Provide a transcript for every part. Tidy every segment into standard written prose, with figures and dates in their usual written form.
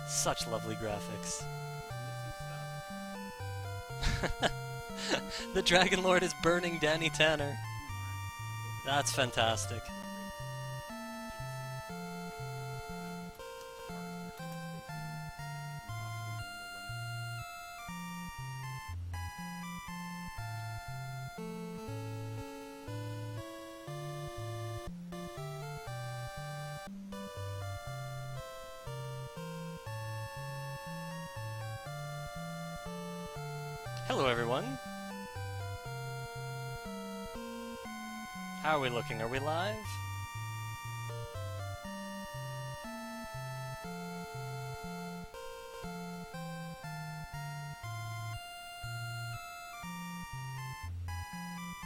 Such lovely graphics. The Dragon Lord is burning Danny Tanner. That's fantastic. Hello everyone. How are we looking? Are we live?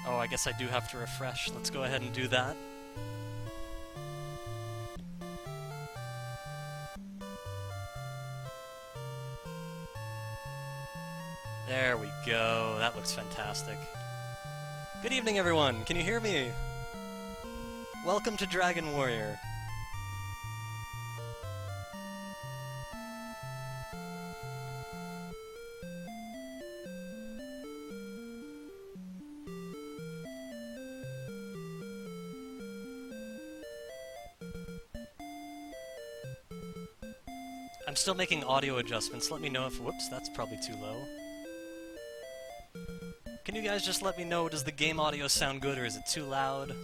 Oh, I guess I do have to refresh. Let's go ahead and do that. There we go. That looks fantastic. Good evening, everyone. Can you hear me? Welcome to Dragon Warrior. I'm still making audio adjustments. Let me know if... Whoops, that's probably too low. Can you guys just let me know, does the game audio sound good or is it too loud?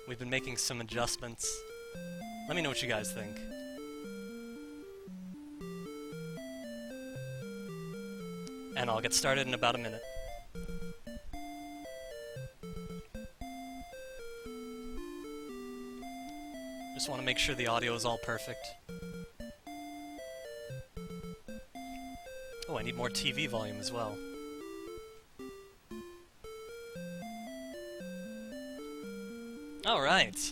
We've been making some adjustments. Let me know what you guys think. And I'll get started in about a minute. Just want to make sure the audio is all perfect. Oh, I need more TV volume as well. Alright,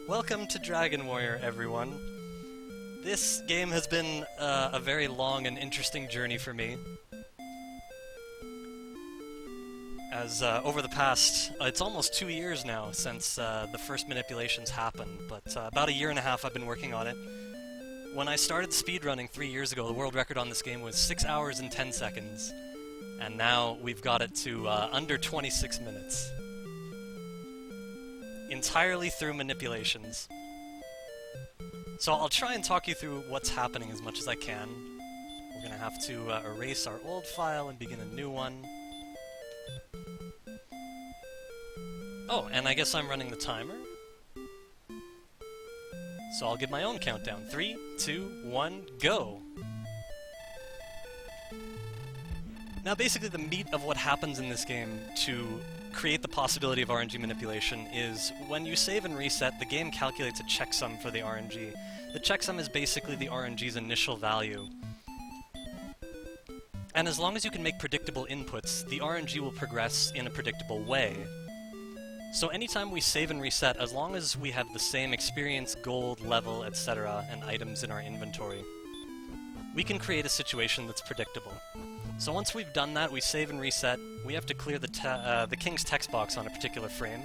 welcome to Dragon Warrior, everyone. This game has been a very long and interesting journey for me. As over the past, it's almost 2 years now since the first manipulations happened, but about a year and a half I've been working on it. When I started speedrunning 3 years ago, the world record on this game was 6 hours and 10 seconds, and now we've got it to under 26 minutes. Entirely through manipulations. So I'll try and talk you through what's happening as much as I can. We're gonna have to erase our old file and begin a new one. Oh, and I guess I'm running the timer. So I'll give my own countdown. 3, 2, 1, go! Now basically the meat of what happens in this game to create the possibility of RNG manipulation is when you save and reset, the game calculates a checksum for the RNG. The checksum is basically the RNG's initial value. And as long as you can make predictable inputs, the RNG will progress in a predictable way. So anytime we save and reset, as long as we have the same experience, gold, level, etc., and items in our inventory, we can create a situation that's predictable. So once we've done that, we save and reset. We have to clear the king's text box on a particular frame.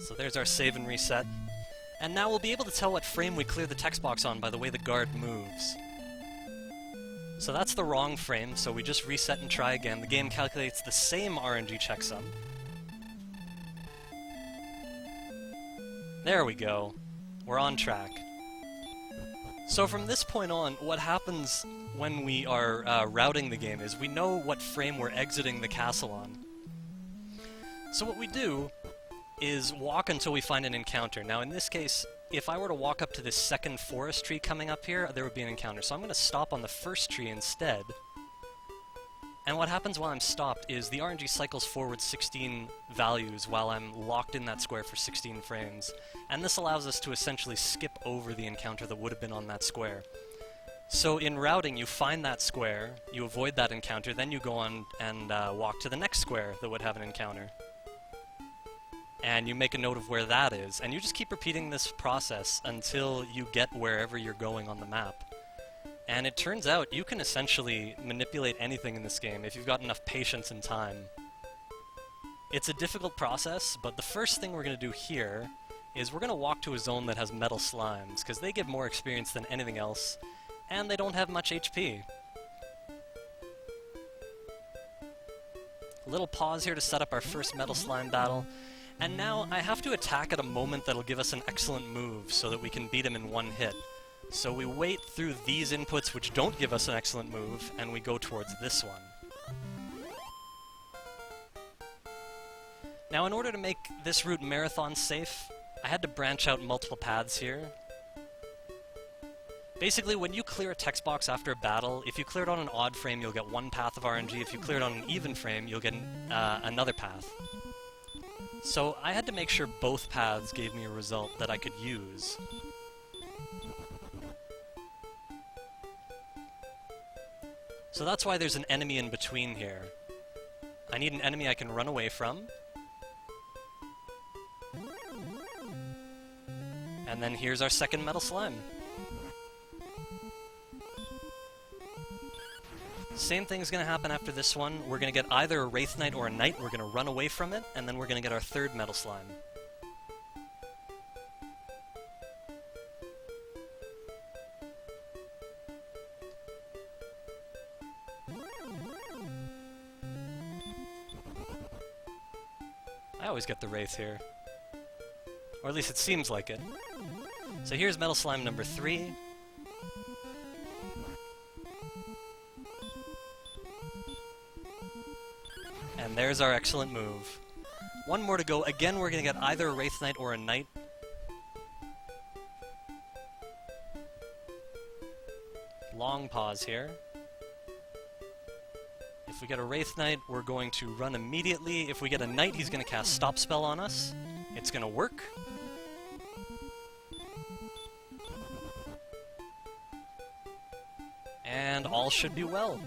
So there's our save and reset. And now we'll be able to tell what frame we clear the text box on by the way the guard moves. So that's the wrong frame, so we just reset and try again. The game calculates the same RNG checksum. There we go. We're on track. So from this point on, what happens when we are routing the game is we know what frame we're exiting the castle on. So what we do is walk until we find an encounter. Now in this case, if I were to walk up to this second forest tree coming up here, there would be an encounter. So I'm going to stop on the first tree instead. And what happens while I'm stopped is the RNG cycles forward 16 values while I'm locked in that square for 16 frames. And this allows us to essentially skip over the encounter that would have been on that square. So in routing, you find that square, you avoid that encounter, then you go on and walk to the next square that would have an encounter. And you make a note of where that is, and you just keep repeating this process until you get wherever you're going on the map. And it turns out you can essentially manipulate anything in this game if you've got enough patience and time. It's a difficult process, but the first thing we're going to do here is we're going to walk to a zone that has metal slimes, because they give more experience than anything else, and they don't have much HP. A little pause here to set up our first metal slime battle, and now I have to attack at a moment that'll give us an excellent move so that we can beat him in one hit. So we wait through these inputs which don't give us an excellent move, and we go towards this one. Now in order to make this route marathon safe, I had to branch out multiple paths here. Basically, when you clear a text box after a battle, if you clear it on an odd frame, you'll get one path of RNG. If you clear it on an even frame, you'll get another path. So I had to make sure both paths gave me a result that I could use. So that's why there's an enemy in between here. I need an enemy I can run away from. And then here's our second metal slime. Same thing's gonna happen after this one. We're gonna get either a Wraith Knight or a Knight, we're gonna run away from it, and then we're gonna get our third metal slime. I always get the Wraith here. Or at least it seems like it. So here's metal slime number 3. And there's our excellent move. One more to go. Again, we're going to get either a Wraith Knight or a Knight. Long pause here. If we get a Wraith Knight, we're going to run immediately. If we get a Knight, he's going to cast Stop Spell on us. It's going to work. And all should be well.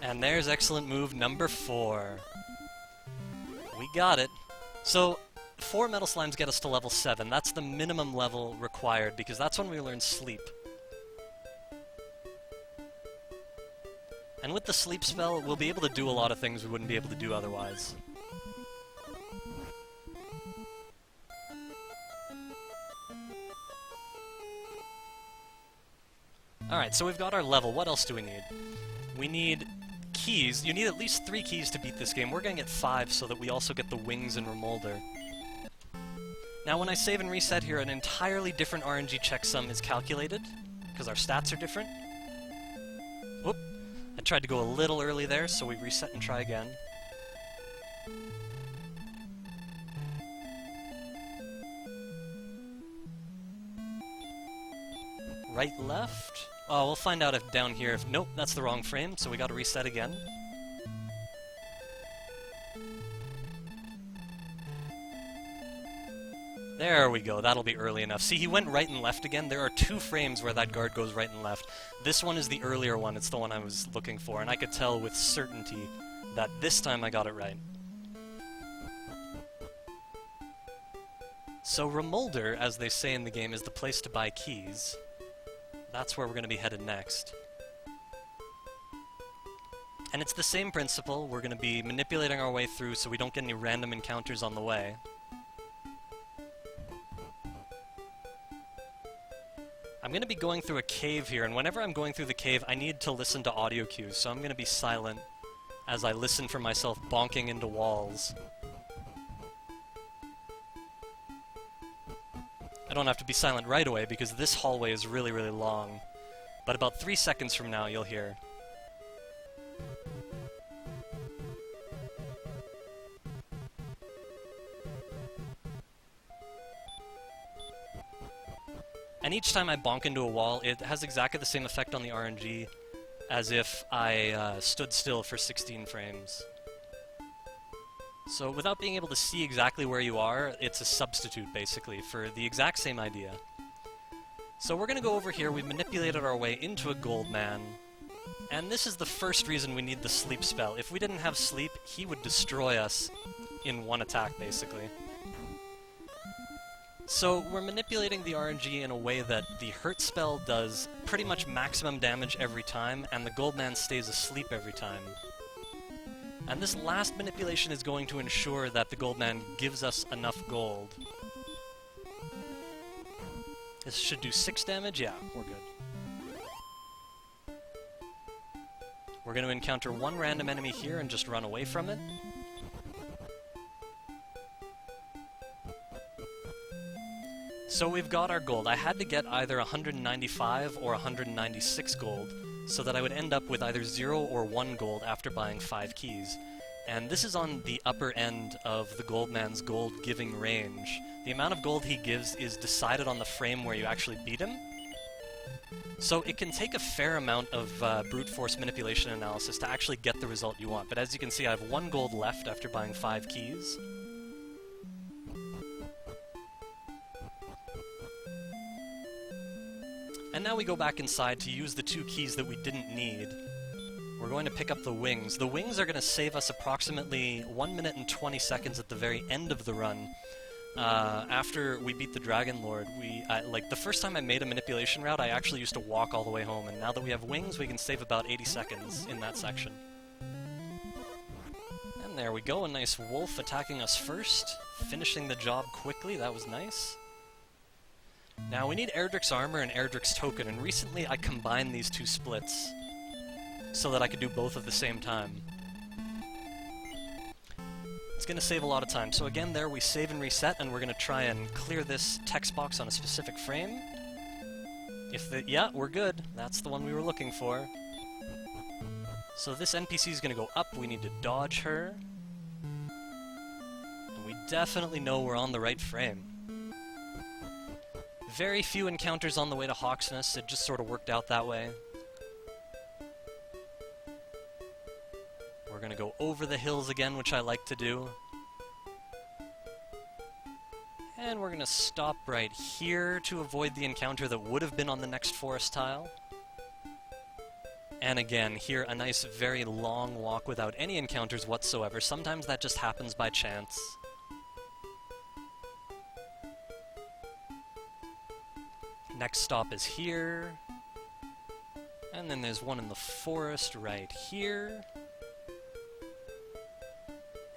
And there's excellent move number 4. We got it. So, 4 metal slimes get us to level 7. That's the minimum level required, because that's when we learn sleep. And with the sleep spell, we'll be able to do a lot of things we wouldn't be able to do otherwise. Alright, so we've got our level. What else do we need? We need keys. You need at least 3 keys to beat this game. We're gonna get 5 so that we also get the wings and Remolder. Now when I save and reset here, an entirely different RNG checksum is calculated, because our stats are different. Whoop! I tried to go a little early there, so we reset and try again. Right, left? Oh, we'll find out if down here if... Nope, that's the wrong frame, so we gotta reset again. There we go, that'll be early enough. See, he went right and left again. There are 2 frames where that guard goes right and left. This one is the earlier one, it's the one I was looking for, and I could tell with certainty that this time I got it right. So Remolder, as they say in the game, is the place to buy keys. That's where we're going to be headed next. And it's the same principle. We're going to be manipulating our way through so we don't get any random encounters on the way. I'm going to be going through a cave here, and whenever I'm going through the cave, I need to listen to audio cues, so I'm going to be silent as I listen for myself bonking into walls. I don't have to be silent right away because this hallway is really, really long. But about 3 seconds from now, you'll hear. And each time I bonk into a wall, it has exactly the same effect on the RNG as if I stood still for 16 frames. So without being able to see exactly where you are, it's a substitute, basically, for the exact same idea. So we're going to go over here. We've manipulated our way into a gold man. And this is the first reason we need the sleep spell. If we didn't have sleep, he would destroy us in one attack, basically. So we're manipulating the RNG in a way that the hurt spell does pretty much maximum damage every time, and the Goldman stays asleep every time. And this last manipulation is going to ensure that the Goldman gives us enough gold. This should do 6 damage? Yeah, we're good. We're going to encounter one random enemy here and just run away from it. So we've got our gold. I had to get either 195 or 196 gold, so that I would end up with either 0 or 1 gold after buying 5 keys. And this is on the upper end of the Goldman's gold-giving range. The amount of gold he gives is decided on the frame where you actually beat him. So it can take a fair amount of brute force manipulation analysis to actually get the result you want. But as you can see, I have 1 gold left after buying 5 keys. And now we go back inside to use the 2 keys that we didn't need. We're going to pick up the wings. The wings are going to save us approximately 1 minute and 20 seconds at the very end of the run. After we beat the Dragon Lord, like the first time I made a manipulation route, I actually used to walk all the way home, and now that we have wings, we can save about 80 seconds in that section. And there we go, a nice wolf attacking us first, finishing the job quickly. That was nice. Now we need Erdrick's Armor and Erdrick's Token, and recently I combined these 2 splits so that I could do both at the same time. It's going to save a lot of time. So again, there we save and reset, and we're going to try and clear this text box on a specific frame. Yeah, we're good. That's the one we were looking for. So this NPC is going to go up. We need to dodge her. And we definitely know we're on the right frame. Very few encounters on the way to Hawksness. It just sort of worked out that way. We're going to go over the hills again, which I like to do. And we're going to stop right here to avoid the encounter that would have been on the next forest tile. And again, here a nice, very long walk without any encounters whatsoever. Sometimes that just happens by chance. Next stop is here. And then there's one in the forest right here.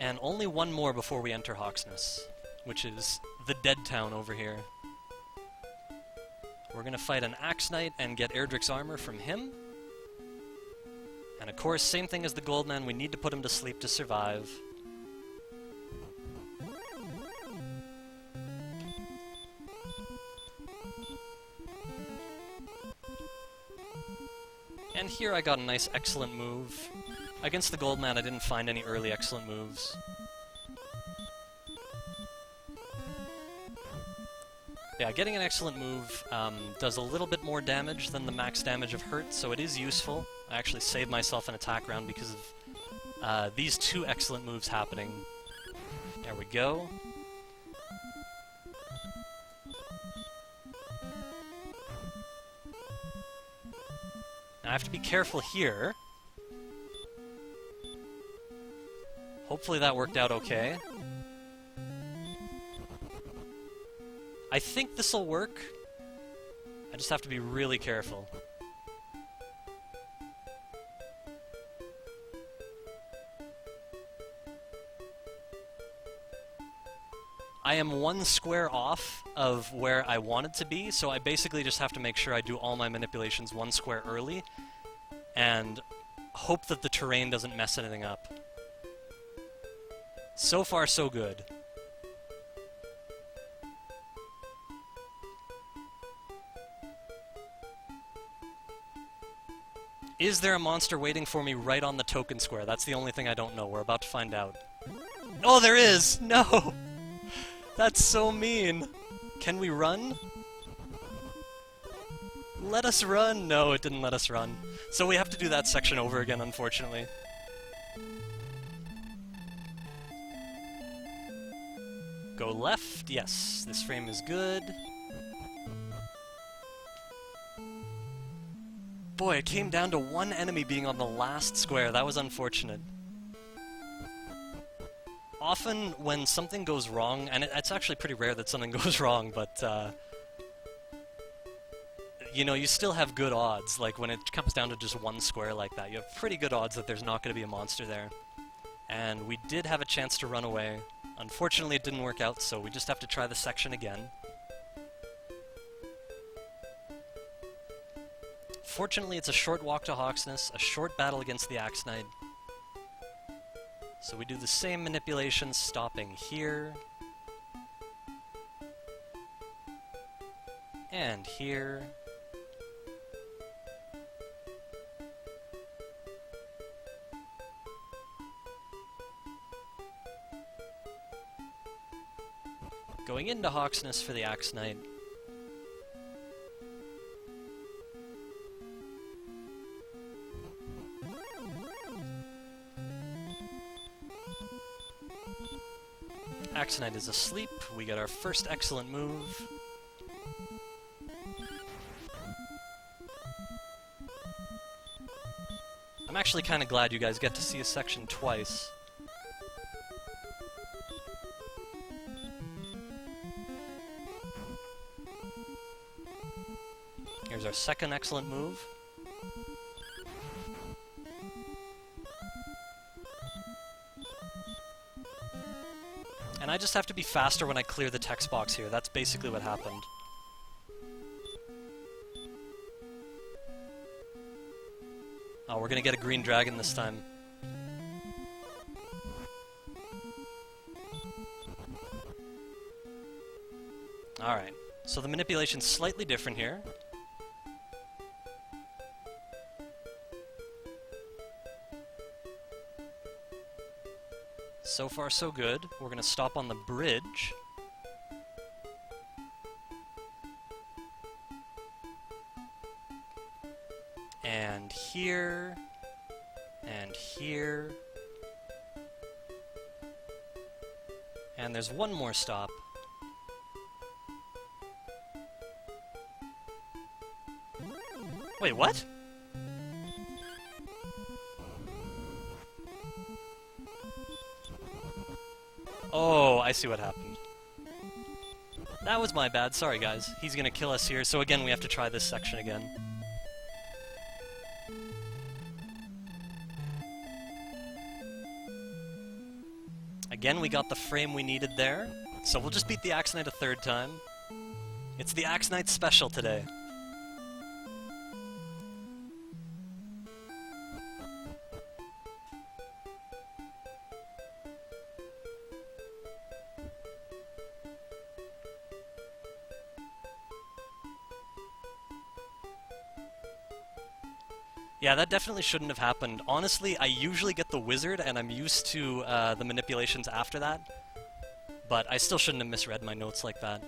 And only one more before we enter Hawksness, which is the Dead Town over here. We're gonna fight an Axe Knight and get Erdrick's Armor from him. And of course, same thing as the Goldman, we need to put him to sleep to survive. And here I got a nice excellent move. Against the Goldman, I didn't find any early excellent moves. Yeah, getting an excellent move does a little bit more damage than the max damage of hurt, so it is useful. I actually saved myself an attack round because of these 2 excellent moves happening. There we go. Now I have to be careful here. Hopefully that worked out okay. I think this'll work. I just have to be really careful. I am 1 square off of where I wanted to be, so I basically just have to make sure I do all my manipulations 1 square early, and hope that the terrain doesn't mess anything up. So far, so good. Is there a monster waiting for me right on the token square? That's the only thing I don't know. We're about to find out. Oh, there is! No! That's so mean! Can we run? Let us run! No, it didn't let us run. So we have to do that section over again, unfortunately. Go left, yes, this frame is good. Boy, it came down to 1 enemy being on the last square, that was unfortunate. often when something goes wrong, and it's actually pretty rare that something goes wrong, but, you know, you still have good odds. Like, when it comes down to just one square like that, you have pretty good odds that there's not going to be a monster there. And we did have a chance to run away. Unfortunately, it didn't work out, so we just have to try the section again. Fortunately, it's a short walk to Hawksness, a short battle against the Axe Knight. So we do the same manipulations, stopping here. And here. Going into Hawksness for the Axe Knight. Axe Knight is asleep. We get our first excellent move. I'm actually kind of glad you guys get to see a section twice. Here's our second excellent move. And I just have to be faster when I clear the text box here. That's basically what happened. Oh, we're gonna get a green dragon this time. Alright, so the manipulation's slightly different here. So far, so good. We're gonna stop on the bridge. And here. And here. And there's one more stop. Wait, what? Oh, I see what happened. That was my bad. Sorry, guys. He's gonna kill us here, so again, we have to try this section again. Again, we got the frame we needed there, so we'll just beat the Axe Knight a third time. It's the Axe Knight special today. Yeah, that definitely shouldn't have happened. Honestly, I usually get the wizard, and I'm used to the manipulations after that. But I still shouldn't have misread my notes like that.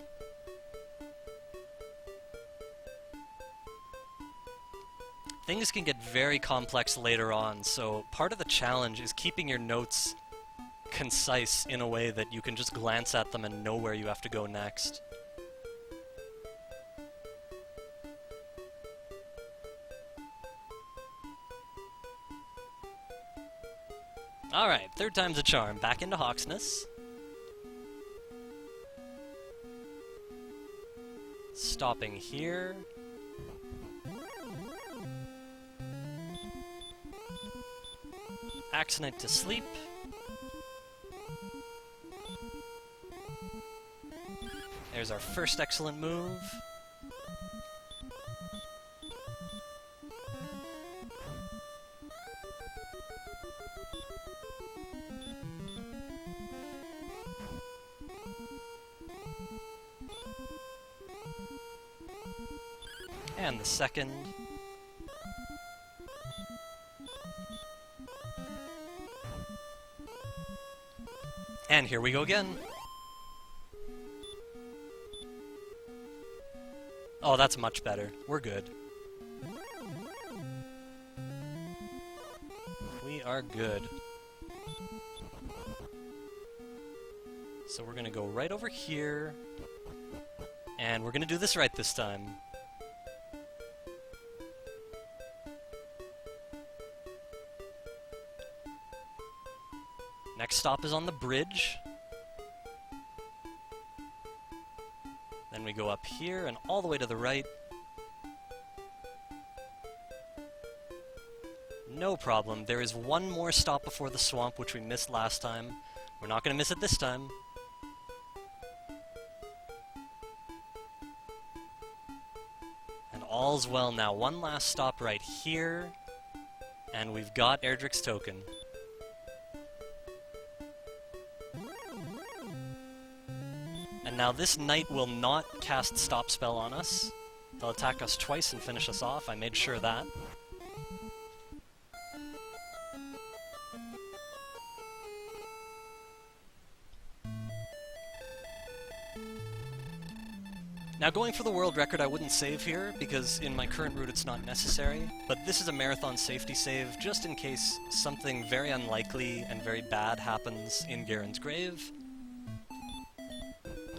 Things can get very complex later on, so part of the challenge is keeping your notes concise in a way that you can just glance at them and know where you have to go next. Alright, third time's a charm. Back into Hawksness. Stopping here. Axe Knight to sleep. There's our first excellent move. And the second. And here we go again. Oh, that's much better. We're good. We are good. So we're gonna go right over here. And we're gonna do this right this time. Next stop is on the bridge. Then we go up here and all the way to the right. No problem. There is one more stop before the swamp, which we missed last time. We're not going to miss it this time. And all's well now. One last stop right here. And we've got Erdrick's token. And now this knight will not cast Stop Spell on us. They'll attack us twice and finish us off. I made sure of that. Now, going for the world record, I wouldn't save here, because in my current route it's not necessary, but this is a marathon safety save, just in case something very unlikely and very bad happens in Garen's Grave.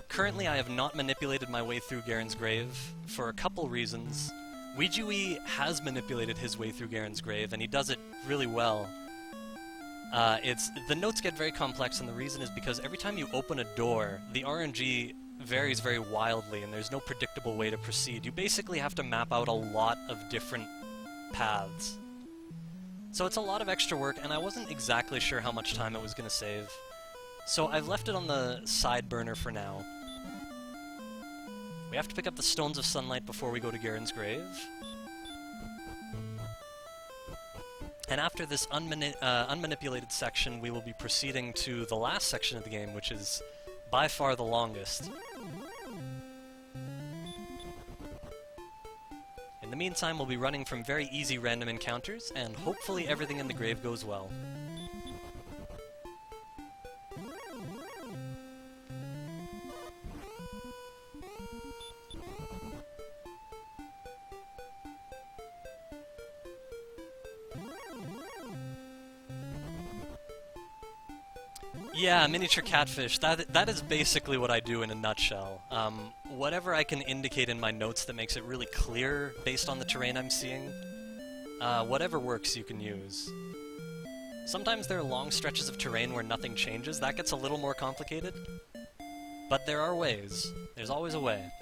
Currently, I have not manipulated my way through Garen's Grave, for a couple reasons. Wijui has manipulated his way through Garen's Grave, and he does it really well. The notes get very complex, and the reason is because every time you open a door, the RNG varies very wildly, and there's no predictable way to proceed. You basically have to map out a lot of different paths. So it's a lot of extra work, and I wasn't exactly sure how much time it was going to save. So I've left it on the side burner for now. We have to pick up the Stones of Sunlight before we go to Garen's Grave. And after this unmanipulated section, we will be proceeding to the last section of the game, which is by far the longest. In the meantime, we'll be running from very easy random encounters, and hopefully everything in the grave goes well. Yeah, miniature catfish. That is basically what I do in a nutshell. Whatever I can indicate in my notes that makes it really clear based on the terrain I'm seeing, whatever works you can use. Sometimes there are long stretches of terrain where nothing changes. That gets a little more complicated. But there are ways. There's always a way.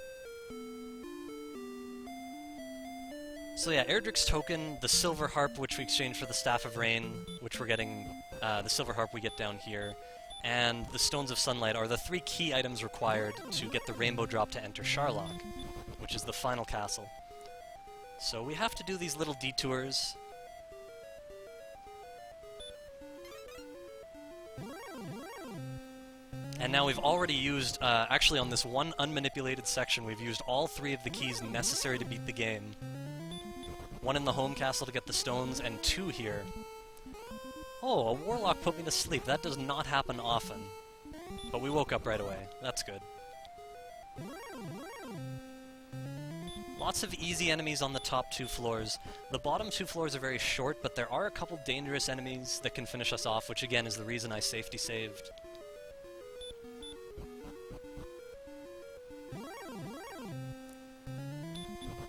So yeah, Erdrick's token, the Silver Harp, which we exchange for the Staff of Rain, which we're getting, the Silver Harp we get down here, and the Stones of Sunlight are the 3 key items required to get the Rainbow Drop to enter Sharlock, which is the final castle. So we have to do these little detours. And now we've already used, actually on this one unmanipulated section, we've used all 3 of the keys necessary to beat the game. 1 in the home castle to get the stones, and 2 here. Oh, a warlock put me to sleep. That does not happen often. But we woke up right away. That's good. Lots of easy enemies on the top 2 floors. The bottom 2 floors are very short, but there are a couple dangerous enemies that can finish us off, which again is the reason I safety saved.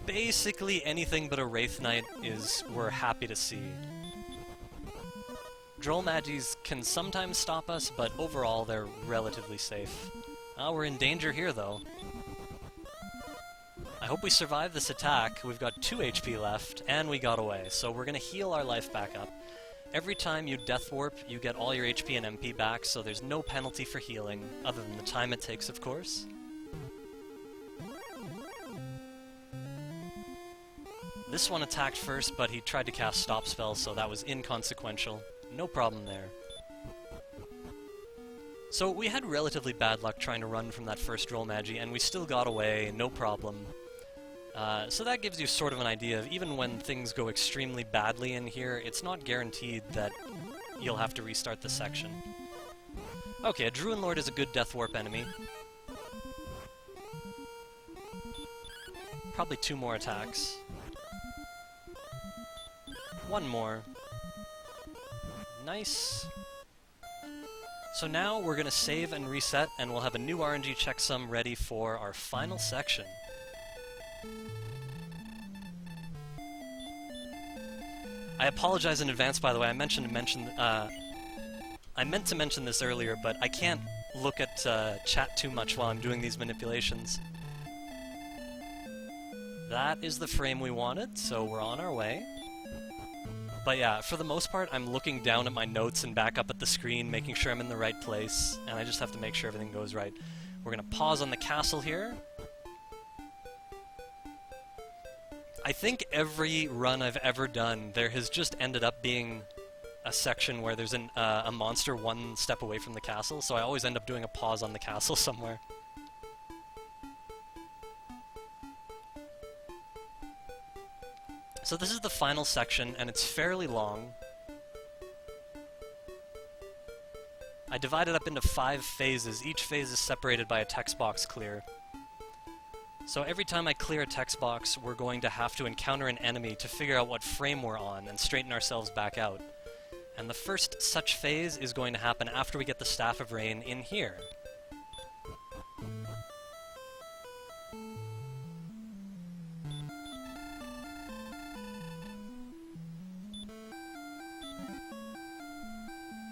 Basically anything but a Wraith Knight we're happy to see. Droll Magis can sometimes stop us, but overall they're relatively safe. We're in danger here though. I hope we survive this attack. We've got 2 HP left, and we got away, so we're gonna heal our life back up. Every time you Death Warp, you get all your HP and MP back, so there's no penalty for healing, other than the time it takes, of course. This one attacked first, but he tried to cast Stop Spell, so that was inconsequential. No problem there. So we had relatively bad luck trying to run from that first Droll Magi, and we still got away, no problem. So that gives you sort of an idea of even when things go extremely badly in here, it's not guaranteed that you'll have to restart the section. Okay, a Druin Lord is a good Death Warp enemy. Probably 2 more attacks. 1 more. Nice. So now we're going to save and reset, and we'll have a new RNG checksum ready for our final section. I apologize in advance, by the way. I mentioned I meant to mention this earlier, but I can't look at chat too much while I'm doing these manipulations. That is the frame we wanted, so we're on our way. But yeah, for the most part, I'm looking down at my notes and back up at the screen, making sure I'm in the right place, and I just have to make sure everything goes right. We're gonna pause on the castle here. I think every run I've ever done, there has just ended up being a section where there's a monster one step away from the castle, so I always end up doing a pause on the castle somewhere. So this is the final section, and it's fairly long. I divide it up into 5 phases. Each phase is separated by a text box clear. So every time I clear a text box, we're going to have to encounter an enemy to figure out what frame we're on and straighten ourselves back out. And the first such phase is going to happen after we get the Staff of Rain in here.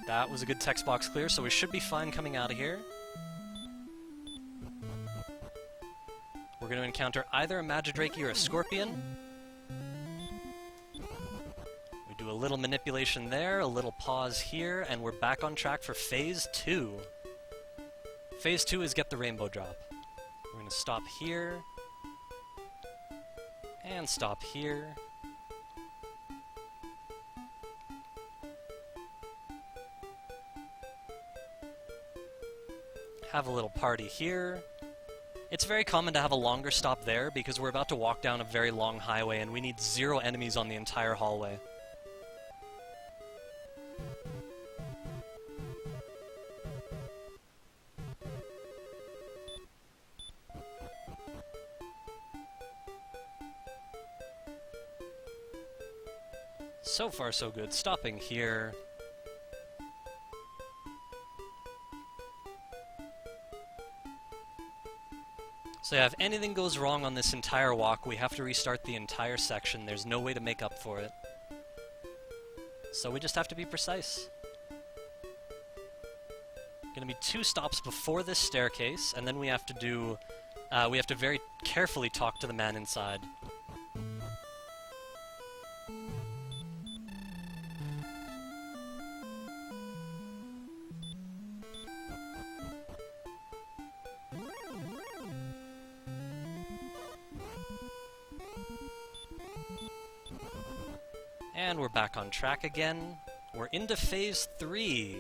That was a good text box clear, so we should be fine coming out of here. We're going to encounter either a Magidrake or a Scorpion. We do a little manipulation there, a little pause here, and we're back on track for Phase 2. Phase 2 is get the Rainbow Drop. We're going to stop here, and stop here. Have a little party here. It's very common to have a longer stop there because we're about to walk down a very long highway and we need 0 enemies on the entire hallway. So far so good. Stopping here. So yeah, if anything goes wrong on this entire walk, we have to restart the entire section. There's no way to make up for it. So we just have to be precise. Gonna be 2 stops before this staircase, and then we have to do... we have to very carefully talk to the man inside. And we're back on track again. We're into Phase 3.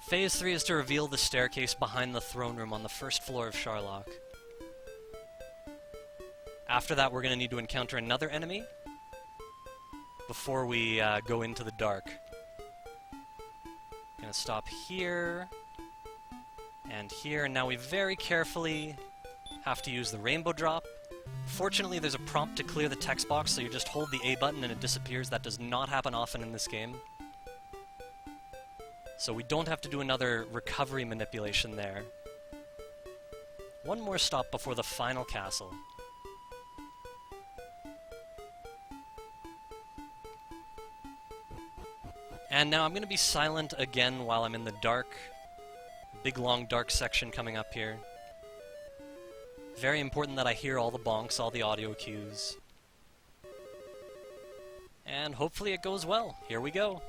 Phase 3 is to reveal the staircase behind the throne room on the first floor of Sharlock. After that, we're going to need to encounter another enemy before we go into the dark. Gonna stop here, and here, and now we very carefully have to use the Rainbow Drop. Fortunately, there's a prompt to clear the text box, so you just hold the A button and it disappears. That does not happen often in this game. So we don't have to do another recovery manipulation there. One more stop before the final castle. And now I'm going to be silent again while I'm in the dark. Big long dark section coming up here. Very important that I hear all the bonks, all the audio cues. And hopefully it goes well. Here we go.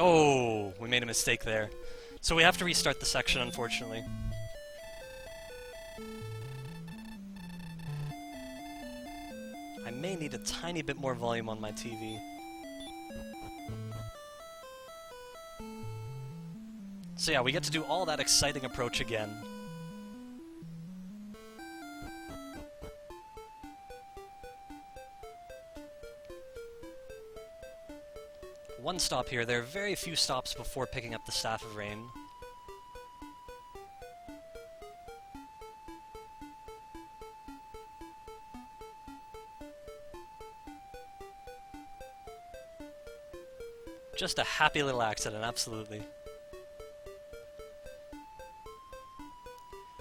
Oh, we made a mistake there. So we have to restart the section, unfortunately. I may need a tiny bit more volume on my TV. So yeah, we get to do all that exciting approach again. One stop here. There are very few stops before picking up the Staff of Rain. Just a happy little accident, absolutely.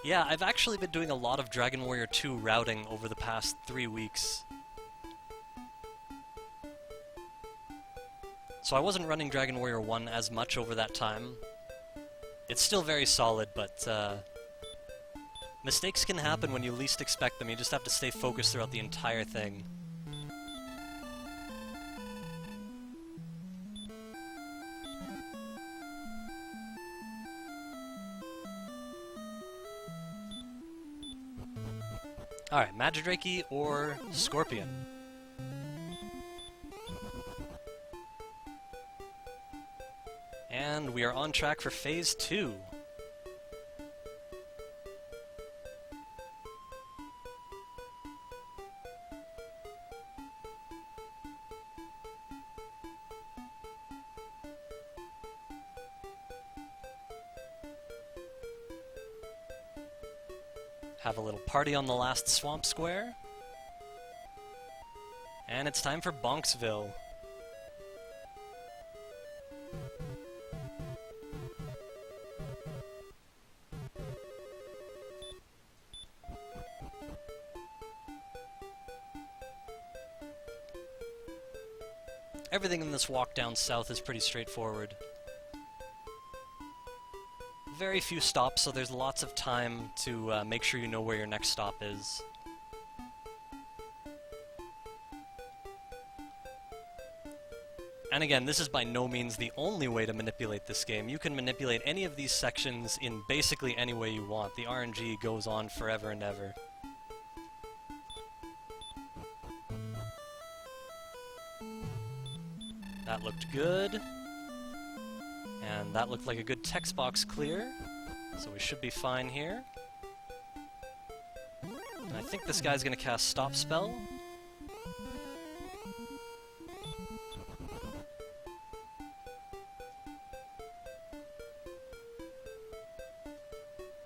Yeah, I've actually been doing a lot of Dragon Warrior 2 routing over the past 3 weeks. So I wasn't running Dragon Warrior 1 as much over that time. It's still very solid, but mistakes can happen when you least expect them. You just have to stay focused throughout the entire thing. Alright, Magidrake or Scorpion? And we are on track for Phase 2. Have a little party on the last swamp square. And it's time for Bonksville. Everything in this walk down south is pretty straightforward. Very few stops, so there's lots of time to make sure you know where your next stop is. And again, this is by no means the only way to manipulate this game. You can manipulate any of these sections in basically any way you want. The RNG goes on forever and ever. That looked good. And that looked like a good text box clear. So we should be fine here. And I think this guy's gonna cast Stop Spell.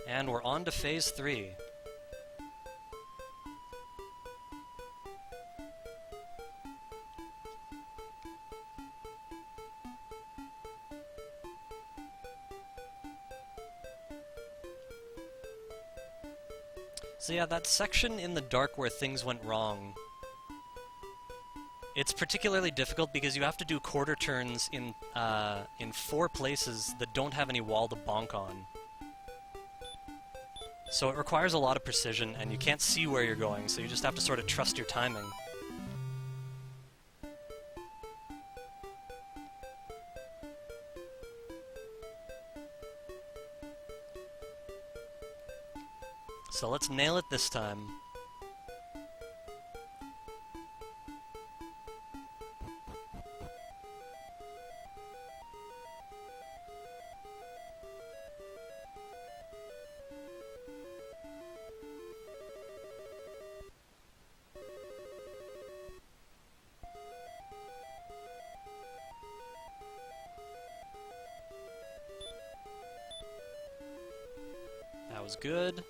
And we're on to Phase 3. So yeah, that section in the dark where things went wrong, it's particularly difficult because you have to do quarter turns in 4 places that don't have any wall to bonk on. So it requires a lot of precision, and you can't see where you're going, so you just have to sort of trust your timing. So let's nail it this time. That was good.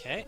Okay.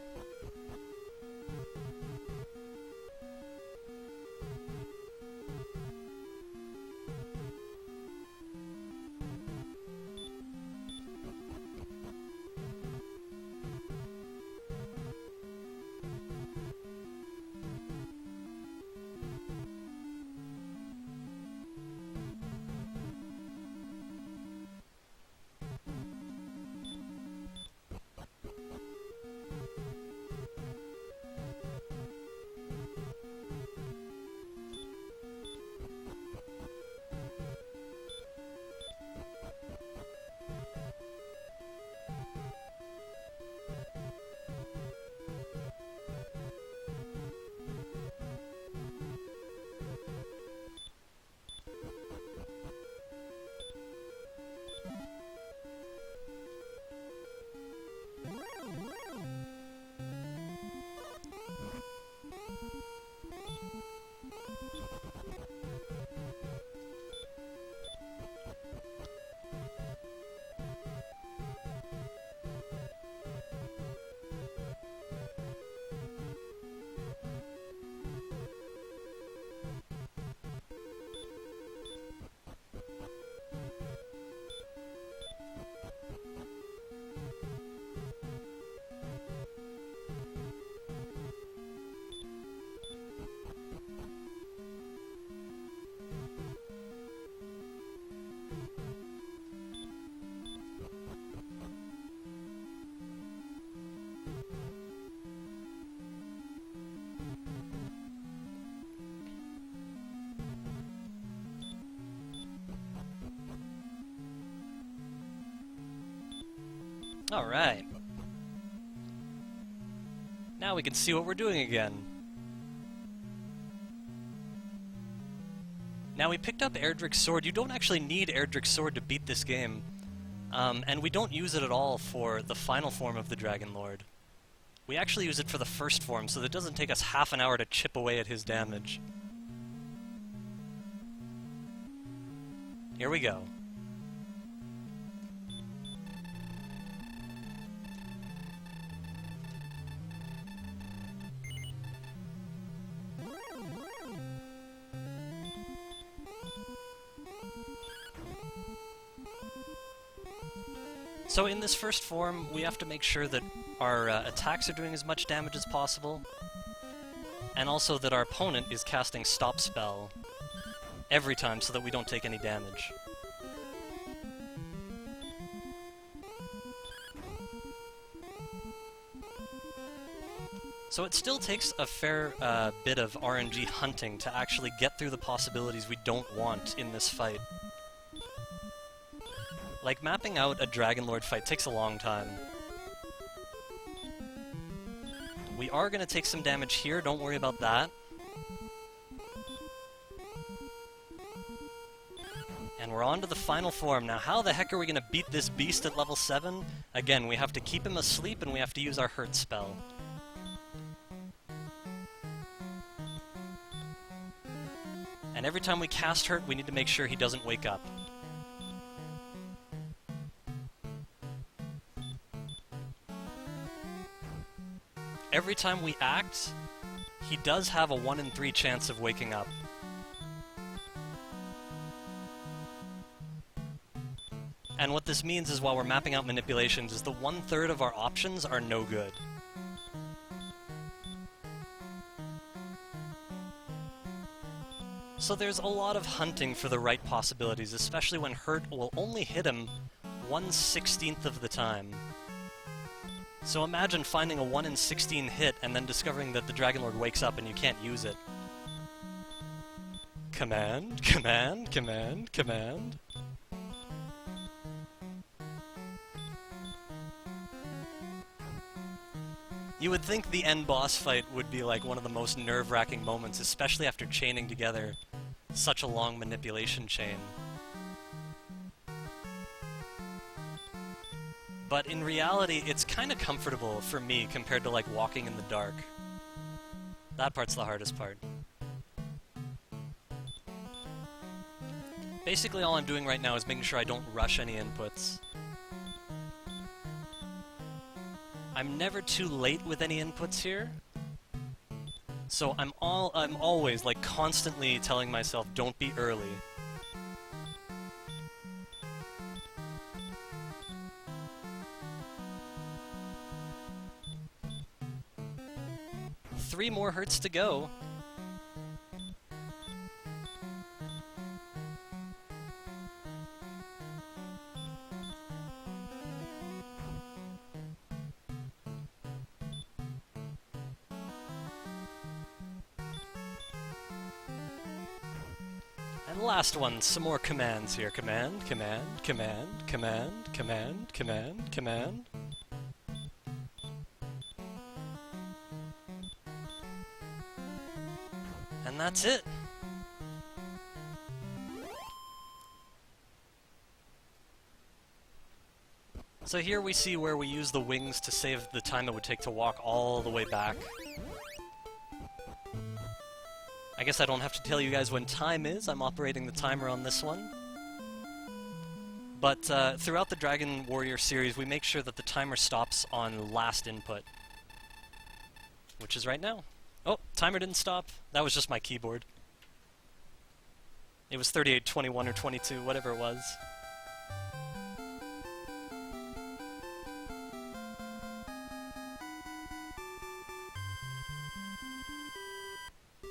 Alright. Now we can see what we're doing again. Now we picked up Erdrick's Sword. You don't actually need Erdrick's Sword to beat this game. And we don't use it at all for the final form of the Dragon Lord. We actually use it for the first form, so that it doesn't take us half an hour to chip away at his damage. Here we go. So in this first form, we have to make sure that our attacks are doing as much damage as possible, and also that our opponent is casting Stop Spell every time so that we don't take any damage. So it still takes a fair bit of RNG hunting to actually get through the possibilities we don't want in this fight. Like, mapping out a Dragon Lord fight takes a long time. We are going to take some damage here, don't worry about that. And we're on to the final form. Now, how the heck are we going to beat this beast at level 7? Again, we have to keep him asleep and we have to use our Hurt spell. And every time we cast Hurt, we need to make sure he doesn't wake up. Every time we act, he does have a 1 in 3 chance of waking up. And what this means is while we're mapping out manipulations is the 1/3 of our options are no good. So there's a lot of hunting for the right possibilities, especially when Hurt will only hit him 1/16 of the time. So imagine finding a 1 in 16 hit and then discovering that the Dragon Lord wakes up and you can't use it. Command, command, command, command. You would think the end boss fight would be like one of the most nerve-wracking moments, especially after chaining together such a long manipulation chain. But in reality, it's kind of comfortable for me compared to, like, walking in the dark. That part's the hardest part. Basically, all I'm doing right now is making sure I don't rush any inputs. I'm never too late with any inputs here. So I'm always, like, constantly telling myself, don't be early. Three more hertz to go. And last one, some more commands here. Command, command, command, command, command, command, command. And that's it. So here we see where we use the wings to save the time it would take to walk all the way back. I guess I don't have to tell you guys when time is. I'm operating the timer on this one. But throughout the Dragon Warrior series, we make sure that the timer stops on last input, which is right now. Oh, timer didn't stop. That was just my keyboard. It was 38, 21, or 22, whatever it was.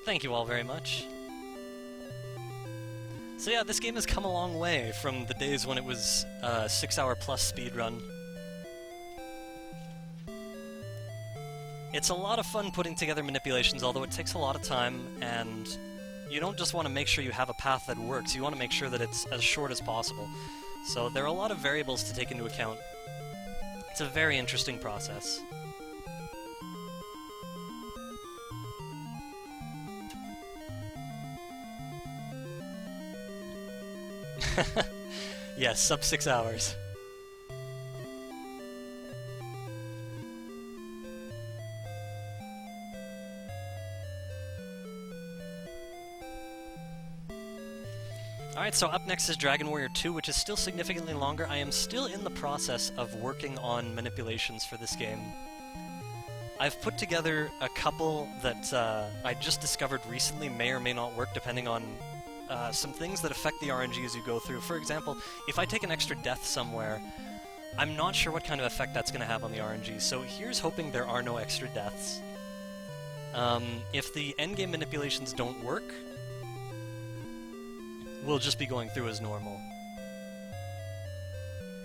Thank you all very much. So yeah, this game has come a long way from the days when it was a 6-hour plus speedrun. It's a lot of fun putting together manipulations, although it takes a lot of time, and you don't just want to make sure you have a path that works, you want to make sure that it's as short as possible. So there are a lot of variables to take into account. It's a very interesting process. Yes, sub 6 hours. Alright, so up next is Dragon Warrior 2, which is still significantly longer. I am still in the process of working on manipulations for this game. I've put together a couple that I just discovered recently, may or may not work depending on some things that affect the RNG as you go through. For example, if I take an extra death somewhere, I'm not sure what kind of effect that's going to have on the RNG, so here's hoping there are no extra deaths. If the endgame manipulations don't work, we'll just be going through as normal.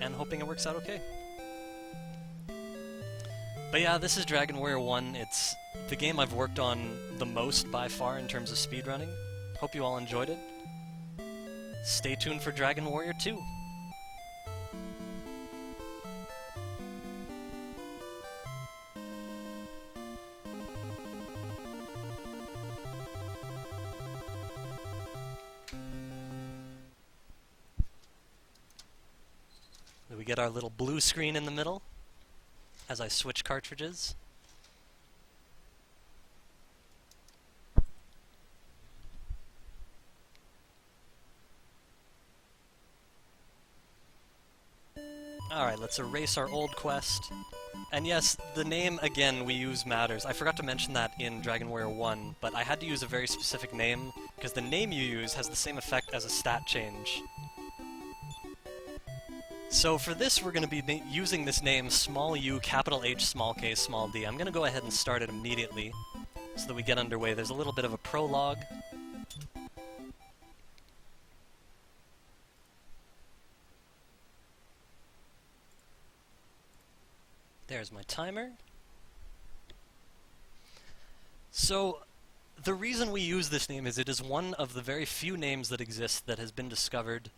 And hoping it works out okay. But yeah, this is Dragon Warrior 1. It's the game I've worked on the most by far in terms of speedrunning. Hope you all enjoyed it. Stay tuned for Dragon Warrior 2. We get our little blue screen in the middle as I switch cartridges. Alright, let's erase our old quest. And yes, the name, again, we use matters. I forgot to mention that in Dragon Warrior 1, but I had to use a very specific name, because the name you use has the same effect as a stat change. So for this, we're going to be using this name, small u, capital H, small k, small d. I'm going to go ahead and start it immediately, so that we get underway. There's a little bit of a prologue. There's my timer. So, the reason we use this name is it is one of the very few names that exist that has been discovered.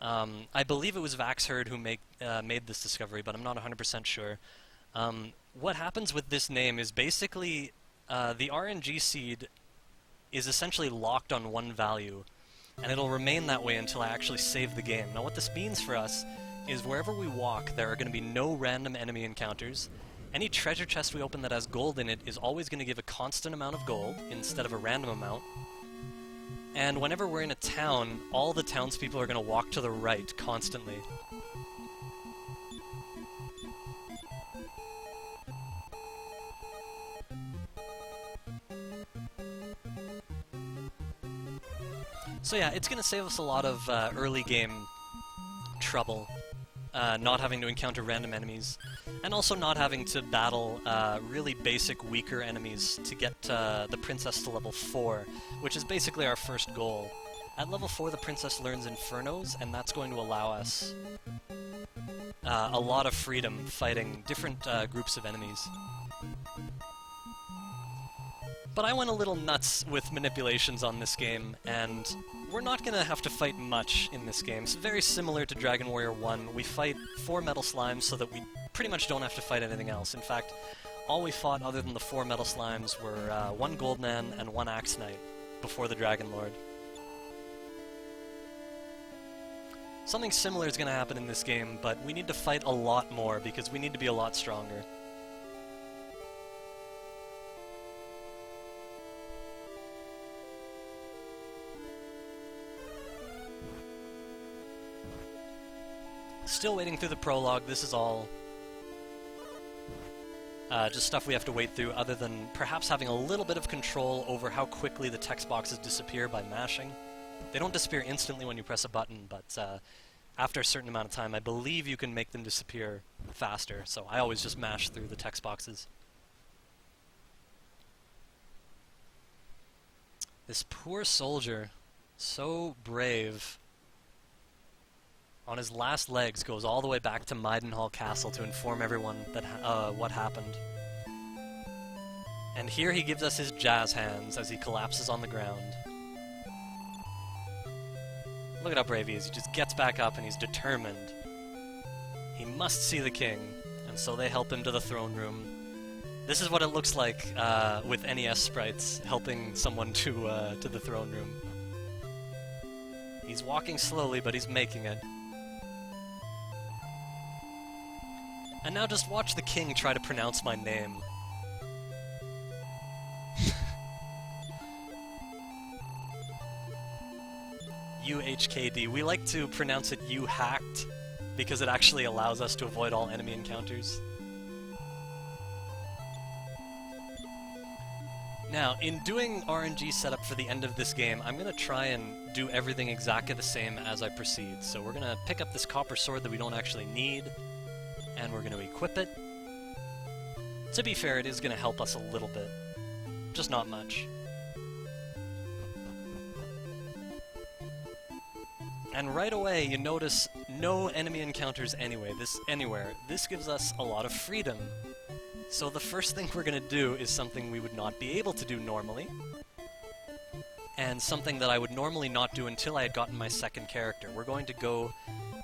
I believe it was Vaxherd who made this discovery, but I'm not 100% sure. What happens with this name is basically the RNG seed is essentially locked on one value, and it'll remain that way until I actually save the game. Now what this means for us is wherever we walk, there are going to be no random enemy encounters. Any treasure chest we open that has gold in it is always going to give a constant amount of gold instead of a random amount. And whenever we're in a town, all the townspeople are going to walk to the right constantly. So yeah, it's gonna save us a lot of early game trouble, not having to encounter random enemies, and also not having to battle really basic, weaker enemies to get the princess to level 4, which is basically our first goal. At level 4, the princess learns Infernos, and that's going to allow us a lot of freedom fighting different groups of enemies. But I went a little nuts with manipulations on this game, and we're not going to have to fight much in this game. It's very similar to Dragon Warrior 1. We fight 4 metal slimes so that we pretty much don't have to fight anything else. In fact, all we fought other than the 4 metal slimes were 1 Goldnan and 1 Axe Knight before the Dragon Lord. Something similar is going to happen in this game, but we need to fight a lot more because we need to be a lot stronger. Still waiting through the prologue. This is all just stuff we have to wait through, other than perhaps having a little bit of control over how quickly the text boxes disappear by mashing. They don't disappear instantly when you press a button, but after a certain amount of time, I believe you can make them disappear faster, so I always just mash through the text boxes. This poor soldier, so brave, on his last legs goes all the way back to Maidenhall Castle to inform everyone that what happened. And here he gives us his jazz hands as he collapses on the ground. Look at how brave he is. He just gets back up and he's determined. He must see the king, and so they help him to the throne room. This is what it looks like with NES sprites helping someone to the throne room. He's walking slowly, but he's making it. And now just watch the king try to pronounce my name. UHKD. We like to pronounce it U-hacked because it actually allows us to avoid all enemy encounters. Now, in doing RNG setup for the end of this game, I'm going to try and do everything exactly the same as I proceed. So we're going to pick up this copper sword that we don't actually need, and we're going to equip it. To be fair, it is going to help us a little bit. Just not much. And right away, you notice no enemy encounters anywhere. This gives us a lot of freedom. So the first thing we're going to do is something we would not be able to do normally, and something that I would normally not do until I had gotten my second character. We're going to go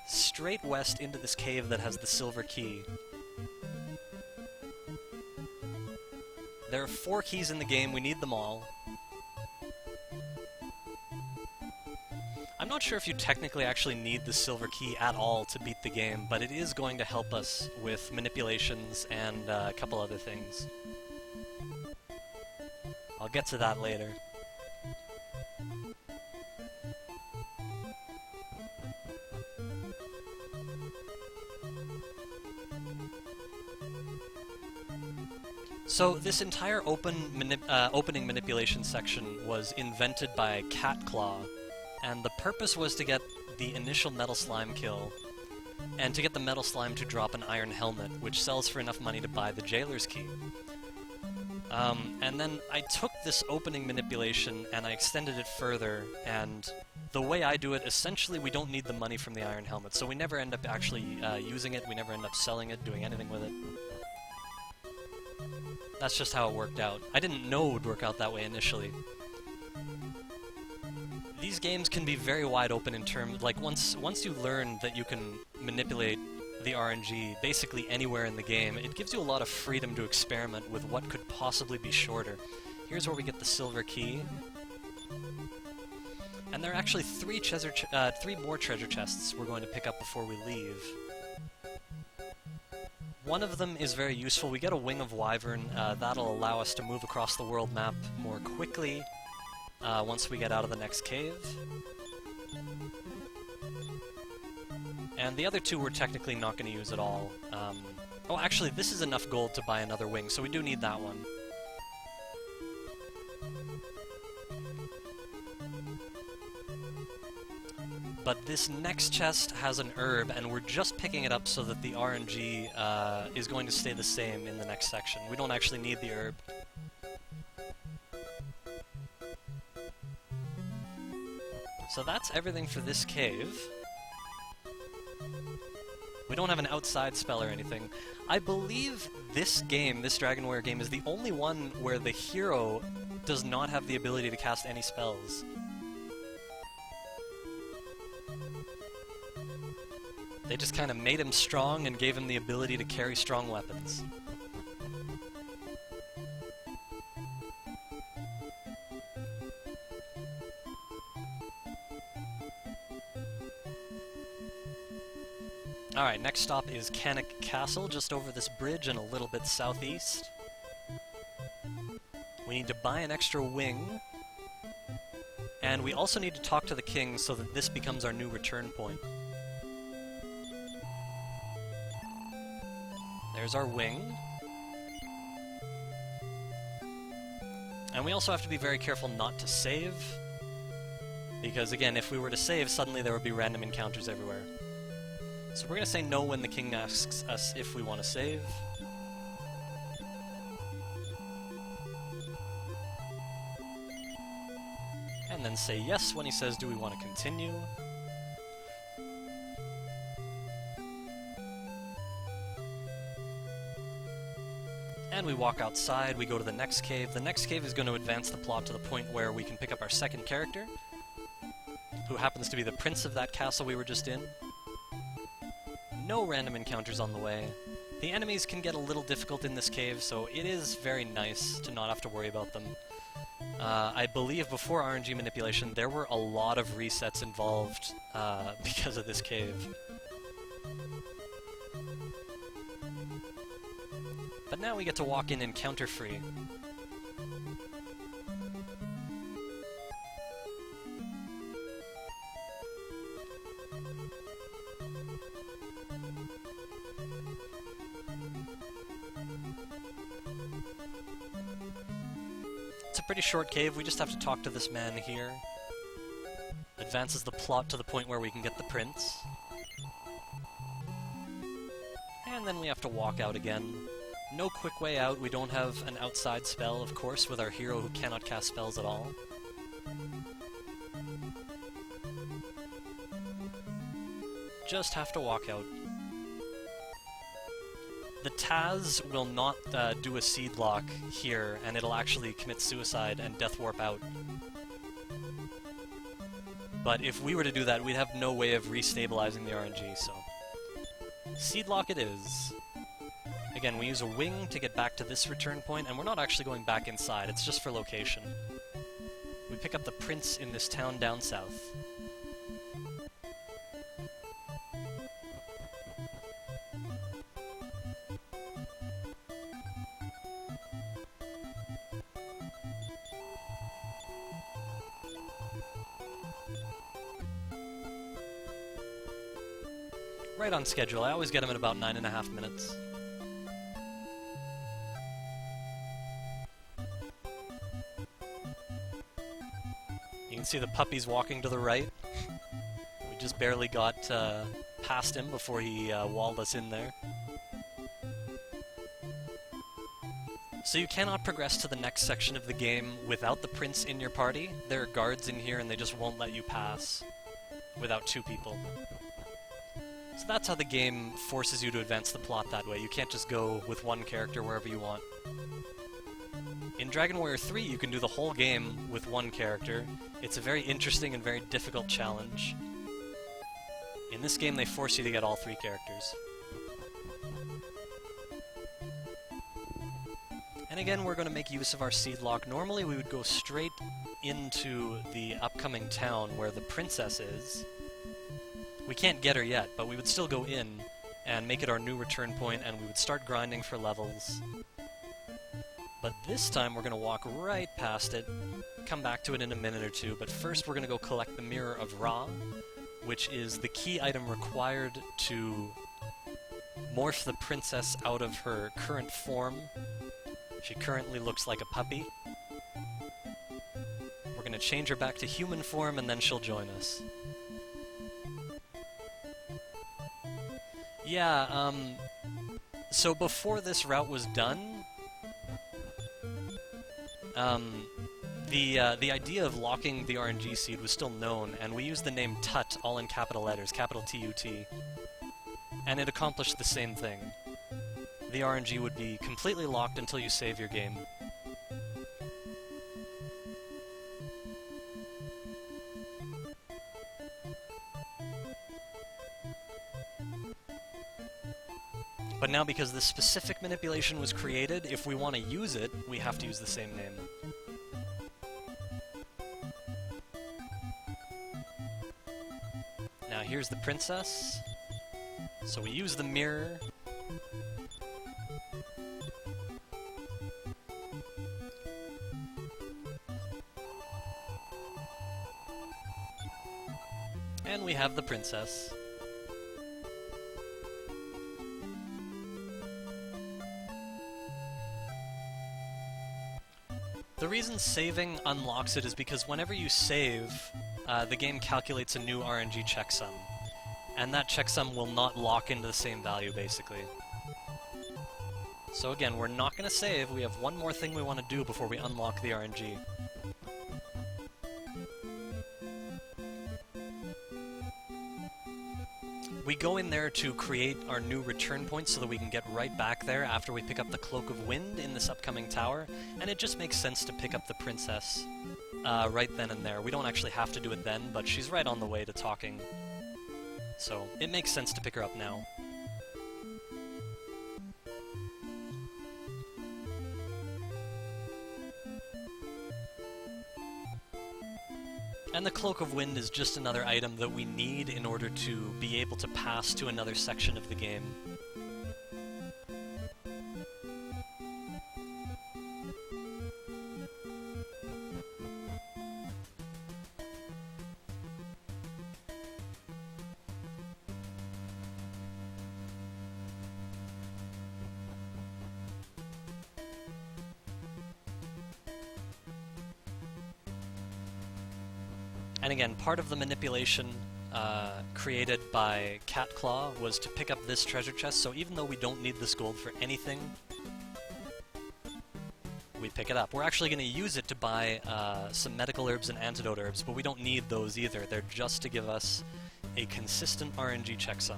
straight west into this cave that has the silver key. There are 4 keys in the game, we need them all. I'm not sure if you technically actually need the silver key at all to beat the game, but it is going to help us with manipulations and a couple other things. I'll get to that later. So this entire opening manipulation section was invented by Catclaw, and the purpose was to get the initial metal slime kill, and to get the metal slime to drop an iron helmet, which sells for enough money to buy the jailer's key. And then I took this opening manipulation and I extended it further, and the way I do it, essentially we don't need the money from the iron helmet, so we never end up actually using it, we never end up selling it, doing anything with it. That's just how it worked out. I didn't know it would work out that way initially. These games can be very wide open in terms, like once you learn that you can manipulate the RNG basically anywhere in the game, it gives you a lot of freedom to experiment with what could possibly be shorter. Here's where we get the silver key. And there are actually 3 more treasure chests we're going to pick up before we leave. One of them is very useful. We get a Wing of Wyvern. That'll allow us to move across the world map more quickly once we get out of the next cave. And the other 2 we're technically not going to use at all. Oh, actually, this is enough gold to buy another wing, so we do need that one. But this next chest has an herb, and we're just picking it up so that the RNG is going to stay the same in the next section. We don't actually need the herb. So that's everything for this cave. We don't have an outside spell or anything. I believe this game, this Dragon Warrior game, is the only one where the hero does not have the ability to cast any spells. They just kind of made him strong and gave him the ability to carry strong weapons. Alright, next stop is Cannock Castle, just over this bridge and a little bit southeast. We need to buy an extra wing, and we also need to talk to the king so that this becomes our new return point. There's our wing. And we also have to be very careful not to save, because again, if we were to save, suddenly there would be random encounters everywhere. So we're going to say no when the king asks us if we want to save. And then say yes when he says, do we want to continue? And we walk outside, we go to the next cave. The next cave is going to advance the plot to the point where we can pick up our second character, who happens to be the prince of that castle we were just in. No random encounters on the way. The enemies can get a little difficult in this cave, so it is very nice to not have to worry about them. I believe before RNG manipulation, there were a lot of resets involved because of this cave. But now we get to walk in encounter-free. It's a pretty short cave, we just have to talk to this man here. Advances the plot to the point where we can get the prince. And then we have to walk out again. No quick way out, we don't have an outside spell, of course, with our hero who cannot cast spells at all. Just have to walk out. The Taz will not do a seed lock here, and it'll actually commit suicide and death warp out. But if we were to do that, we'd have no way of restabilizing the RNG, so... seed lock it is. Again, we use a wing to get back to this return point, and we're not actually going back inside, it's just for location. We pick up the prince in this town down south. Right on schedule, I always get him in about 9.5 minutes. You can see the puppies walking to the right. We just barely got past him before he walled us in there. So you cannot progress to the next section of the game without the prince in your party. There are guards in here and they just won't let you pass without two people. So that's how the game forces you to advance the plot that way. You can't just go with one character wherever you want. In Dragon Warrior 3, you can do the whole game with one character. It's a very interesting and very difficult challenge. In this game, they force you to get all three characters. And again, we're going to make use of our seed lock. Normally, we would go straight into the upcoming town where the princess is. We can't get her yet, but we would still go in and make it our new return point, and we would start grinding for levels. But this time we're going to walk right past it, come back to it in a minute or two, but first we're going to go collect the Mirror of Ra, which is the key item required to morph the princess out of her current form. She currently looks like a puppy. We're going to change her back to human form and then she'll join us. Yeah, so before this route was done, the idea of locking the RNG seed was still known, and we used the name TUT, all in capital letters, capital T-U-T, and it accomplished the same thing. The RNG would be completely locked until you save your game. But now, because this specific manipulation was created, if we want to use it, we have to use the same name. Now here's the princess. So we use the mirror. And we have the princess. The reason saving unlocks it is because whenever you save, the game calculates a new RNG checksum. And that checksum will not lock into the same value, basically. So again, we're not going to save, we have one more thing we want to do before we unlock the RNG. We go in there to create our new return point so that we can get right back there after we pick up the Cloak of Wind in this upcoming tower, and it just makes sense to pick up the princess right then and there. We don't actually have to do it then, but she's right on the way to talking, so it makes sense to pick her up now. And the Cloak of Wind is just another item that we need in order to be able to pass to another section of the game. And again, part of the manipulation created by Catclaw was to pick up this treasure chest, so even though we don't need this gold for anything, we pick it up. We're actually going to use it to buy some medical herbs and antidote herbs, but we don't need those either. They're just to give us a consistent RNG checksum.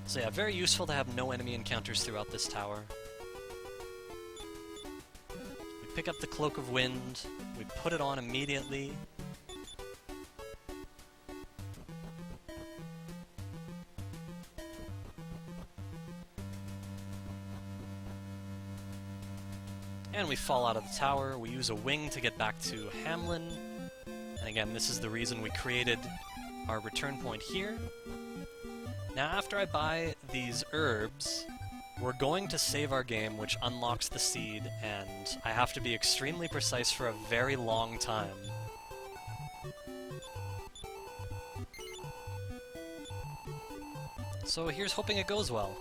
So yeah, very useful to have no enemy encounters throughout this tower. We pick up the Cloak of Wind, we put it on immediately. And we fall out of the tower, we use a wing to get back to Hamlin. And again, this is the reason we created our return point here. Now, after I buy these herbs, we're going to save our game, which unlocks the seed, and I have to be extremely precise for a very long time. So here's hoping it goes well.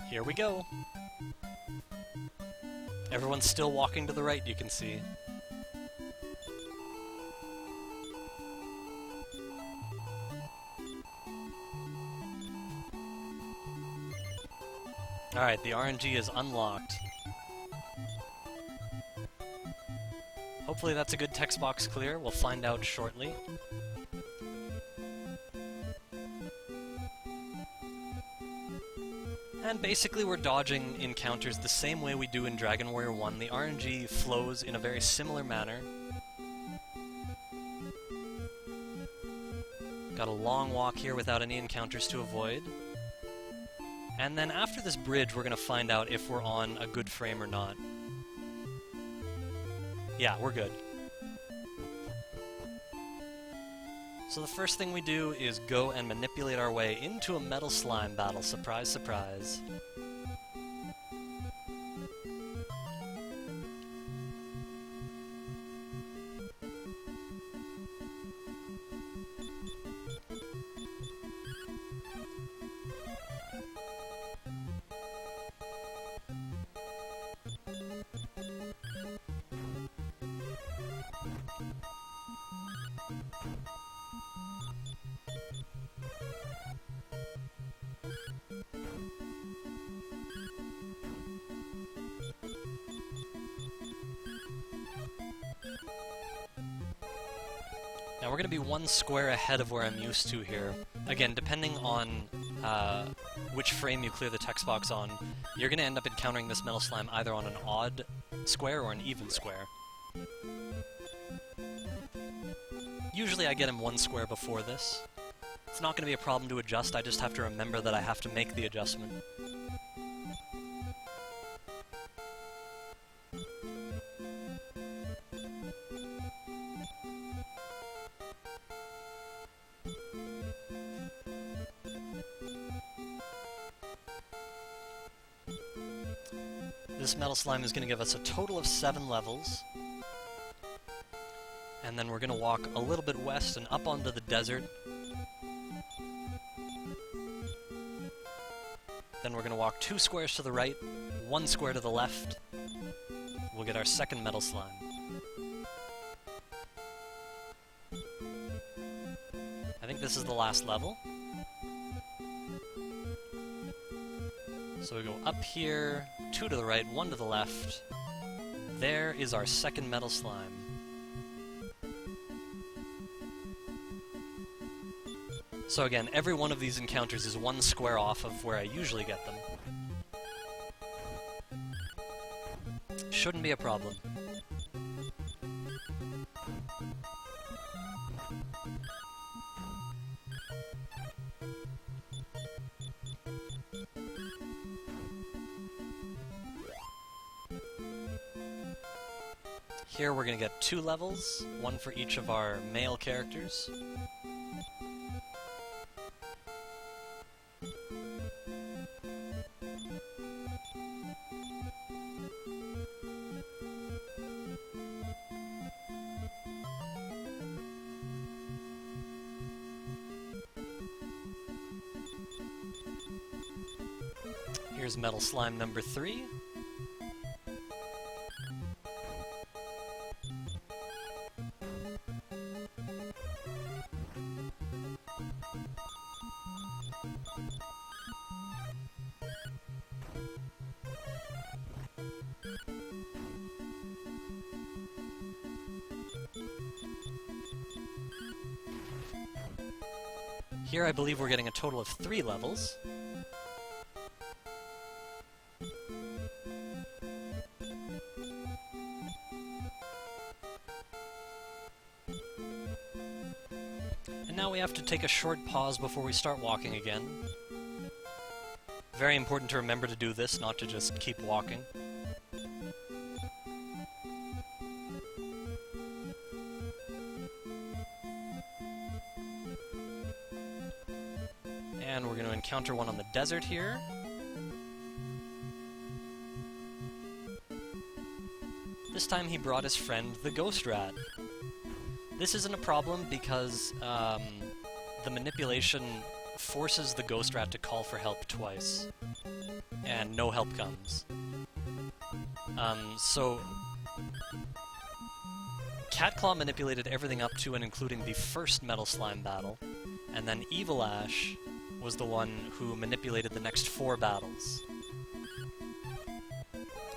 Here we go. Everyone's still walking to the right, you can see. Alright, the RNG is unlocked. Hopefully that's a good text box clear. We'll find out shortly. And basically we're dodging encounters the same way we do in Dragon Warrior 1. The RNG flows in a very similar manner. Got a long walk here without any encounters to avoid. And then after this bridge we're going to find out if we're on a good frame or not. Yeah, we're good. So the first thing we do is go and manipulate our way into a metal slime battle. Surprise, surprise. Now we're going to be one square ahead of where I'm used to here. Again, depending on which frame you clear the text box on, you're going to end up encountering this metal slime either on an odd square or an even square. Usually I get him one square before this. It's not going to be a problem to adjust, I just have to remember that I have to make the adjustment. This metal slime is going to give us a total of 7 levels. And then we're going to walk a little bit west and up onto the desert. Then we're going to walk 2 squares to the right, 1 square to the left. We'll get our second metal slime. I think this is the last level. So we go up here, 2 to the right, 1 to the left. There is our second metal slime. So again, every one of these encounters is 1 square off of where I usually get them. Shouldn't be a problem. Here we're going to get 2 levels, 1 for each of our male characters. Here's metal slime number 3. Here I believe we're getting a total of 3 levels. And now we have to take a short pause before we start walking again. Very important to remember to do this, not to just keep walking. And we're going to encounter one on the desert here. This time he brought his friend, the ghost rat. This isn't a problem because the manipulation forces the ghost rat to call for help twice, and no help comes. So Catclaw manipulated everything up to and including the first Metal Slime battle, and then Evil Ash was the one who manipulated the next 4 battles.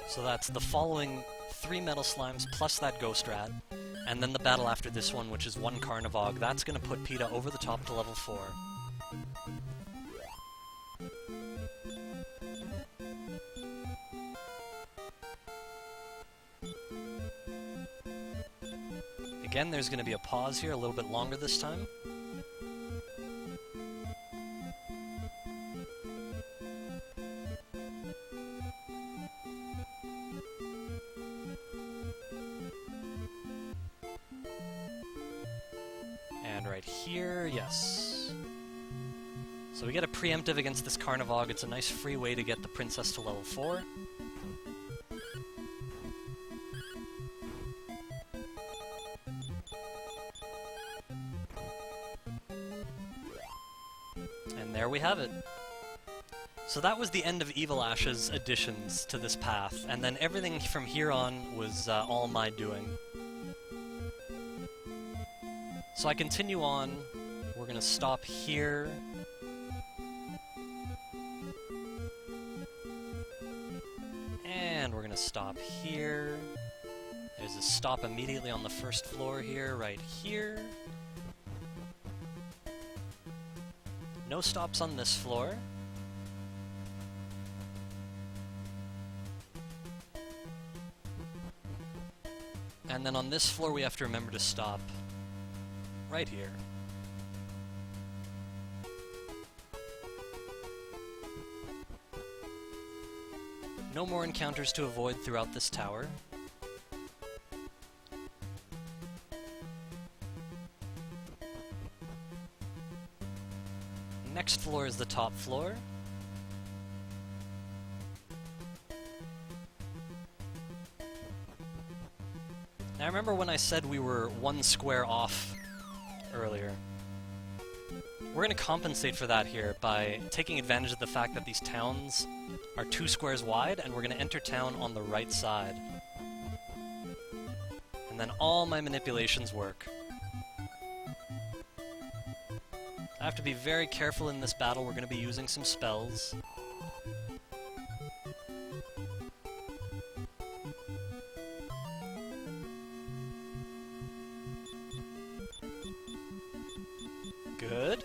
So that's the following 3 Metal Slimes plus that Ghost Rat, and then the battle after this one, which is 1 Carnivog. That's going to put PETA over the top to level 4. Again, there's going to be a pause here, a little bit longer this time. And right here, yes. So we get a preemptive against this Carnivog. It's a nice free way to get the princess to level 4. And there we have it. So that was the end of Evil Ash's additions to this path, and then everything from here on was all my doing. So I continue on. We're going to stop here. And we're going to stop here. There's a stop immediately on the first floor here, right here. No stops on this floor. And then on this floor we have to remember to stop right here. No more encounters to avoid throughout this tower. Next floor is the top floor. Now remember when I said we were one square off earlier? We're going to compensate for that here by taking advantage of the fact that these towns are 2 squares wide, and we're going to enter town on the right side. And then all my manipulations work. I have to be very careful in this battle. We're going to be using some spells. Good.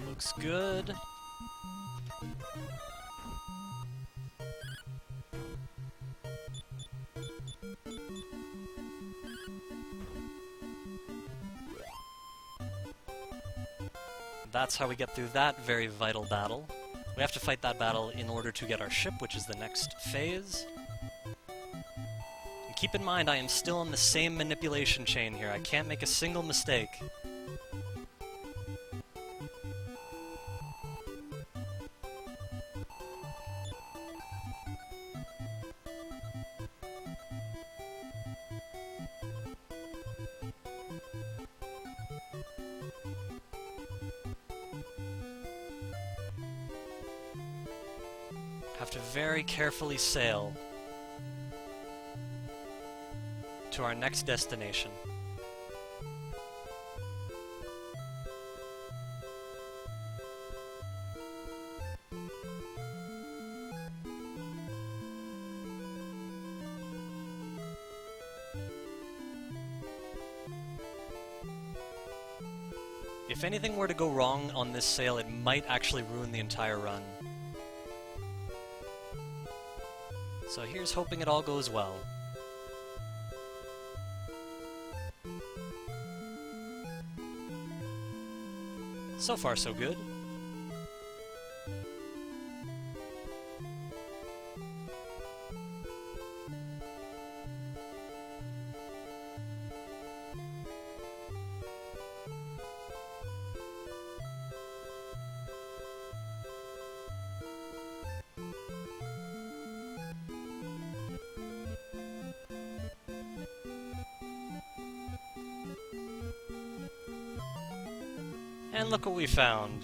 Looks good. That's how we get through that very vital battle. We have to fight that battle in order to get our ship, which is the next phase. And keep in mind, I am still on the same manipulation chain here. I can't make a single mistake. Have to very carefully sail to our next destination. If anything were to go wrong on this sail, it might actually ruin the entire run. So here's hoping it all goes well. So far, so good. And look what we found.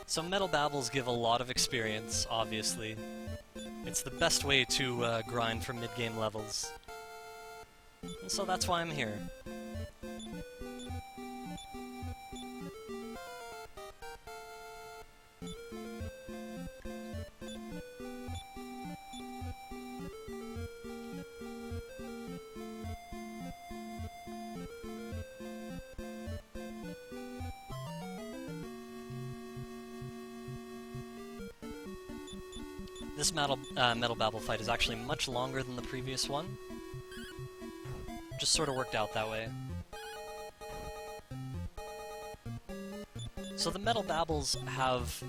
So metal babbles give a lot of experience, obviously. It's the best way to grind for mid-game levels. And so that's why I'm here. This metal babble fight is actually much longer than the previous one. Just sort of worked out that way. So the metal babbles have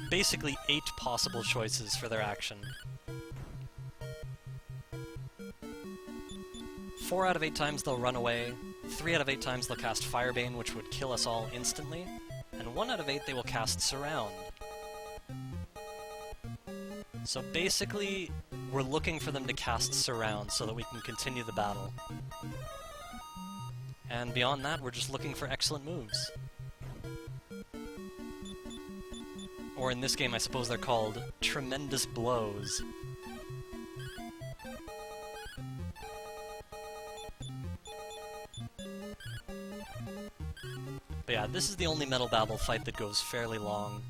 basically 8 possible choices for their action. 4 out of 8 times they'll run away, 3 out of 8 times they'll cast Firebane, which would kill us all instantly, and 1 out of 8 they will cast Surround. So basically, we're looking for them to cast Surround so that we can continue the battle. And beyond that, we're just looking for excellent moves. Or in this game, I suppose they're called tremendous blows. But yeah, this is the only Metal Babble fight that goes fairly long.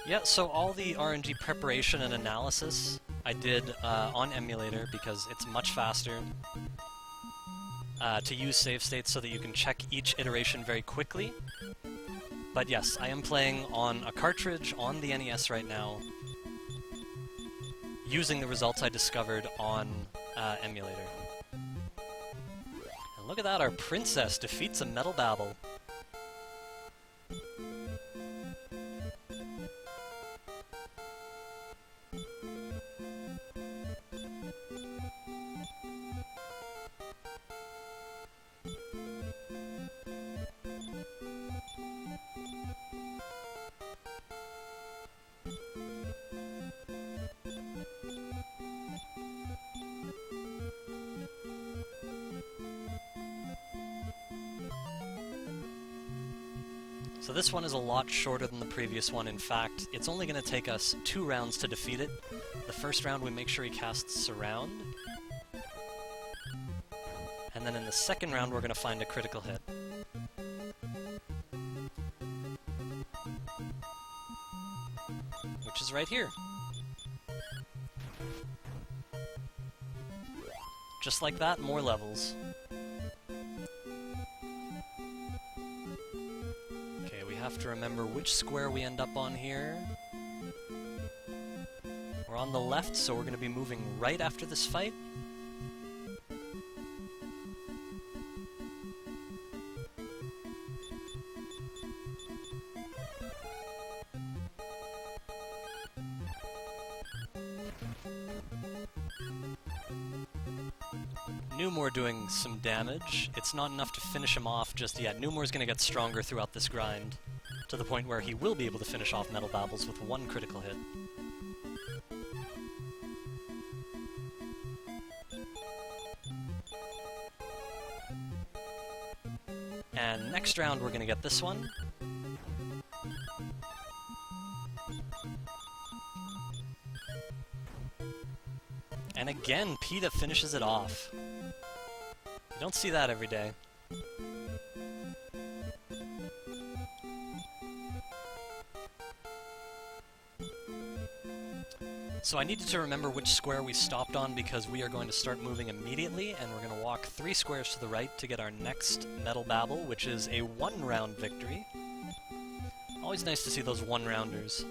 Yeah, so all the RNG preparation and analysis I did on emulator because it's much faster to use save states so that you can check each iteration very quickly. But yes, I am playing on a cartridge on the NES right now, using the results I discovered on emulator. And look at that, our princess defeats a Metal Babble. So this one is a lot shorter than the previous one. In fact, it's only going to take us 2 rounds to defeat it. The first round we make sure he casts Surround. And then in the second round we're going to find a critical hit. Which is right here. Just like that, more levels. Have to remember which square we end up on here. We're on the left, so we're going to be moving right after this fight. Numor doing some damage. It's not enough to finish him off just yet. Numor's going to get stronger throughout this grind, to the point where he will be able to finish off Metal Babbles with 1 critical hit. And next round we're going to get this one. And again, PETA finishes it off. You don't see that every day. So I needed to remember which square we stopped on because we are going to start moving immediately, and we're going to walk 3 squares to the right to get our next Metal Babble, which is a 1-round victory. Always nice to see those 1-rounders.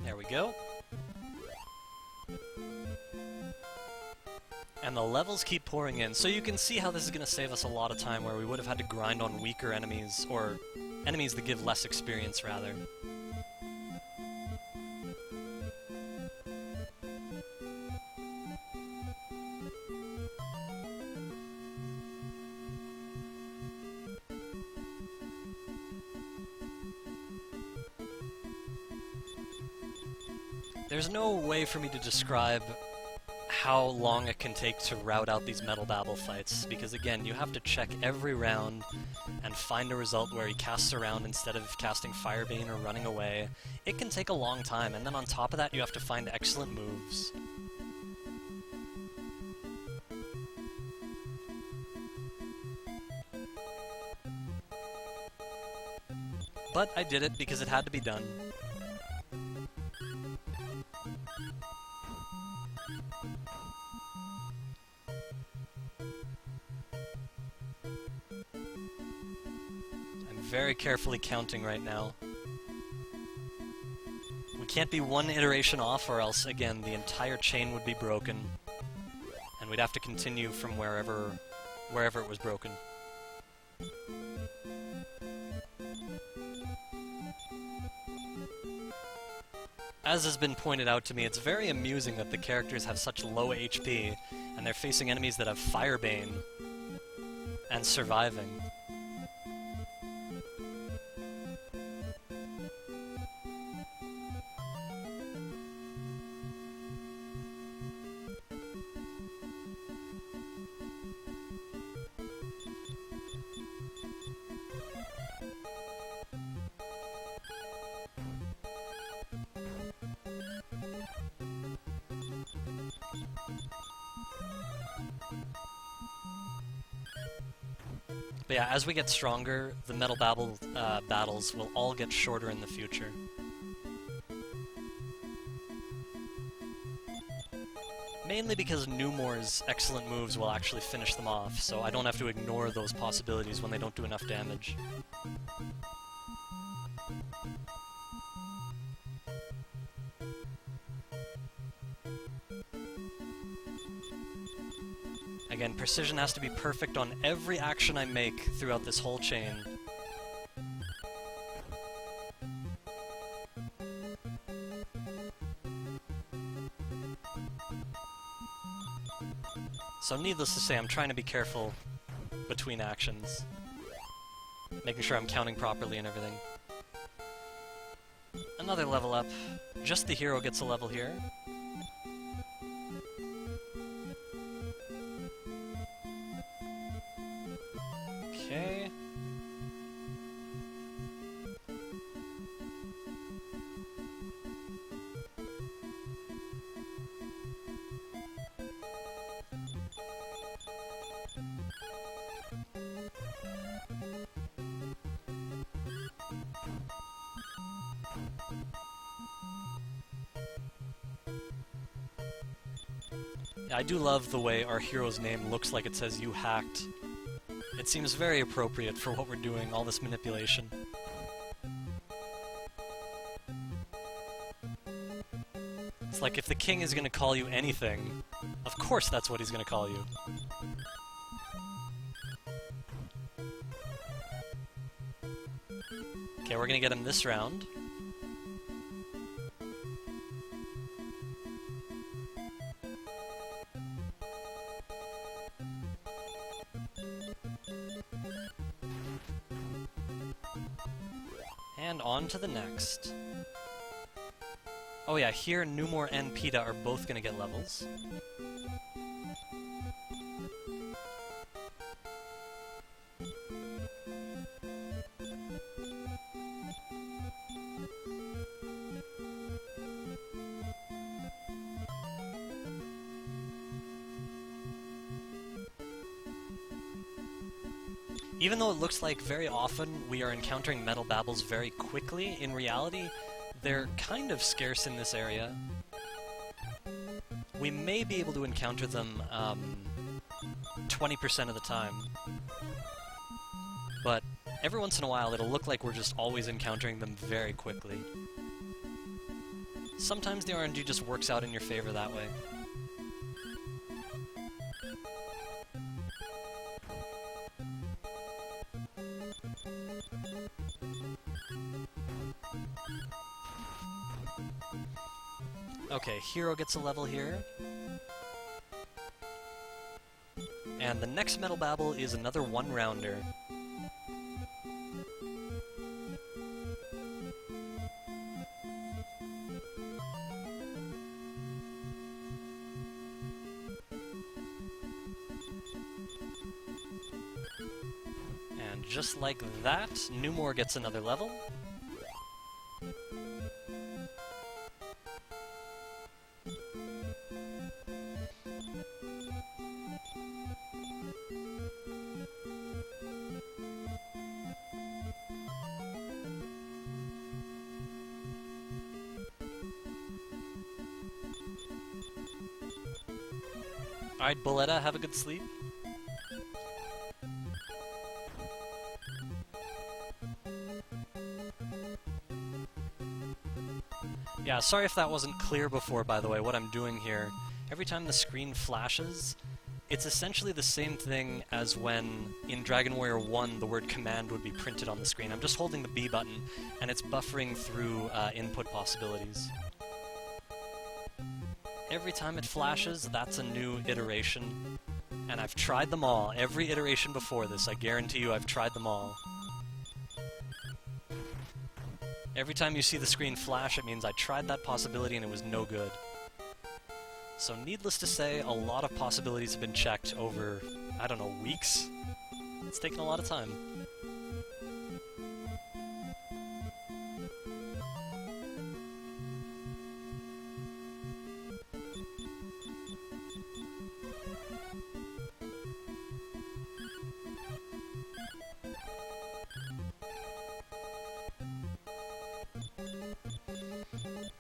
There we go. And the levels keep pouring in, so you can see how this is going to save us a lot of time where we would have had to grind on weaker enemies, or enemies that give less experience, rather. There's no way for me to describe how long it can take to route out these Metal Babble fights, because again, you have to check every round and find a result where he casts around instead of casting Firebane or running away. It can take a long time, and then on top of that you have to find excellent moves. But I did it because it had to be done. Very carefully counting right now. We can't be 1 iteration off, or else, again, the entire chain would be broken, and we'd have to continue from wherever it was broken. as has been pointed out to me, it's very amusing that the characters have such low HP, and they're facing enemies that have Firebane and surviving. But yeah, as we get stronger, the Metal battles will all get shorter in the future. Mainly because Numor's excellent moves will actually finish them off, so I don't have to ignore those possibilities when they don't do enough damage. Again, precision has to be perfect on every action I make throughout this whole chain. So needless to say, I'm trying to be careful between actions, making sure I'm counting properly and everything. Another level up. Just the hero gets a level here. Okay. Yeah, I do love the way our hero's name looks like it says "you hacked." It seems very appropriate for what we're doing, all this manipulation. It's like if the king is gonna call you anything, of course that's what he's gonna call you. Okay, we're gonna get him this round. And on to the next. Oh yeah, here Numor and Peta are both gonna get levels. Even though it looks like very often we are encountering metal babbles very quickly, in reality, they're kind of scarce in this area. We may be able to encounter them 20% of the time, but every once in a while it'll look like we're just always encountering them very quickly. Sometimes the RNG just works out in your favor that way. Okay, hero gets a level here. And the next Metal Babble is another one-rounder. And just like that, Numor gets another level. Alright, Boletta, have a good sleep. Yeah, sorry if that wasn't clear before, by the way, what I'm doing here. Every time the screen flashes, it's essentially the same thing as when, in Dragon Warrior 1, the word command would be printed on the screen. I'm just holding the B button, and it's buffering through input possibilities. every time it flashes, that's a new iteration. And I've tried them all. Every iteration before this, I guarantee you I've tried them all. Every time you see the screen flash, it means I tried that possibility and it was no good. So needless to say, a lot of possibilities have been checked over, I don't know, weeks? It's taken a lot of time.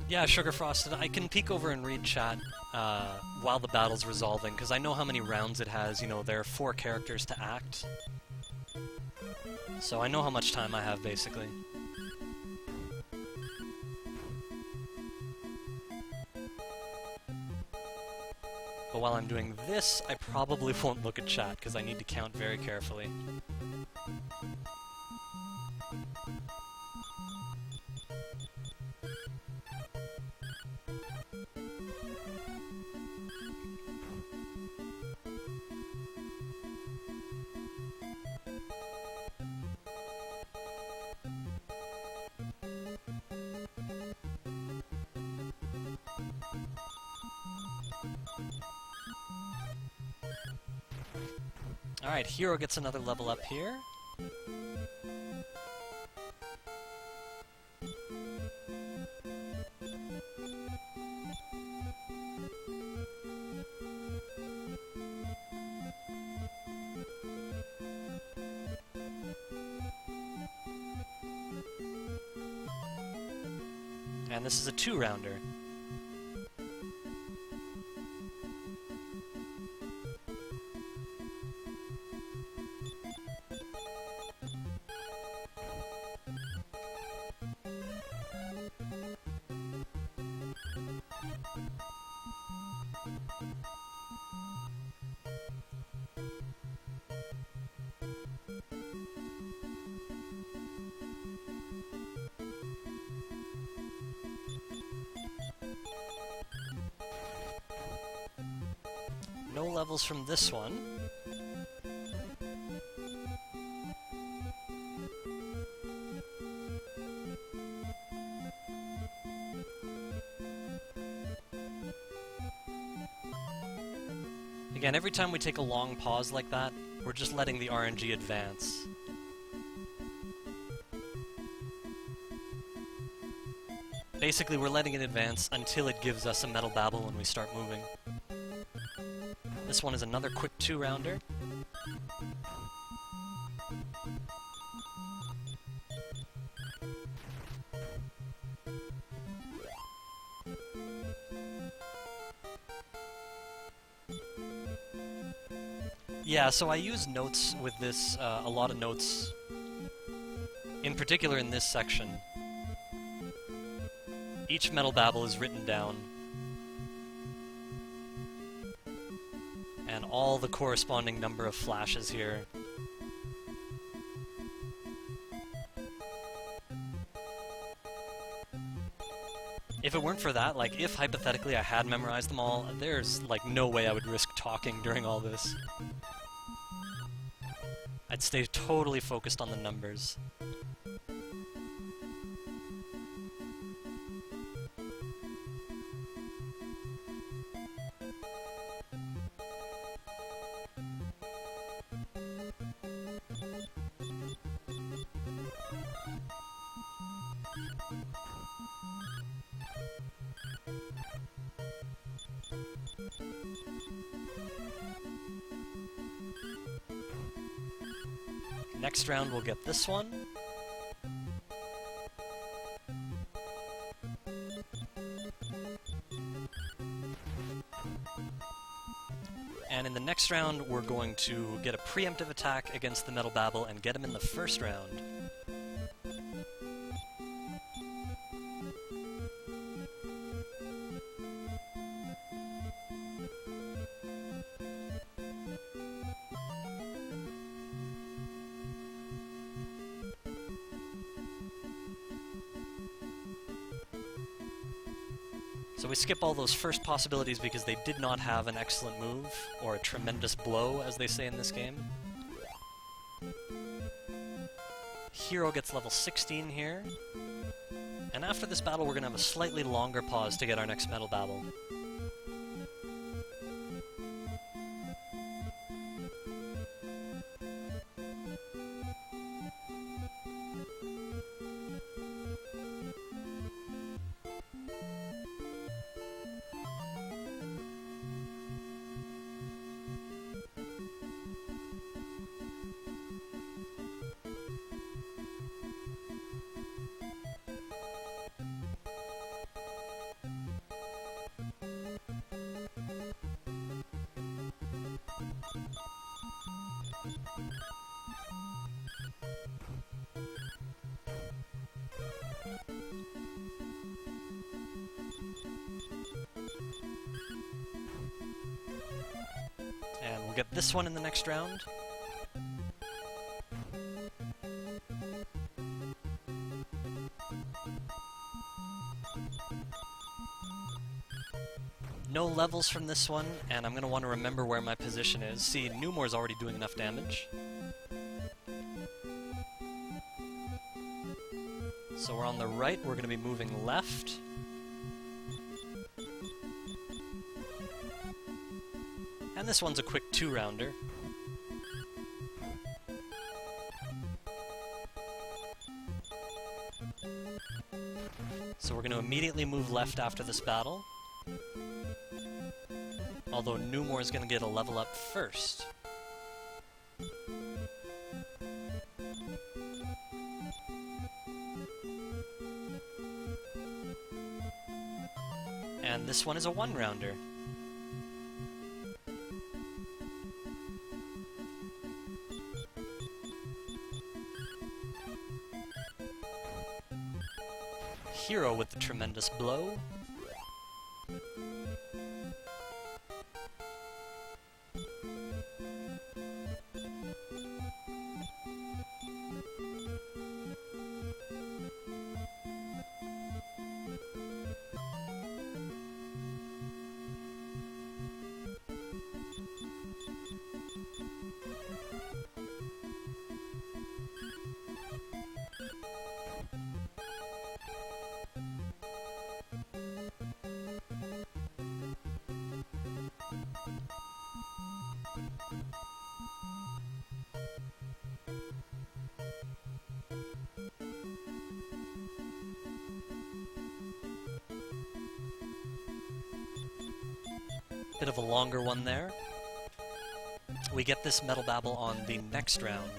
Yeah, Sugar Frosted, I can peek over and read chat while the battle's resolving, because I know how many rounds it has. You know, there are 4 characters to act. So I know how much time I have, basically. But while I'm doing this, I probably won't look at chat, because I need to count very carefully. Alright, Hero gets another level up here. And this is a 2-rounder. No levels from this one. Again, every time we take a long pause like that, we're just letting the RNG advance. Basically, we're letting it advance until it gives us a metal babble when we start moving. This one is another quick 2-rounder. Yeah, so I use notes with this, a lot of notes, in particular in this section. Each metal babble is written down, and all the corresponding number of flashes here. If it weren't for that, like, if hypothetically I had memorized them all, there's, like, no way I would risk talking during all this. I'd stay totally focused on the numbers. Next round we'll get this one. And in the next round we're going to get a preemptive attack against the Metal Babble and get him in the first round. So we skip all those first possibilities because they did not have an excellent move, or a tremendous blow, as they say in this game. Hero gets level 16 here. And after this battle, we're going to have a slightly longer pause to get our next metal battle. And we'll get this one in the next round. No levels from this one, and I'm going to want to remember where my position is. See, Numore's already doing enough damage. So we're on the right, we're going to be moving left. And this one's a quick 2-rounder. So we're going to immediately move left after this battle. Although Numore is going to get a level up first. And this one is a 1-rounder. Hero with the tremendous blow. Bit of a longer one there. We get this metal babble on the next round.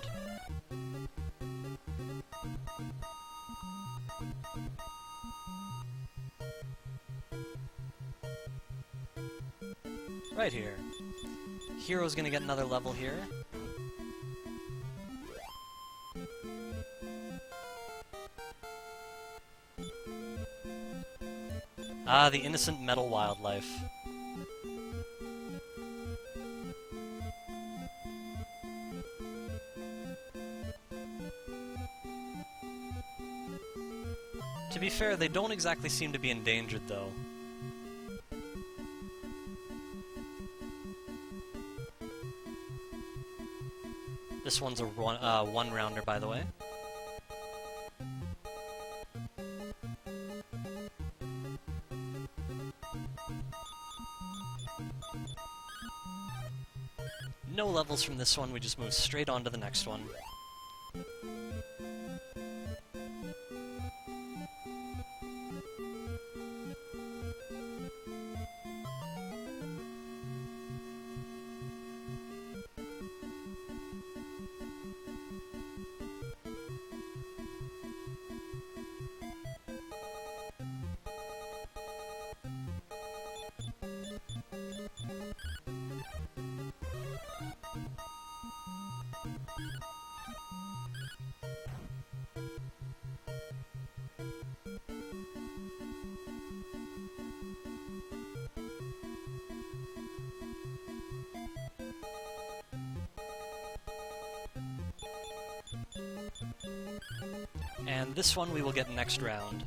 Right here. Hero's gonna get another level here. Ah, the innocent metal wildlife. To be fair, they don't exactly seem to be endangered, though. This one's a one-rounder, by the way. No levels from this one, we just move straight on to the next one. And this one we will get next round.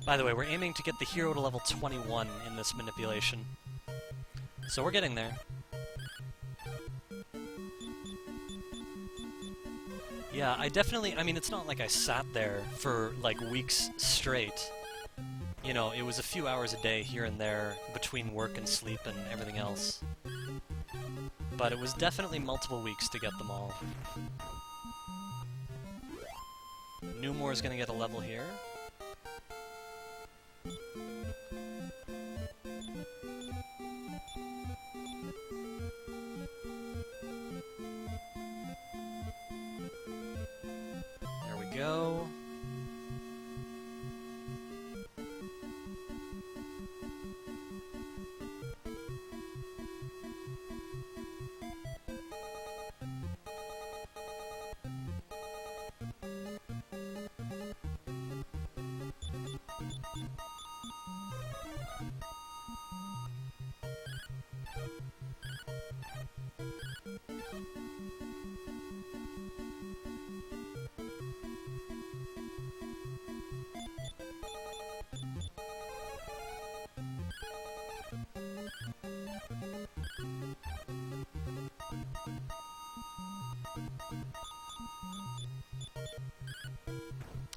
By the way, we're aiming to get the hero to level 21 in this manipulation. So we're getting there. Yeah, I mean, it's not like I sat there for, like, weeks straight. You know, it was a few hours a day here and there between work and sleep and everything else. But it was definitely multiple weeks to get them all. Newmore's gonna get a level here. There we go.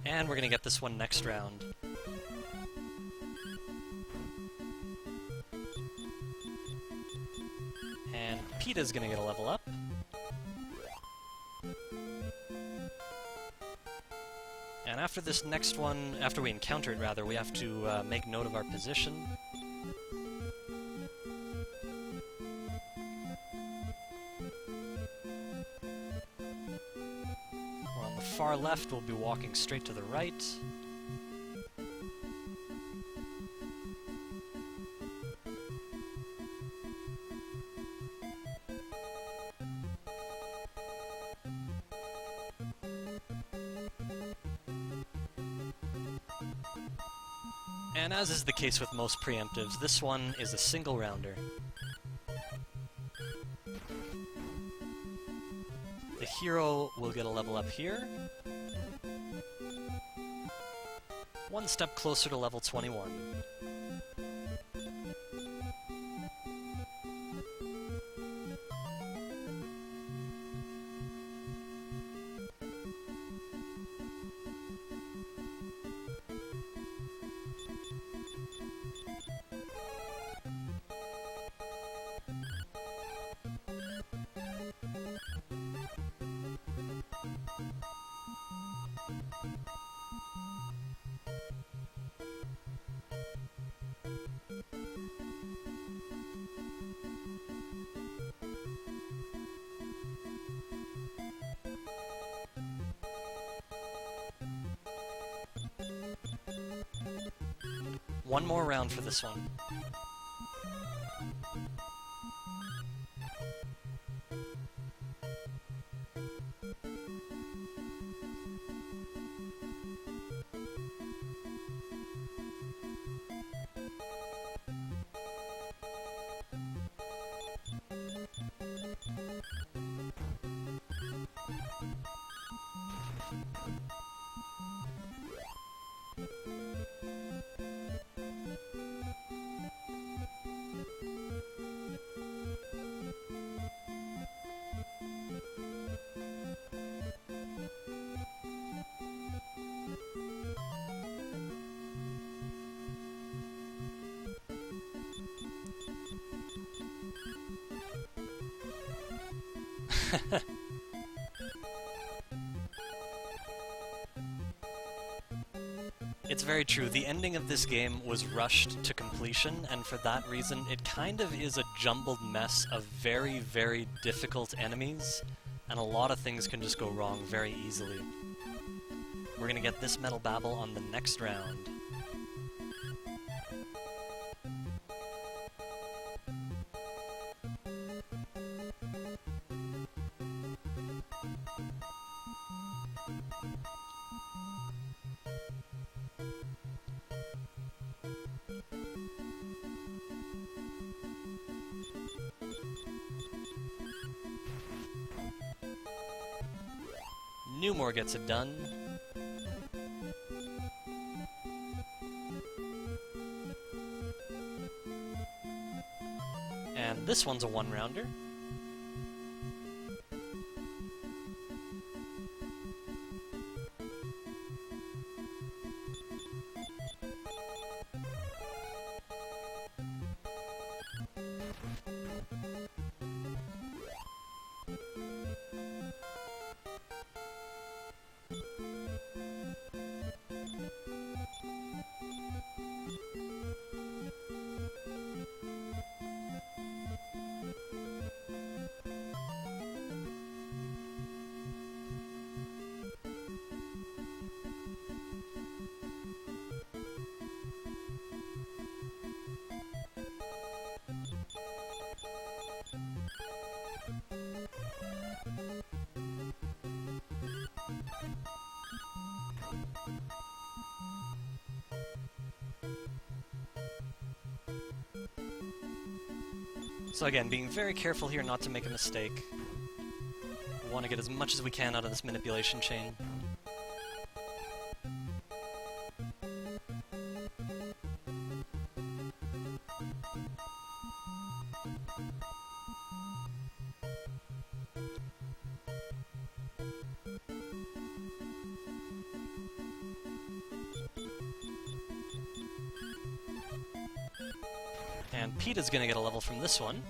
And we're gonna get this one next round. And PETA's gonna get a level up. And after this next one, after we encounter it rather, we have to make note of our position. We're on the far left, we'll be walking straight to the right. And as is the case with most preemptives, this one is a single rounder. The hero will get a level up here. One step closer to level 21. One more round for this one. It's very true. The ending of this game was rushed to completion, and for that reason, it kind of is a jumbled mess of very, very difficult enemies, and a lot of things can just go wrong very easily. We're gonna get this Metal Babble on the next round. Newmore gets it done. this one's a one-rounder. So again, being very careful here not to make a mistake. We want to get as much as we can out of this manipulation chain. And Peta's gonna get a level from this one.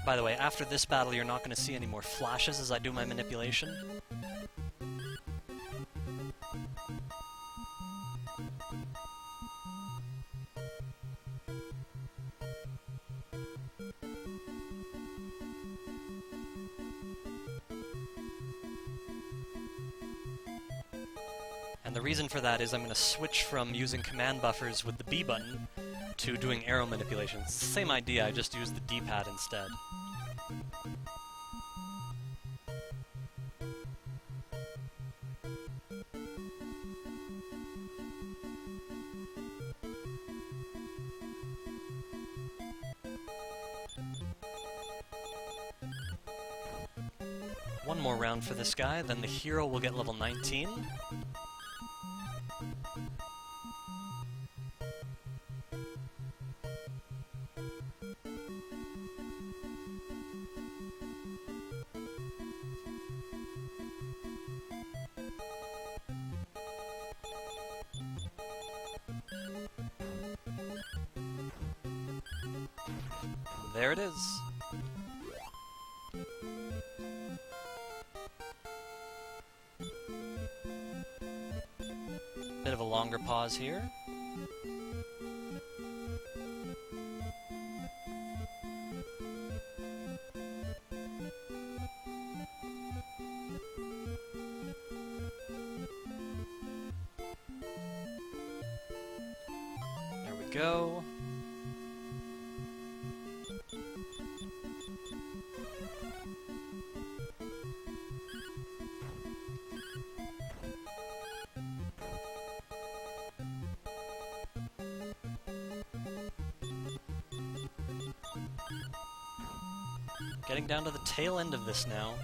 By the way, after this battle you're not going to see any more flashes as I do my manipulation. And the reason for that is I'm going to switch from using command buffers with the B button to doing arrow manipulations. It's the same idea, I just use the D-pad instead. One more round for this guy, then the hero will get level 19. There it is. Bit of a longer pause here. There we go. Getting down to the tail end of this now.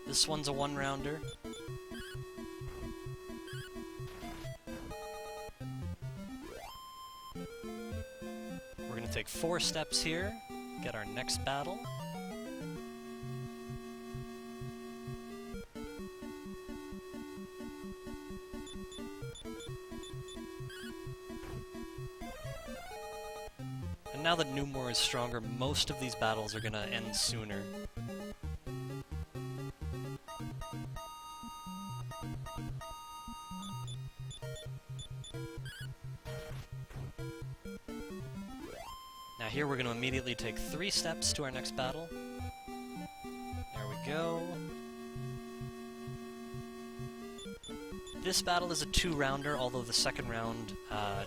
This one's a one-rounder. We're gonna take 4 steps here, get our next battle. And now that Numor is stronger, most of these battles are gonna end sooner. Now here we're going to immediately take 3 steps to our next battle. There we go. This battle is a 2-rounder, although the second round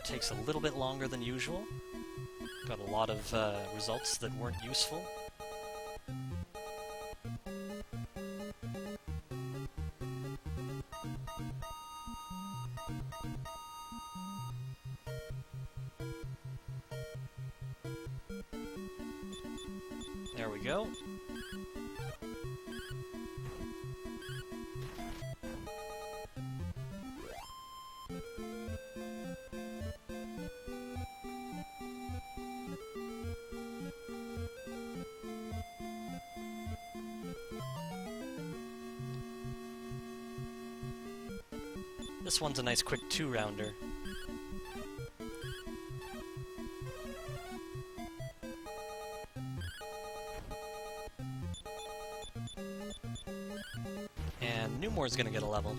takes a little bit longer than usual. Got a lot of results that weren't useful. There we go. This one's a nice quick 2-rounder. And Newmore's gonna get a level.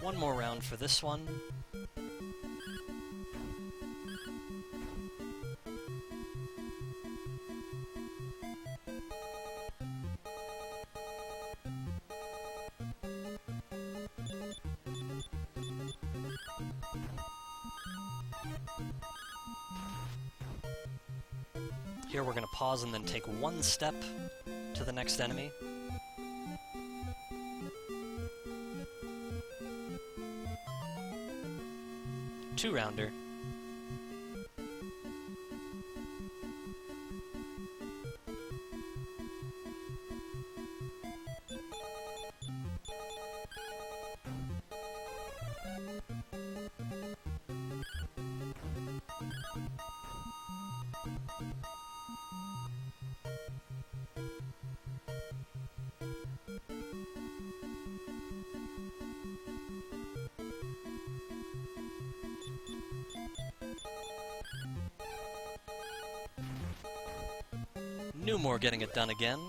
One more round for this one. Here we're going to pause and then take 1 step to the next enemy. Two-rounder. Newmore getting it done again.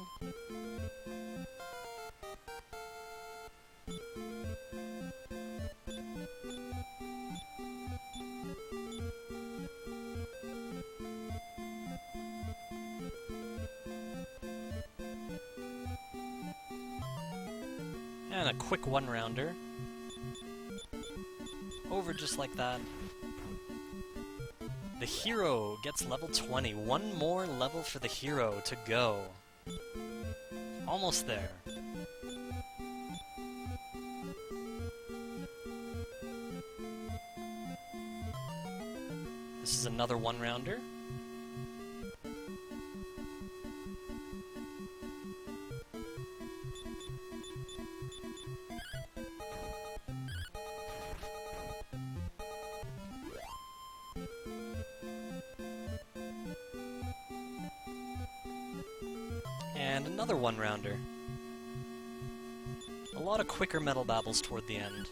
And a quick 1-rounder. Over just like that. The hero gets level 20. 1 more level for the hero to go. Almost there. This is another 1-rounder. And another 1-rounder. A lot of quicker metal babbles toward the end.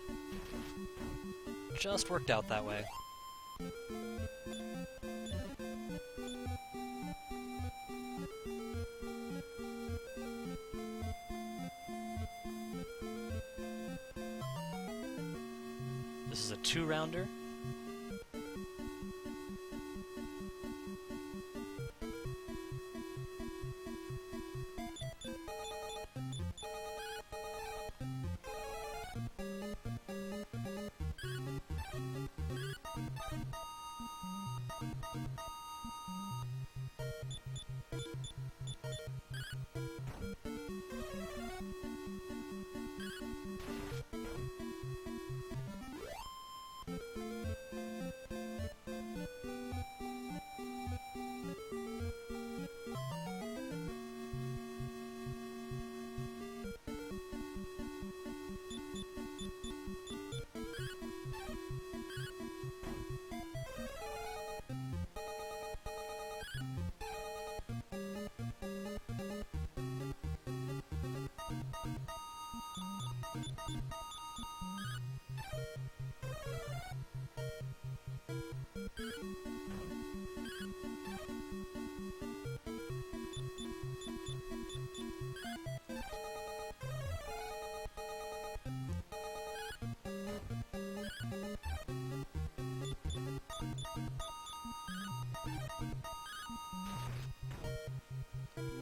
Just worked out that way. This is a 2-rounder.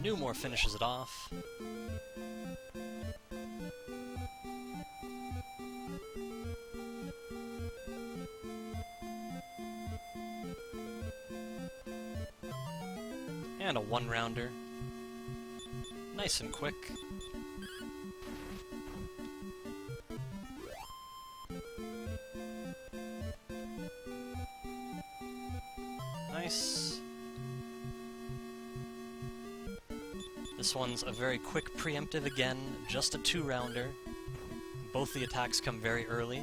Newmore finishes it off. And a one-rounder. Nice and quick. Nice. This one's a very quick preemptive again, just a two-rounder. Both the attacks come very early.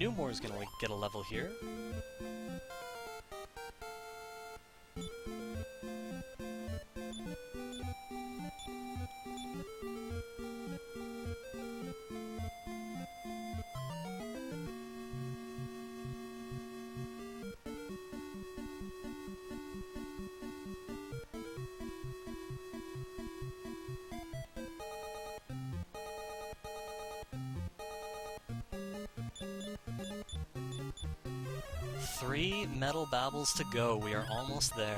Newmore's gonna get a level here. Three metal babbles to go. We are almost there.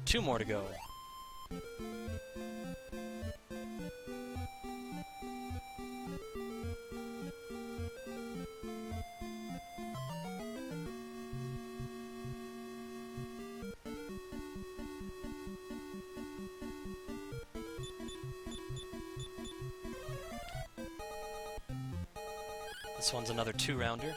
Two more to go. This one's another two-rounder.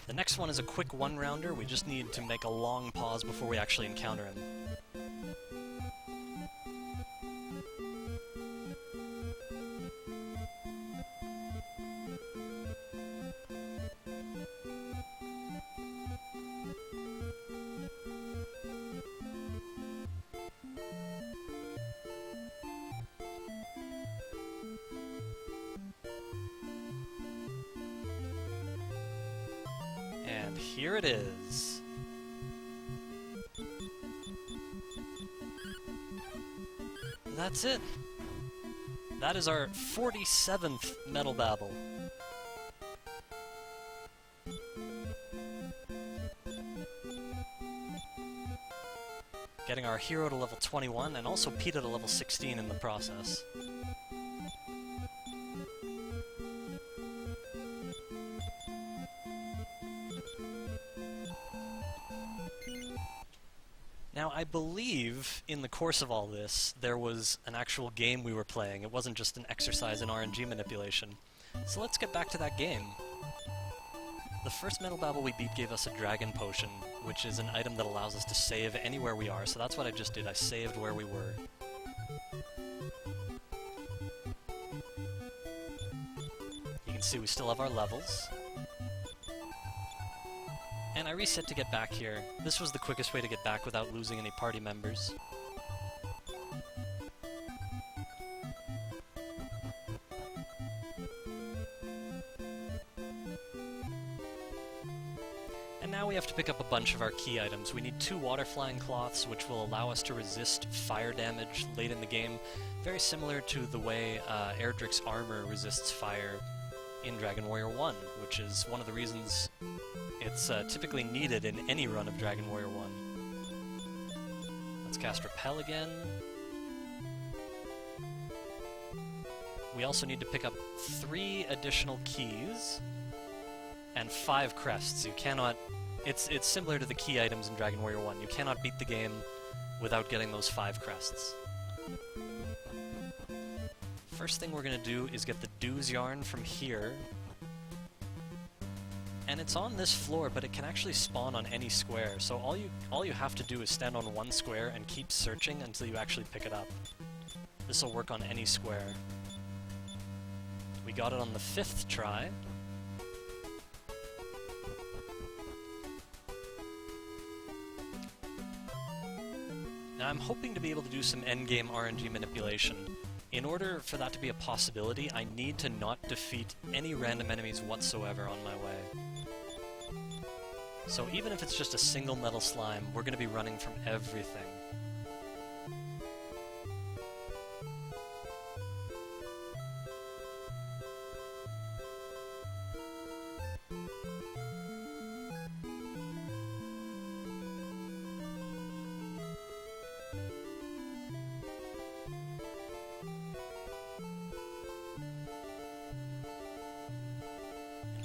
The next one is a quick one-rounder. We just need to make a long pause before we actually encounter him. And here it is. That's it. That is our 47th Metal Babble. Getting our hero to level 21 and also Peta to level 16 in the process. Now, I believe, in the course of all this, there was an actual game we were playing. It wasn't just an exercise in RNG manipulation. So let's get back to that game. The first Metal Babble we beat gave us a Dragon Potion, which is an item that allows us to save anywhere we are, so that's what I just did. I saved where we were. You can see we still have our levels. And I reset to get back here. This was the quickest way to get back without losing any party members. And now we have to pick up a bunch of our key items. We need 2 water flying cloths, which will allow us to resist fire damage late in the game. Very similar to the way Erdrick's armor resists fire in Dragon Warrior 1, which is one of the reasons it's typically needed in any run of Dragon Warrior 1. Let's cast Repel again. We also need to pick up 3 additional keys and 5 crests. You cannot... It's similar to the key items in Dragon Warrior 1. You cannot beat the game without getting those 5 crests. First thing we're going to do is get the Dews Yarn from here. And it's on this floor, but it can actually spawn on any square, so all you have to do is stand on one square and keep searching until you actually pick it up. This will work on any square. We got it on the 5th try. Now I'm hoping to be able to do some endgame RNG manipulation. In order for that to be a possibility, I need to not defeat any random enemies whatsoever on my way. So even if it's just a single metal slime, we're going to be running from everything.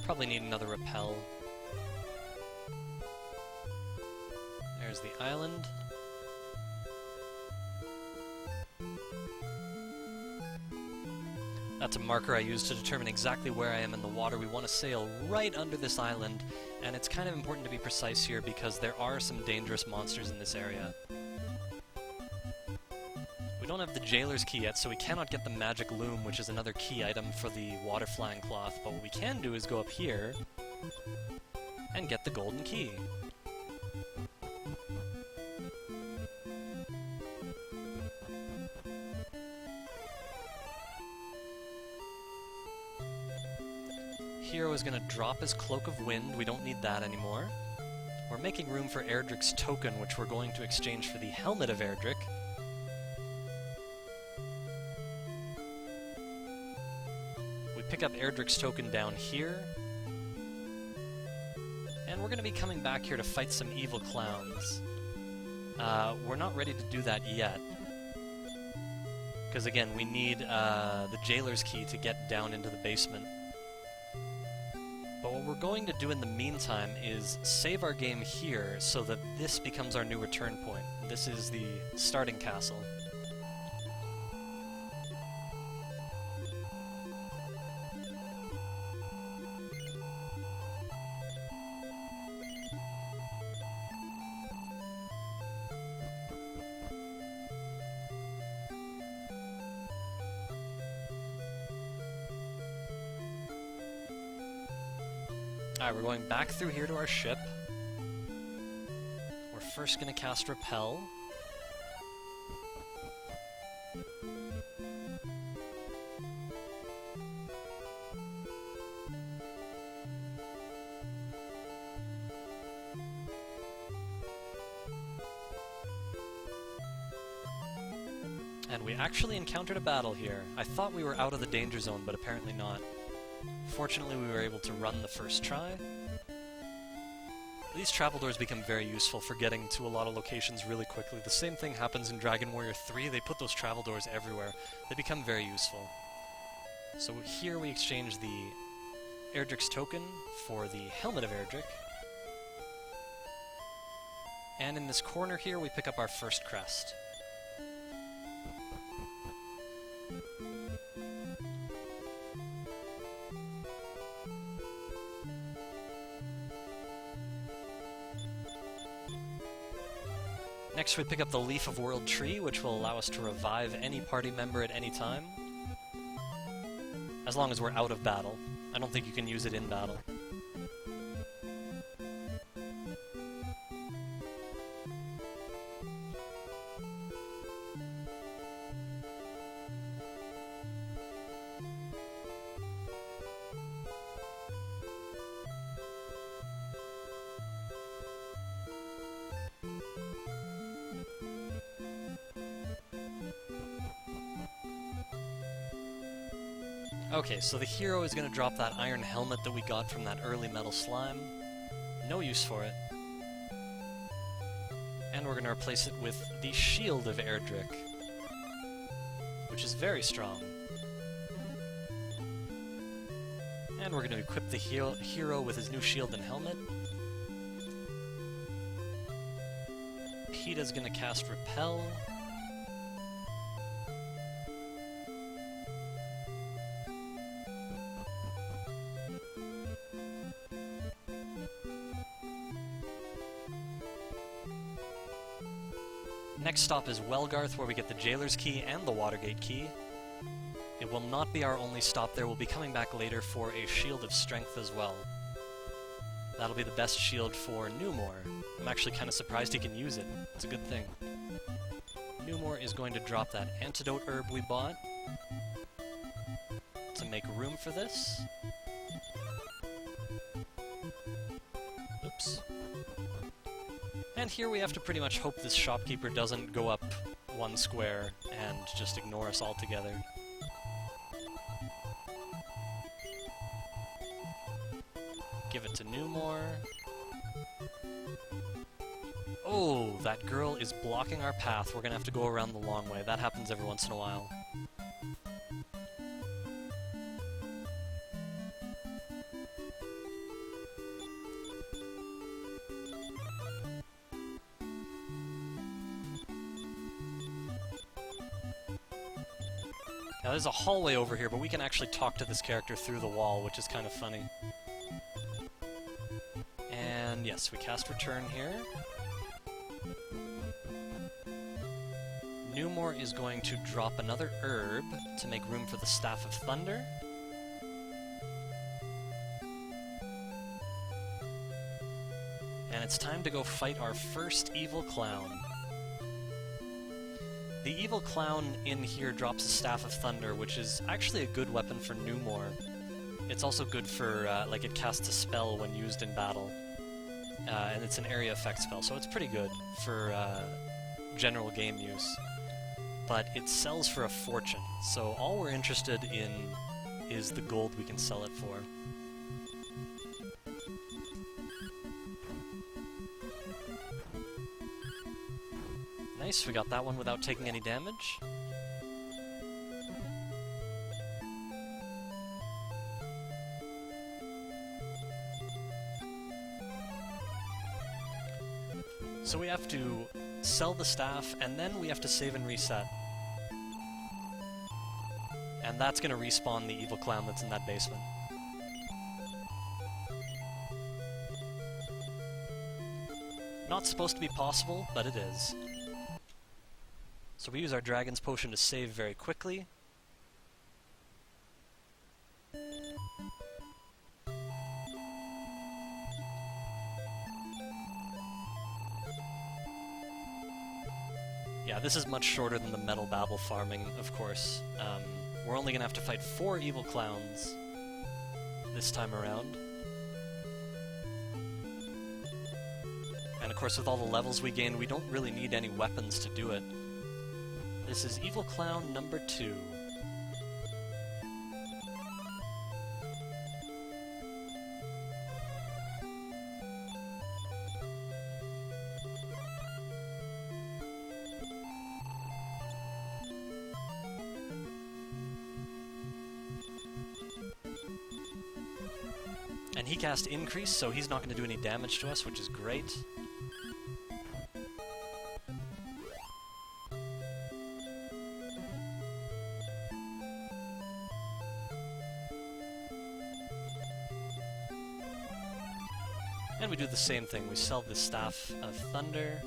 Probably need another rappel. There's the island. That's a marker I use to determine exactly where I am in the water. We want to sail right under this island, and it's kind of important to be precise here because there are some dangerous monsters in this area. We don't have the jailer's key yet, so we cannot get the magic loom, which is another key item for the water flying cloth, but what we can do is go up here and get the golden key. Hero is going to drop his Cloak of Wind. We don't need that anymore. We're making room for Erdrick's token, which we're going to exchange for the Helmet of Erdrick. We pick up Erdrick's token down here. And we're going to be coming back here to fight some evil clowns. We're not ready to do that yet. Because again, we need the jailer's key to get down into the basement. But what we're going to do in the meantime is save our game here so that this becomes our new return point. This is the starting castle. Alright, we're going back through here to our ship. We're first going to cast Repel. And we actually encountered a battle here. I thought we were out of the danger zone, but apparently not. Fortunately, we were able to run the first try. These travel doors become very useful for getting to a lot of locations really quickly. The same thing happens in Dragon Warrior 3. They put those travel doors everywhere. They become very useful. So here we exchange the Erdrick's token for the Helmet of Erdrick. And in this corner here, we pick up our first crest. Next we pick up the Leaf of World Tree, which will allow us to revive any party member at any time. As long as we're out of battle. I don't think you can use it in battle. Okay, so the hero is going to drop that iron helmet that we got from that early metal slime. No use for it. And we're going to replace it with the Shield of Erdrick, which is very strong. And we're going to equip the hero with his new shield and helmet. Peta's going to cast Repel. Next stop is Welgarth, where we get the Jailer's Key and the Watergate Key. It will not be our only stop there. We'll be coming back later for a Shield of Strength as well. That'll be the best shield for Newmore. I'm actually kind of surprised he can use it. It's a good thing. Newmore is going to drop that antidote herb we bought to make room for this. Oops. And here we have to pretty much hope this shopkeeper doesn't go up one square and just ignore us altogether. Give it to Newmore. Oh, that girl is blocking our path. We're gonna have to go around the long way. That happens every once in a while. Now there's a hallway over here, but we can actually talk to this character through the wall, which is kind of funny. And yes, we cast Return here. Newmore is going to drop another herb to make room for the Staff of Thunder. And it's time to go fight our first evil clown. The evil clown in here drops a Staff of Thunder, which is actually a good weapon for Newmore. It's also good for, like, it casts a spell when used in battle. And it's an area effect spell, so it's pretty good for general game use. But it sells for a fortune, so all we're interested in is the gold we can sell it for. Nice, we got that one without taking any damage. So we have to sell the staff, and then we have to save and reset. And that's going to respawn the evil clown that's in that basement. Not supposed to be possible, but it is. So we use our Dragon's Potion to save very quickly. Yeah, this is much shorter than the Metal Babel farming, of course. We're only going to have to fight 4 evil clowns this time around. And of course, with all the levels we gain, we don't really need any weapons to do it. This is Evil Clown number 2. And he cast Increase, so he's not going to do any damage to us, which is great. And we do the same thing. We sell the Staff of Thunder.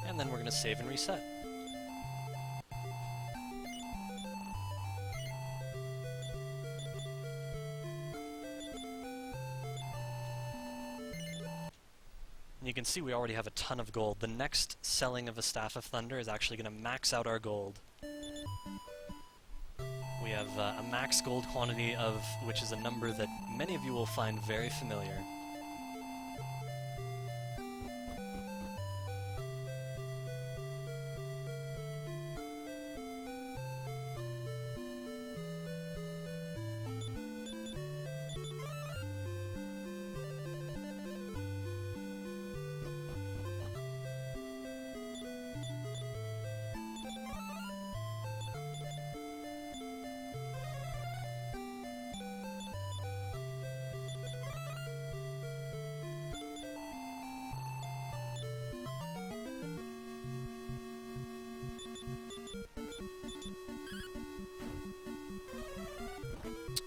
And then we're going to save and reset. And you can see we already have a ton of gold. The next selling of a Staff of Thunder is actually going to max out our gold. We have a max gold quantity of, which is a number that many of you will find very familiar.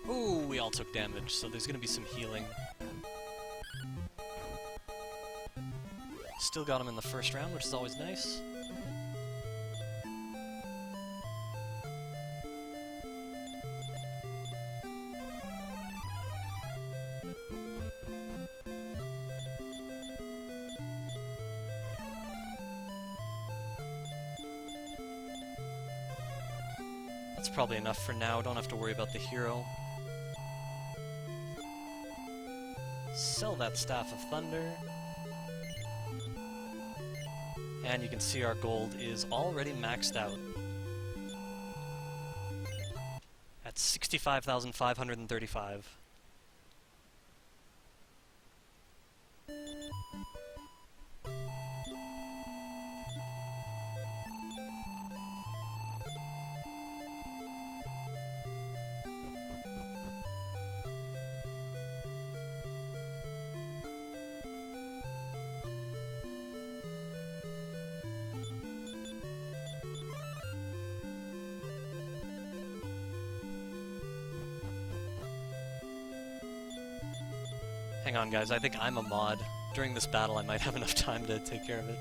Ooh, we all took damage, so there's gonna be some healing. Still got him in the first round, which is always nice. That's probably enough for now, don't have to worry about the hero. Sell that Staff of Thunder. And you can see our gold is already maxed out. At 65,535. Hang on, guys, I think I'm a mod. During this battle, I might have enough time to take care of it.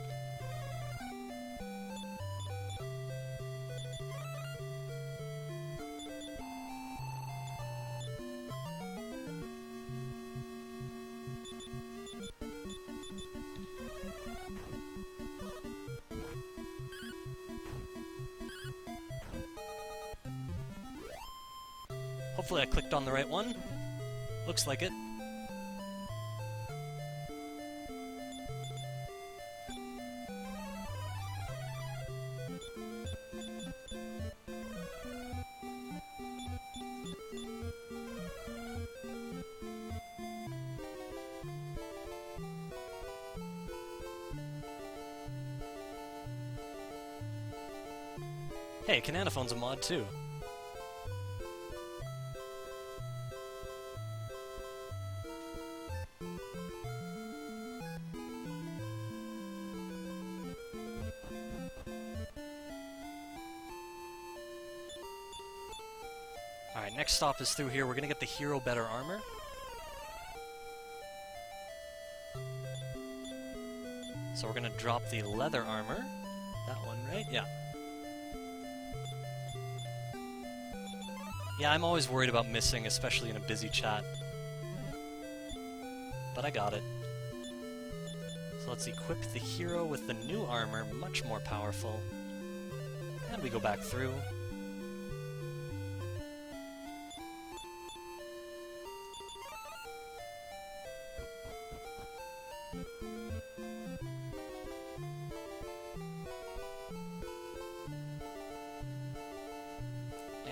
Hopefully I clicked on the right one. Looks like it. Hey, Cananophone's a mod too. Alright, next stop is through here. We're gonna get the hero better armor. So we're gonna drop the leather armor. That one, right? Yeah. Yeah, I'm always worried about missing, especially in a busy chat. But I got it. So let's equip the hero with the new armor, much more powerful. And we go back through.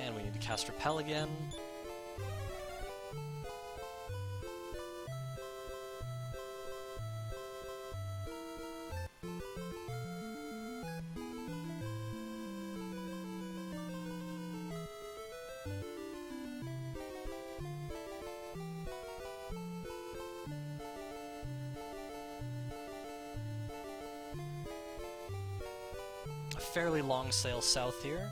And we need to cast Repel again. A fairly long sail south here.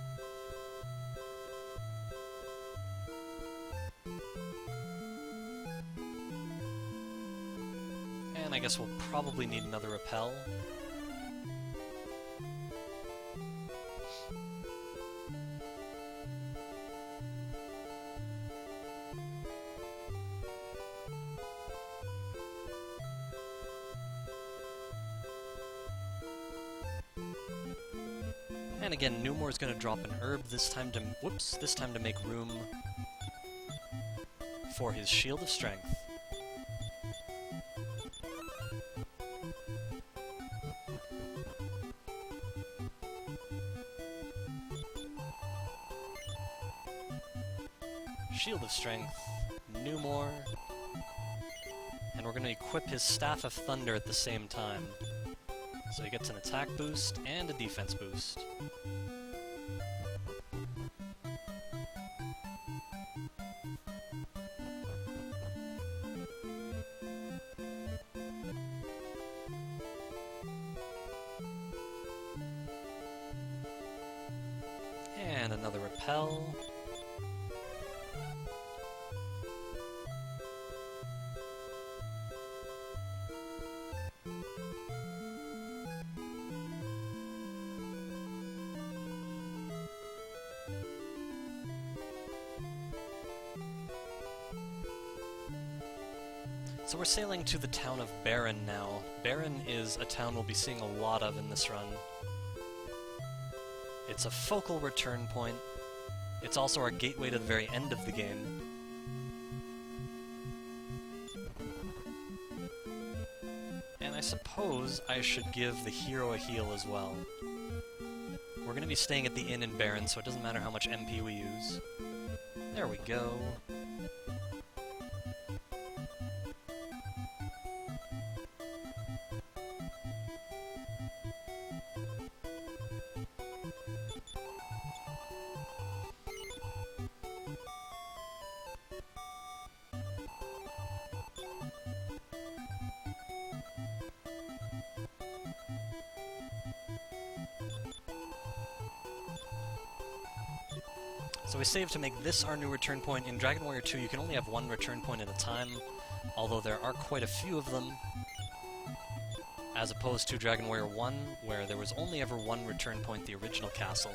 And I guess we'll probably need another Repel. And again, Newmore's gonna drop an herb this time to this time to make room for his Shield of Strength. Shield of Strength, Newmore, and we're gonna equip his Staff of Thunder at the same time. So he gets an attack boost and a defense boost. And another Repel. So we're sailing to the town of Barren now. Barren is a town we'll be seeing a lot of in this run. It's a focal return point, It's also our gateway to the very end of the game. And I suppose I should give the hero a heal as well. We're going to be staying at the inn in Baron, so it doesn't matter how much MP we use. There we go. So we save to make this our new return point. In Dragon Warrior 2, you can only have one return point at a time, although there are quite a few of them, as opposed to Dragon Warrior 1, where there was only ever one return point, the original castle.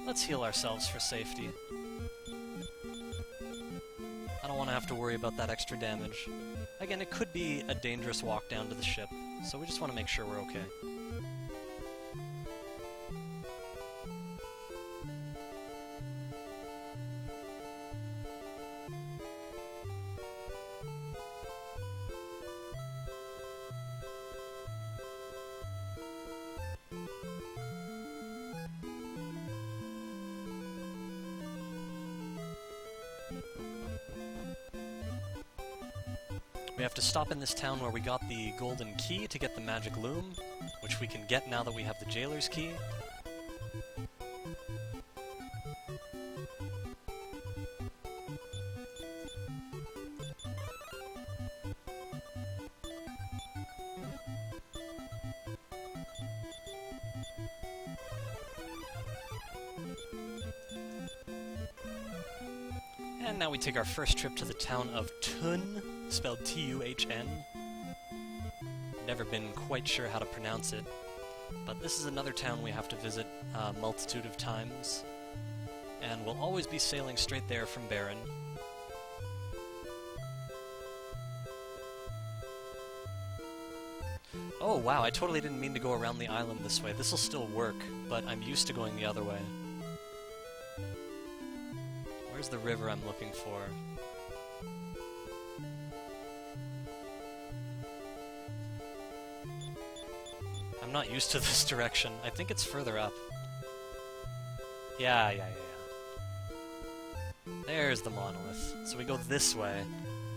Let's heal ourselves for safety. I don't want to have to worry about that extra damage. Again, it could be a dangerous walk down to the ship, so we just want to make sure we're okay. We have to stop in this town where we got the golden key to get the magic loom, which we can get now that we have the jailer's key. And now we take our first trip to the town of Thun, spelled T-U-H-N. Never been quite sure how to pronounce it, but this is another town we have to visit a multitude of times, and we'll always be sailing straight there from Baron. Oh wow, I totally didn't mean to go around the island this way. This'll still work, but I'm used to going the other way. Where's the river I'm looking for? I'm not used to this direction. I think it's further up. Yeah. There's the monolith. So we go this way.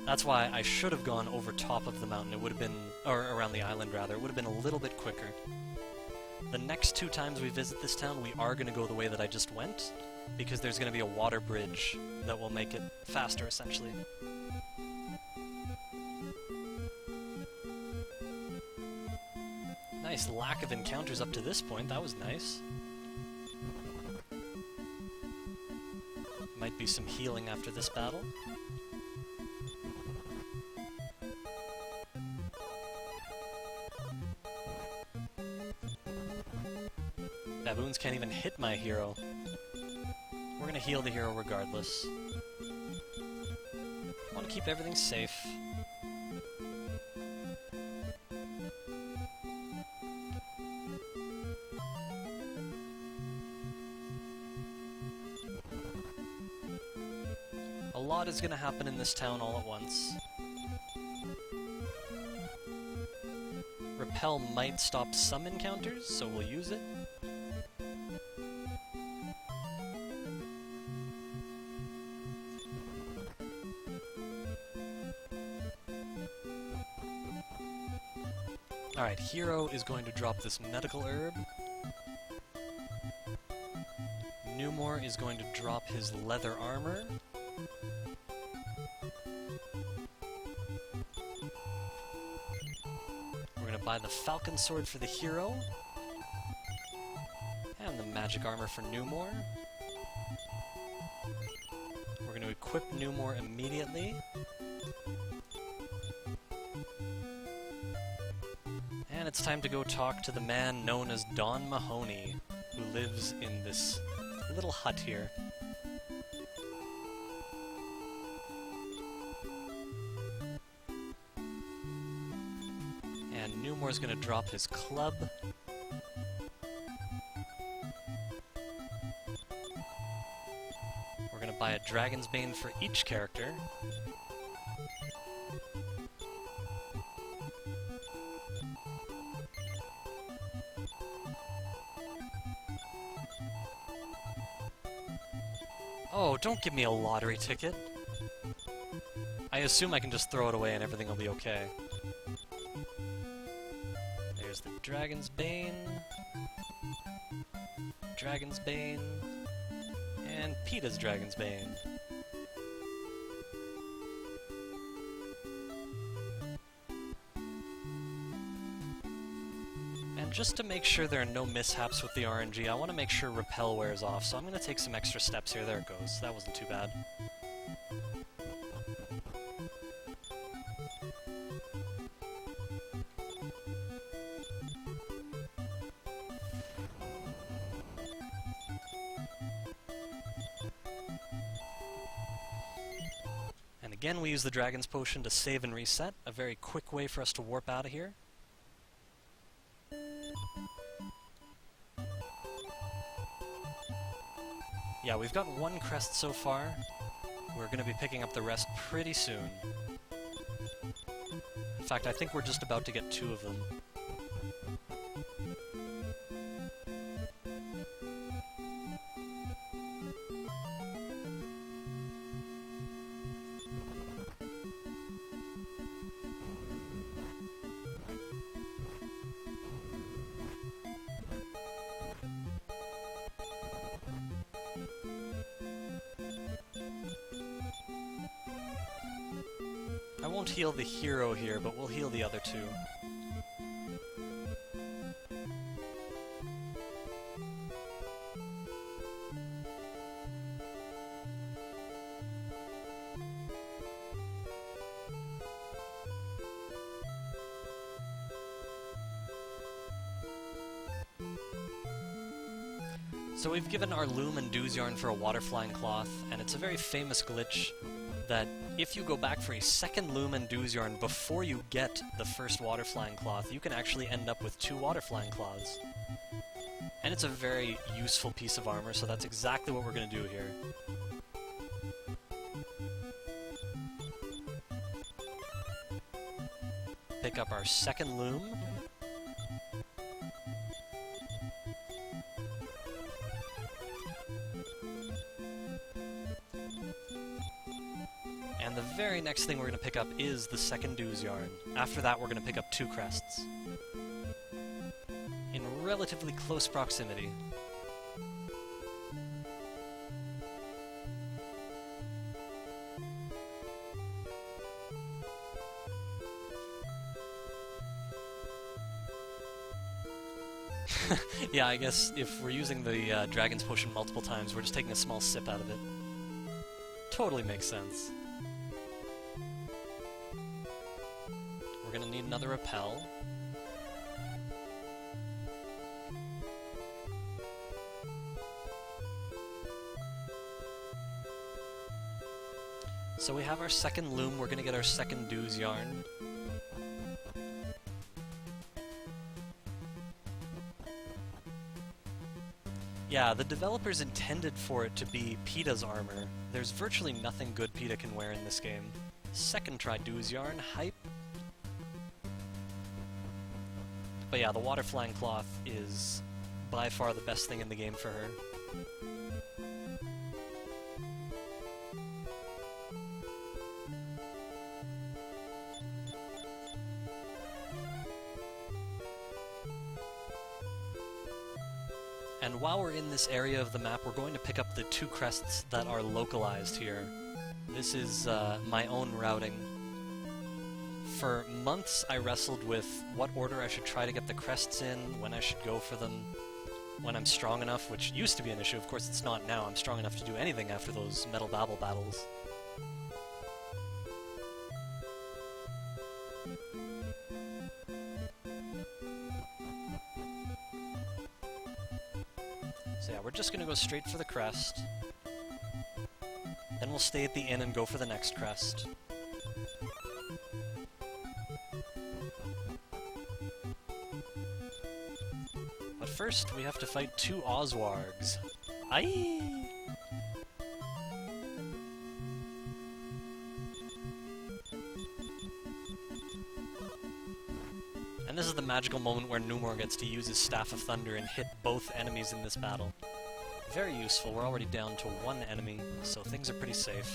That's why I should have gone over top of the mountain. It would have been, or around the island rather, it would have been a little bit quicker. The next two times we visit this town, we are going to go the way that I just went, because there's going to be a water bridge that will make it faster, essentially. Nice lack of encounters up to this point, that was nice. Might be some healing after this battle. Baboons can't even hit my hero. We're gonna heal the hero regardless. I want to keep everything safe. A lot is gonna happen in this town all at once. Repel might stop some encounters, so we'll use it. Alright, Hero is going to drop this medical herb. Numor is going to drop his leather armor. We're going to buy the falcon sword for the hero. And the magic armor for Numor. We're going to equip Numor immediately. And it's time to go talk to the man known as Don Mahoney, who lives in this little hut here. And Newmore's gonna drop his club. We're gonna buy a Dragon's Bane for each character. Oh, don't give me a lottery ticket. I assume I can just throw it away and everything will be okay. There's the Dragon's Bane, Dragon's Bane, and PETA's Dragon's Bane. And just to make sure there are no mishaps with the RNG, I want to make sure Repel wears off, so I'm going to take some extra steps here. There it goes. That wasn't too bad. And again, we use the Dragon's Potion to save and reset, a very quick way for us to warp out of here. Yeah, we've got one crest so far. We're going to be picking up the rest pretty soon. In fact, I think we're just about to get 2 of them. I won't heal the hero here, but we'll heal the other 2. So we've given our Loom and Doo's Yarn for a Water Flying Cloth, and it's a very famous glitch that if you go back for a second Loom and Doo's Yarn before you get the first Water Flying Cloth, you can actually end up with 2 Water Flying Cloths. And it's a very useful piece of armor, so that's exactly what we're going to do here. Pick up our second Loom. And the very next thing we're going to pick up is the second Doo's Yarn. After that, we're going to pick up 2 crests. In relatively close proximity. Yeah, I guess if we're using the Dragon's Potion multiple times, we're just taking a small sip out of it. Totally makes sense. We're gonna need another Repel. So we have our second Loom, we're gonna get our second Doo's Yarn. Yeah, the developers intended for it to be PETA's armor. There's virtually nothing good PETA can wear in this game. Second try Doo's Yarn, hype. But yeah, the Water Flying Cloth is by far the best thing in the game for her. And while we're in this area of the map, we're going to pick up the 2 crests that are localized here. This is my own routing. For months I wrestled with what order I should try to get the crests in, when I should go for them, when I'm strong enough, which used to be an issue, of course it's not now. I'm strong enough to do anything after those Metal Babel battles. So yeah, we're just gonna go straight for the crest. Then we'll stay at the inn and go for the next crest. But first, we have to fight 2 Oswargs. Aye! And this is the magical moment where Numor gets to use his Staff of Thunder and hit both enemies in this battle. Very useful. We're already down to 1 enemy, so things are pretty safe.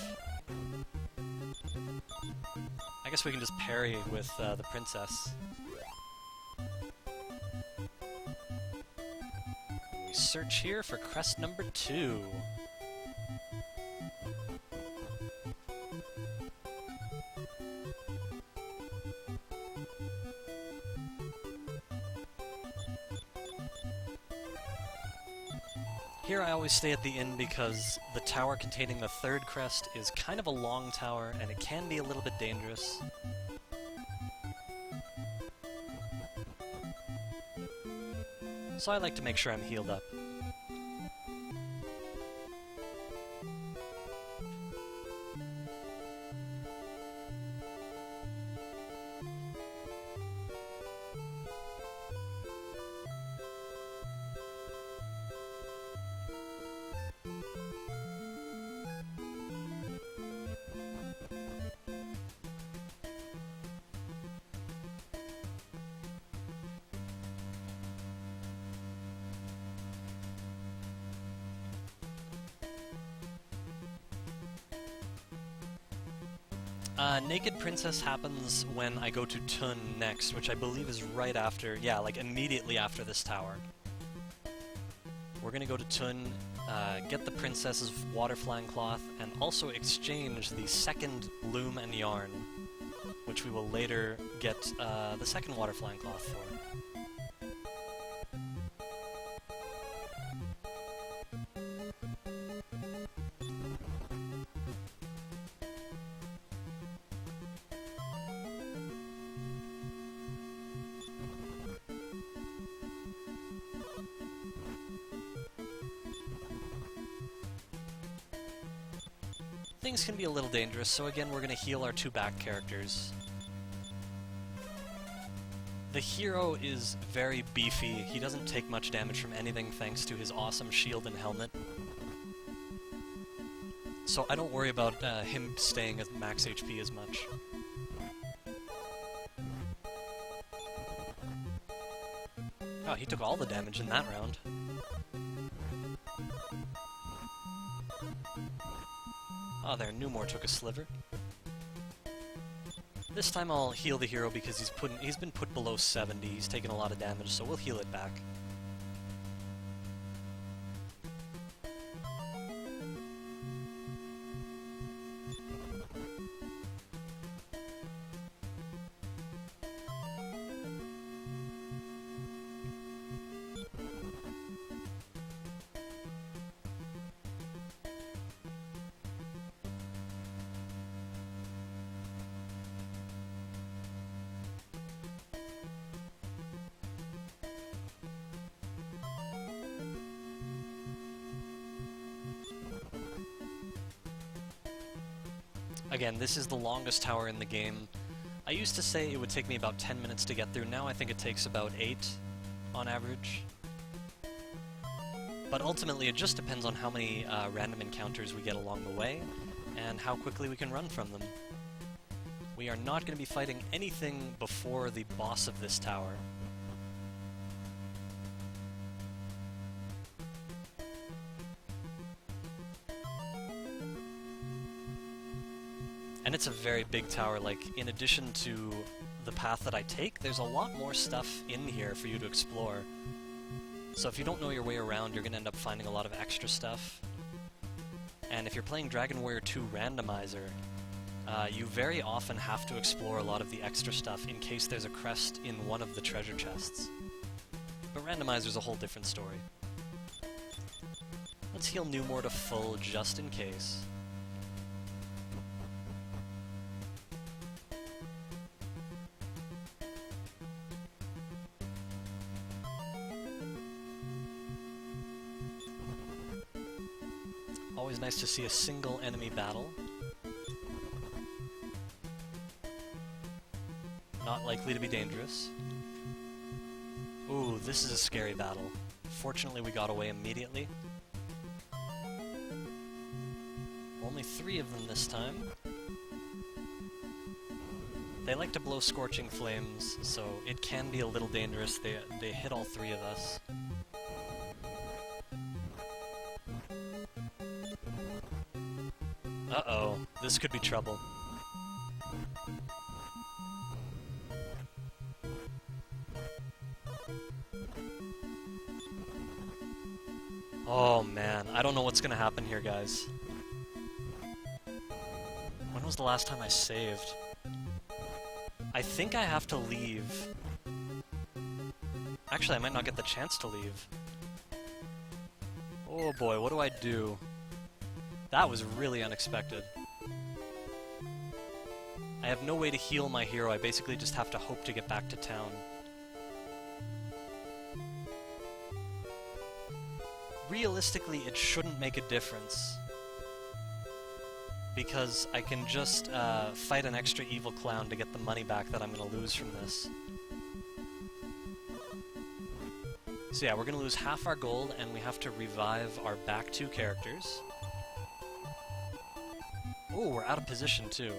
I guess we can just parry with the princess. We search here for crest number 2. Here I always stay at the inn because the tower containing the 3rd crest is kind of a long tower and it can be a little bit dangerous. So I like to make sure I'm healed up. Naked Princess happens when I go to Thun next, which I believe is right after, yeah, like immediately after this tower. We're gonna go to Thun, get the princess's water flying cloth, and also exchange the 2nd loom and yarn, which we will later get the 2nd water flying cloth for. Things can be a little dangerous, so again we're going to heal our 2 back characters. The hero is very beefy, he doesn't take much damage from anything thanks to his awesome shield and helmet. So I don't worry about him staying at max HP as much. Oh, he took all the damage in that round. Oh, there, Numor took a sliver. This time I'll heal the hero because he's been put below 70, he's taken a lot of damage, so we'll heal it back. Again, this is the longest tower in the game. I used to say it would take me about 10 minutes to get through, now I think it takes about 8 on average. But ultimately it just depends on how many random encounters we get along the way, and how quickly we can run from them. We are not going to be fighting anything before the boss of this tower. And it's a very big tower, like, in addition to the path that I take, there's a lot more stuff in here for you to explore. So if you don't know your way around, you're going to end up finding a lot of extra stuff. And if you're playing Dragon Warrior 2 Randomizer, you very often have to explore a lot of the extra stuff in case there's a crest in one of the treasure chests. But Randomizer's a whole different story. Let's heal Numor to full just in case. Always nice to see a single enemy battle. Not likely to be dangerous. Ooh, this is a scary battle. Fortunately, we got away immediately. Only 3 of them this time. They like to blow scorching flames, so it can be a little dangerous. They hit all 3 of us. Uh-oh, this could be trouble. Oh man, I don't know what's gonna happen here, guys. When was the last time I saved? I think I have to leave. Actually, I might not get the chance to leave. Oh boy, what do I do? That was really unexpected. I have no way to heal my hero, I basically just have to hope to get back to town. Realistically, it shouldn't make a difference, because I can just fight an extra evil clown to get the money back that I'm going to lose from this. So yeah, we're going to lose half our gold, and we have to revive our back 2 characters. Oh, we're out of position too.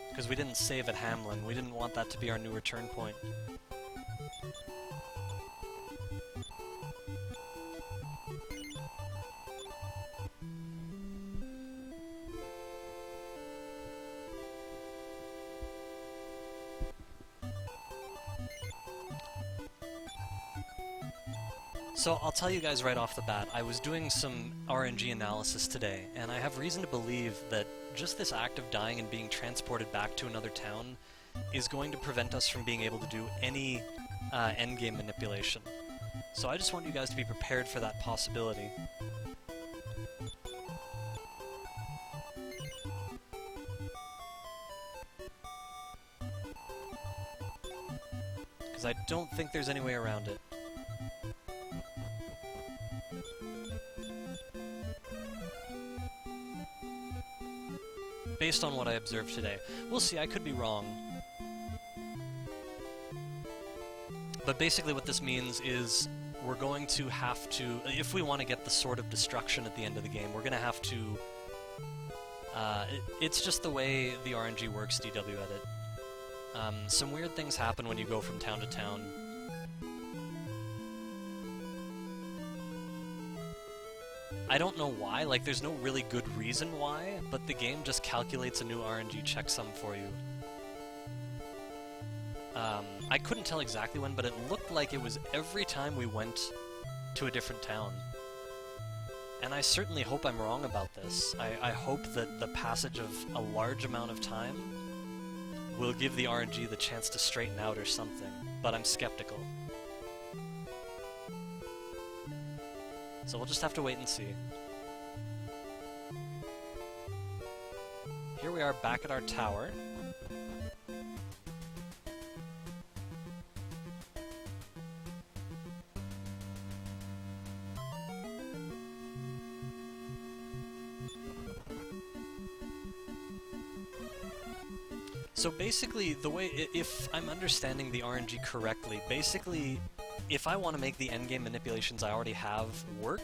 Because we didn't save at Hamlin. We didn't want that to be our new return point. So I'll tell you guys right off the bat, I was doing some RNG analysis today, and I have reason to believe that just this act of dying and being transported back to another town is going to prevent us from being able to do any endgame manipulation. So I just want you guys to be prepared for that possibility. Because I don't think there's any way around it. Based on what I observed today. We'll see, I could be wrong. But basically what this means is we're going to have to, if we want to get the Sword of Destruction at the end of the game, we're going to have to... it's just the way the RNG works, DW Edit. Some weird things happen when you go from town to town. I don't know why, like there's no really good reason why, but the game just calculates a new RNG checksum for you. I couldn't tell exactly when, but it looked like it was every time we went to a different town. And I certainly hope I'm wrong about this. I hope that the passage of a large amount of time will give the RNG the chance to straighten out or something, but I'm skeptical. So we'll just have to wait and see. Here we are back at our tower. So basically, the way, if I'm understanding the RNG correctly, basically, if I want to make the endgame manipulations I already have work,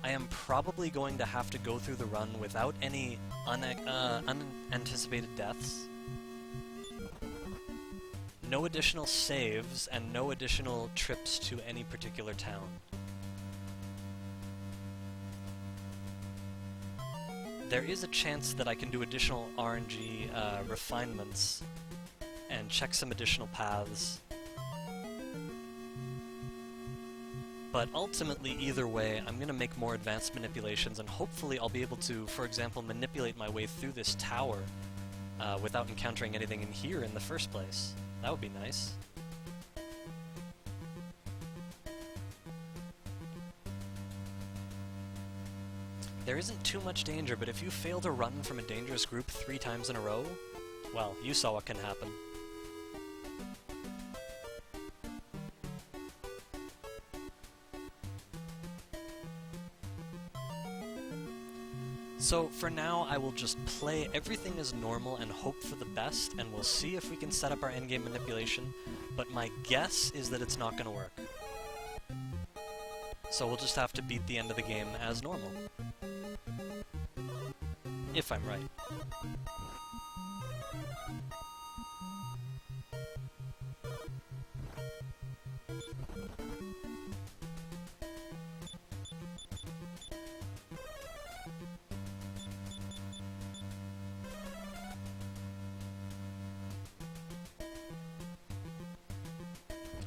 I am probably going to have to go through the run without any unanticipated deaths, no additional saves, and no additional trips to any particular town. There is a chance that I can do additional RNG refinements and check some additional paths. But ultimately, either way, I'm going to make more advanced manipulations, and hopefully I'll be able to, for example, manipulate my way through this tower without encountering anything in here in the first place. That would be nice. There isn't too much danger, but if you fail to run from a dangerous group 3 times in a row, well, you saw what can happen. So for now, I will just play everything as normal and hope for the best, and we'll see if we can set up our endgame manipulation, but my guess is that it's not going to work. So we'll just have to beat the end of the game as normal. If I'm right.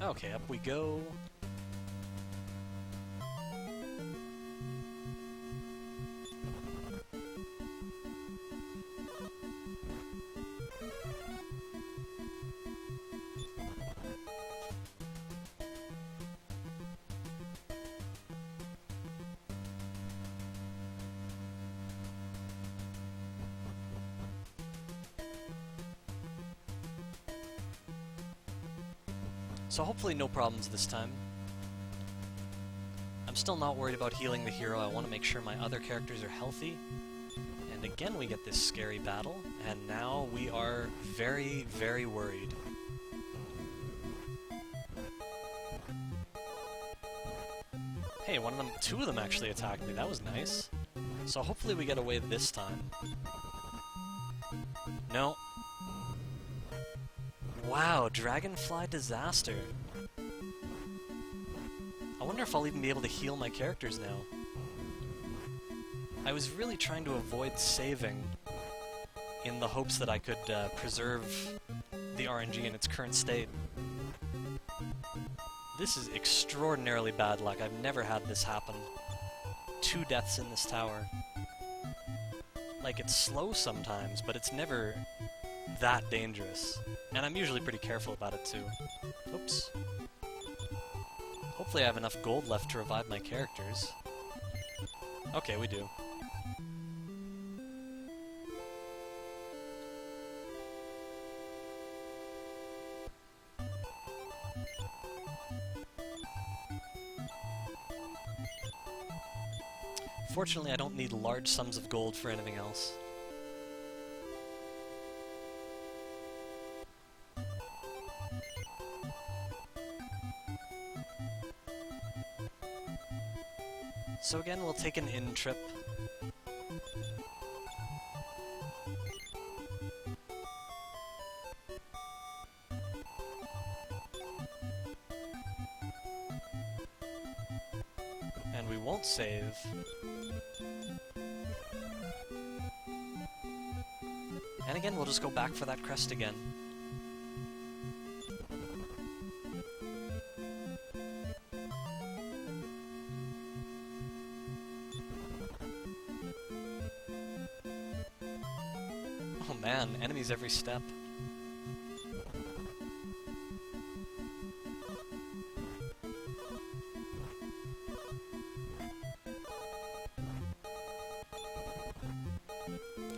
Okay, up we go. So hopefully no problems this time. I'm still not worried about healing the hero. I want to make sure my other characters are healthy. And again we get this scary battle, and now we are very, very worried. Hey, two of them actually attacked me. That was nice. So hopefully we get away this time. No. Wow, Dragonfly Disaster. I wonder if I'll even be able to heal my characters now. I was really trying to avoid saving in the hopes that I could preserve the RNG in its current state. This is extraordinarily bad luck. I've never had this happen. 2 deaths in this tower. Like, it's slow sometimes, but it's never that dangerous. And I'm usually pretty careful about it too. Oops. Hopefully I have enough gold left to revive my characters. Okay, we do. Fortunately, I don't need large sums of gold for anything else. So again, we'll take an in trip. And we won't save. And again, we'll just go back for that crest again. Oh man, enemies every step.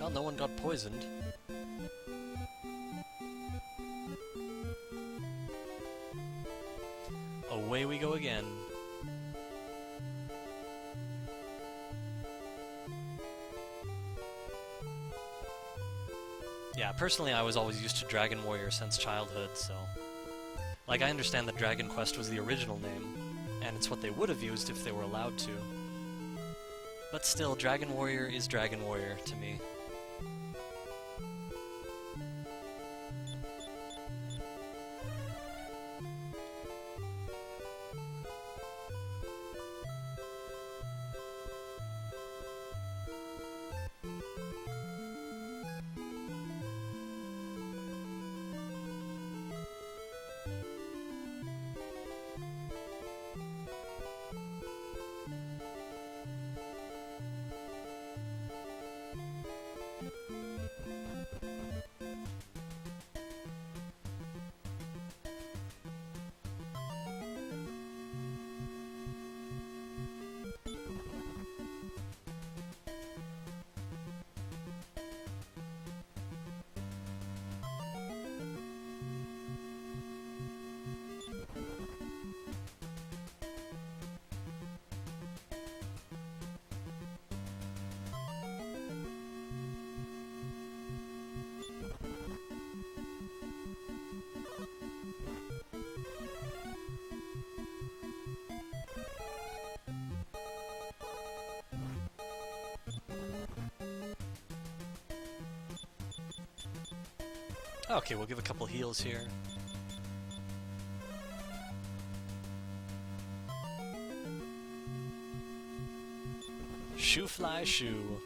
Well, no one got poisoned. Away we go again. Yeah, personally I was always used to Dragon Warrior since childhood, so... Like, I understand that Dragon Quest was the original name, and it's what they would have used if they were allowed to. But still, Dragon Warrior is Dragon Warrior to me. Okay, we'll give a couple heals here. Shoo fly shoo.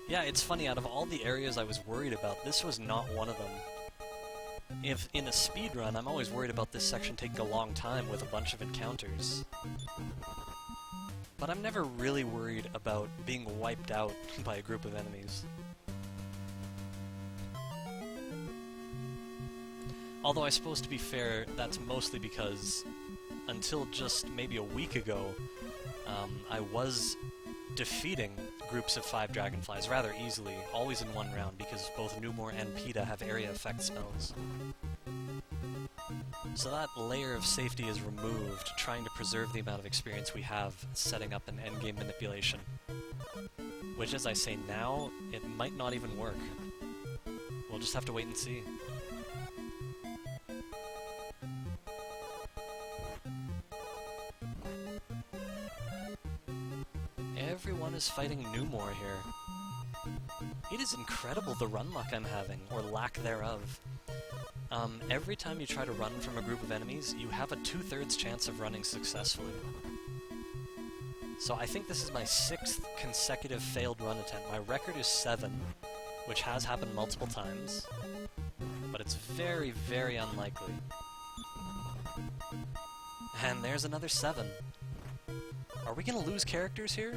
Yeah, it's funny, out of all the areas I was worried about, this was not one of them. If in a speedrun, I'm always worried about this section taking a long time with a bunch of encounters. But I'm never really worried about being wiped out by a group of enemies. Although I suppose, to be fair, that's mostly because until just maybe a week ago, I was defeating groups of 5 dragonflies rather easily, always in one round, because both Numor and Peta have area effect spells. So that layer of safety is removed, trying to preserve the amount of experience we have setting up an endgame manipulation. Which, as I say now, it might not even work. We'll just have to wait and see. Everyone is fighting Numor here. It is incredible the run luck I'm having, or lack thereof. Every time you try to run from a group of enemies, you have a 2/3 chance of running successfully. So I think this is my 6th consecutive failed run attempt. My record is 7, which has happened multiple times, but it's very, very unlikely. And there's another 7. Are we gonna lose characters here?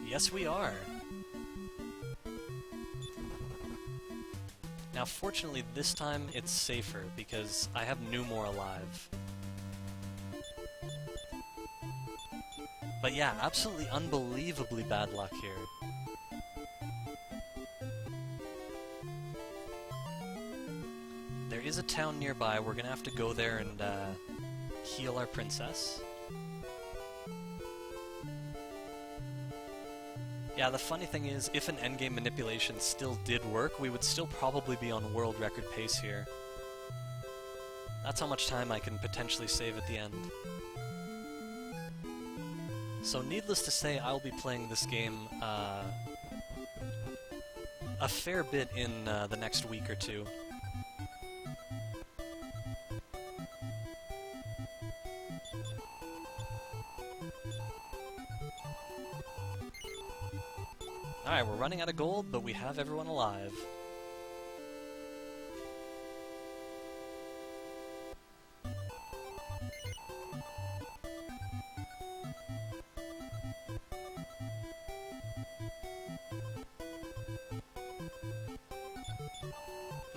Yes, we are. Now, fortunately, this time it's safer, because I have Numor alive. But yeah, absolutely unbelievably bad luck here. There is a town nearby. We're gonna have to go there and heal our princess. Yeah, the funny thing is, if an endgame manipulation still did work, we would still probably be on world record pace here. That's how much time I can potentially save at the end. So needless to say, I'll be playing this game a fair bit in the next week or two. Alright, we're running out of gold, but we have everyone alive.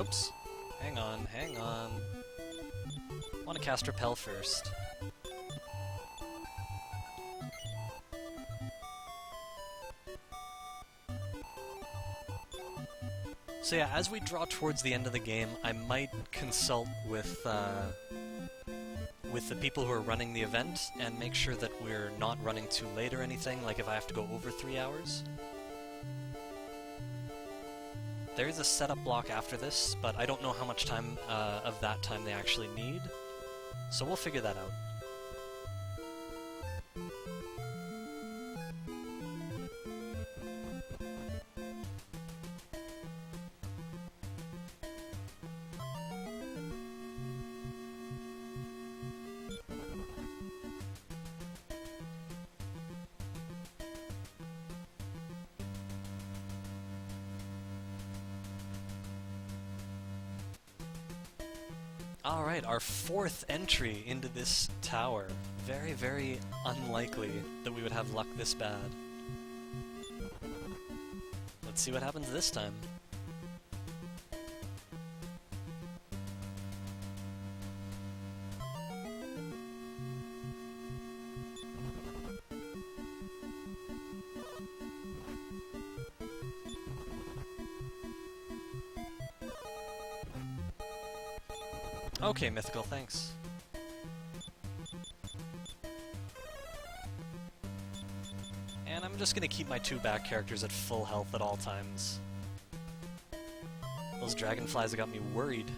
Oops. Hang on, hang on. I want to cast Repel first. So yeah, as we draw towards the end of the game, I might consult with the people who are running the event and make sure that we're not running too late or anything, like if I have to go over 3 hours. There is a setup block after this, but I don't know how much time of that time they actually need, so we'll figure that out. Alright, our 4th entry into this tower. Very, very unlikely that we would have luck this bad. Let's see what happens this time. Okay, Mythical, thanks. And I'm just gonna keep my 2 back characters at full health at all times. Those dragonflies have got me worried.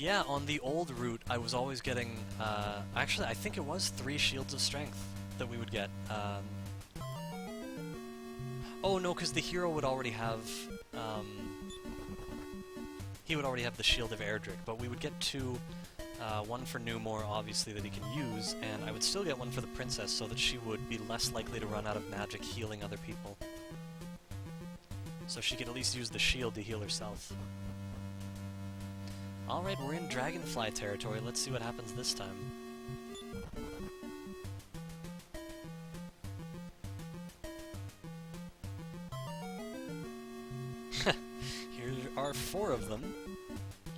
Yeah, on the old route, I was always getting, actually, I think it was 3 shields of strength that we would get. Oh, no, because the hero would already have, he would already have the Shield of Erdrick, but we would get 2, one for Newmore, obviously, that he can use, and I would still get one for the princess so that she would be less likely to run out of magic healing other people. So she could at least use the shield to heal herself. Alright, we're in Dragonfly territory. Let's see what happens this time. Here are 4 of them.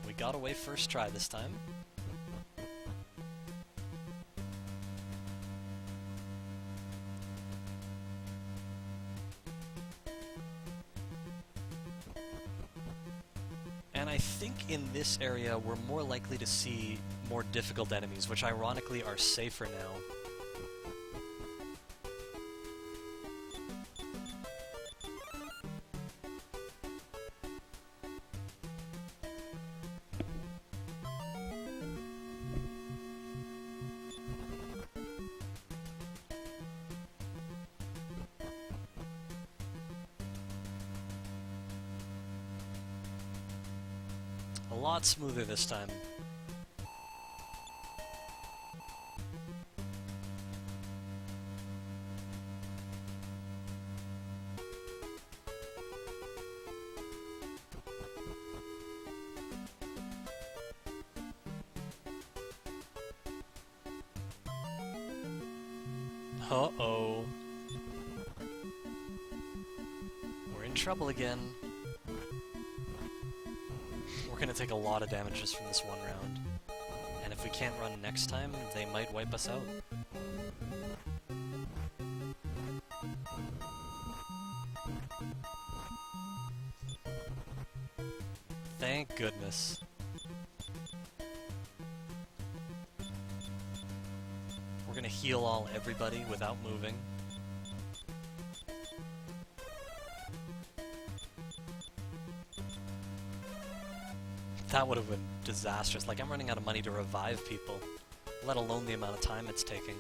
We got away first try this time. And I think in this area we're more likely to see more difficult enemies, which ironically are safer now. A lot smoother this time. Uh-oh. We're in trouble again. We're gonna take a lot of damage just from this one round. And if we can't run next time, they might wipe us out. Thank goodness. We're gonna heal everybody without moving. That would have been disastrous. Like, I'm running out of money to revive people, let alone the amount of time it's taking.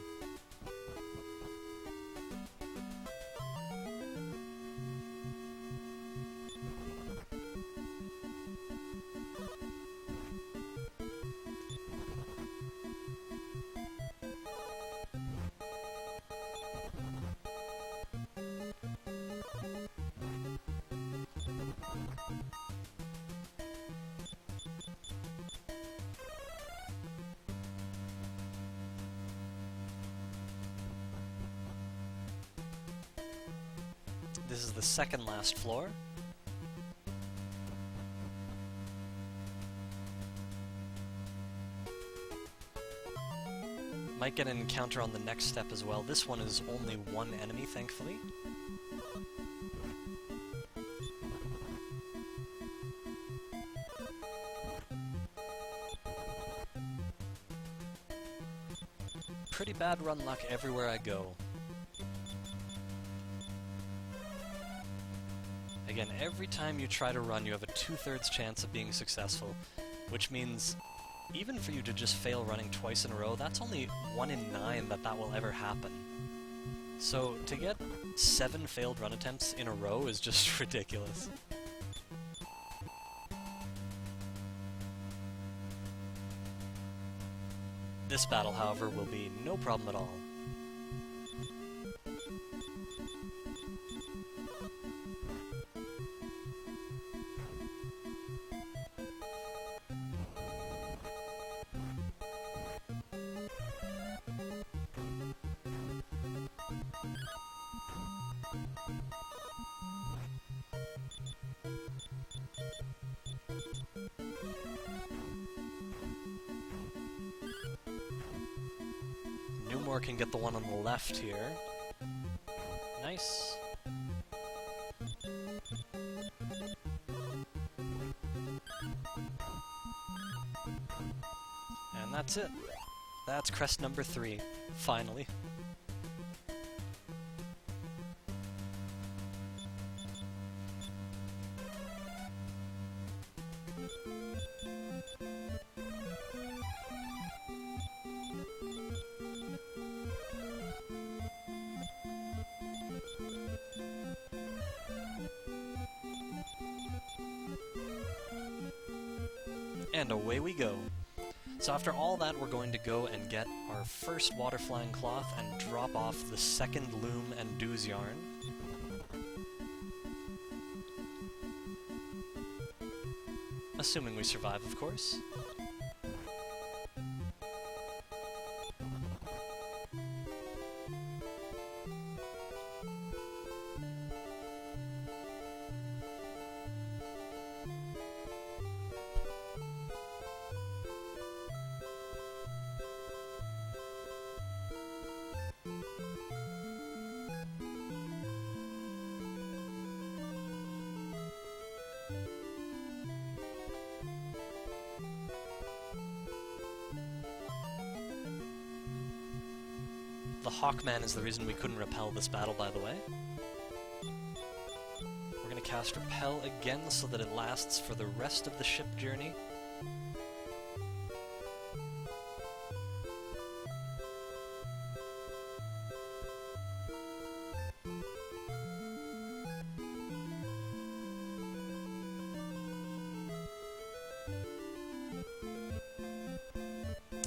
This is the second last floor. Might get an encounter on the next step as well. This one is only 1 enemy, thankfully. Pretty bad run luck everywhere I go. Again, every time you try to run, you have a 2/3 chance of being successful, which means even for you to just fail running twice in a row, that's only 1 in 9 that will ever happen. So to get 7 failed run attempts in a row is just ridiculous. This battle, however, will be no problem at all. Newmore can get the one on the left here. Nice. And that's it. That's crest number 3, finally. And away we go. So after all that, we're going to go and get our first water flying cloth and drop off the second loom and Dew's yarn. Assuming we survive, of course. The Hawkman is the reason we couldn't repel this battle, by the way. We're going to cast Repel again so that it lasts for the rest of the ship journey.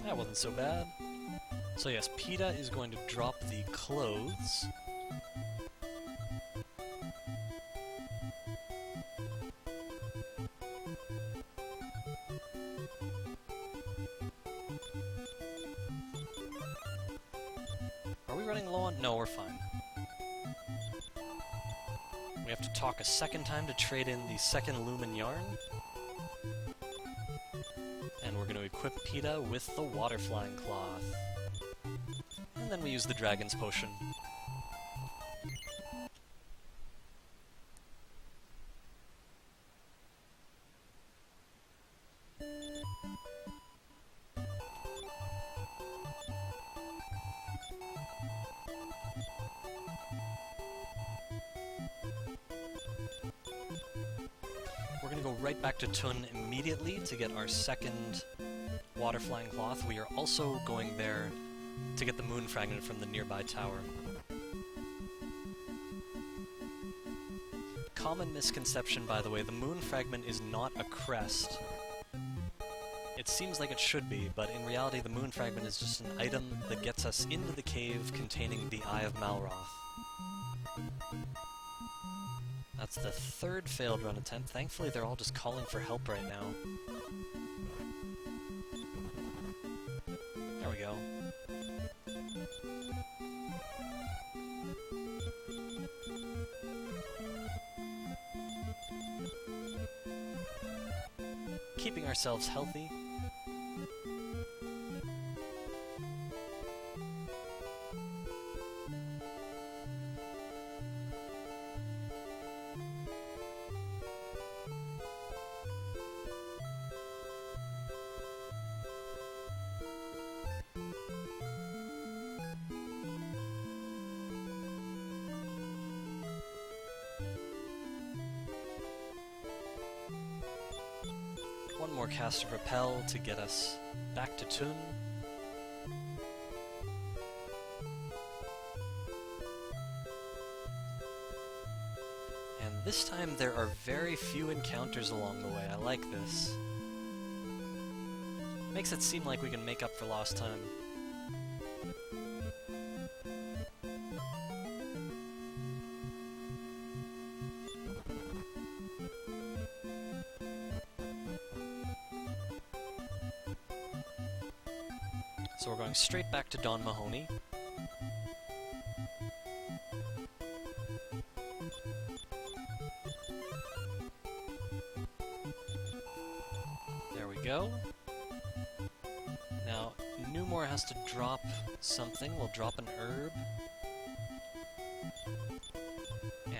That wasn't so bad. So yes, PETA is going to drop the clothes. Are we running low on? No, we're fine. We have to talk a second time to trade in the second loom and yarn. And we're going to equip PETA with the water flying cloth. And then we use the Dragon's Potion. We're going to go right back to Tun immediately to get our second water flying cloth. We are also going there to get the moon fragment from the nearby tower. Common misconception, by the way, the moon fragment is not a crest. It seems like it should be, but in reality the moon fragment is just an item that gets us into the cave containing the Eye of Malroth. That's the third failed run attempt. Thankfully they're all just calling for help right now. There we go. Keeping ourselves healthy. One more cast of Repel to get us back to Tun. And this time there are very few encounters along the way. I like this. Makes it seem like we can make up for lost time. So we're going straight back to Don Mahoney. There we go. Now, Newmore has to drop something. We'll drop an herb.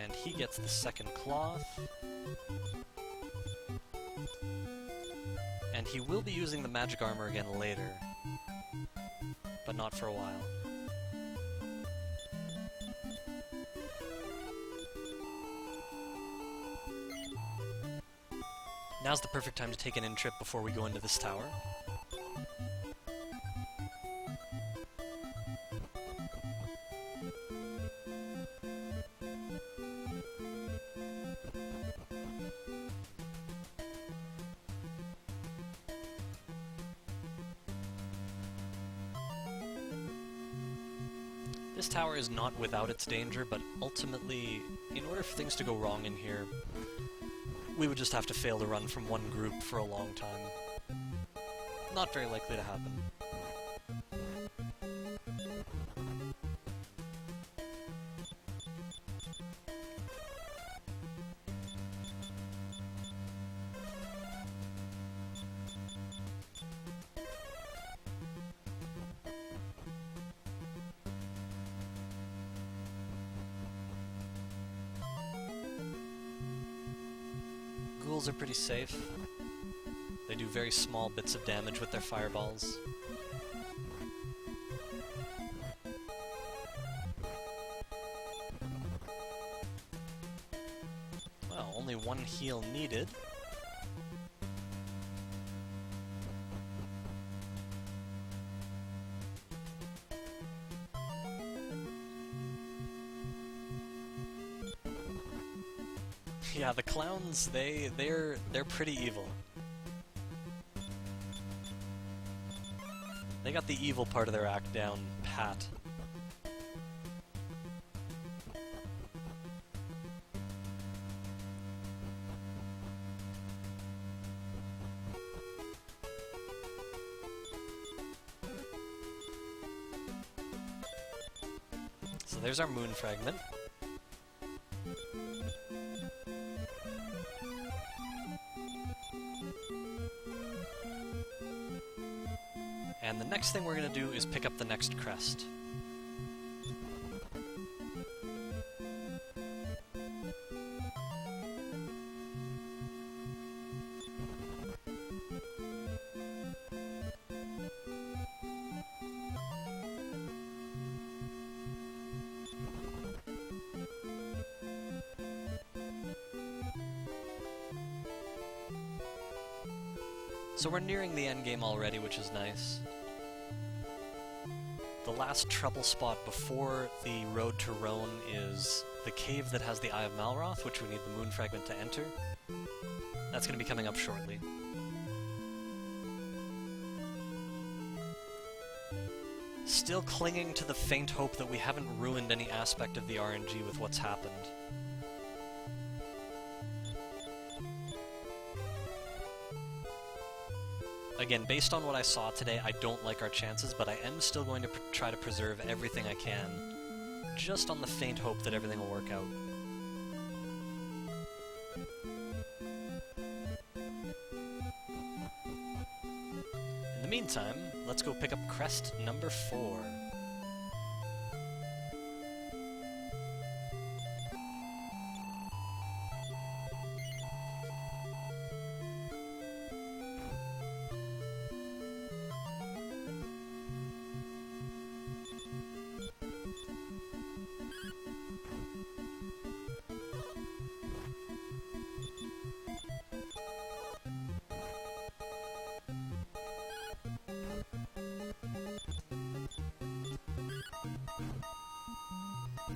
And he gets the second cloth. And he will be using the magic armor again later. But not for a while. Now's the perfect time to take an in-trip before we go into this tower. This tower is not without its danger, but ultimately, in order for things to go wrong in here, we would just have to fail to run from one group for a long time. Not very likely to happen. Ghouls are pretty safe. They do very small bits of damage with their fireballs. Well, only one heal needed. Yeah, the clowns, they're pretty evil. They got the evil part of their act down pat. So there's our moon fragment. And the next thing we're going to do is pick up the next crest. So we're nearing the end game already, which is nice. The last trouble spot before the road to Rhone is the cave that has the Eye of Malroth, which we need the moon fragment to enter. That's going to be coming up shortly. Still clinging to the faint hope that we haven't ruined any aspect of the RNG with what's happened. Again, based on what I saw today, I don't like our chances, but I am still going to try to preserve everything I can, just on the faint hope that everything will work out. In the meantime, let's go pick up crest number 4.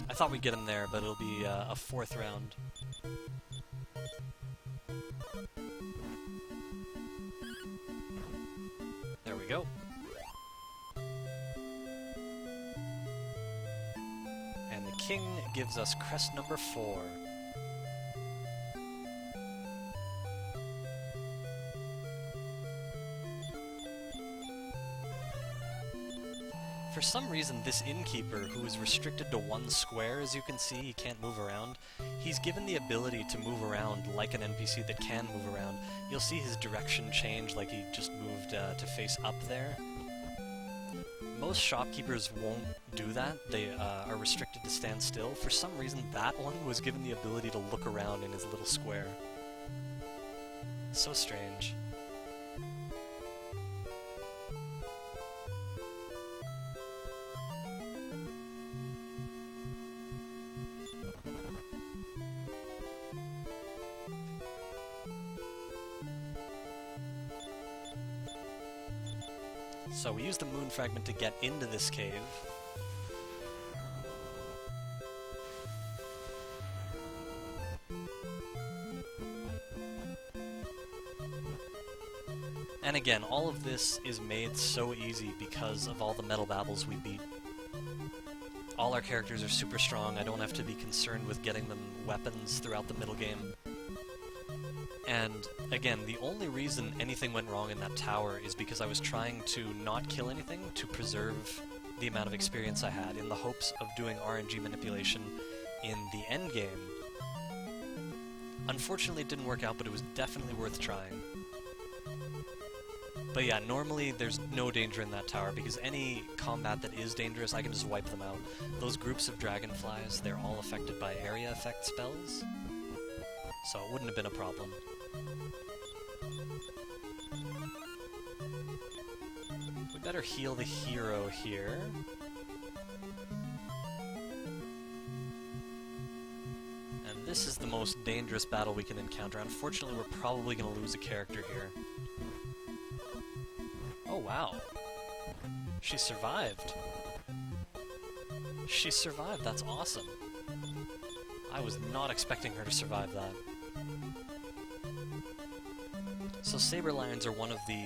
I thought we'd get him there, but it'll be a 4th round. There we go. And the king gives us crest number 4. For some reason, this innkeeper, who is restricted to 1 square, as you can see, he can't move around, he's given the ability to move around like an NPC that can move around. You'll see his direction change, like he just moved to face up there. Most shopkeepers won't do that. They are restricted to stand still. For some reason, that one was given the ability to look around in his little square. So strange. So we use the moon fragment to get into this cave. And again, all of this is made so easy because of all the metal babbles we beat. All all our characters are super strong. I don't have to be concerned with getting them weapons throughout the middle game. And again, the only reason anything went wrong in that tower is because I was trying to not kill anything to preserve the amount of experience I had in the hopes of doing RNG manipulation in the end game. Unfortunately, it didn't work out, but it was definitely worth trying. But yeah, normally there's no danger in that tower, because any combat that is dangerous, I can just wipe them out. Those groups of dragonflies, they're all affected by area effect spells, so it wouldn't have been a problem. We better heal the hero here. And this is the most dangerous battle we can encounter. Unfortunately, we're probably going to lose a character here. Oh, wow. She survived. She survived, that's awesome. I was not expecting her to survive that. So Saber Lions are one of the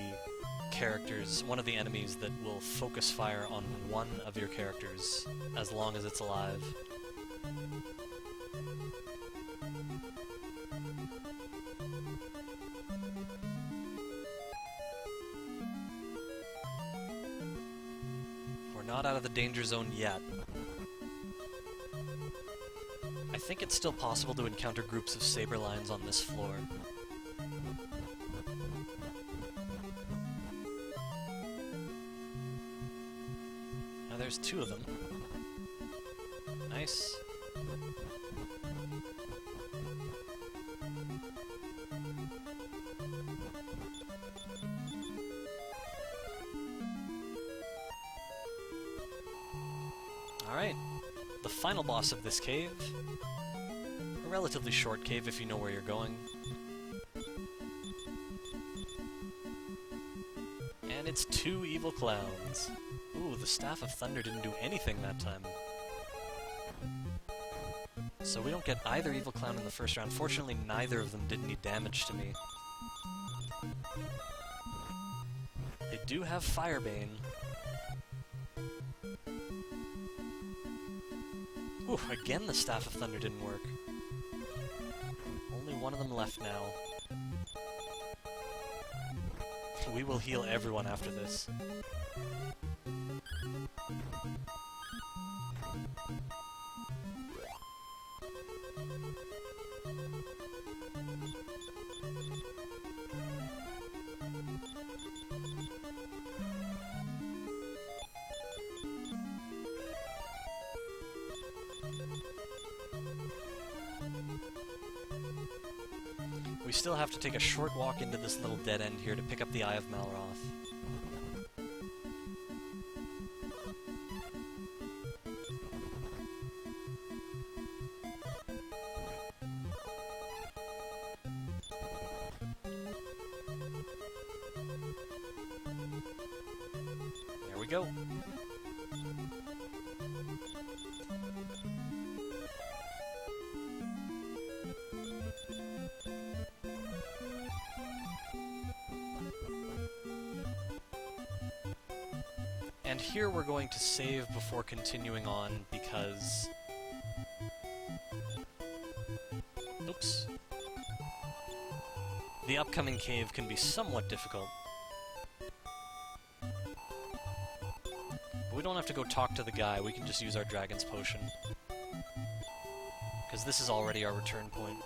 characters, one of the enemies that will focus fire on one of your characters as long as it's alive. We're not out of the danger zone yet. I think it's still possible to encounter groups of Saber Lions on this floor. Now there's two of them. Nice. Alright, the final boss of this cave. A relatively short cave if you know where you're going. And it's two evil clowns. Ooh, the Staff of Thunder didn't do anything that time. So we don't get either evil clown in the first round. Fortunately, neither of them did any damage to me. They do have Firebane. Ooh, again the Staff of Thunder didn't work. Only one of them left now. We will heal everyone after this. We still have to take a short walk into this little dead end here to pick up the Eye of Malroth. There we go. And here we're going to save before continuing on because... Oops. The upcoming cave can be somewhat difficult. But we don't have to go talk to the guy, we can just use our Dragon's Potion. Because this is already our return point.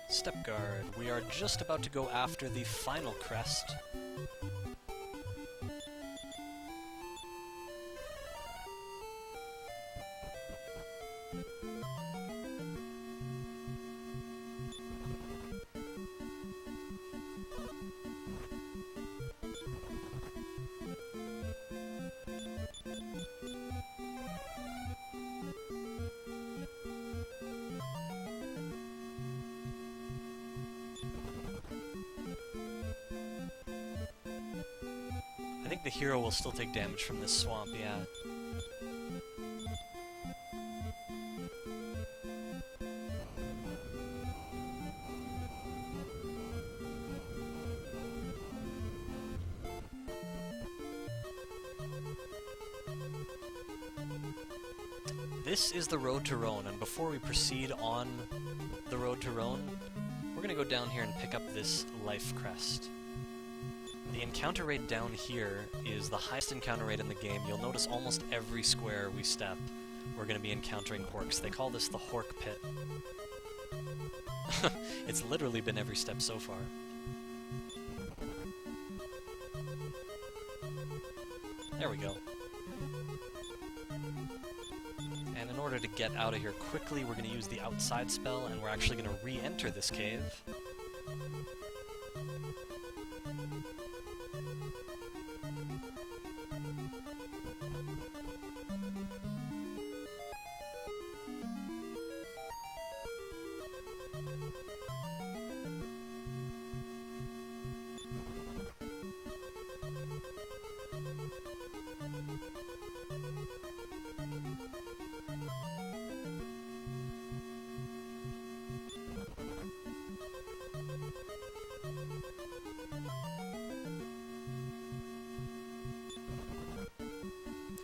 Step guard. We are just about to go after the final crest. I think the hero will still take damage from this swamp, yeah. this is the road to Rhone, and before we proceed on the road to Rhone, we're gonna go down here and pick up this life crest. The encounter rate down here is the highest encounter rate in the game. You'll notice almost every square we step, we're gonna be encountering Horks. They call this the Hork Pit. It's literally been every step so far. There we go. And in order to get out of here quickly, we're going to use the outside spell, and we're actually going to re-enter this cave.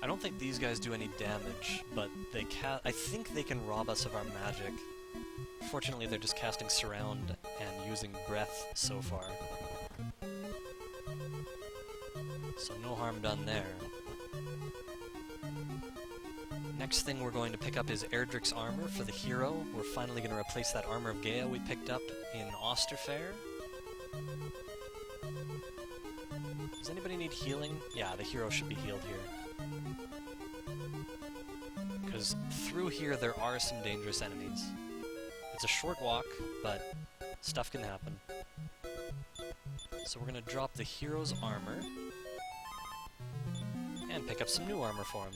I don't think these guys do any damage, but they I think they can rob us of our magic. Fortunately, they're just casting Surround and using Breath so far. So no harm done there. Next thing we're going to pick up is Erdrick's armor for the hero. We're finally going to replace that armor of Gaia we picked up in Osterfair. Does anybody need healing? Yeah, the hero should be healed here. Because through here there are some dangerous enemies. It's a short walk, but stuff can happen. So we're going to drop the hero's armor and pick up some new armor for him.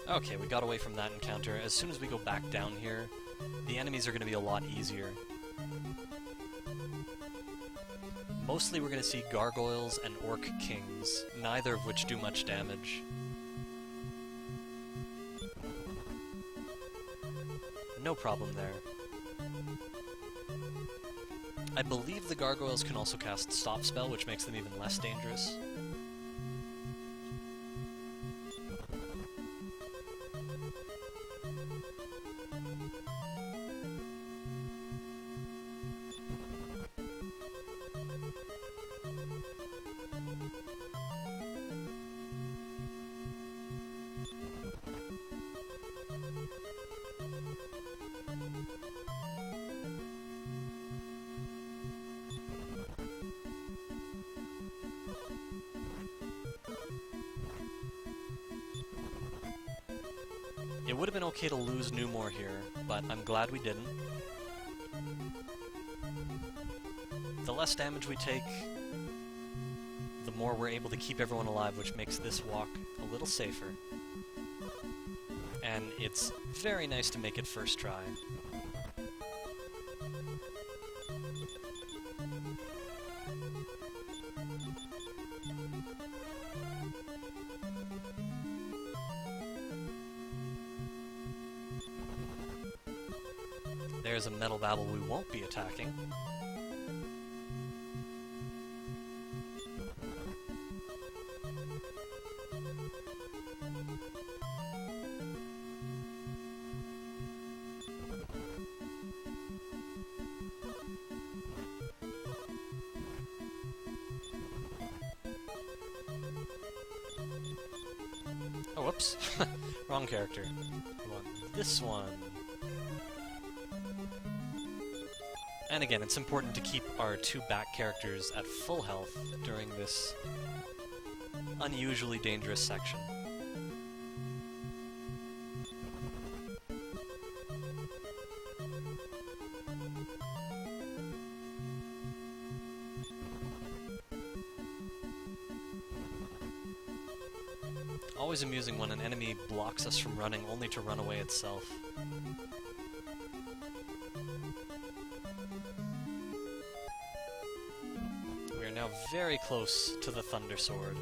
Okay, we got away from that encounter. As soon as we go back down here, the enemies are going to be a lot easier. Mostly we're going to see gargoyles and orc kings, neither of which do much damage. No problem there. I believe the gargoyles can also cast Stop Spell, which makes them even less dangerous. It would have been okay to lose Newmore here, but I'm glad we didn't. The less damage we take, the more we're able to keep everyone alive, which makes this walk a little safer. And it's very nice to make it first try. There's a metal babble we won't be attacking. Oh, whoops. Wrong character. We want this one. And again, it's important to keep our two back characters at full health during this unusually dangerous section. Always amusing when an enemy blocks us from running only to run away itself. We are now very close to the Thunder Sword.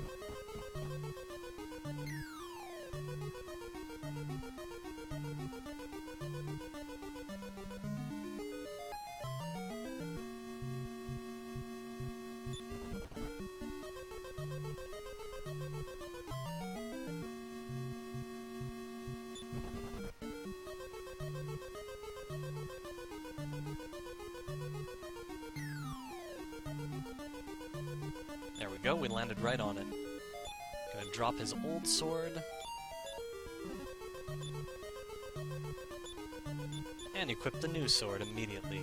go, we landed right on it. Gonna drop his old sword. And equip the new sword immediately.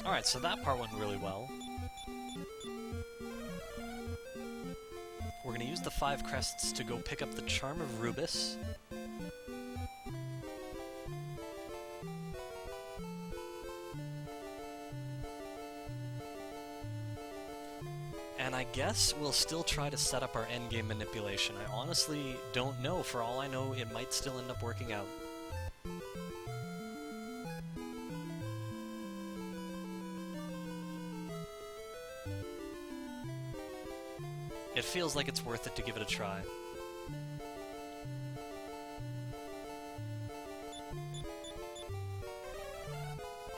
Alright, so that part went really well. We're gonna use the 5 crests to go pick up the Charm of Rubus. And I guess we'll still try to set up our endgame manipulation. I honestly don't know. For all I know, it might still end up working out. It feels like it's worth it to give it a try.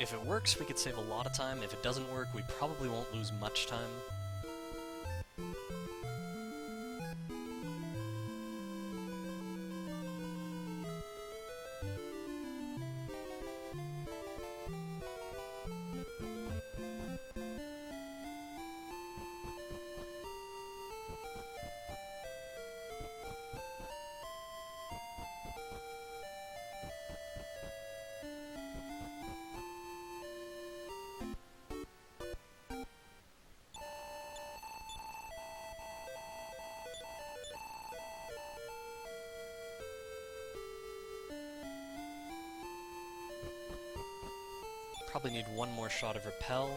If it works, we could save a lot of time. If it doesn't work, we probably won't lose much time. Probably need one more shot of Repel.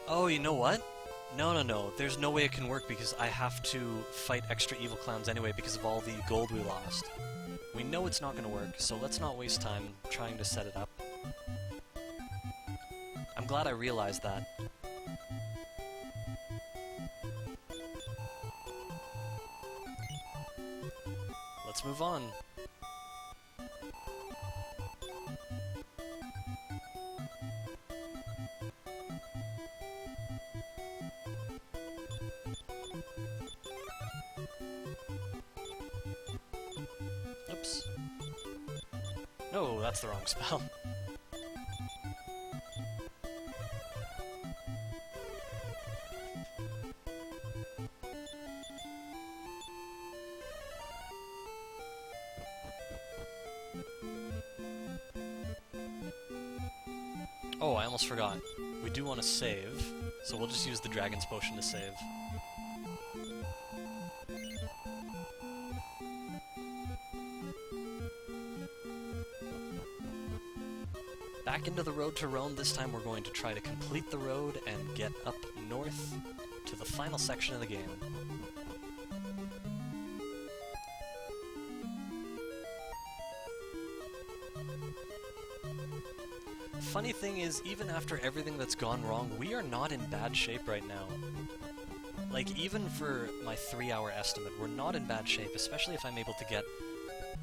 Oh, you know what? No. There's no way it can work because I have to fight extra evil clowns anyway because of all the gold we lost. We know it's not going to work, so let's not waste time trying to set it up. I'm glad I realized that. Let's move on. Oops. No, that's the wrong spell. Oh, I almost forgot. We do want to save, so we'll just use the Dragon's Potion to save. Back into the road to Rome. This time we're going to try to complete the road and get up north to the final section of the game. Funny thing is, even after everything that's gone wrong, we are not in bad shape right now. Like, even for my 3-hour estimate, we're not in bad shape, especially if I'm able to get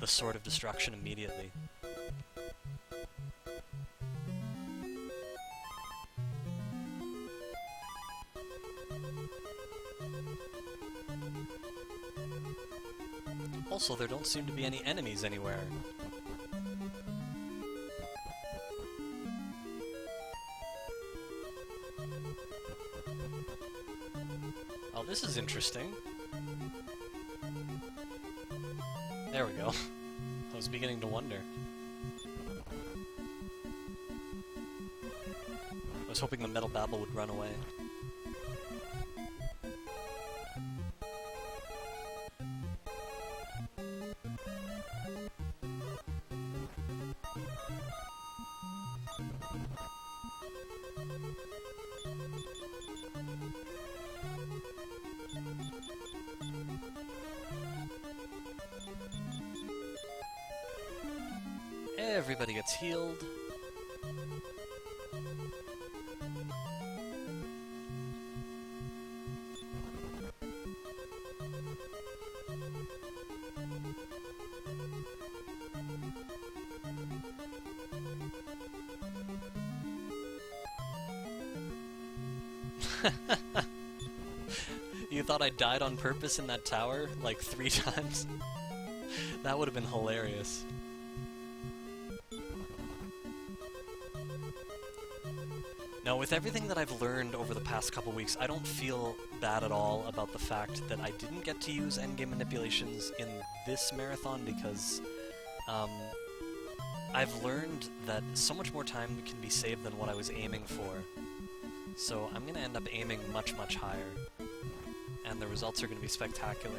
the Sword of Destruction immediately. Also, there don't seem to be any enemies anywhere. Oh, this is interesting. There we go. I was beginning to wonder. I was hoping the Metal Babel would run away. Everybody gets healed. You thought I died on purpose in that tower, like 3 times? That would have been hilarious. Now, with everything that I've learned over the past couple weeks, I don't feel bad at all about the fact that I didn't get to use endgame manipulations in this marathon because, I've learned that so much more time can be saved than what I was aiming for. So I'm gonna end up aiming much, much higher. And the results are gonna be spectacular.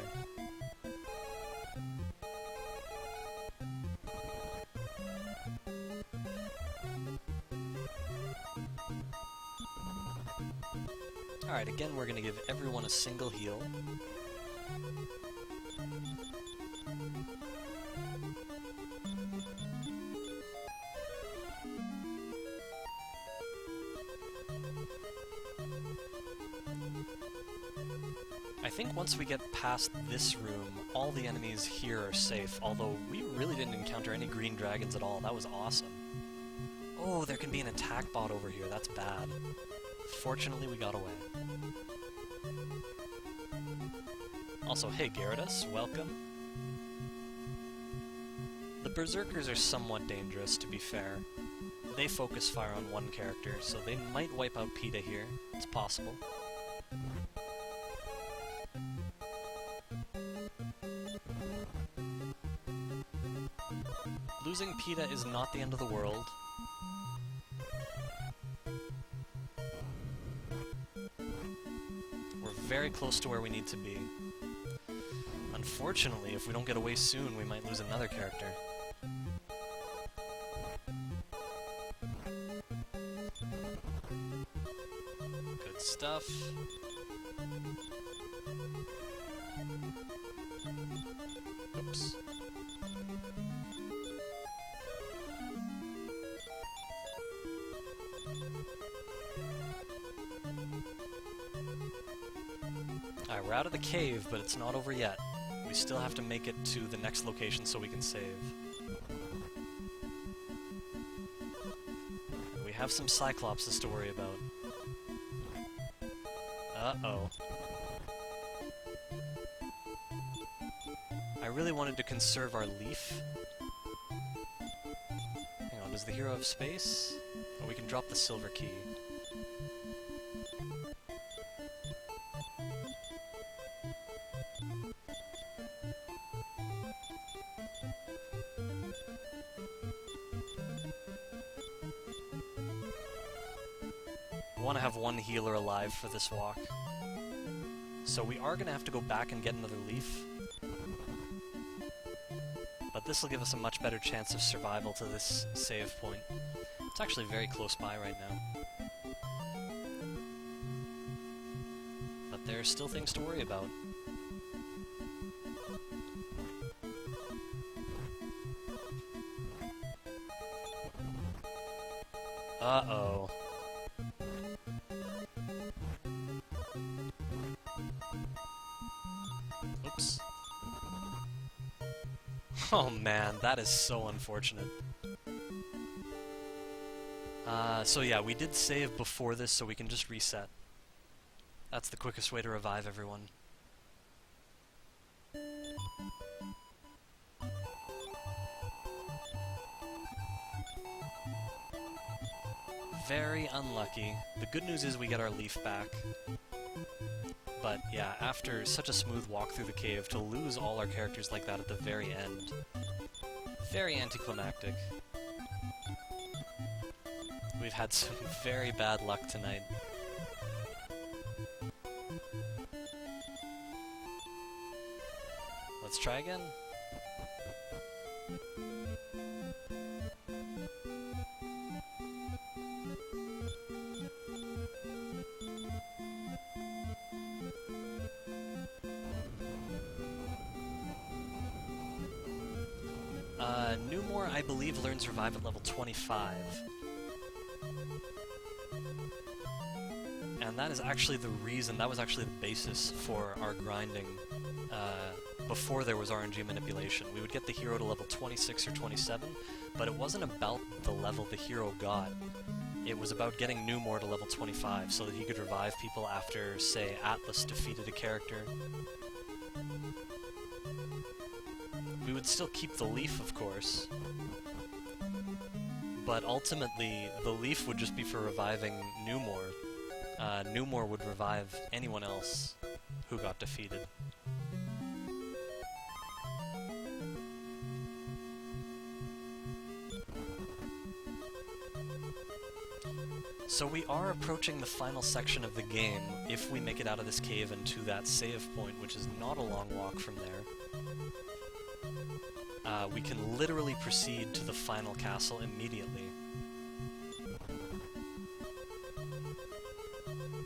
Alright, again we're gonna give everyone a single heal. I think once we get past this room, all the enemies here are safe, although we really didn't encounter any green dragons at all. That was awesome. Oh, there can be an attack bot over here. That's bad. Fortunately, we got away. Also, hey Gyarados, welcome. The Berserkers are somewhat dangerous, to be fair. They focus fire on one character, so they might wipe out PETA here. It's possible. Losing PETA is not the end of the world. We're very close to where we need to be. Unfortunately, if we don't get away soon, we might lose another character. Good stuff. Oops. Alright, we're out of the cave, but it's not over yet. We still have to make it to the next location so we can save. We have some Cyclopses to worry about. Uh-oh. I really wanted to conserve our leaf. Hang on, does the hero have space? Oh, we can drop the silver key. I want to have one healer alive for this walk. So we are going to have to go back and get another leaf. But this will give us a much better chance of survival to this save point. It's actually very close by right now. But there are still things to worry about. Uh-oh. Oops. Oh man, that is so unfortunate. So yeah, we did save before this, so we can just reset. That's the quickest way to revive everyone. Very unlucky. The good news is we get our leaf back. But yeah, after such a smooth walk through the cave, to lose all our characters like that at the very end, very anticlimactic. We've had some very bad luck tonight. Let's try again. Newmore, I believe, learns Revive at level 25. And that is actually the reason, that was actually the basis for our grinding before there was RNG manipulation. We would get the hero to level 26 or 27, but it wasn't about the level the hero got. It was about getting Newmore to level 25 so that he could revive people after, say, Atlas defeated a character. We would still keep the Leaf, of course, but ultimately the Leaf would just be for reviving Newmore. Newmore would revive anyone else who got defeated. So we are approaching the final section of the game if we make it out of this cave and to that save point, which is not a long walk from there. We can literally proceed to the final castle immediately.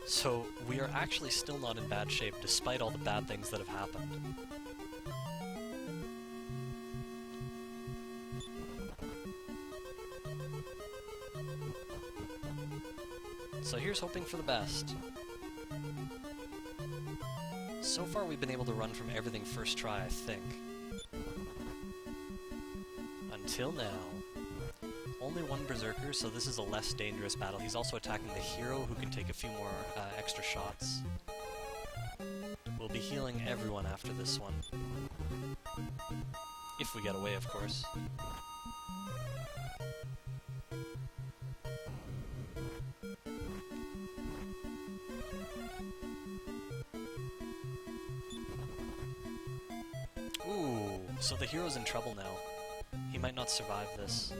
So we are actually still not in bad shape, despite all the bad things that have happened. So here's hoping for the best. So far we've been able to run from everything first try, I think. Until now. Only one Berserker, so this is a less dangerous battle. He's also attacking the hero, who can take a few more extra shots. We'll be healing everyone after this one. If we get away, of course. Ooh, so the hero's in trouble now. He might not survive this.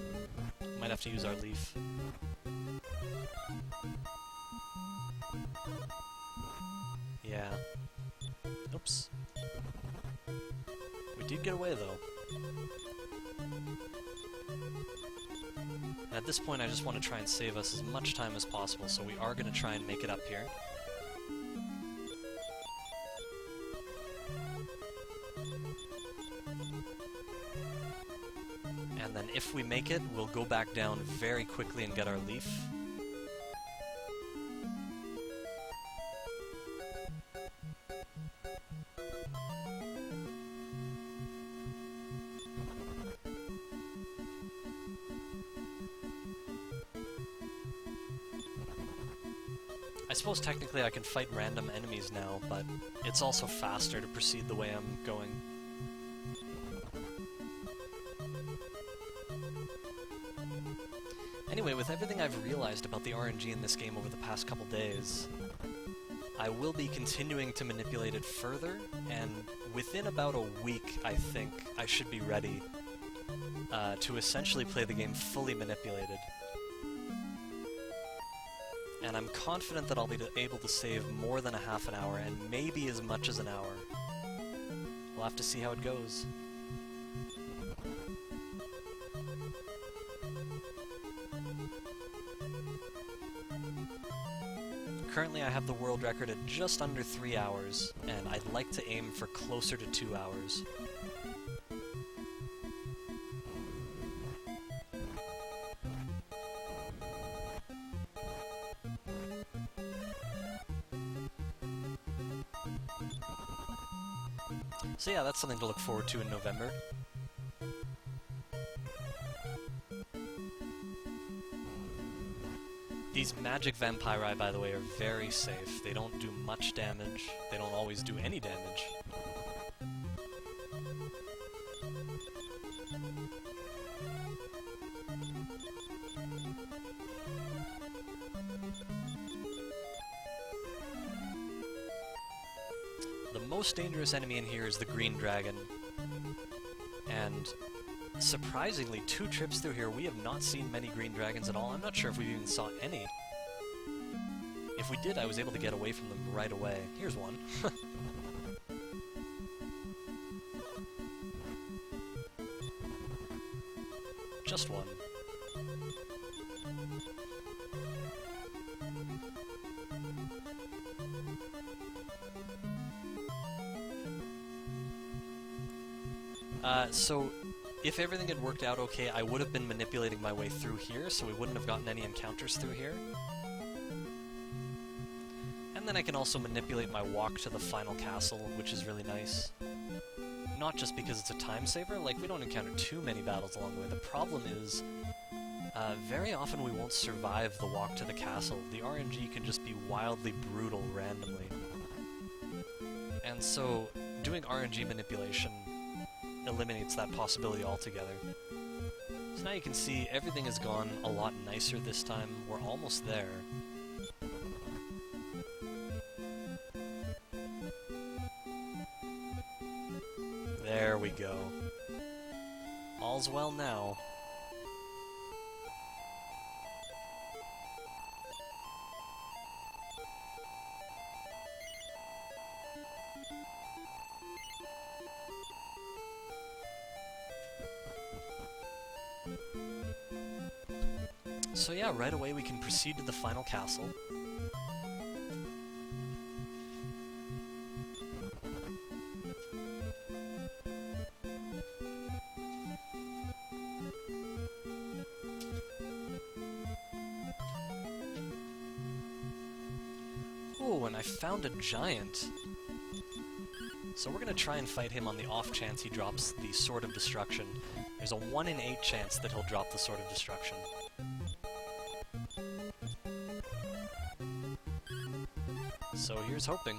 Might have to use our Leaf. Yeah. Oops. We did get away, though. At this point, I just want to try and save us as much time as possible, so we are going to try and make it up here. And then if we make it, we'll go back down very quickly and get our Leaf. I suppose technically I can fight random enemies now, but it's also faster to proceed the way I'm going. Anyway, with everything I've realized about the RNG in this game over the past couple days, I will be continuing to manipulate it further, and within about a week, I think, I should be ready to essentially play the game fully manipulated. And I'm confident that I'll be able to save more than a half an hour, and maybe as much as an hour. We'll have to see how it goes. Currently I have the world record at just under 3 hours, and I'd like to aim for closer to 2 hours. So yeah, that's something to look forward to in November. These magic vampiri, by the way, are very safe. They don't do much damage. They don't always do any damage. The most dangerous enemy in here is the green dragon. And surprisingly, 2 trips through here, we have not seen many green dragons at all. I'm not sure if we even saw any. If we did, I was able to get away from them right away. Here's one. Just one. So, if everything had worked out okay, I would have been manipulating my way through here, so we wouldn't have gotten any encounters through here. And then I can also manipulate my walk to the final castle, which is really nice. Not just because it's a time saver, like, we don't encounter too many battles along the way. The problem is, very often we won't survive the walk to the castle. The RNG can just be wildly brutal randomly. And so, doing RNG manipulation eliminates that possibility altogether. So now you can see everything has gone a lot nicer this time. We're almost there. There we go. All's well now. So yeah, right away we can proceed to the final castle. Oh, and I found a giant. So we're gonna try and fight him on the off chance he drops the Sword of Destruction. There's a 1 in 8 chance that he'll drop the Sword of Destruction. So here's hoping.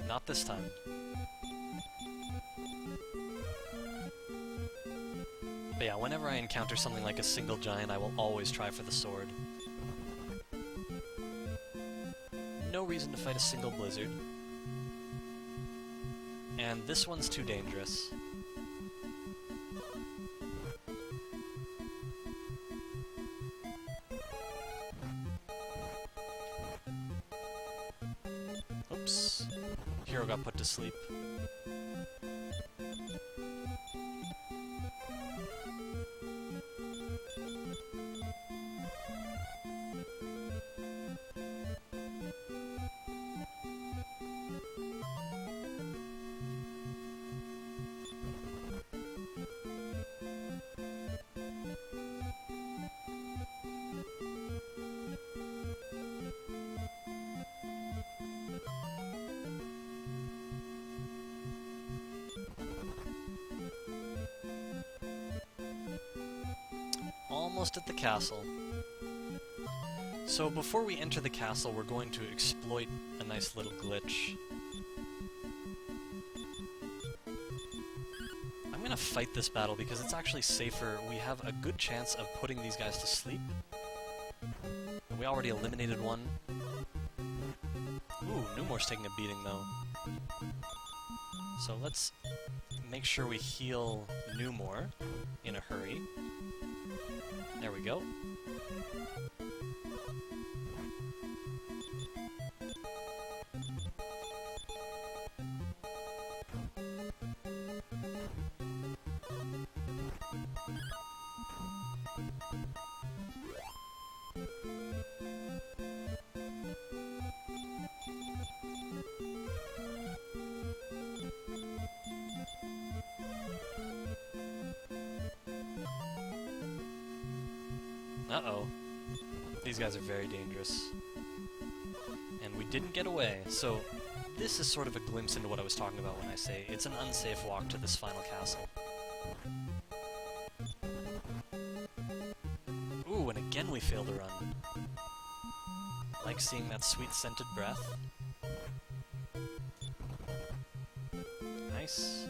Not this time. But yeah, whenever I encounter something like a single giant, I will always try for the sword. No reason to fight a single blizzard. And this one's too dangerous. Oops. Hero got put to sleep. Almost at the castle. So before we enter the castle, we're going to exploit a nice little glitch. I'm gonna fight this battle because it's actually safer. We have a good chance of putting these guys to sleep. We already eliminated one. Ooh, Numore's taking a beating though. So let's make sure we heal Numore in a hurry. There we go. Uh-oh. These guys are very dangerous. And we didn't get away, so this is sort of a glimpse into what I was talking about when I say it's an unsafe walk to this final castle. Ooh, and again we fail to run. Like seeing that sweet scented breath. Nice.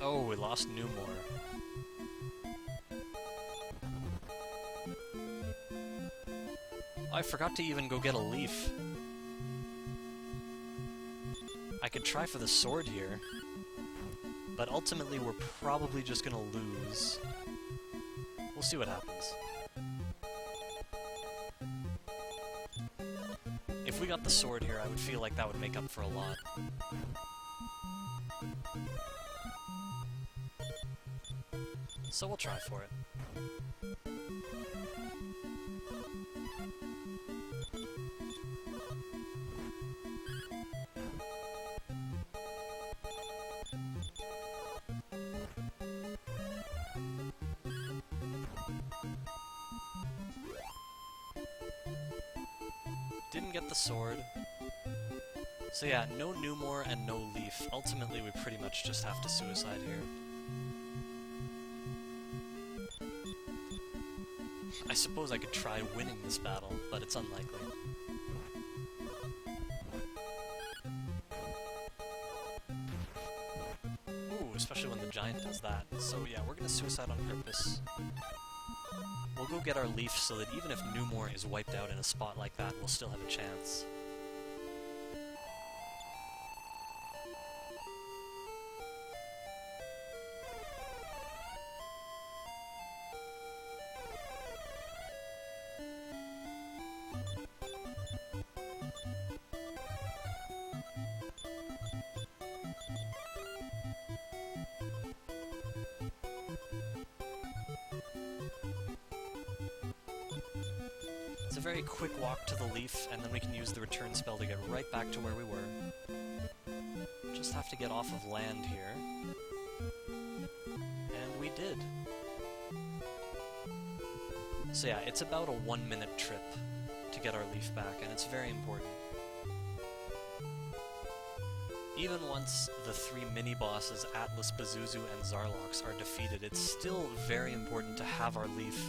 Oh, we lost Numore. I forgot to even go get a leaf. I could try for the sword here, but ultimately we're probably just gonna lose. We'll see what happens. If we got the sword here, I would feel like that would make up for a lot. So we'll try for it. Didn't get the sword. So yeah, no Numore and no Leaf. Ultimately, we pretty much just have to suicide here. I suppose I could try winning this battle, but it's unlikely. Ooh, especially when the giant does that. So yeah, we're gonna suicide on purpose. We'll go get our Leaf so that even if Numore is wiped out in a spot like that, we'll still have a chance. It's a very quick walk to the Leaf, and then we can use the return spell to get right back to where we were. Just have to get off of land here. And we did. So yeah, it's about a 1-minute trip to get our Leaf back, and it's very important. Even once the 3 mini-bosses, Atlas, Bazuzu, and Zarlox, are defeated, it's still very important to have our Leaf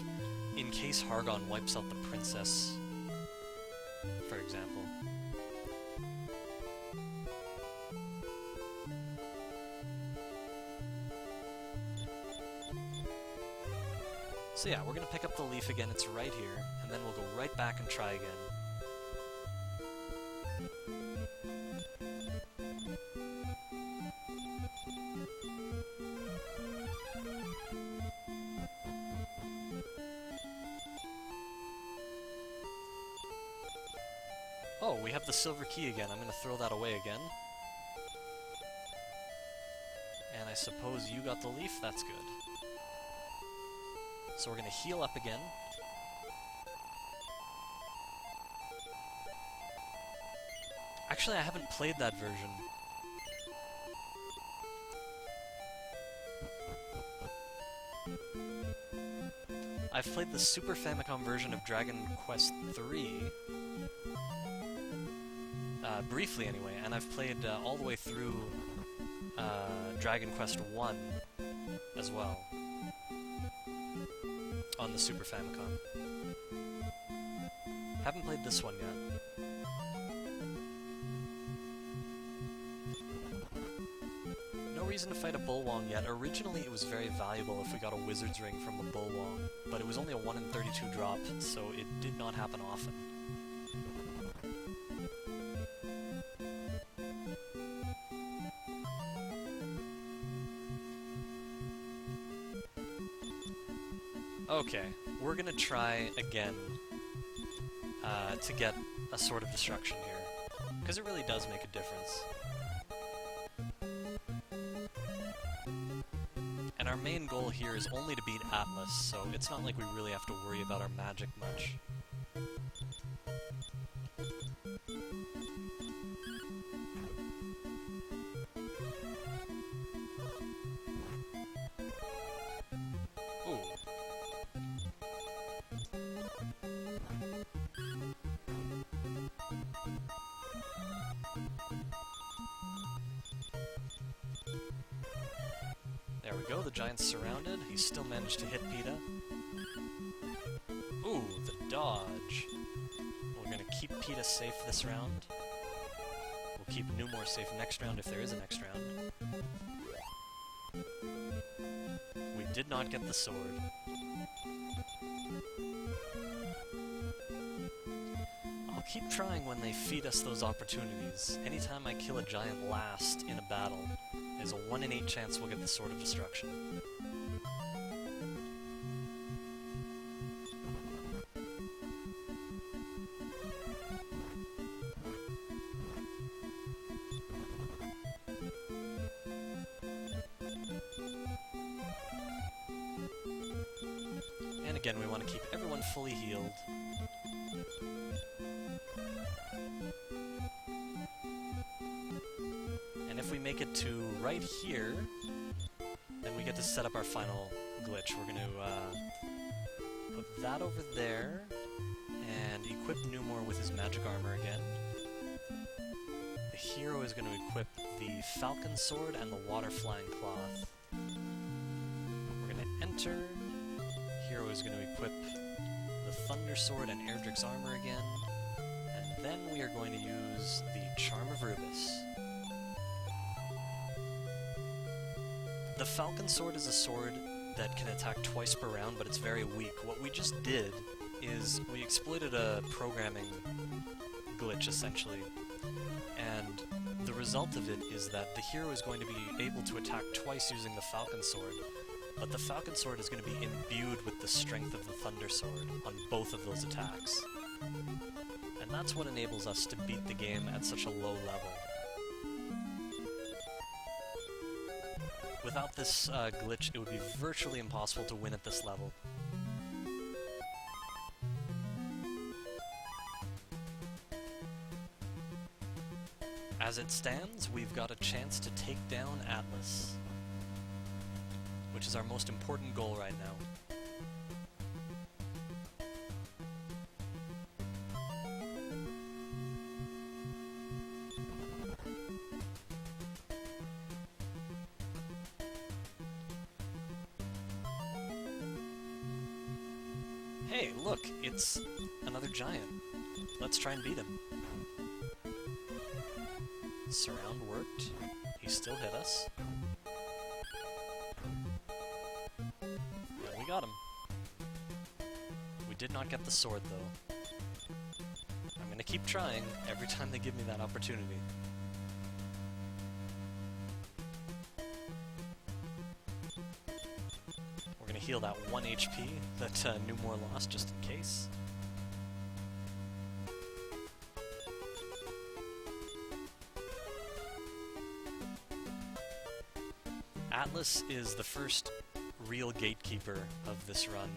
in case Hargon wipes out the princess, for example. So yeah, we're gonna pick up the Leaf again, it's right here, and then we'll go right back and try again. Oh, we have the silver key again. I'm gonna throw that away again. And I suppose you got the Leaf? That's good. So we're gonna heal up again. Actually, I haven't played that version. I've played the Super Famicom version of Dragon Quest III, briefly anyway, and I've played all the way through Dragon Quest I as well on the Super Famicom. Haven't played this one yet. No reason to fight a Bullwong yet. Originally it was very valuable if we got a Wizard's Ring from a Bullwong, but it was only a 1 in 32 drop, so it did not happen often. Okay, we're gonna try again to get a Sword of Destruction here, because it really does make a difference. And our main goal here is only to beat Atlas, so it's not like we really have to worry about our magic much. There we go, the giant's surrounded. He's still managed to hit PETA. Ooh, the dodge. We're gonna keep PETA safe this round. We'll keep Numore safe next round if there is a next round. We did not get the sword. I'll keep trying when they feed us those opportunities. Anytime I kill a giant last in a battle, there's a 1 in 8 chance we'll get the Sword of Destruction. And again, we want to keep everyone fully healed. And if we make it to right here, then we get to set up our final glitch. We're going to put that over there and equip Numor with his magic armor again. The hero is going to equip the Falcon Sword and the Water Flying Cloth. We're going to enter. Hero is going to equip the Thunder Sword and Erdrick's armor again. And then we are going to use the Charm of Rubus. The Falcon Sword is a sword that can attack twice per round, but it's very weak. What we just did is we exploited a programming glitch, essentially. And the result of it is that the hero is going to be able to attack twice using the Falcon Sword, but the Falcon Sword is going to be imbued with the strength of the Thunder Sword on both of those attacks. And that's what enables us to beat the game at such a low level. Without this glitch, it would be virtually impossible to win at this level. As it stands, we've got a chance to take down Atlas, which is our most important goal right now. Hey, look, it's another giant. Let's try and beat him. Surround worked. He still hit us. And we got him. We did not get the sword, though. I'm gonna keep trying every time they give me that opportunity. We're gonna heal that 1 HP that Numor lost, just in case. Atlas is the first real gatekeeper of this run.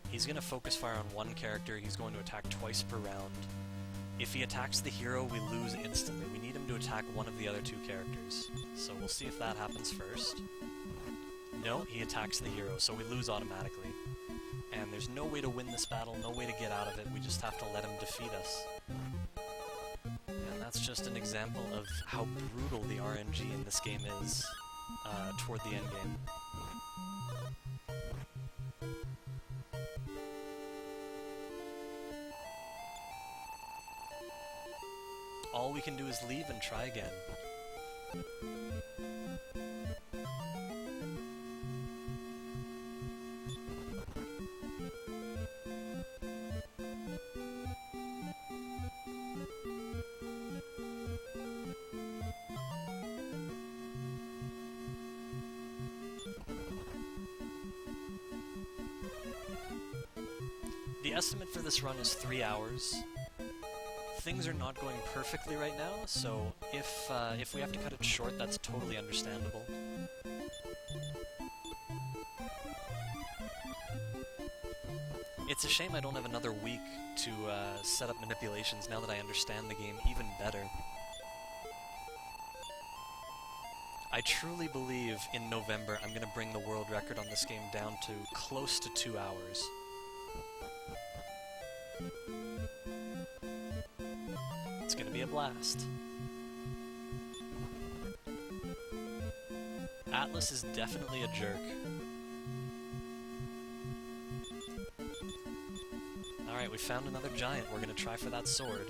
He's going to focus fire on one character, he's going to attack twice per round. If he attacks the hero, we lose instantly. We need him to attack one of the other two characters. So we'll see if that happens first. No, he attacks the hero, so we lose automatically. And there's no way to win this battle, no way to get out of it, we just have to let him defeat us. And that's just an example of how brutal the RNG in this game is. Toward the end game. All we can do is leave and try again. The estimate for this run is 3 hours. Things are not going perfectly right now, so if we have to cut it short, that's totally understandable. It's a shame I don't have another week to set up manipulations now that I understand the game even better. I truly believe in November I'm going to bring the world record on this game down to close to 2 hours. It's gonna be a blast. Atlas is definitely a jerk. Alright, we found another giant. We're gonna try for that sword.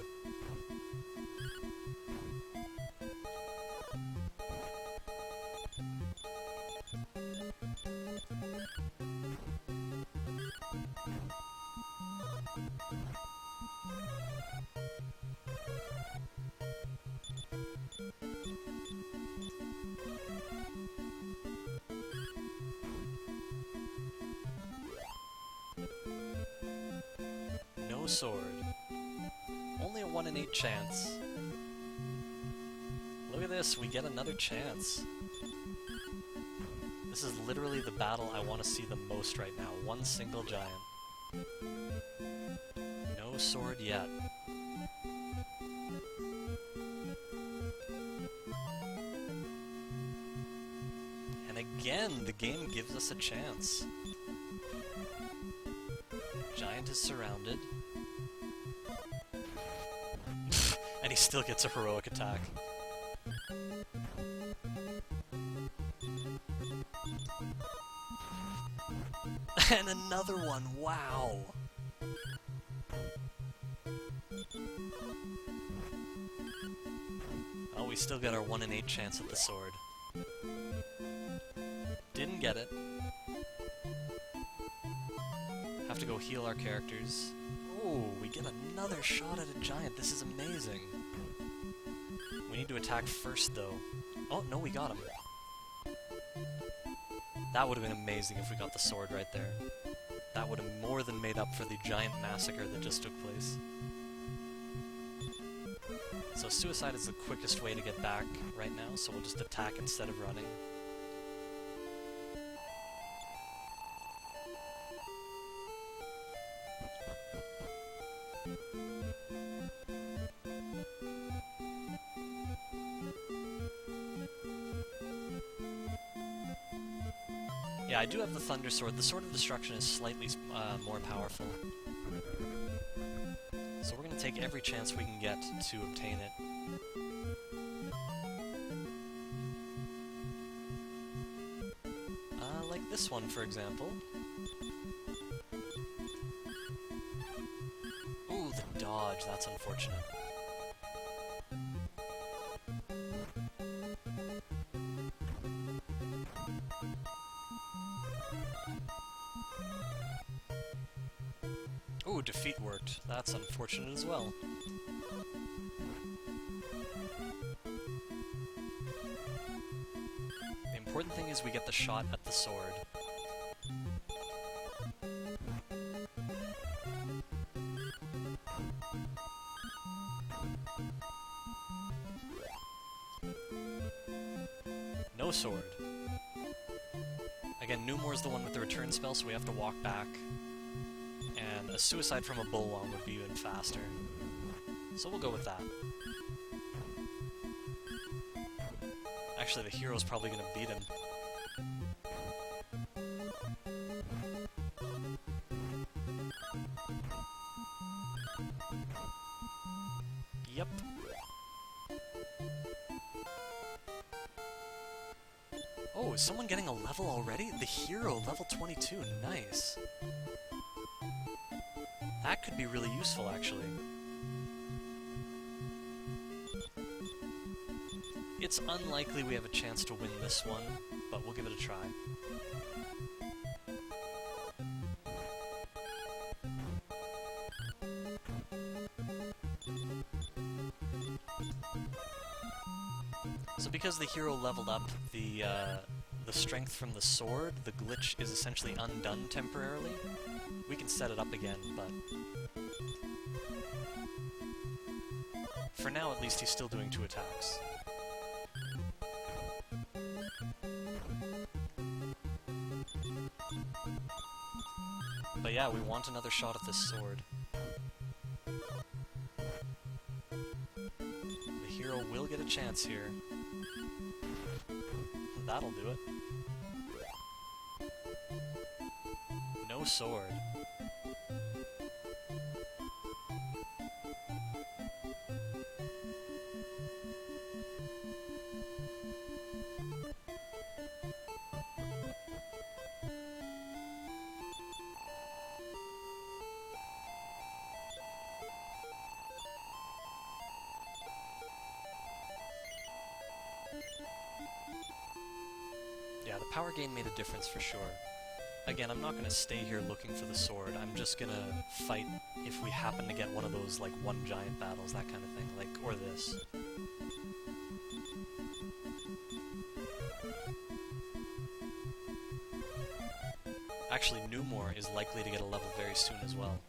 No sword. Only a 1 in 8 chance. Look at this, we get another chance. This is literally the battle I want to see the most right now. One single giant. No sword yet. And again, the game gives us a chance. Giant is surrounded. he still gets a heroic attack. And another one, wow! Oh, we still got our 1 in 8 chance at the sword. Didn't get it. Have to go heal our characters. Oh, we get another shot at a giant. This is amazing. We need to attack first, though. Oh, no, we got him. That would have been amazing if we got the sword right there. That would have more than made up for the giant massacre that just took place. So suicide is the quickest way to get back right now, so we'll just attack instead of running. Yeah, I do have the Thunder Sword. The Sword of Destruction is slightly more powerful. So we're going to take every chance we can get to obtain it. Like this one, for example. Ooh, the dodge. That's unfortunate. Ooh, defeat worked. That's unfortunate as well. The important thing is we get the shot at the sword. No sword. Again, Numore's the one with the return spell, so we have to walk back. And a suicide from a Bullwong would be even faster. So we'll go with that. Actually, the hero's probably going to beat him. Yep. Oh, is someone getting a level already? The hero, level 22, nice. That could be really useful, actually. It's unlikely we have a chance to win this one, but we'll give it a try. So because the hero leveled up the strength from the sword, the glitch is essentially undone temporarily. We can set it up again, but... for now, at least, he's still doing 2 attacks. But yeah, we want another shot at this sword. The hero will get a chance here. That'll do it. No sword. Yeah, the power gain made a difference for sure. Again, I'm not going to stay here looking for the sword. I'm just going to fight if we happen to get one of those, like, one giant battles, that kind of thing, like, or this. Actually, Numore is likely to get a level very soon as well.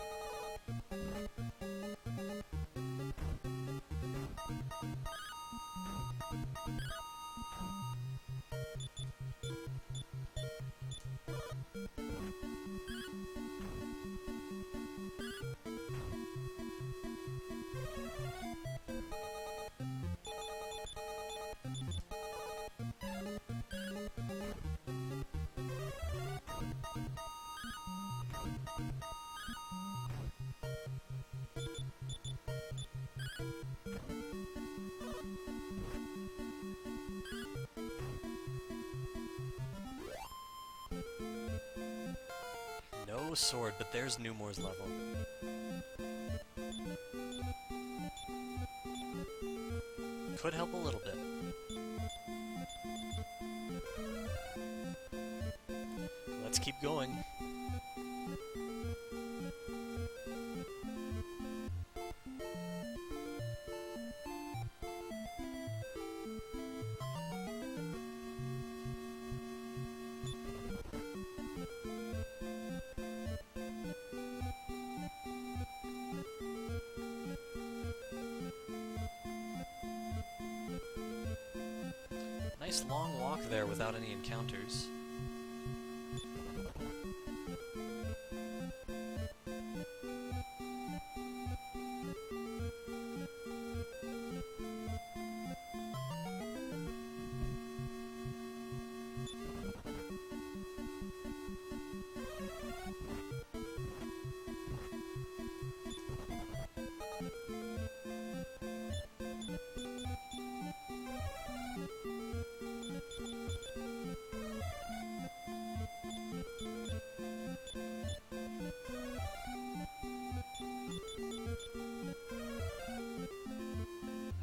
a sword, but there's Newmore's level. Could help a little bit. Let's keep going. Nice long walk there without any encounters.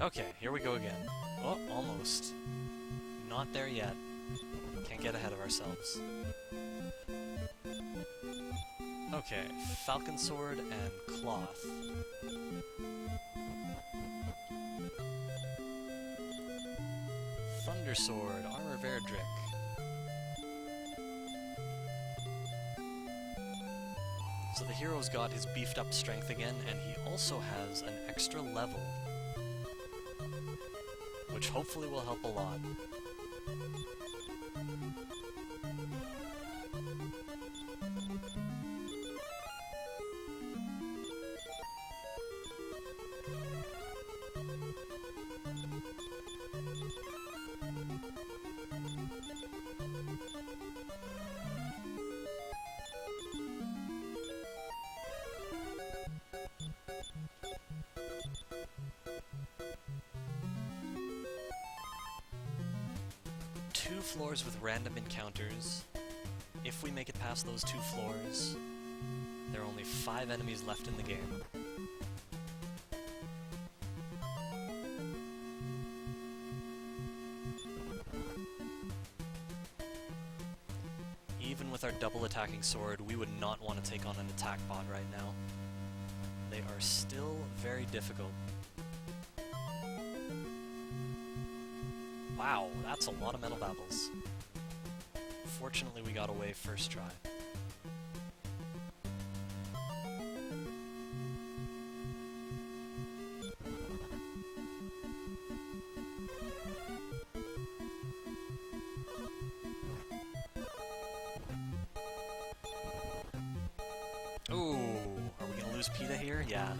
Okay, here we go again. Oh, almost. Not there yet. Can't get ahead of ourselves. Okay, Falcon Sword and Cloth. Thunder Sword, Armor of Erdrick. So the hero's got his beefed up strength again, and he also has an extra level, which hopefully will help a lot. Two floors with random encounters. If we make it past those 2 floors, there are only 5 enemies left in the game. Even with our double attacking sword, we would not want to take on an attack bot right now. They are still very difficult. Wow, that's a lot of metal babbles. Fortunately, we got away first try. Ooh, are we gonna lose PETA here? Yeah.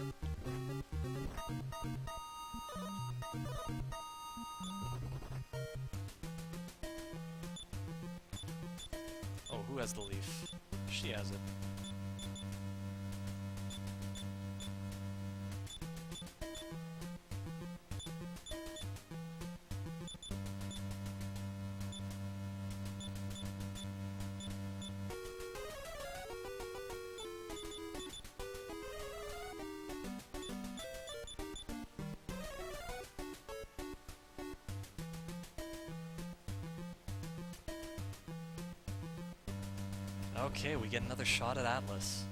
Oh, who has the leaf? She has it. Okay, we get another shot at Atlas.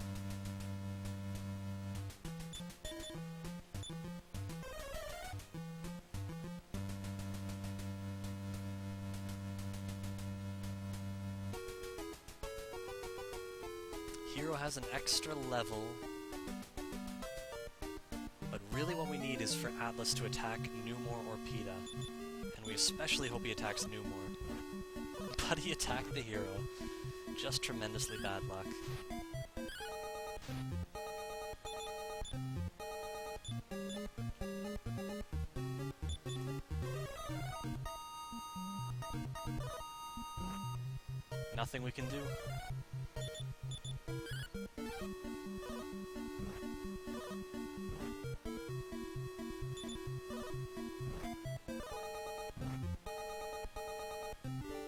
Hero has an extra level, but really what we need is for Atlas to attack Newmore or PETA, and we especially hope he attacks Newmore. But he attacked the hero. Just tremendously bad luck. Nothing we can do.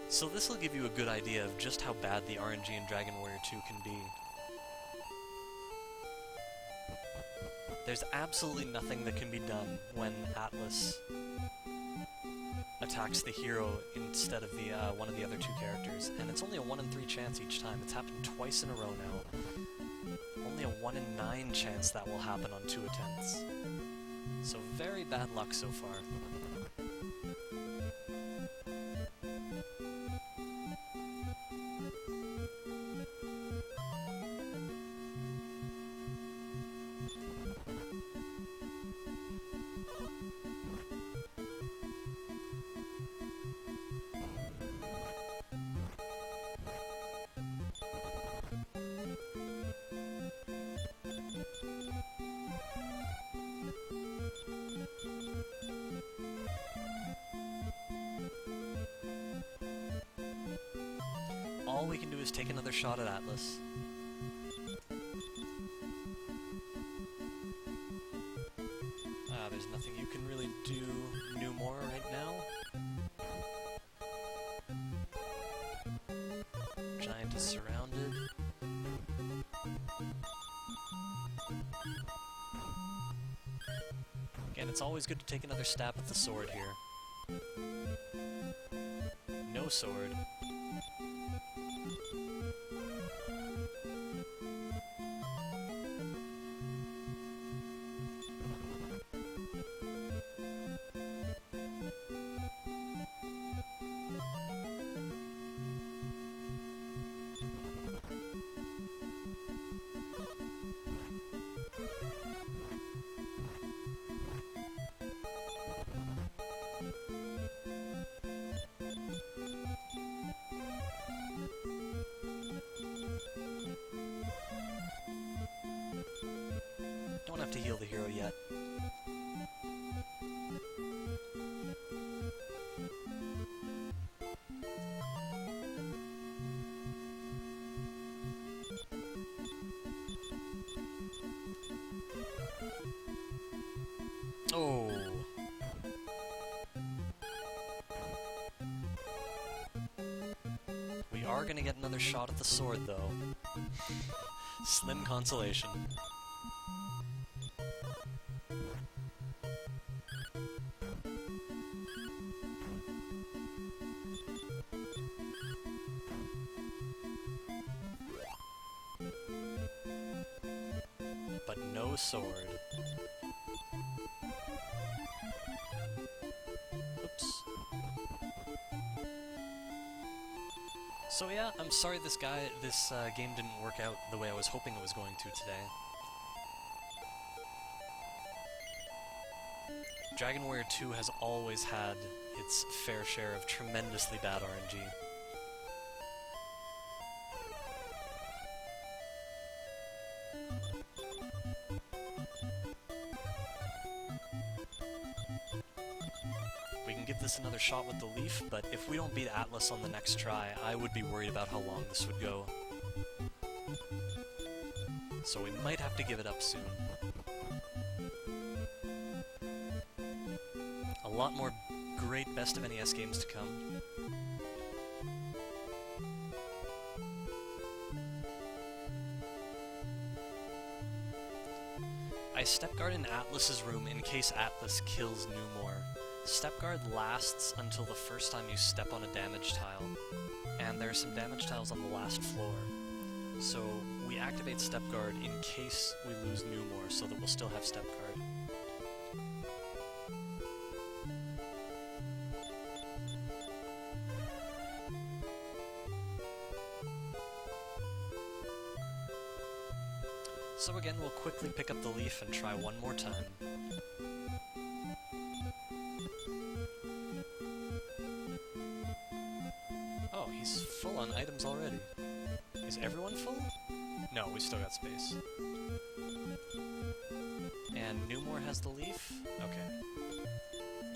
So this will give you a good idea of just how bad the RNG in Dragon Warrior 2 can be. There's absolutely nothing that can be done when Atlas attacks the hero instead of the one of the other two characters, and it's only a 1 in 3 chance each time. It's happened twice in a row now. Only a 1 in 9 chance that will happen on 2 attempts. So very bad luck so far. All we can do is take another shot at Atlas. There's nothing you can really do more right now. Giant is surrounded. Again, it's always good to take another stab at the sword here. No sword. Don't have to heal the hero yet. Oh. We are gonna get another shot at the sword, though. Slim consolation. But no sword. Oops. So yeah, I'm sorry this game didn't work out the way I was hoping it was going to today. Dragon Warrior 2 has always had its fair share of tremendously bad RNG. We can give this another shot with the leaf, but if we don't beat Atlas on the next try, I would be worried about how long this would go. So we might have to give it up soon. A lot more great Best of NES games to come. I step guard in Atlas's room in case Atlas kills Numore. Step guard lasts until the first time you step on a damage tile, and there are some damage tiles on the last floor. So we activate step guard in case we lose Numore, so that we'll still have step guard. So again, we'll quickly pick up the leaf and try one more time. Oh, he's full on items already. Is everyone full? No, we still got space. And Numore has the leaf? Okay.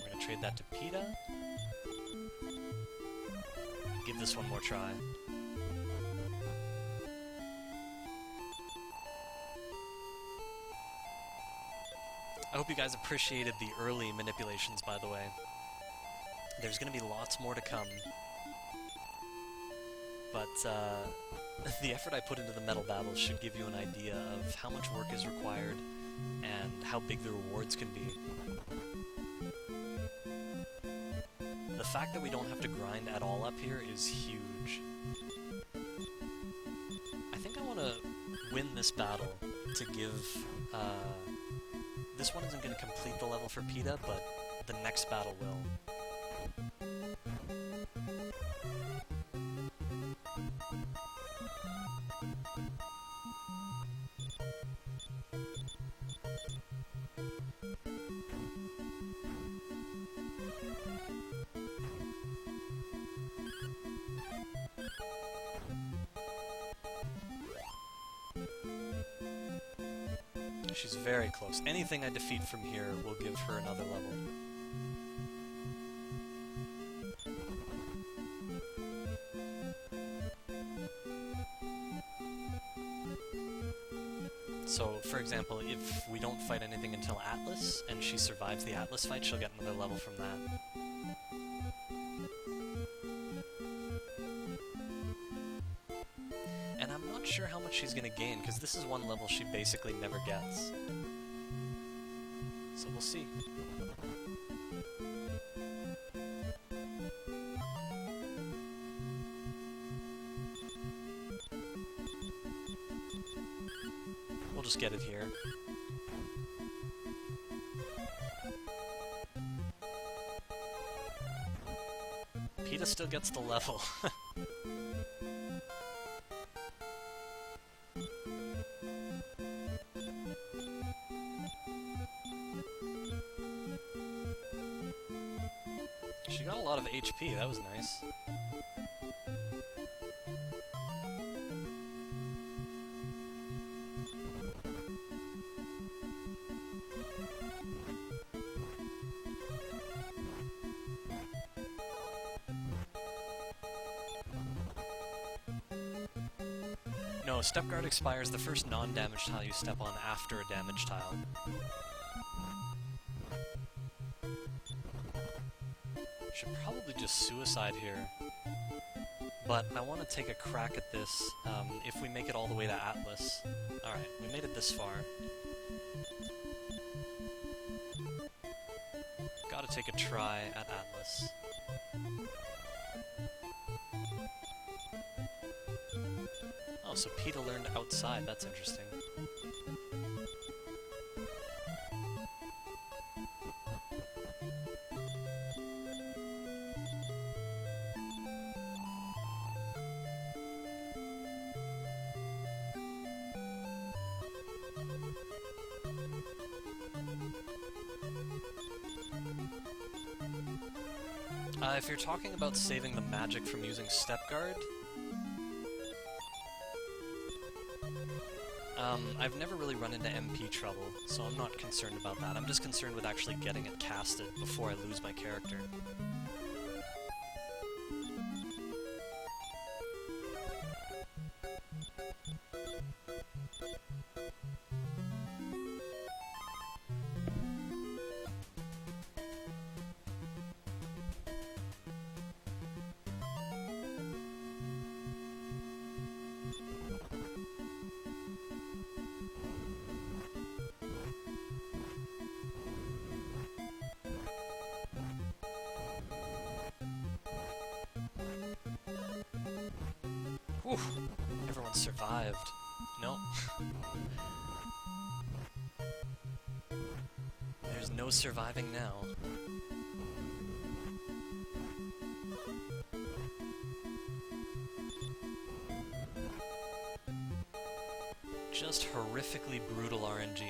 We're gonna trade that to PETA. Give this one more try. I hope you guys appreciated the early manipulations, by the way. There's gonna be lots more to come. But, the effort I put into the metal battles should give you an idea of how much work is required and how big the rewards can be. The fact that we don't have to grind at all up here is huge. I think I want to win this battle to give... this one isn't going to complete the level for PETA, but the next battle will. She's very close. Anything I defeat from here will give her another level. So, for example, if we don't fight anything until Atlas, and she survives the Atlas fight, she'll get another level from that. And I'm not sure how much she's gonna gain, because this is one level she basically never gets. So we'll see. We'll just get it here. PETA still gets the level. She got a lot of HP, that was nice. No, Step Guard expires the first non-damage tile you step on after a damage tile. Should probably just suicide here. But I want to take a crack at this if we make it all the way to Atlas. Alright, we made it this far. Gotta take a try at Atlas. Oh, so PETA learned outside, that's interesting. If you're talking about saving the magic from using Step Guard, I've never really run into MP trouble, so I'm not concerned about that. I'm just concerned with actually getting it casted before I lose my character. Whew, everyone survived. No. There's no surviving now. Just horrifically brutal RNG.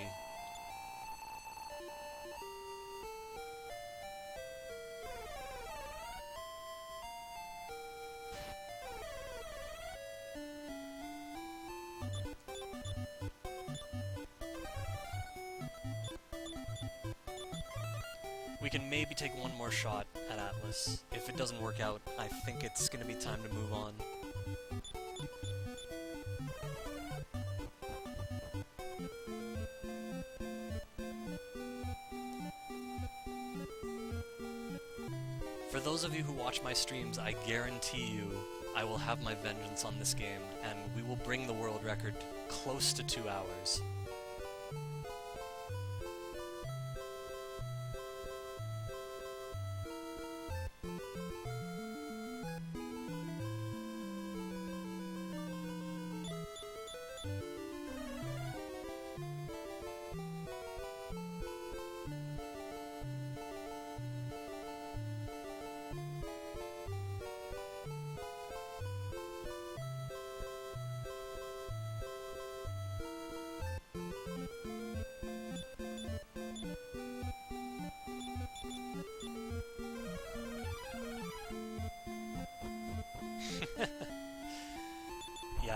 We can maybe take one more shot at Atlas. If it doesn't work out, I think it's gonna be time to move on. For those of you who watch my streams, I guarantee you I will have my vengeance on this game, and we will bring the world record close to 2 hours.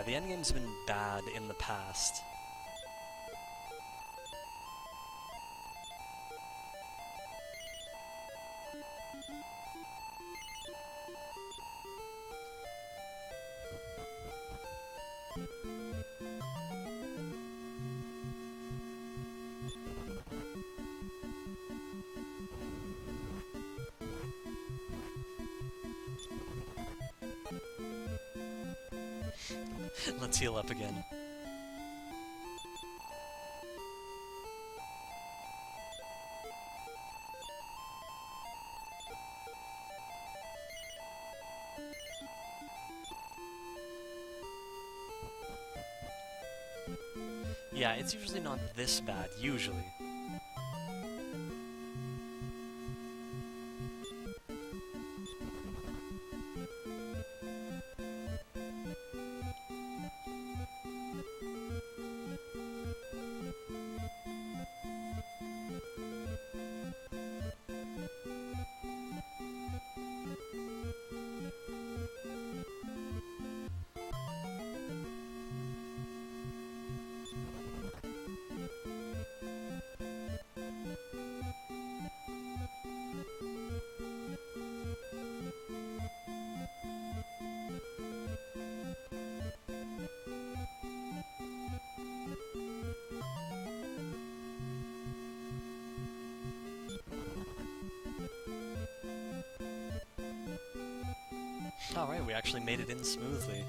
the endgame's been bad in the past. Let's heal up again. Yeah, it's usually not this bad, usually. Alright, we actually made it in smoothly.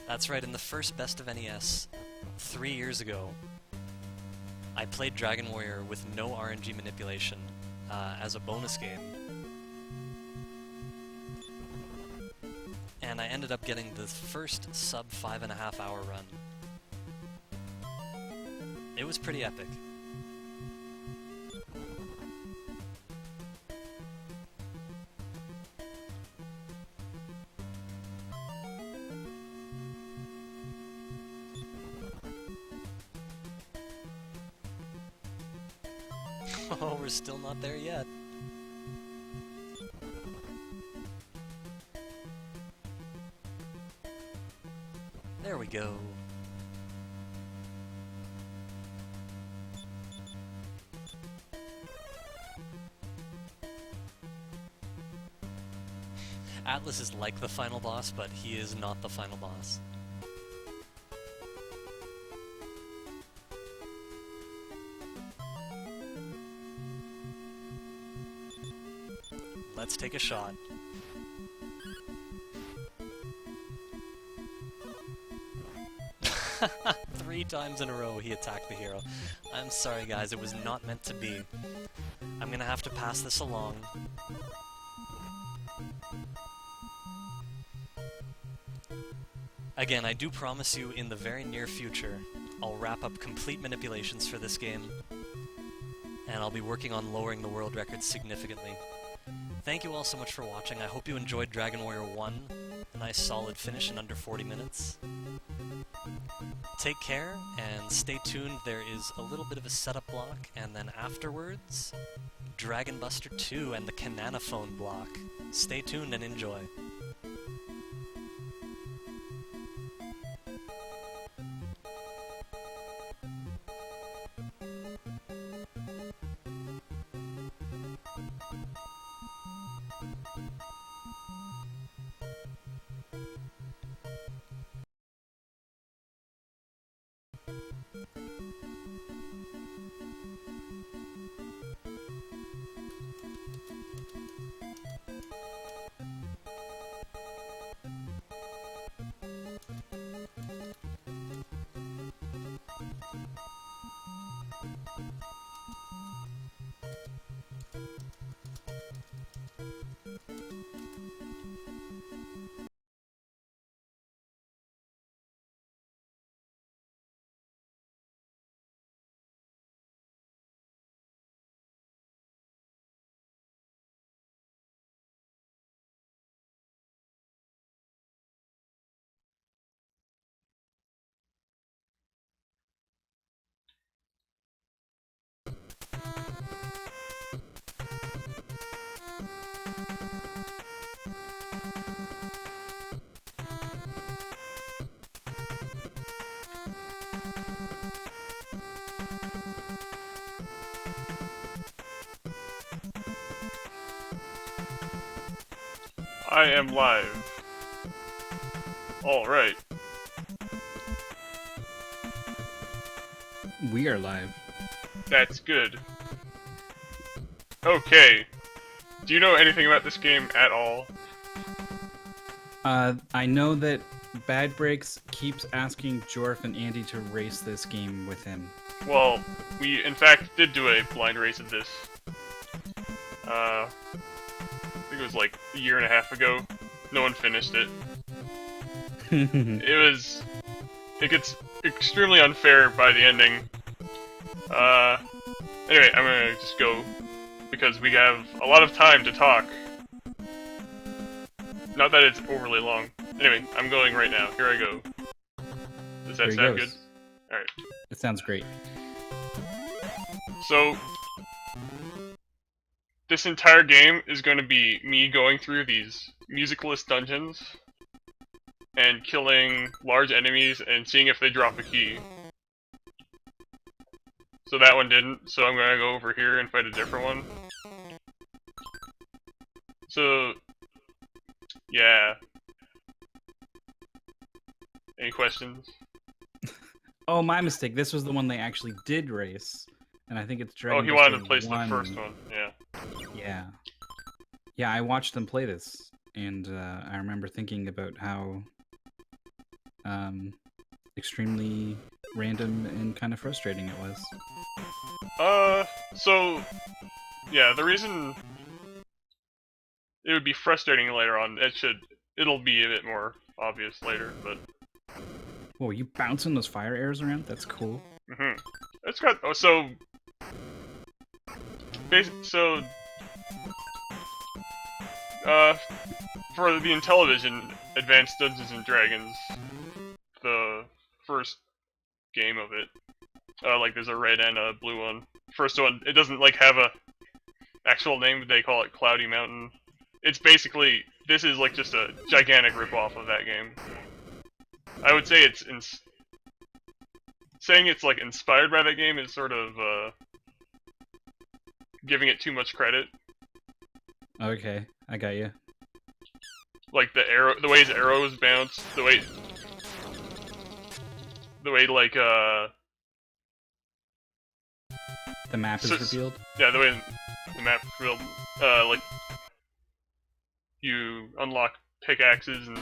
That's right, in the first Best of NES, 3 years ago, I played Dragon Warrior with no RNG manipulation as a bonus game. And I ended up getting the first sub 5.5 hour run. It was pretty epic. Oh, we're still not there yet. There we go. Atlas is like the final boss, but he is not the final boss. Let's take a shot. Three times in a row he attacked the hero. I'm sorry guys, it was not meant to be. I'm gonna have to pass this along. Again, I do promise you in the very near future, I'll wrap up complete manipulations for this game, and I'll be working on lowering the world record significantly. Thank you all so much for watching. I hope you enjoyed Dragon Warrior 1. A nice solid finish in under 40 minutes. Take care, and stay tuned. There is a little bit of a setup block, and then afterwards, Dragon Buster 2 and the Cananophone block. Stay tuned and enjoy. I am live. Alright. We are live. That's good. Okay. Do you know anything about this game at all? I know that Bad Breaks keeps asking Jorf and Andy to race this game with him. Well, we in fact did do a blind race of this. I think it was like a year and a half ago. No one finished it. It gets extremely unfair by the ending. Anyway, I'm gonna just go, because we have a lot of time to talk. Not that it's overly long. Anyway, I'm going right now. Here I go. Does that sound good? Alright. It sounds great. So, this entire game is going to be me going through these musicalist dungeons and killing large enemies and seeing if they drop a key. So that one didn't, so I'm gonna go over here and fight a different one. So, yeah. Any questions? Oh, my mistake. This was the one they actually did race. And I think it's Dragon Oh, he wanted to Buster place 1. the first one, yeah. Yeah. Yeah, I watched them play this, and I remember thinking about how extremely random and kind of frustrating it was. So, yeah, the reason it would be frustrating later on, it'll be a bit more obvious later, but... Whoa, you bouncing those fire arrows around? That's cool. Mm-hmm. It's got, so, for the Intellivision Advanced Dungeons and Dragons, the first game of it, like there's a red and a blue one. First one, it doesn't like have a actual name, but they call it Cloudy Mountain. It's basically, this is like just a gigantic ripoff of that game. I would say saying it's like inspired by that game is sort of giving it too much credit. Okay, I got you. Like the way his arrows bounce, the way like the map is revealed. Yeah, the way the map is revealed, like you unlock pickaxes and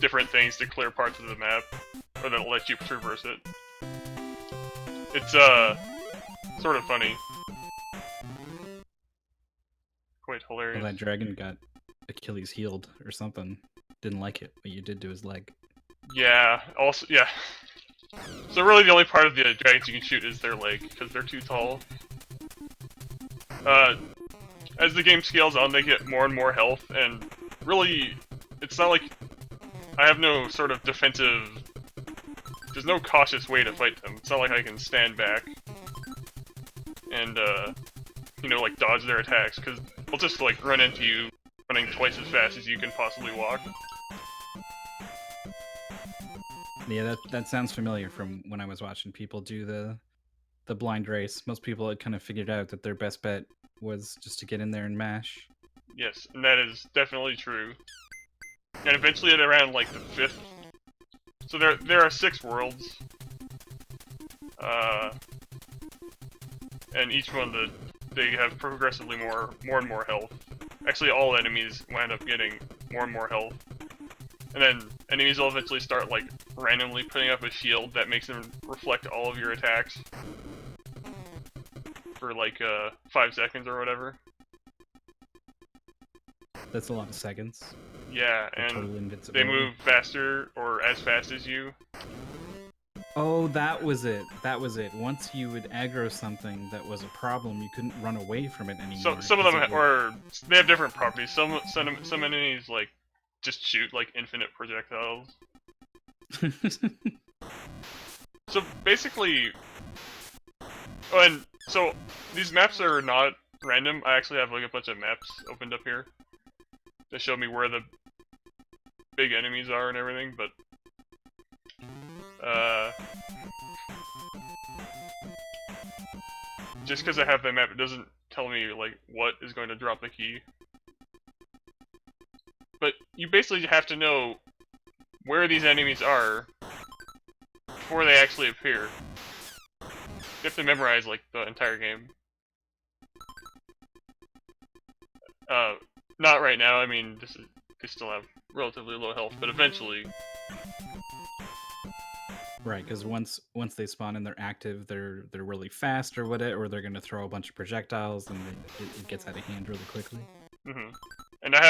different things to clear parts of the map, or that'll let you traverse it. It's sort of funny, quite hilarious. Well, that dragon got Achilles healed or something. Didn't like it what you did to his leg. Yeah. Also, yeah. So really, the only part of the dragons you can shoot is their leg, because they're too tall. As the game scales on, they get more and more health, and really, it's not like I have no sort of defensive... There's no cautious way to fight them. It's not like I can stand back and, you know, like, dodge their attacks, because they'll just, like, run into you, running twice as fast as you can possibly walk. Yeah, that sounds familiar from when I was watching people do the blind race. Most people had kind of figured out that their best bet was just to get in there and mash. Yes, and that is definitely true. And eventually at around, like, the 5th... So there are 6 worlds. And each one, they have progressively more and more health. Actually, all enemies wind up getting more and more health. And then enemies will eventually start, like, randomly putting up a shield that makes them reflect all of your attacks. For, like, 5 seconds or whatever. That's a lot of seconds. Yeah, and they move faster, or as fast as you. Oh, that was it. That was it. Once you would aggro something that was a problem, you couldn't run away from it anymore. So some of them they have different properties. Some enemies like just shoot like infinite projectiles. So basically, oh, and so these maps are not random. I actually have like a bunch of maps opened up here to show me where the big enemies are and everything, but just because I have the map, it doesn't tell me like what is going to drop the key. But you basically have to know where these enemies are before they actually appear. You have to memorize like the entire game. Not right now. I mean, they still have relatively low health, but eventually. Right, because once they spawn and they're active, they're really fast or whatever, or they're gonna throw a bunch of projectiles and it gets out of hand really quickly. And I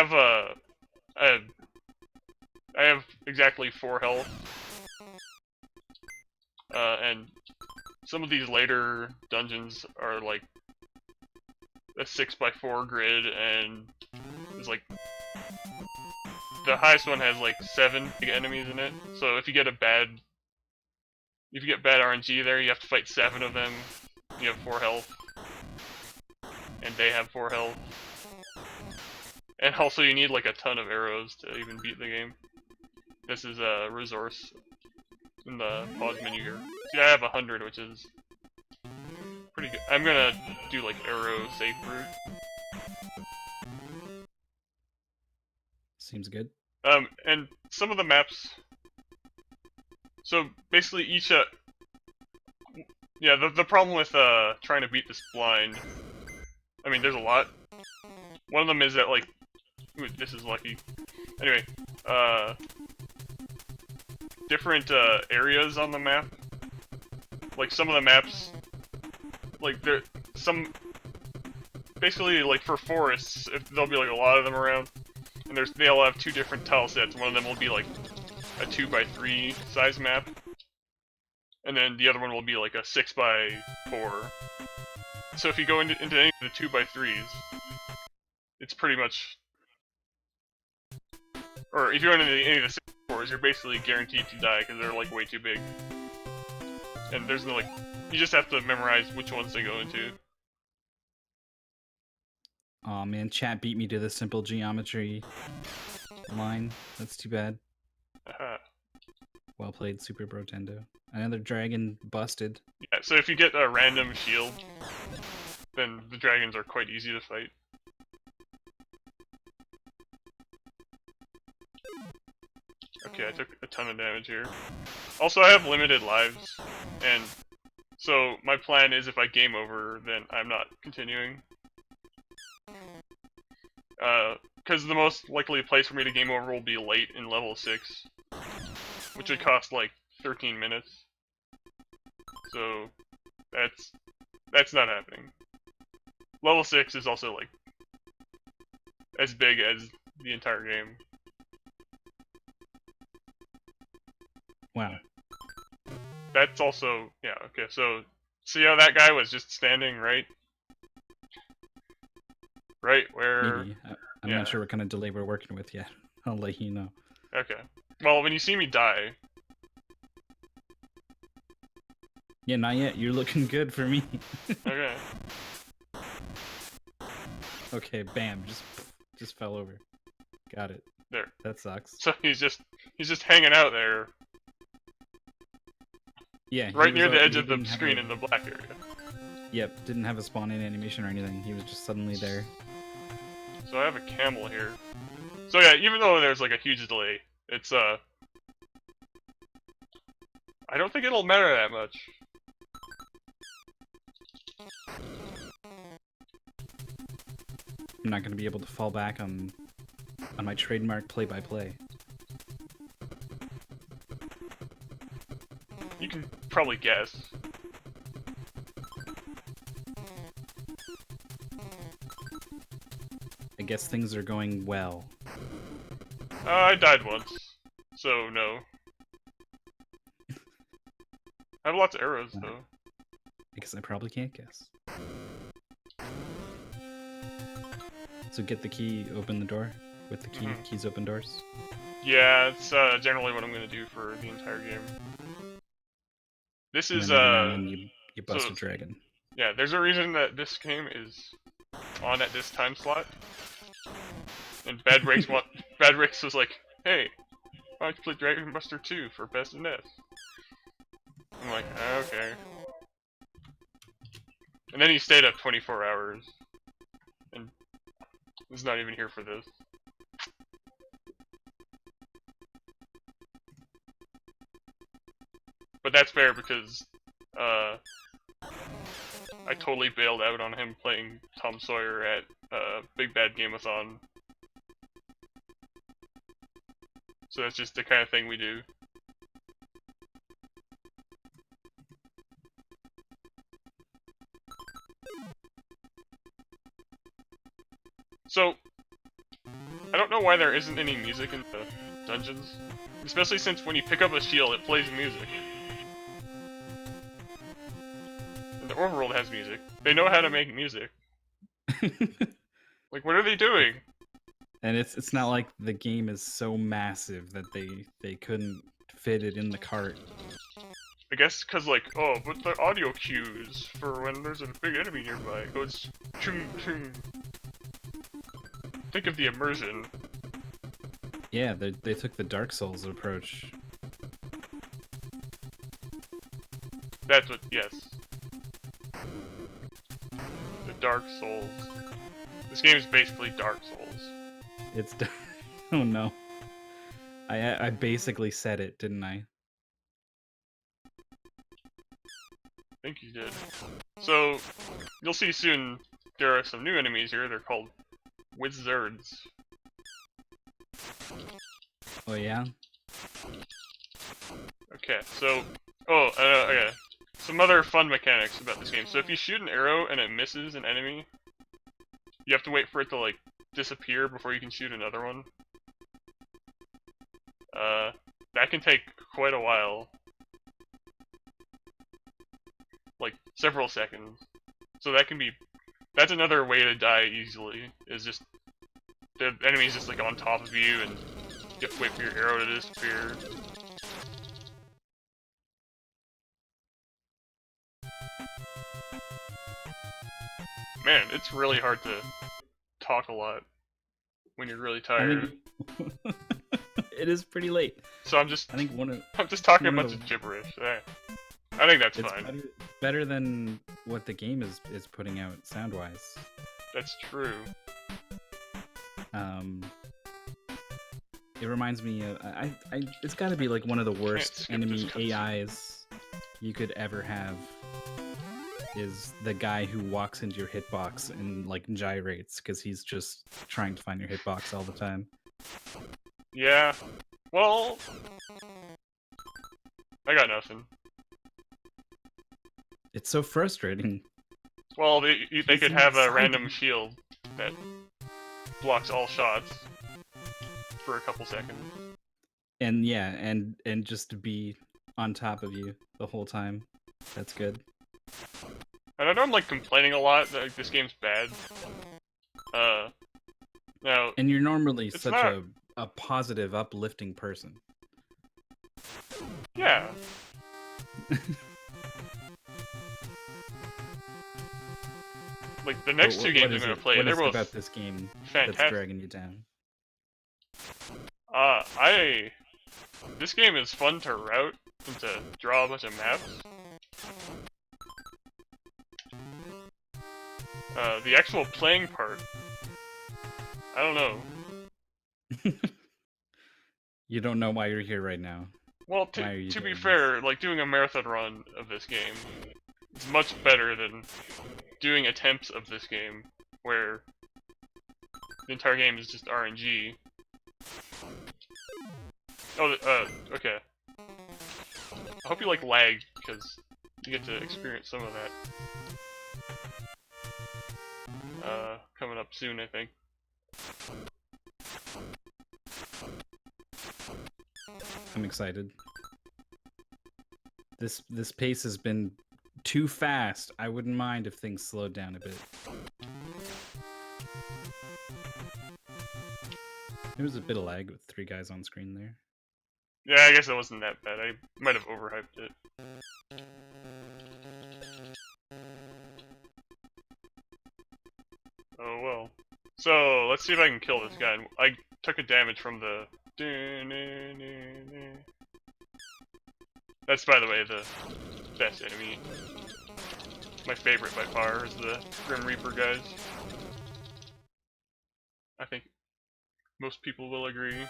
have exactly 4 health. And some of these later dungeons are like a 6x4 grid, and it's like the highest one has like 7 big enemies in it. So if you get bad RNG there, you have to fight 7 of them. You have 4 health, and they have 4 health. And also you need like a ton of arrows to even beat the game. This is a resource in the pause menu here. See, I have 100, which is pretty good. I'm gonna do like arrow safe route. Seems good. And some of the maps. So basically each yeah, the problem with trying to beat this blind, I mean, there's a lot. One of them is that like, ooh, this is lucky. Anyway, different areas on the map. Like some of the maps, like there some basically like for forests, if there'll be like a lot of them around, and they'll have 2 different tile sets. One of them will be like a 2x3 size map, and then the other one will be like a 6x4. So if you go into any of the 2x3s, it's pretty much, or if you go into any of the 6x4s, you're basically guaranteed to die because they're like way too big. And there's no like, you just have to memorize which ones they go into. Aw man, chat beat me to the simple geometry line. That's too bad. Well played, Super Brotendo. Another dragon busted. Yeah, so if you get a random shield, then the dragons are quite easy to fight. Okay, I took a ton of damage here. Also, I have limited lives, and so my plan is if I game over, then I'm not continuing. Because the most likely place for me to game over will be late in level 6, which would cost like 13 minutes. So that's not happening. Level 6 is also like as big as the entire game. Wow. That's also, yeah, okay, so see how that guy was just standing right where... Maybe. I'm yeah. not sure what kind of delay we're working with yet. I'll let you know. Okay. Well, when you see me die... Yeah, not yet. You're looking good for me. Okay. Okay, bam. Just fell over. Got it. There. That sucks. So he's just hanging out there. Yeah. Right near the edge of the screen in the black area. Yep, didn't have a spawn-in animation or anything. He was just suddenly there. So I have a camel here. So yeah, even though there's like a huge delay, it's I don't think it'll matter that much. I'm not gonna be able to fall back on my trademark play-by-play. You can probably guess. I guess things are going well. I died once, so no. I have lots of arrows though. I guess I probably can't guess. So get the key, open the door. With the key, keys open doors. Yeah, it's generally what I'm gonna do for the entire game. This And is then every now and then you bust so- a dragon. yeah, there's a reason that this game is on at this time slot. And Bad Breaks was like, hey, why don't you play Dragon Buster 2 for best NES? I'm like, okay. And then he stayed up 24 hours. And was not even here for this. But that's fair because I totally bailed out on him playing Tom Sawyer at Big Bad Game-a-thon. So that's just the kind of thing we do. So, I don't know why there isn't any music in the dungeons. Especially since when you pick up a shield, it plays music. And the overworld has music. They know how to make music. Like, what are they doing? And it's not like the game is so massive that they couldn't fit it in the cart. I guess because, like, oh, but the audio cues for when there's a big enemy nearby goes chung chung. Think of the immersion. Yeah, they took the Dark Souls approach. That's what, yes. The Dark Souls. This game is basically Dark Souls. It's oh no. I basically said it, didn't I? I think you did. So, you'll see soon there are some new enemies here. They're called Wizards. Oh yeah? Okay, so... Oh, okay. Some other fun mechanics about this game. So if you shoot an arrow and it misses an enemy, you have to wait for it to, like, disappear before you can shoot another one. That can take quite a while. Like, several seconds. So that can be... That's another way to die easily, is just... The enemy's just, like, on top of you, and you have to wait for your arrow to disappear. Man, it's really hard to talk a lot when you're really tired. It is pretty late. So I'm just... I think I'm just talking a one of bunch of the- gibberish. I think that's it's fine. better than what the game is putting out sound wise. That's true. It reminds me of it's got to be like one of the worst skip enemy this cutscene. AIs you could ever have. Is the guy who walks into your hitbox and like gyrates because he's just trying to find your hitbox all the time. Yeah. Well... I got nothing. It's so frustrating. Well, they He's could have a inside random you. shield that blocks all shots for a couple seconds. And yeah, and just to be on top of you the whole time. That's good. And I know I'm, like, complaining a lot that, like, this game's bad. Now, And you're normally It's such not. a positive, uplifting person. yeah. Like, the next But two games I'm gonna play, what they're is it both about this game that's fantastic. dragging you down? This game is fun to route and to draw a bunch of maps. The actual playing part, I don't know. You don't know why you're here right now. Well, Why are you to be doing fair, like, doing a marathon run of this game is much better than doing attempts of this game, where the entire game is just RNG. Oh, okay. I hope you like lag, because you get to experience some of that. Coming up soon, I think. I'm excited. This pace has been too fast. I wouldn't mind if things slowed down a bit. There was a bit of lag with 3 guys on screen there. Yeah, I guess it wasn't that bad. I might have overhyped it. Oh well. So, let's see if I can kill this guy. I took a damage from the... That's, by the way, the best enemy. My favorite by far is the Grim Reaper guys. I think most people will agree.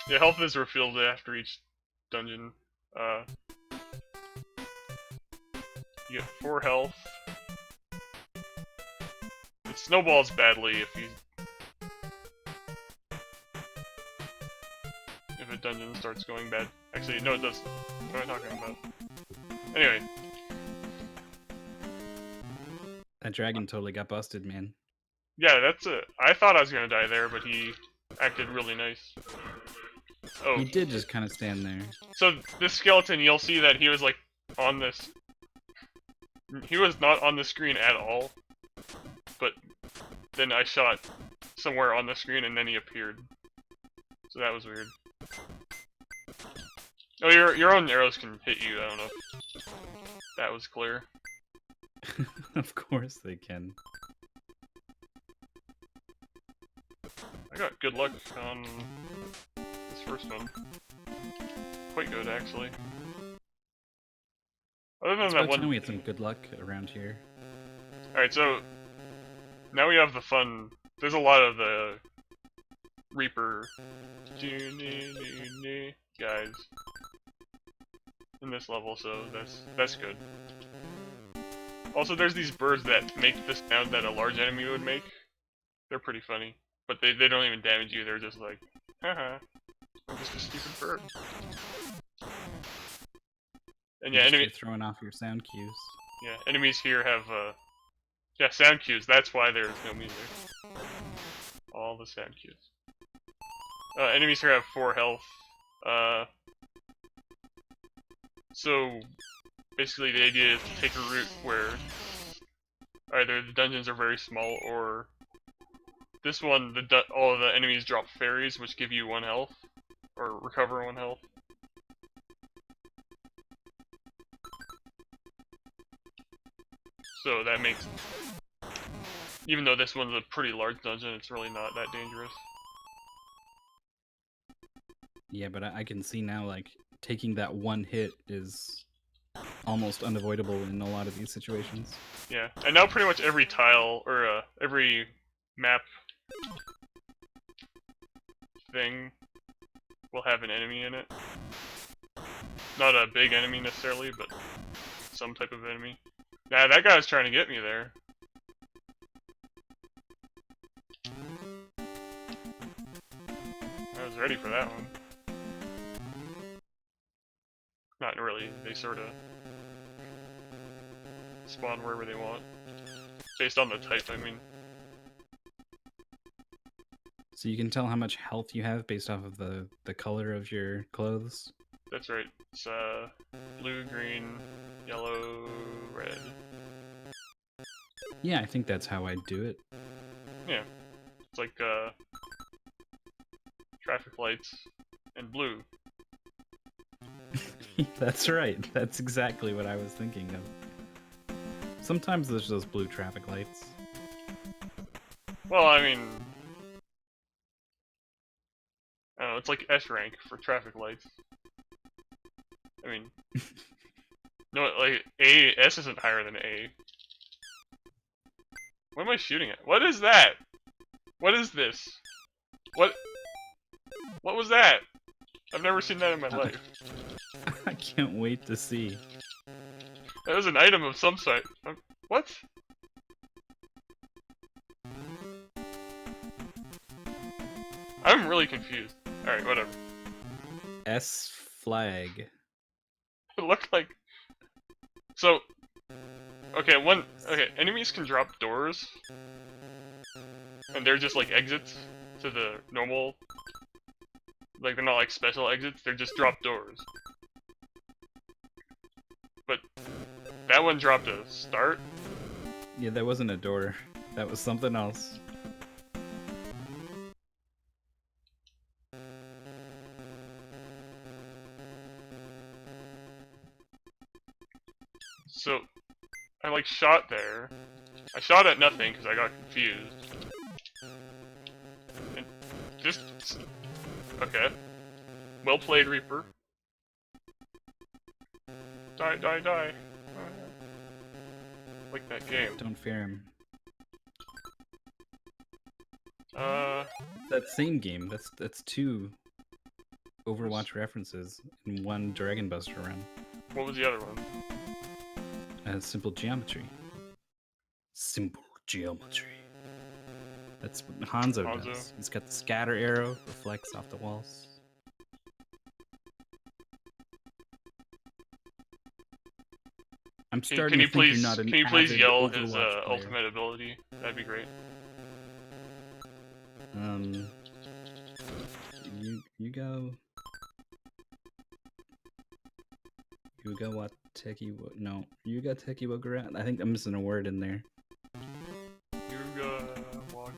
Yeah, health is refilled after each dungeon. You get 4 health. It snowballs badly if a dungeon starts going bad. Actually, no, it doesn't. What am I talking about? Anyway, That dragon totally got busted, man. yeah, that's it. I thought I was gonna die there, but he acted really nice. Oh, He did just kind of stand there. so this skeleton, you'll see that he was like on this. He was not on the screen at all, but then I shot somewhere on the screen and then he appeared. So that was weird. Oh, your own arrows can hit you. I don't know if that was clear. Of course they can. I got good luck on this first one. Quite good, actually. Other than It's that about time one. we had some good luck around here. Alright, so now we have the fun. There's a lot of the Reaper guys in this level, so that's good. Also, there's these birds that make the sound that a large enemy would make. They're pretty funny, but they don't even damage you. They're just like, haha, I'm just a stupid bird. And yeah, You just keep throwing off your sound cues. yeah, enemies here have yeah, sound cues. That's why there's no music. All the sound cues. Enemies here have 4 health. So basically the idea is to take a route where either the dungeons are very small or this one, all of the enemies drop fairies, which give you 1 health or recover 1 health. So that makes, even though this one's a pretty large dungeon, it's really not that dangerous. Yeah, but I can see now, like, taking that one hit is almost unavoidable in a lot of these situations. Yeah, and now pretty much every tile, or every map thing will have an enemy in it. Not a big enemy necessarily, but some type of enemy. Nah, that guy was trying to get me there. I was ready for that one. Not really, they sort of spawn wherever they want. Based on the type, I mean. So you can tell how much health you have based off of the color of your clothes? That's right. It's blue, green, yellow, red. Yeah, I think that's how I do it. Yeah. It's like traffic lights and blue. That's right. That's exactly what I was thinking of. Sometimes there's those blue traffic lights. Well, I mean, I don't know, it's like S rank for traffic lights. I mean, no, like S isn't higher than A. What am I shooting at? What is that? What is this? What was that? I've never seen that in my life. I can't wait to see. That was an item of some sort. What? I'm really confused. Alright, whatever. S flag. It looked like... So... Okay, enemies can drop doors. And they're just like exits to the normal... Like, they're not like special exits, they're just drop doors. But... That one dropped a start? Yeah, that wasn't a door. That was something else. So... I like shot there. I shot at nothing because I got confused. And just... Okay. Well played, Reaper. Die, die, die. Like that game. Don't fear him. Uh... That same game. That's two. Overwatch references in one Dragon Buster run. What was the other one? Simple geometry. Simple geometry. That's what Hanzo does. He's got the scatter arrow, reflects off the walls. I'm starting to think you're not an Can you please avid yell Overwatch his player. ultimate ability? That'd be great. You go. Yuga Wateki wa no. Yuga Teki wa Garat. I think I'm missing a word in there. Yuga Waga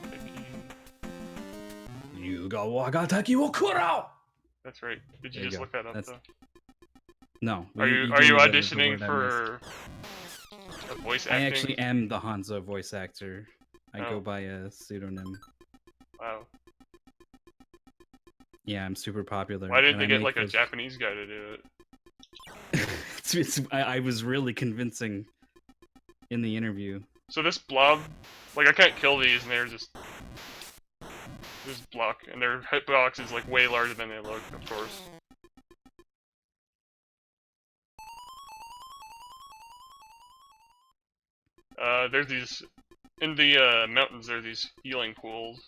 Teki. Yuga Wagateki wa Kurao! That's right. Did you There you just go. look that up That's- though? No. Are you gave me the auditioning word I for a voice missed. I acting? actually am the Hanzo voice actor. I go Oh. by a pseudonym. Wow. Yeah, I'm super popular. Why didn't and they I get make like a those- Japanese guy to do it? I was really convincing in the interview. So this blob, like I can't kill these, and they're just block, and their hitbox is like way larger than they look, of course. There's these in the mountains. There are these healing pools.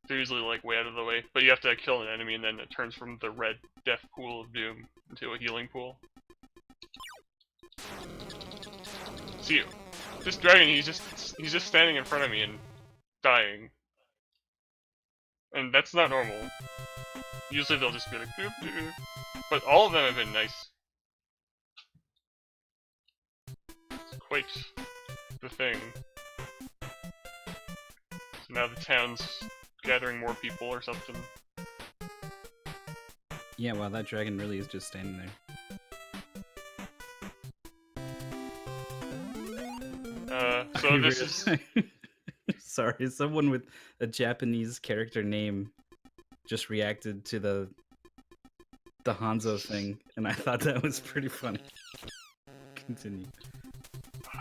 They're usually like way out of the way, but you have to kill an enemy, and then it turns from the red death pool of doom into a healing pool. See, this dragon, he's just standing in front of me and dying, and that's not normal. Usually they'll just be like, doop, doop. But all of them have been nice. It's quite the thing. So now the town's gathering more people or something. Yeah, wow, that dragon really is just standing there. So this is... Sorry, someone with a Japanese character name just reacted to the Hanzo thing, and I thought that was pretty funny. Continue.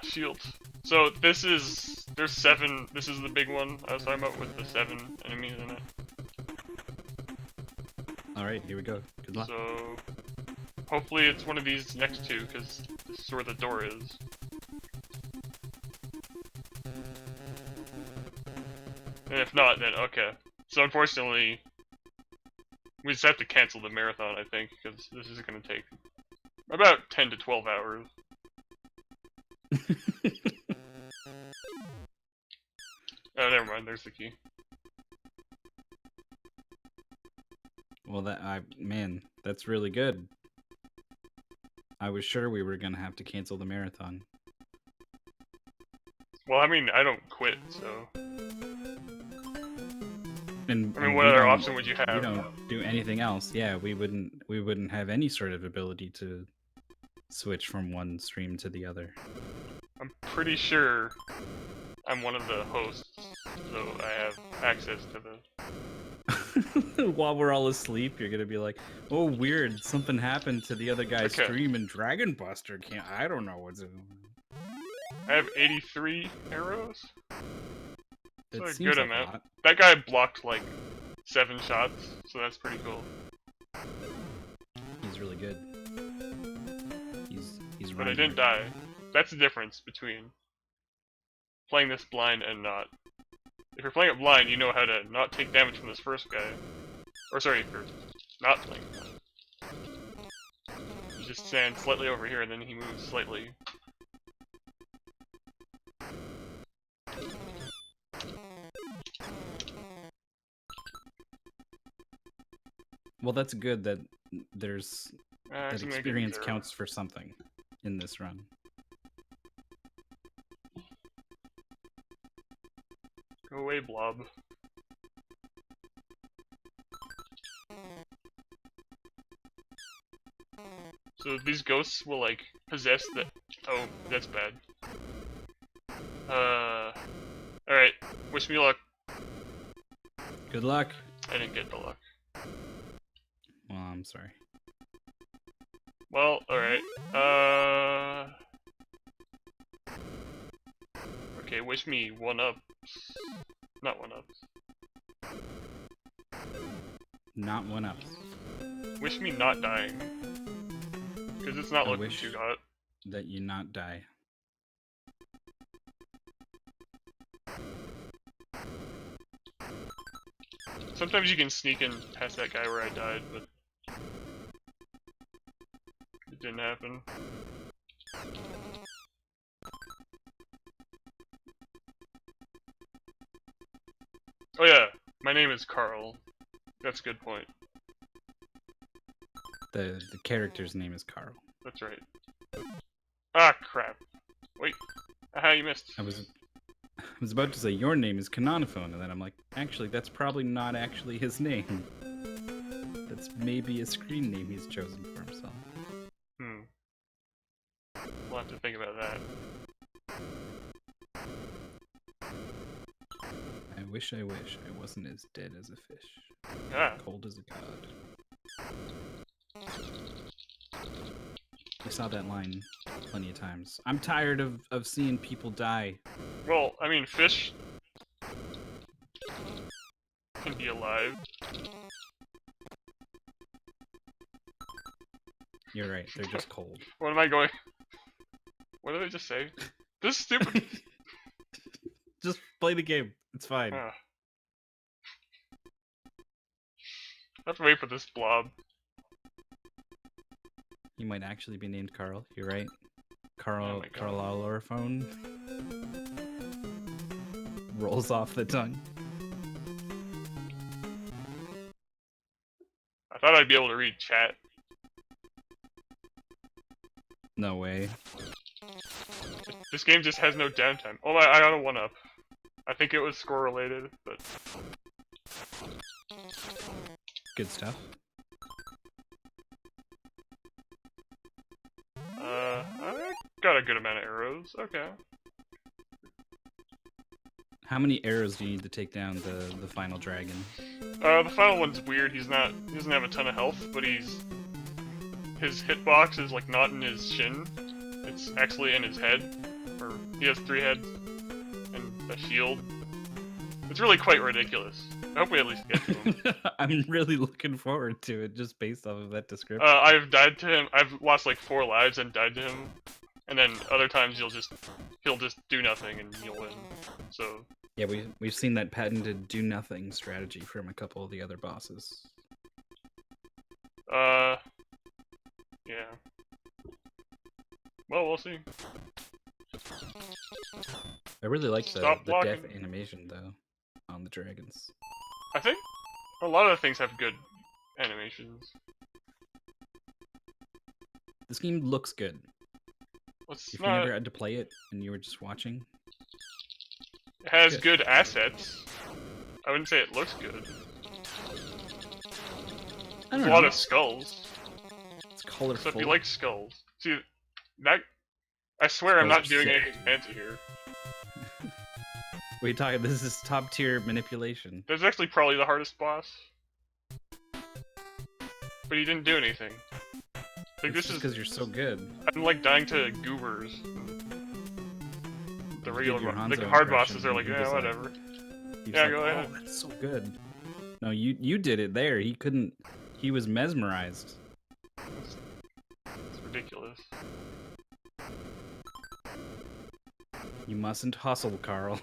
Shield. So this is... There's 7... This is the big one I was talking about with the 7 enemies in it. Alright, here we go. Good luck. So... Hopefully it's one of these next two, because this is where the door is. And if not, then okay. So unfortunately, we just have to cancel the marathon, I think, because this is going to take about 10 to 12 hours. Oh, never mind, there's the key. Well, man, that's really good. I was sure we were gonna have to cancel the marathon. Well, I mean, I don't quit, so... And, I mean, what other option would you We have? don't do anything else. Yeah, we wouldn't have any sort of ability to switch from one stream to the other. I'm pretty sure I'm one of the hosts, so I have access to the... While we're all asleep, you're gonna be like, "Oh, weird! Something happened to the other guy's Okay. stream, and Dragon Buster can't. I don't know what's." I have 83 arrows? That That's a seems good like amount. a lot. That guy blocked like 7 shots, so that's pretty cool. He's really good. He's But I running. didn't die. That's the difference between playing this blind and not. If you're playing it blind, you know how to not take damage from this first guy. Or sorry, if you're not playing it blind. You just stand slightly over here and then he moves slightly. Well, that's good that there's that Actually, I'm gonna give experience these counts for something in this run. Go away, blob. So these ghosts will like possess the. Oh, that's bad. Alright. Wish me luck. Good luck. I didn't get the luck. Well, I'm sorry. Well, alright. Okay, wish me 1-ups. Not 1-ups. not 1-ups. Wish me not dying. Because it's not I looking wish- too hot. That you not die. Sometimes you can sneak in past that guy where I died, but it didn't happen. Oh yeah, my name is Carl. That's a good point. The character's name is Carl. That's right. Ah, crap. Wait. Aha, you missed. I was about to say your name is Canonophone, and then I'm like, actually, that's probably not actually his name. That's maybe a screen name he's chosen for himself. We'll have to think about that. I wish I wasn't as dead as a fish, Ah, cold as a god. I saw that line plenty of times. I'm tired of seeing people die. well, I mean, fish can be alive. You're right, they're just cold. What am I going? What did I just say? This is stupid. Just play the game. It's fine. Ah. I have to wait for this blob. He might actually be named Carl. You're right. Oh Carl my God. Carlolophone rolls off the tongue. I thought I'd be able to read chat. No way. This game just has no downtime. Oh, I got a 1-up. I think it was score related, but Good stuff. I got a good amount of arrows. Okay. How many arrows do you need to take down the final dragon? The final one's weird. He doesn't have a ton of health, but his hitbox is like not in his shin. It's actually in his head. Or he has 3 heads and a shield. It's really quite ridiculous. I hope we at least get to him. I'm really looking forward to it just based off of that description. I've died to him. I've lost like 4 lives and died to him, and then other times he'll just do nothing and you'll win. So Yeah, we've seen that patented do nothing strategy from a couple of the other bosses. yeah. Well, we'll see. I really like the Stop death blocking. animation though on the dragons. I think a lot of the things have good animations. This game looks good. Let's If you not. never had to play it and you were just watching, It has good. good assets. I wouldn't say it looks good. I There's don't a lot know. of skulls. It's colorful. So if you like skulls, see that. I swear I'm not Skulls are doing sick. anything fancy here. What are you talking? This is top tier manipulation. There's actually probably the hardest boss, but he didn't do anything. Like this is because you're so good. I'm like dying to goobers. The regular, your the Hanzo hard impression, bosses are like, he yeah, was like- whatever. He was Yeah, like, go ahead. Oh, that's so good. No, you did it there. He couldn't. He was mesmerized. It's ridiculous. You mustn't hustle, Carl.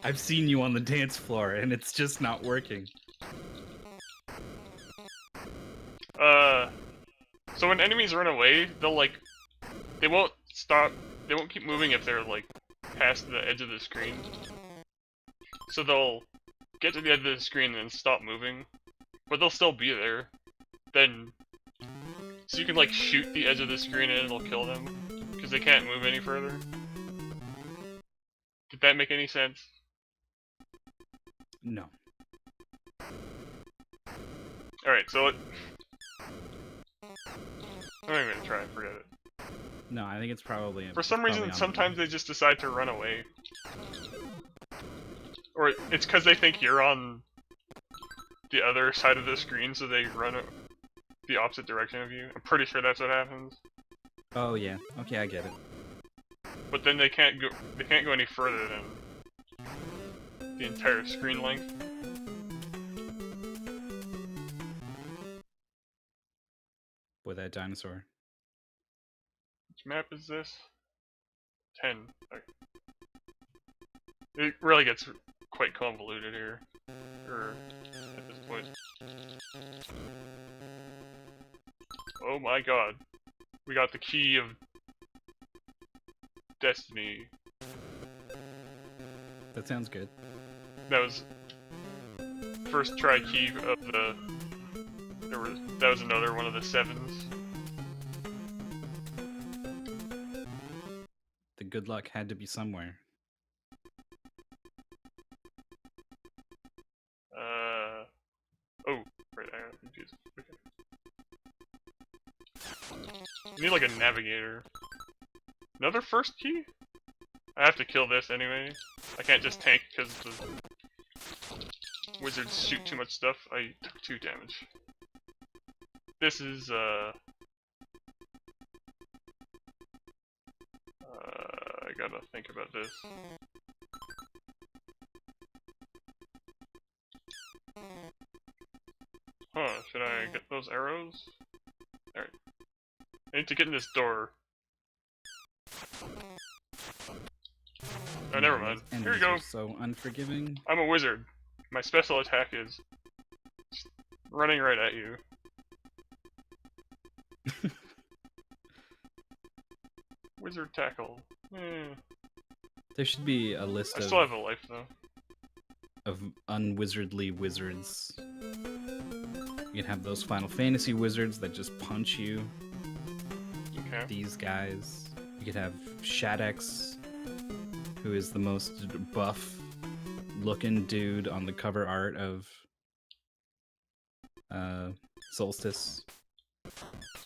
I've seen you on the dance floor, and it's just not working. So when enemies run away, they won't stop, they won't keep moving if they're, like, past the edge of the screen. So they'll get to the edge of the screen and then stop moving, but they'll still be there. Then, so you can, like, shoot the edge of the screen and it'll kill them, because they can't move any further. Did that make any sense? No. Alright, so I'm not even gonna try and forget it. No, I think it's probably. For some reason, sometimes they just decide to run away. Or it's because they think you're on the other side of the screen, so they run the opposite direction of you. I'm pretty sure that's what happens. Oh yeah. Okay, I get it. But then they can't go any further than the entire screen length. Boy, that dinosaur. Which map is this? 10. Okay. It really gets quite convoluted here. At this point. Oh my god. We got the key of destiny. That sounds good. That was first try key of the. That was another one of the 7s. The good luck had to be somewhere. Oh, right, I got confused. Okay. I need like a navigator. Another first key? I have to kill this anyway. I can't just tank because the wizards shoot too much stuff. I took 2 damage. This is, I gotta think about this. Huh, should I get those arrows? Alright. I need to get in this door. Oh, never mind. Here we go. So unforgiving. I'm a wizard. My special attack is just running right at you. Wizard tackle. There should be a list I of still have a life though. Unwizardly wizards. You can have those Final Fantasy wizards that just punch you. Okay. These guys. You could have Shadex, who is the most buff looking dude on the cover art of Solstice.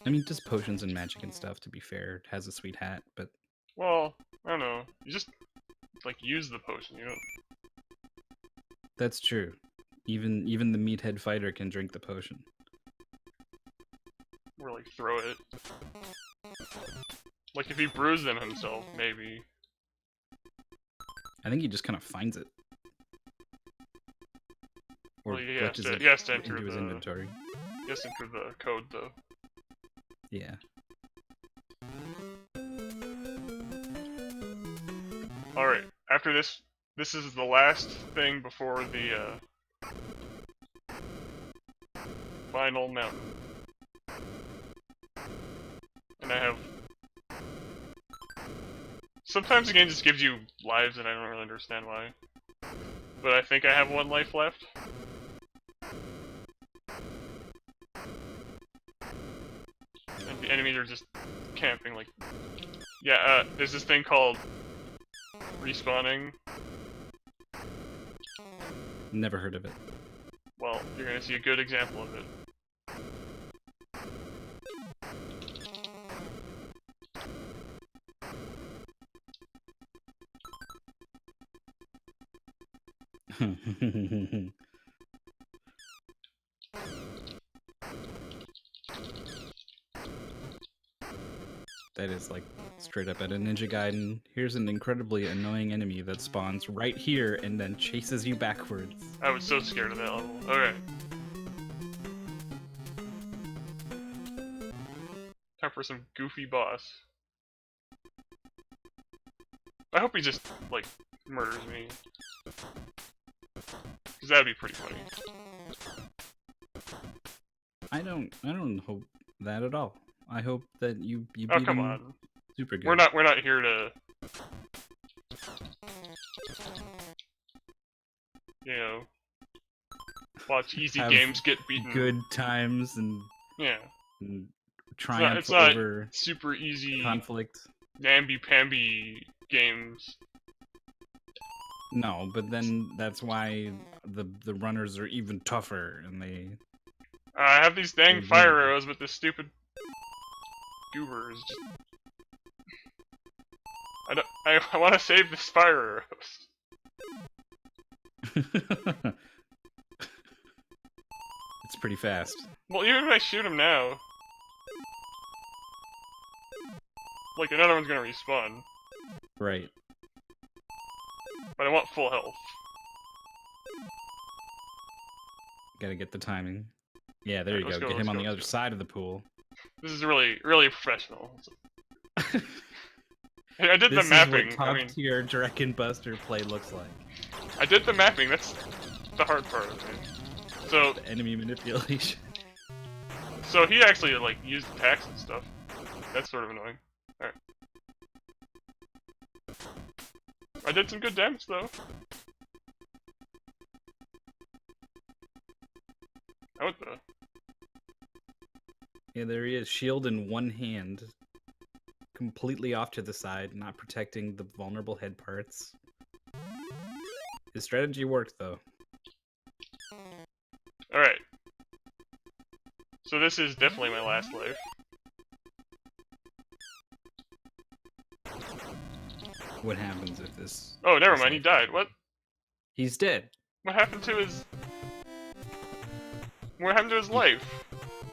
I mean, just potions and magic and stuff, to be fair. It has a sweet hat, but... Well, I don't know. You just, like, use the potion, you don't... That's true. Even the meathead fighter can drink the potion. Or, like, throw it. Like, if he brews them himself, maybe. I think he just kind of finds it. Or Well, he glitches it has to enter into his the... inventory. He has to enter the code, though. Yeah. Alright, after this is the last thing before the, final mountain. And I have... Sometimes the game just gives you lives and I don't really understand why. But I think I have 1 life left. And the enemies are just camping, like... Yeah, there's this thing called... respawning. Never heard of it. Well, you're gonna see a good example of it. That is like straight up at a Ninja Gaiden. Here's an incredibly annoying enemy that spawns right here and then chases you backwards. I was so scared of that level. Okay. Time for some goofy boss. I hope he just, like, murders me. Because that'd be pretty funny. I don't hope that at all. I hope that you beat Oh, come him on. super good. We're not here to... You know... Watch easy Have games get beaten. good times and, Yeah. and triumph It's not over super easy, conflict. namby-pamby games. No, but then that's why the runners are even tougher and they... I have these dang Mhm. fire arrows, but this stupid goober is just... I want to save this fire arrows. It's pretty fast. Well, even if I shoot him now... Like, another one's gonna respawn. Right. But I want full health. Gotta get the timing. Yeah, there Alright, you let's go. go, Get let's him on go, the other let's go. side of the pool. This is really, really professional. Hey, I did This the mapping. is what I top mean, tier Dragon Buster play looks like. I did the mapping. That's the hard part of it. So, The enemy manipulation. so he actually like used attacks and stuff. That's sort of annoying. Alright. I did some good damage though. Oh, what the? Yeah, there he is, shield in one hand. Completely off to the side, not protecting the vulnerable head parts. His strategy worked, though. Alright. So this is definitely my last life. What happens if this... Oh, never this mind, he life- died. What? He's dead. What happened to his... What happened to his life?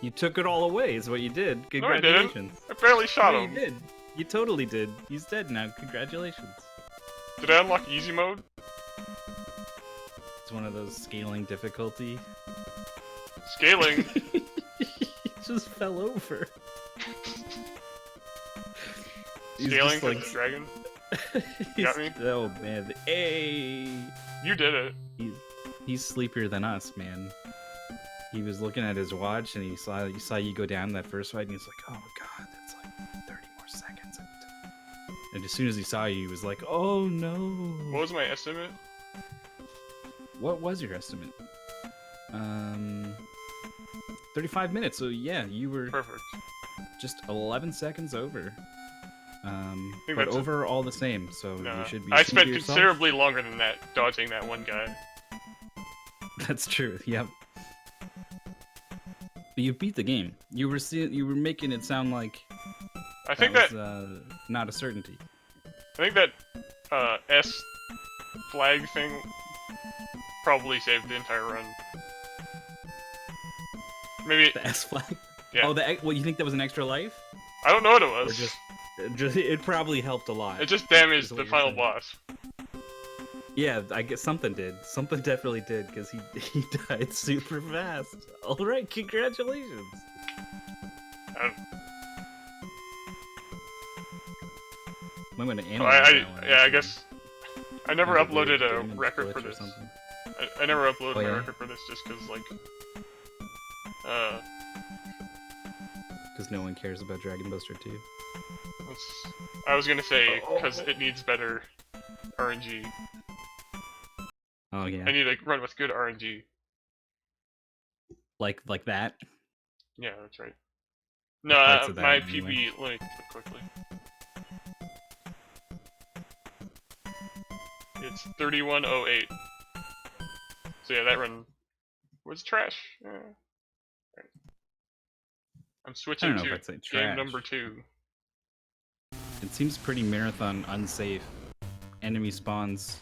You took it all away, is what you did. No, I didn't. Congratulations. I barely shot No, him. you did. You totally did. He's dead now. Congratulations. Did I unlock easy mode? It's one of those scaling difficulty. Scaling? He just fell over. He's Scaling just for like the dragon? he's- me? Oh man, hey! You did it. He's sleepier than us, man. He was looking at his watch and he saw you go down that first fight and he's like, oh god, that's like 30 more seconds. And as soon as he saw you, he was like, oh no. What was my estimate? What was your estimate? 35 minutes. So yeah, you were Perfect. just 11 seconds over. think But that's a- overall the same. So No. you should be. I ashamed of spent yourself. considerably longer than that dodging that one guy. That's true. Yep. But you beat the game. You were making it sound like I think that was not a certainty. I think that S flag thing probably saved the entire run. Maybe The S flag. Yeah. Oh, well, you think that was an extra life? I don't know what it Or was. just it probably helped a lot. It just damaged is what the you're final saying. boss. Yeah, I guess something did. Something definitely did because he died super fast. All right, congratulations. I, I'm gonna I, analyze that one, yeah, I actually. guess I never Like weird uploaded a damage record glitch for or this. something. I never uploaded Oh, my yeah? record for this just because, like, Because no one cares about Dragon Buster 2. I was gonna say because it needs better RNG. Oh yeah, I need to run with good RNG. like that. Yeah, that's right. No, parts of that, my anyway. PB. Let me look quickly. It's 3108. So yeah, that run was trash. Alright. I'm I switching don't know to if I'd say game trash. number 2. It seems pretty marathon unsafe. Enemy spawns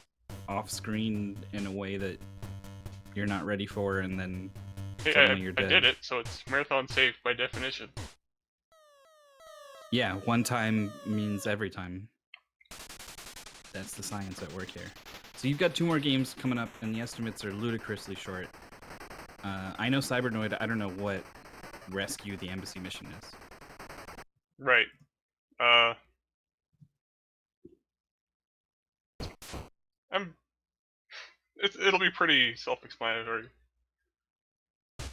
off screen in a way that you're not ready for, and then Hey, suddenly you're I dead. did it, so it's marathon safe by definition. Yeah, one time means every time. That's the science at work here. So you've got 2 more games coming up, and the estimates are ludicrously short. I know Cybernoid. I don't know what Rescue the Embassy mission is. Right. It'll be pretty self-explanatory.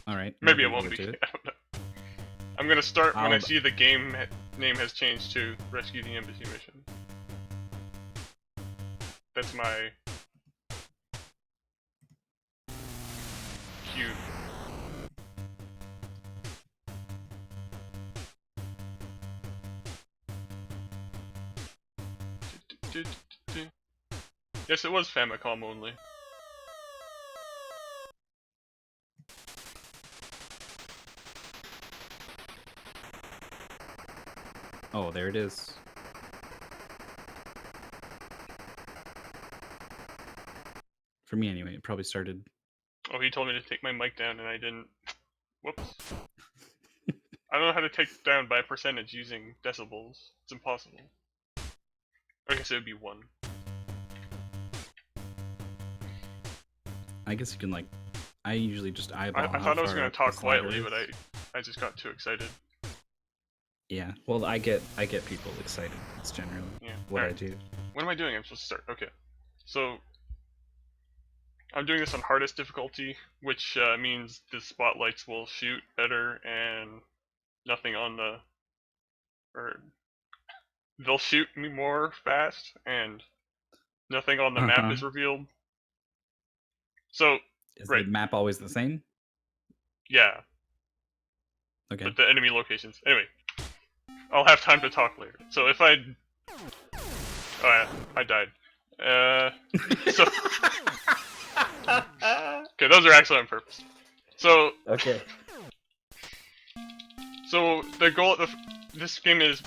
All right. Maybe it looking won't be. forward I to don't know. I'm gonna start when I I'll- see the game name has changed to Rescue the Embassy Mission. That's my cue. Yes, it was Famicom only. Oh, there it is. For me, anyway, it probably started. Oh, he told me to take my mic down and I didn't. Whoops. I don't know how to take down by percentage using decibels. It's impossible. I guess it would be 1. I guess you can like I usually just eyeball. I how thought I was far gonna up the talk slider quietly, but is. I just got too excited. Yeah. Well, I get people excited. It's generally Yeah. what I Alright. do. What am I doing? I'm supposed to start. Okay. So I'm doing this on hardest difficulty, which means the spotlights will shoot better and nothing on the, or they'll shoot me more fast and nothing on the Uh map huh. is revealed. So Is right, the map always the same? yeah, Okay. but the enemy locations. Anyway, I'll have time to talk later. So if I, oh yeah, I died. So okay, those are actually on purpose. So Okay. so the goal of this game is,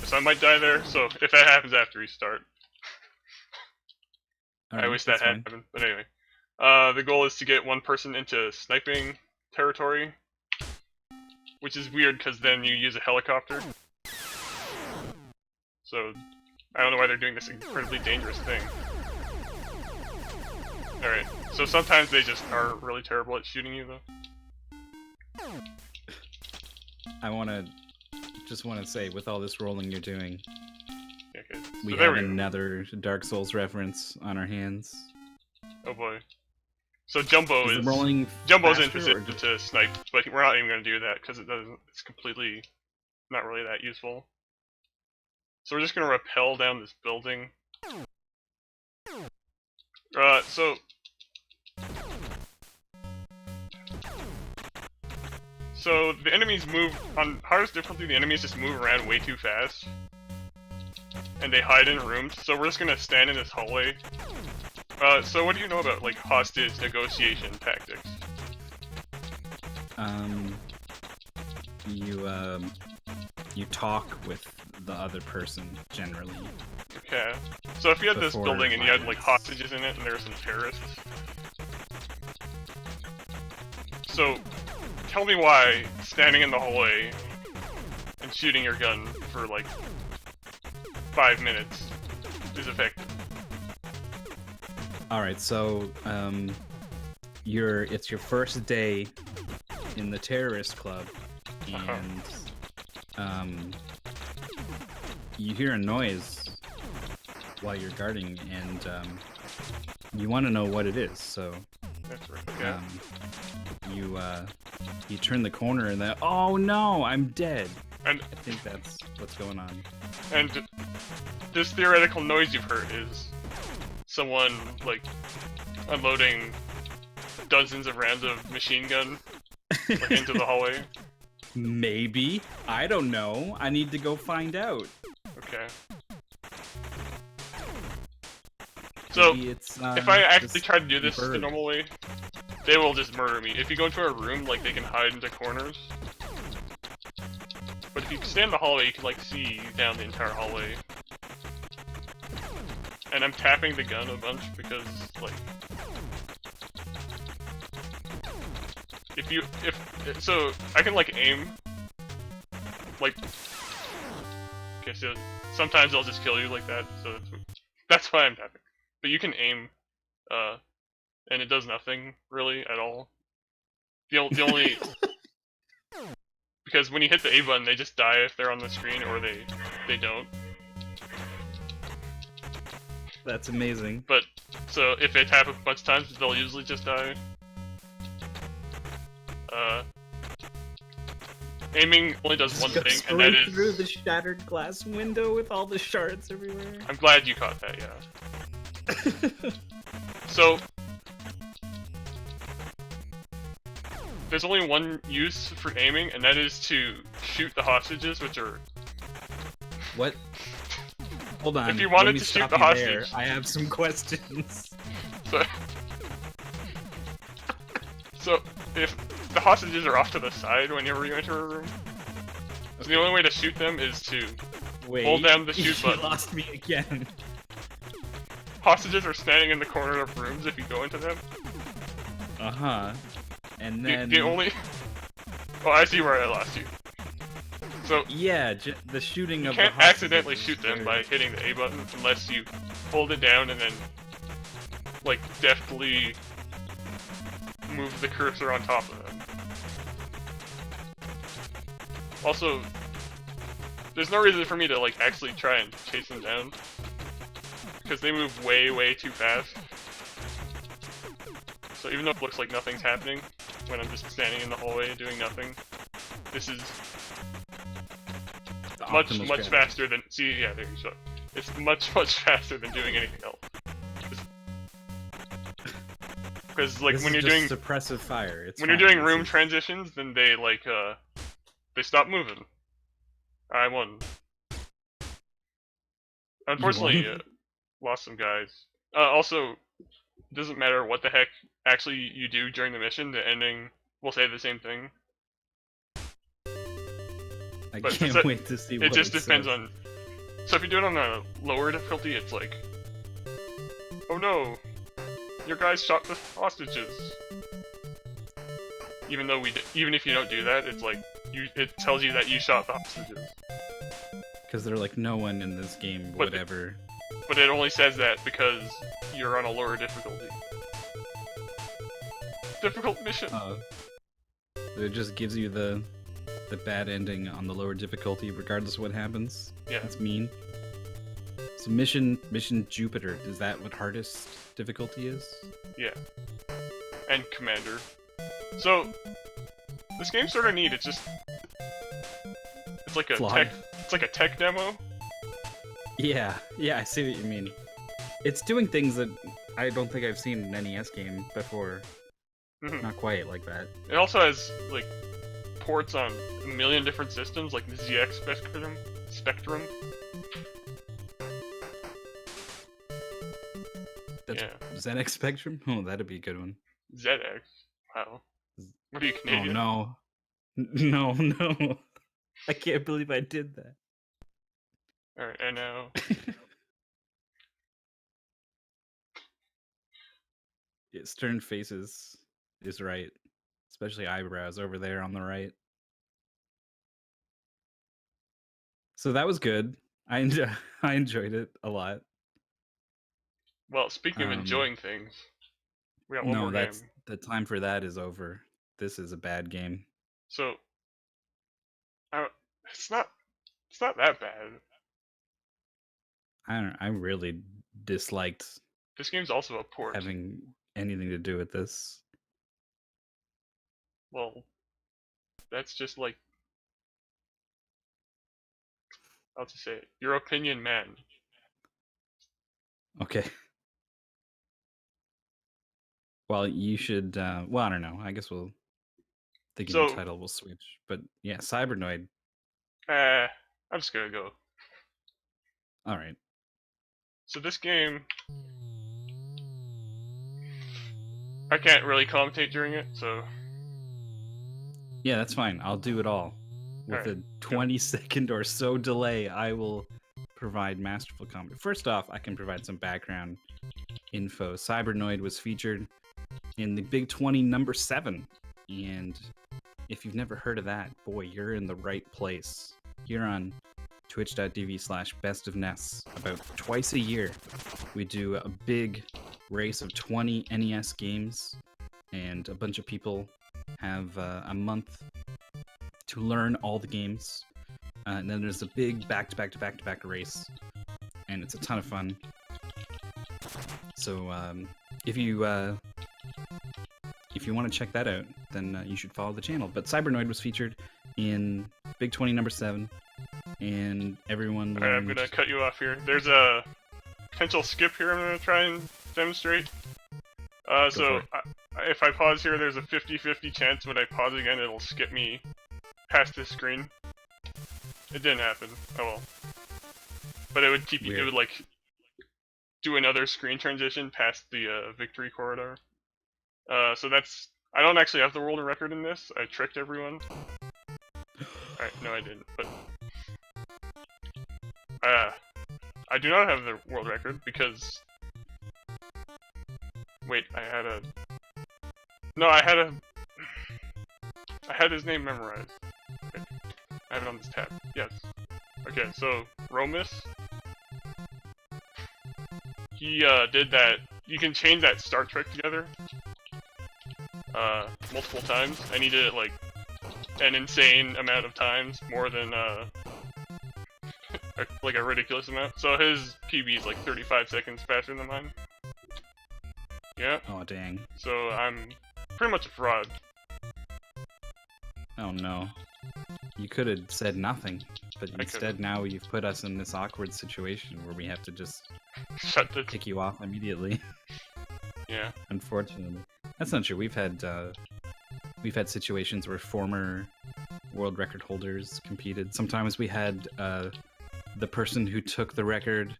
so I might die there. So if that happens, I have to restart. I wish that that's had fine. happened, but anyway. The goal is to get one person into sniping territory, which is weird because then you use a helicopter. So I don't know why they're doing this incredibly dangerous thing. Alright, so sometimes they just are really terrible at shooting you though. I just want to say, with all this rolling you're doing, Okay, so we there have we go. another Dark Souls reference on our hands. Oh boy. So Jumbo Is is the rolling Jumbo's in faster, or position to snipe, but we're not even going to do that because it doesn't. It's completely not really that useful. So we're just going to rappel down this building. So the enemies move on hardest difficulty. The enemies just move around way too fast, and they hide in rooms. So we're just gonna stand in this hallway. So what do you know about like hostage negotiation tactics? You talk with the other person generally. Okay. So if you had this Before building and you had like violence. hostages in it and there were some terrorists. So tell me why standing in the hallway and shooting your gun for like 5 minutes is effective. All right, so it's your first day in the terrorist club, and you hear a noise while you're guarding, and you want to know what it is. So That's right. Okay. you turn the corner, and then, oh no, I'm dead. And I think that's what's going on. And this theoretical noise you've heard is someone, like, unloading dozens of rounds of machine gun like, into the hallway. Maybe. I don't know. I need to go find out. Okay. So, Maybe it's, if I actually this try to do this the bird. normal way, they will just murder me. If you go into a room, like, they can hide into corners. But if you stay in the hallway, you can, like, see down the entire hallway. And I'm tapping the gun a bunch because, like... So, I can, like, aim. Like... Okay, so sometimes they'll just kill you like that, so that's why I'm tapping. But you can aim, and it does nothing, really, at all. The only... Because when you hit the A button, they just die if they're on the screen, or they don't. That's amazing. But, so if they tap a bunch of times, they'll usually just die. Aiming only does one thing, and that is... through the shattered glass window with all the shards everywhere. I'm glad you caught that, yeah. So... There's only one use for aiming, and that is to shoot the hostages, which are... What? Hold on. If you wanted let me to shoot stop the you there. hostage. I have some questions. So, if the hostages are off to the side whenever you enter a room, so the only way to shoot them is to Wait. hold down the shoot You button. lost me again. Hostages are standing in the corner of rooms if you go into them. Uh-huh. And The, then... the only... Oh, I see where I lost you. So, Yeah, the shooting you of can't the hostages accidentally is shoot them very- by hitting the A button unless you hold it down and then, like, deftly move the cursor on top of them. Also, there's no reason for me to like actually try and chase them down, because they move way, way too fast. So even though it looks like nothing's happening, when I'm just standing in the hallway doing nothing, this is much faster than, see, yeah, there you go. It's much faster than doing anything else. Because like This when is you're just doing suppressive fire, it's when you're fine. doing This room is- transitions, then they like they stop moving. I won. Unfortunately, won? lost some guys. Also, it doesn't matter what the heck actually you do during the mission. The ending will say the same thing. I but can't it's- wait to see what It just depends says. on. So if you do it on a lower difficulty, it's like, oh no, your guys shot the hostages. Even though even if you don't do that, it's like it tells you that you shot the hostages. Because they're like, no one in this game But- would ever. But it only says that because you're on a lower difficulty. Difficult mission. It just gives you the bad ending on the lower difficulty, regardless of what happens. Yeah. That's mean. So mission Jupiter, is that what hardest difficulty is? Yeah. And Commander. So this game's sort of neat. It's just it's like a Flawed. tech demo. Yeah, I see what you mean. It's doing things that I don't think I've seen in an NES game before. Mhm. Not quite like that. It also has like ports on a million different systems, like the ZX Spectrum. That's Yeah. ZX Spectrum? Oh, that'd be a good one. ZX. Wow. What are you, Oh Canadian? no. No. I can't believe I did that. Alright, and now Yeah, stern faces is right. Especially eyebrows over there on the right. So that was good. I enjoyed it a lot. well, speaking of Um, enjoying things, we got one No, more that's game. the time for that is over. This is a bad game. So it's not that bad. I really disliked This game's also a port. having anything to do with this. Well, that's just like, how to say it? Your opinion, man. Okay. Well, you should. Well, I don't know. I guess we'll. The game So- title will switch, but yeah, Cybernoid. I'm just gonna go. All right. So this game, I can't really commentate during it, so Yeah, that's fine. I'll do it all. With Alright, a 20-second or so delay, I will provide masterful comment. First off, I can provide some background info. Cybernoid was featured in the Big 20 number 7. And if you've never heard of that, boy, you're in the right place. Here on twitch.tv/bestofnes, about twice a year, we do a big race of 20 NES games, and a bunch of people have a month to learn all the games. And then there's a big back-to-back race, and it's a ton of fun. So if you want to check that out, then you should follow the channel. But Cybernoid was featured in Big 20 number 7, and everyone alright, I'm learned... gonna cut you off here. There's a potential skip here I'm gonna try and demonstrate. So for if I pause here, there's a 50-50 chance when I pause again it'll skip me past this screen. It didn't happen. Oh well. But it would keep you, it Weird. would like do another screen transition past the victory corridor. So that's, I don't actually have the world record in this. I tricked everyone. Alright, no I didn't, but I do not have the world record because wait, I had his name memorized. Okay. I have it on this tab. Yes. Okay, so Romus, he did that. You can chain that start trick together. multiple times, and he did it like an insane amount of times, more than like a ridiculous amount. So his PB is like 35 seconds faster than mine. Yeah. Oh dang. So I'm pretty much a fraud. Oh no. You could have said nothing, but instead now you've put us in this awkward situation where we have to just Shut the. kick you off immediately. Yeah. Unfortunately, that's not true. We've had situations where former world record holders competed. Sometimes we had the person who took the record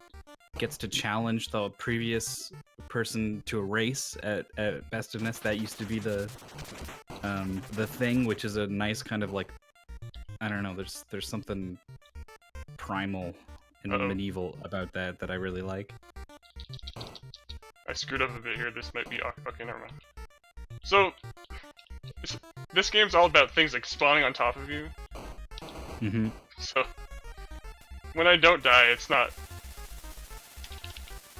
gets to challenge the previous person to a race at Best of NES. That used to be the thing, which is a nice kind of like, I don't know. There's something primal and medieval about that I really like. I screwed up a bit here. This might be okay. Never mind. So this game's all about things like spawning on top of you. Mm-hmm. So when I don't die, it's not.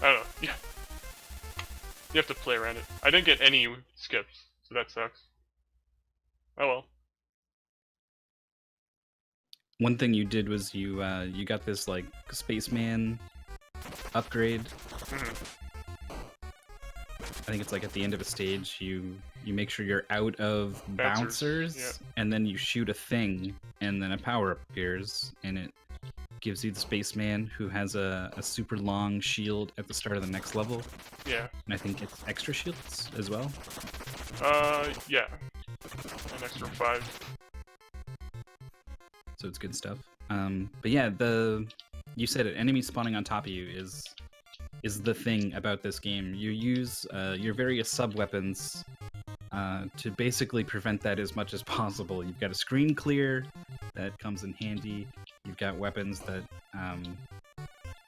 I don't know. Yeah. You have to play around it. I didn't get any skips, so that sucks. Oh well. One thing you did was you got this like spaceman upgrade. Mm-hmm. I think it's like at the end of a stage, you make sure you're out of Bouncers, bouncers, and then you shoot a thing, and then a power appears, and it gives you the spaceman who has a super long shield at the start of the next level. Yeah. And I think it's extra shields as well. Yeah. An extra 5. So it's good stuff. But yeah, you said it. Enemy spawning on top of you is the thing about this game. You use your various sub-weapons to basically prevent that as much as possible. You've got a screen clear that comes in handy. You've got weapons that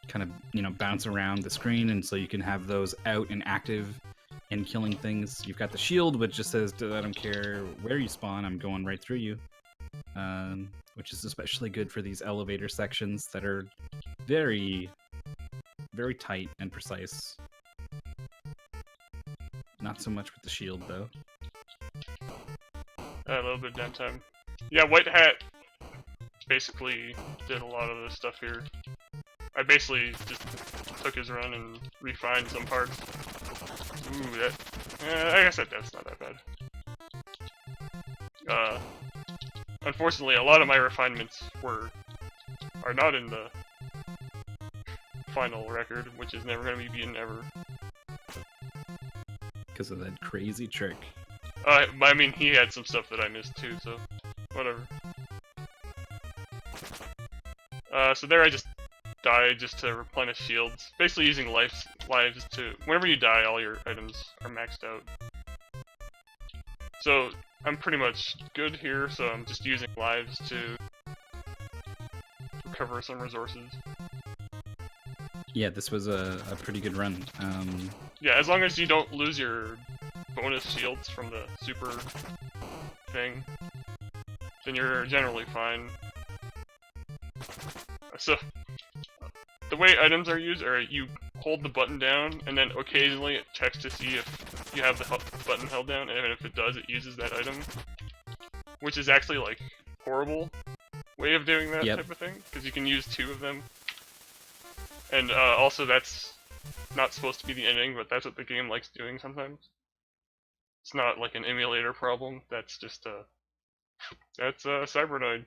kind of bounce around the screen, and so you can have those out and active and killing things. You've got the shield, which just says, I don't care where you spawn, I'm going right through you. Which is especially good for these elevator sections that are very, very tight and precise. Not so much with the shield, though. A little bit of downtime. Yeah, White Hat basically did a lot of this stuff here. I basically just took his run and refined some parts. Ooh, that... I guess that's not that bad. Unfortunately, a lot of my refinements are not in the final record, which is never going to be beaten ever. Because of that crazy trick. I mean, he had some stuff that I missed too, so whatever. So there I just died just to replenish shields. Basically using lives to... Whenever you die, all your items are maxed out. So I'm pretty much good here, so I'm just using lives to recover some resources. Yeah, this was a pretty good run. Yeah, as long as you don't lose your bonus shields from the super thing, then you're generally fine. So, the way items are used are you hold the button down, and then occasionally it checks to see if you have the button held down, and if it does, it uses that item. Which is actually, like, horrible way of doing that type of thing, because you can use 2 of them. And also that's not supposed to be the ending, but that's what the game likes doing sometimes. It's not like an emulator problem, that's just that's Cybernoid.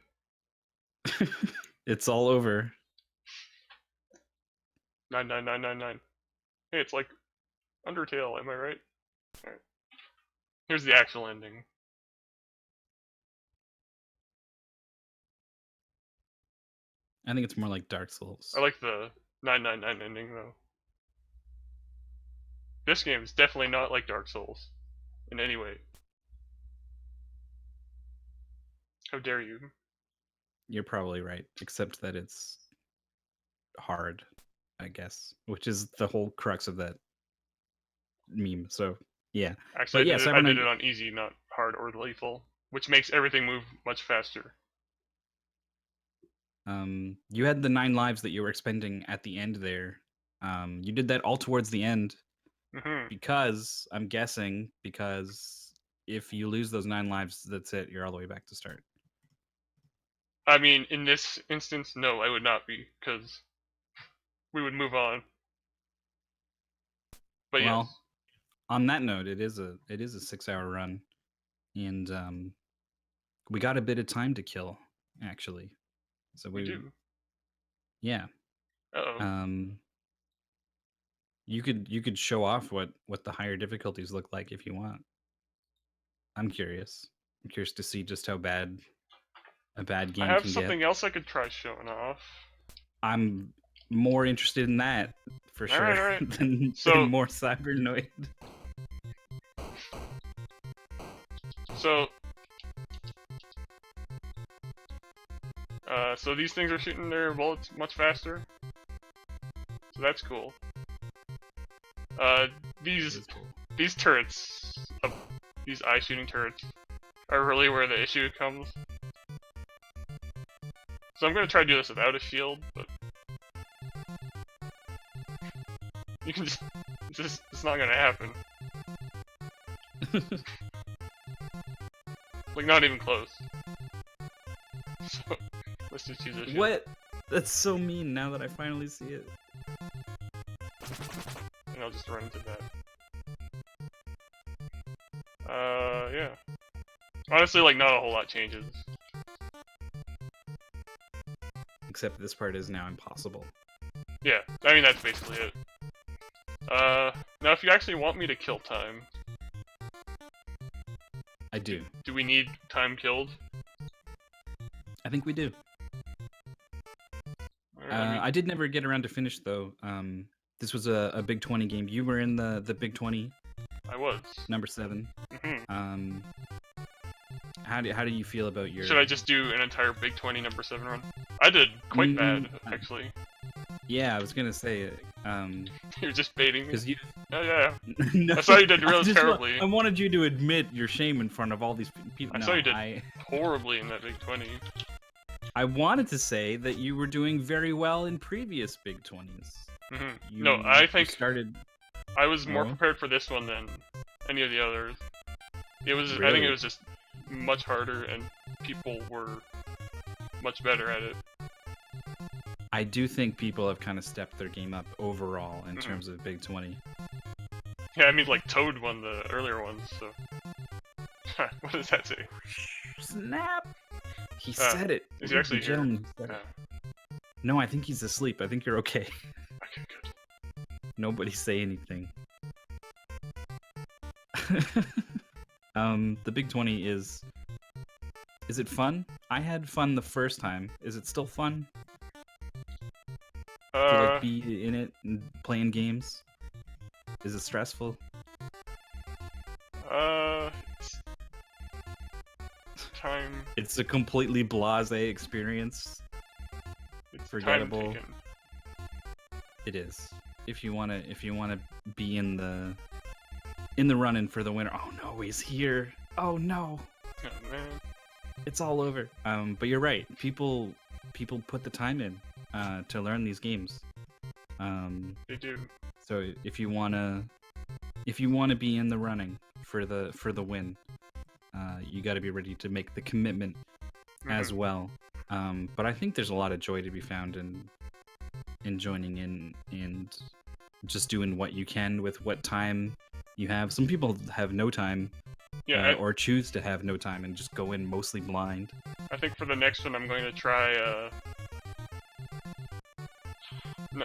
It's all over. 99999. Hey, it's like Undertale, am I right? Alright. Here's the actual ending. I think it's more like Dark Souls. I like the 999 ending though. This game is definitely not like Dark Souls in any way. How dare you? You're probably right, except that it's hard, I guess, which is the whole crux of that meme. So, yeah. Actually, but yeah, I did it on easy, not hard or lethal, which makes everything move much faster. You had the 9 lives that you were expending at the end there. You did that all towards the end because, I'm guessing, because if you lose those 9 lives, that's it. You're all the way back to start. I mean, in this instance, no, I would not be, because we would move on. But Well, yes, on that note, it is a 6-hour run, and we got a bit of time to kill, actually. So we do. yeah. Uh-oh. You could show off what the higher difficulties look like if you want. I'm curious. I'm curious to see just how bad a bad I game have can something get. else I could try showing off. I'm more interested in that for sure Alright. than So- more Cybernoid. So, so these things are shooting their bullets much faster. So that's cool. These turrets, these eye shooting turrets, are really where the issue comes. So I'm gonna try to do this without a shield, but you can just it's not gonna happen. Like, not even close. So, let's just use a shield. What? That's so mean now that I finally see it. And I'll just run into that. Yeah. Honestly, like, not a whole lot changes. Except this part is now impossible. Yeah, I mean, that's basically it. Now if you actually want me to kill time, I do. do we need time killed? I think we do. Or, I mean, I did never get around to finish though. This was a Big 20 game. You were in the Big 20, I was. number 7. Mhm. How do you feel about your? Should I just do an entire Big 20 number 7 run? I did quite bad, actually. Yeah, I was gonna say, You're just baiting me. because you. Oh, yeah. No, I saw you did really just terribly. I wanted you to admit your shame in front of all these people. I No, saw you did horribly in that Big 20. I wanted to say that you were doing very well in previous Big 20s. Mhm. No, I think started. I was more Oh. prepared for this one than any of the others. It was. I think Really? it was just much harder, and people were much better at it. I do think people have kind of stepped their game up overall in Mhm. terms of Big 20. Yeah, I mean, like, Toad won the earlier ones, so... What does that say? Snap! He Uh, said it. is he actually here? Gentleman, he said it. No, I think he's asleep. I think you're okay. Okay, good. Nobody say anything. The Big 20 is it fun? I had fun the first time. Is it still fun to like be in it and playing games? Is it stressful? It's time... It's a completely blasé experience. It's Forgettable. time taken. It is. If you wanna be in the run-in for the winner. Oh no, he's here. Oh no. Oh, man. It's all over. But you're right. People put the time in to learn these games. They do. So if you wanna be in the running for the win, you got to be ready to make the commitment as well. But I think there's a lot of joy to be found in joining in and just doing what you can with what time you have. Some people have no time. Yeah, Or choose to have no time and just go in mostly blind. I think for the next one I'm going to try,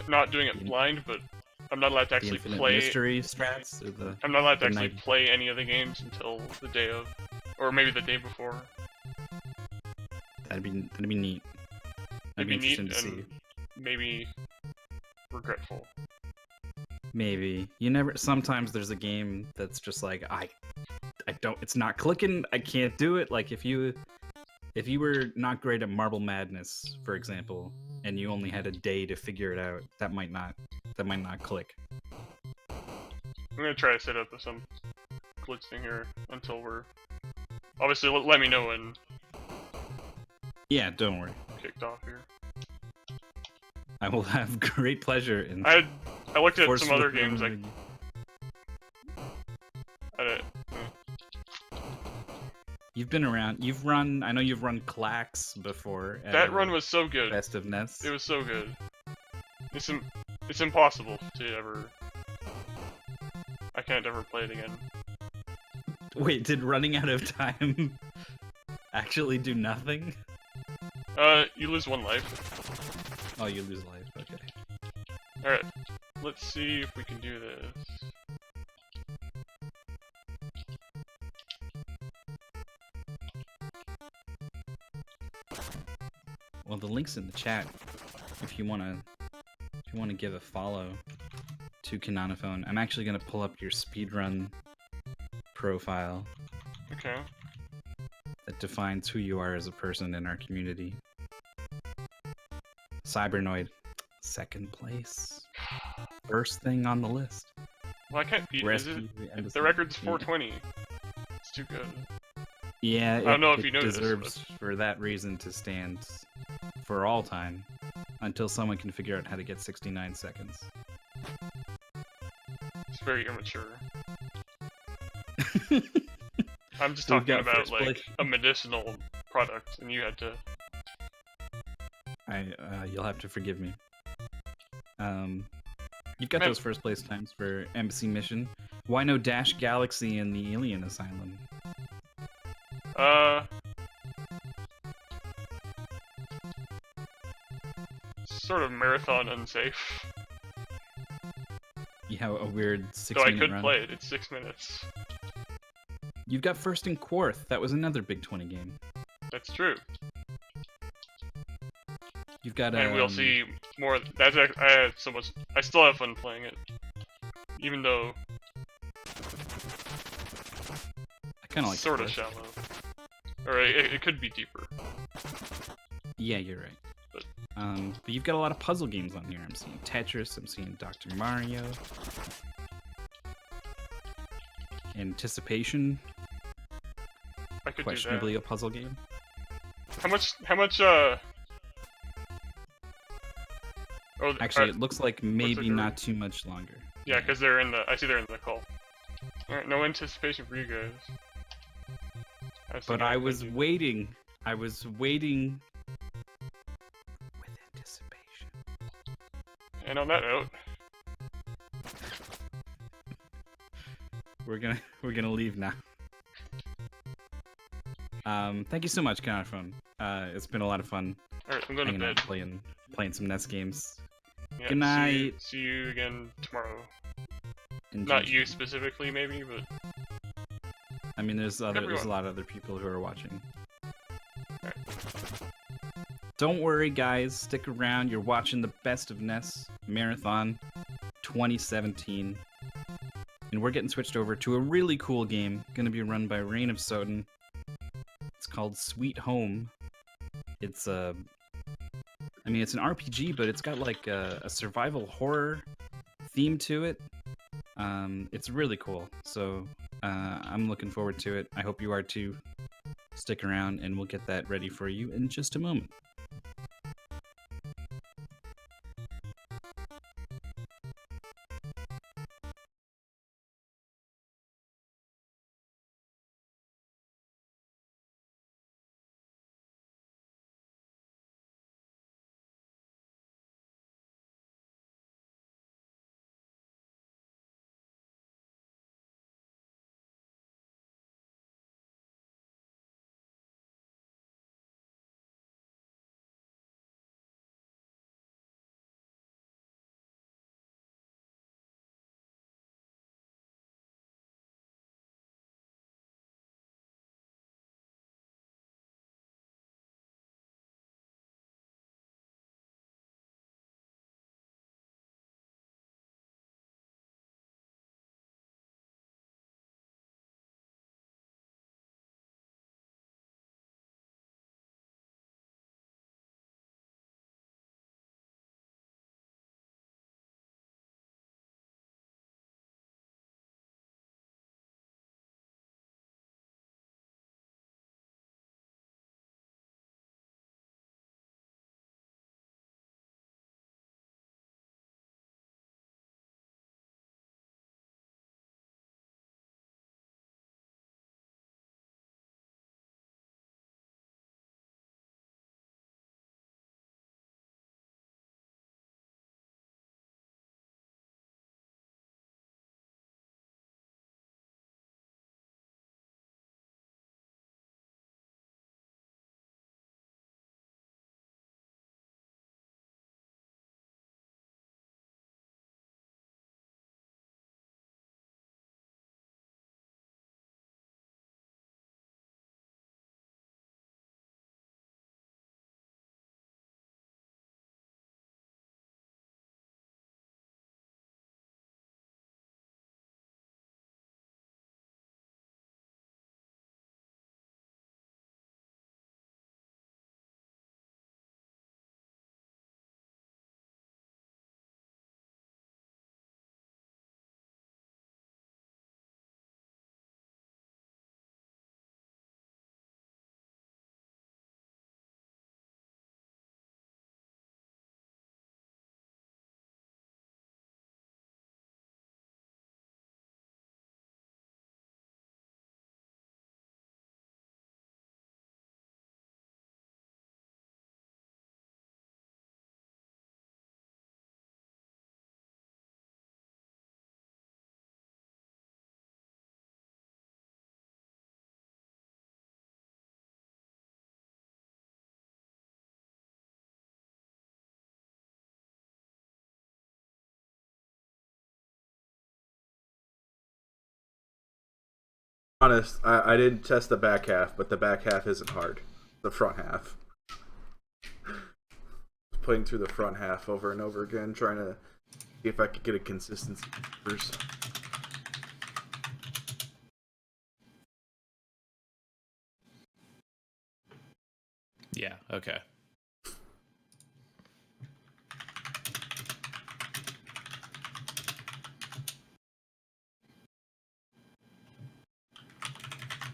not doing it blind, but I'm not allowed to The actually infinite play... mystery strats. Or the I'm not allowed to the actually night- play any of the games until the day of. Or maybe the day before. That'd be neat. That'd be It'd be neat interesting to see. and maybe regretful. Maybe you never. Sometimes there's a game that's just like I don't. It's not clicking. I can't do it. Like if you were not great at Marble Madness, for example, and you only had a day to figure it out, that might not click. I'm gonna try to set up some glitch thing here until we're... Obviously, let me know when Yeah, don't worry. kicked off here. I will have great pleasure in. I looked at some forcefully other games, like... remembering- You've been around. You've run. I know you've run Clax before. At That run was so good. Best of NES. It was so good. It's impossible to ever. I can't ever play it again. Wait, did running out of time actually do nothing? You lose 1 life. Oh, you lose life. Okay. Alright, let's see if we can do this. Well, the link's in the chat if you wanna give a follow to Canoniphone. I'm actually gonna pull up your speedrun profile Okay. that defines who you are as a person in our community. Cybernoid, 2nd place. First thing on the list. Well, I can't beat it. Is Rescue it? The record's 420. It's too good. Yeah, I don't know if you know this, deserves for that reason to stand for all time until someone can figure out how to get 69 seconds. It's very immature. I'm just We've talking got about first like place. a medicinal product, and you had to. You'll have to forgive me. You've got Man. those first place times for Embassy Mission. Why no Dash Galaxy in the Alien Asylum? Sort of marathon unsafe. You have a weird 6 Though I minute could run. play it. It's 6 minutes. You've got first and Quarth. That was another Big 20 game. That's true. You've got And we'll see more. That's I had so much. I still have fun playing it, even though I kind of like sort of Quarth. shallow. Or it could be deeper. Yeah, you're right. But- But you've got a lot of puzzle games on here. I'm seeing Tetris. I'm seeing Dr. Mario. Anticipation. I could do Questionably that. a puzzle game. How much? Oh, Actually, it looks like maybe like a- not too much longer. yeah, because they're in the. I see they're in the call. Alright, no anticipation for you guys. But I was waiting. I was waiting with anticipation. And on that note, We're gonna leave now. Thank you so much, Counterphone. It's been a lot of fun alright, I'm going to hanging out, bed. playing some NES games. Yeah, Good night. See you again tomorrow. And Not GG. you specifically, maybe, but I mean, there's a Everyone. lot of other people who are watching. Alright. Don't worry, guys. Stick around. You're watching the Best of NES Marathon 2017. And we're getting switched over to a really cool game, going to be run by Reign of Soden. It's called Sweet Home. It's it's an RPG, but it's got like a survival horror theme to it. It's really cool. So I'm looking forward to it. I hope you are too. Stick around, and we'll get that ready for you in just a moment. honest, I did test the back half, but the back half isn't hard. The front half. Playing through the front half over and over again, trying to see if I could get a consistency first. Yeah, okay.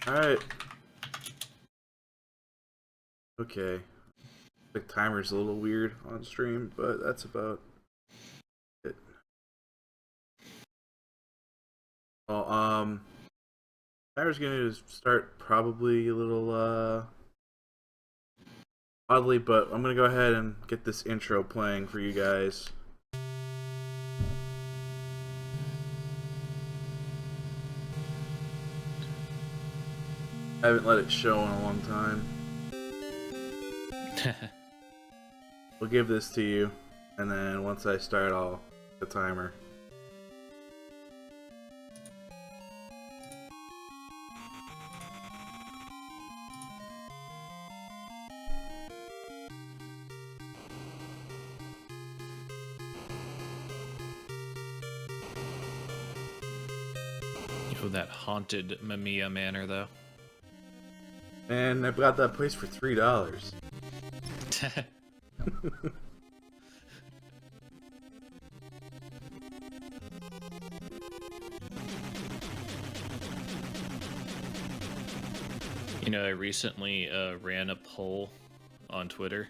Alright. Okay. The timer's a little weird on stream, but that's about it. Well, timer's gonna start probably a little, oddly, but I'm gonna go ahead and get this intro playing for you guys. I haven't let it show in a long time. We'll give this to you, and then once I start, I'll the timer. You know that haunted Mamiya manor, though. And I got that place for $3. You know, I recently ran a poll on Twitter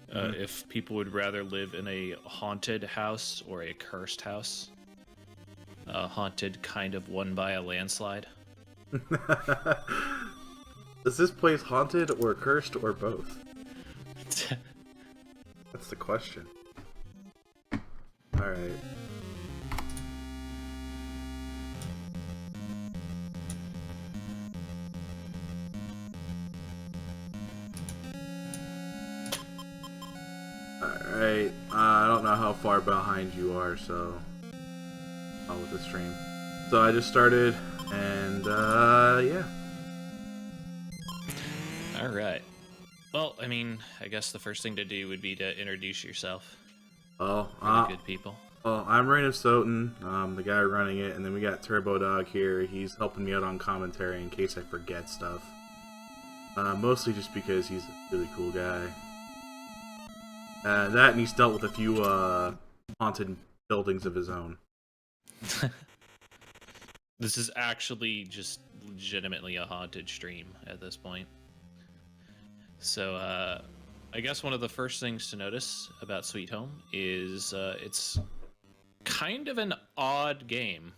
if people would rather live in a haunted house or a cursed house. Haunted kind of won by a landslide. Is this place haunted or cursed or both? That's the question. Alright. Alright. I don't know how far behind you are, so... with the stream. So I just started, and, yeah. Alright. Well, I mean, I guess the first thing to do would be to introduce yourself. Well, For the good people. Well, I'm Rain of Soten, the guy running it, and then we got Turbo Dog here. He's helping me out on commentary in case I forget stuff. Mostly just because he's a really cool guy. That, and he's dealt with a few, haunted buildings of his own. This is actually just legitimately a haunted stream at this point. So, I guess one of the first things to notice about Sweet Home is it's kind of an odd game,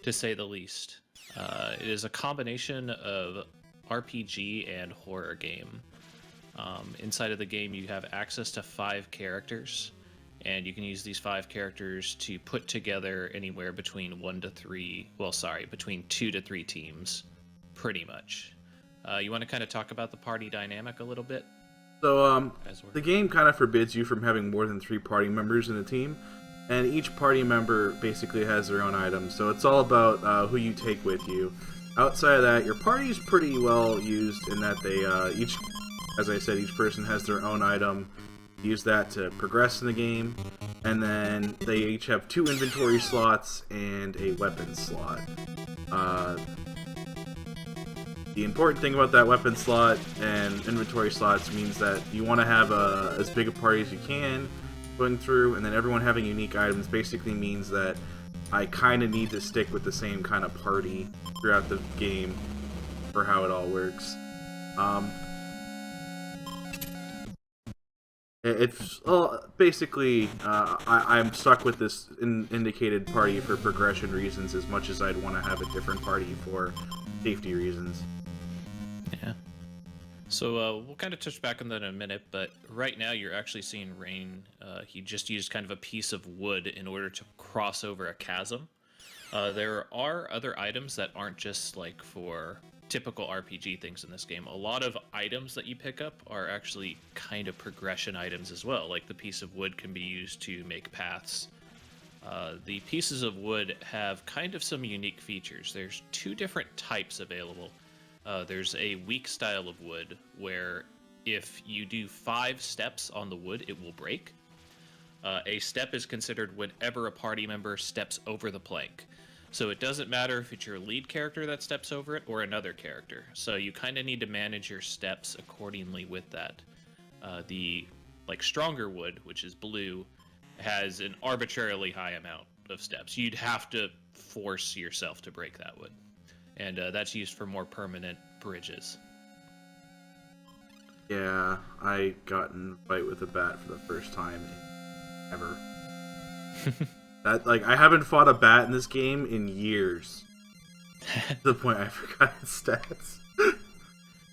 to say the least. It is a combination of RPG and horror game. Inside of the game, you have access to 5 characters, and you can use these 5 characters to put together anywhere between between 2 to 3 teams, pretty much. You want to kind of talk about the party dynamic a little bit? So, the game kind of forbids you from having more than 3 party members in a team, and each party member basically has their own items, so it's all about who you take with you. Outside of that, your party is pretty well used in that they, as I said, each person has their own item, use that to progress in the game, and then they each have 2 inventory slots and a weapon slot. The important thing about that weapon slot and inventory slots means that you want to have as big a party as you can going through, and then everyone having unique items basically means that I kind of need to stick with the same kind of party throughout the game for how it all works. It's basically I'm stuck with this indicated party for progression reasons as much as I'd want to have a different party for safety reasons. Yeah. So we'll kind of touch back on that in a minute, but right now you're actually seeing Rain. He just used kind of a piece of wood in order to cross over a chasm. There are other items that aren't just like for typical RPG things in this game. A lot of items that you pick up are actually kind of progression items as well. Like the piece of wood can be used to make paths. The pieces of wood have kind of some unique features. There's two different types available. There's a weak style of wood where if you do 5 steps on the wood, it will break. A step is considered whenever a party member steps over the plank. So it doesn't matter if it's your lead character that steps over it or another character. So you kind of need to manage your steps accordingly with that. The stronger wood, which is blue, has an arbitrarily high amount of steps. You'd have to force yourself to break that wood. And that's used for more permanent bridges. Yeah, I got in a fight with a bat for the first time ever. I haven't fought a bat in this game in years. To the point I forgot its stats.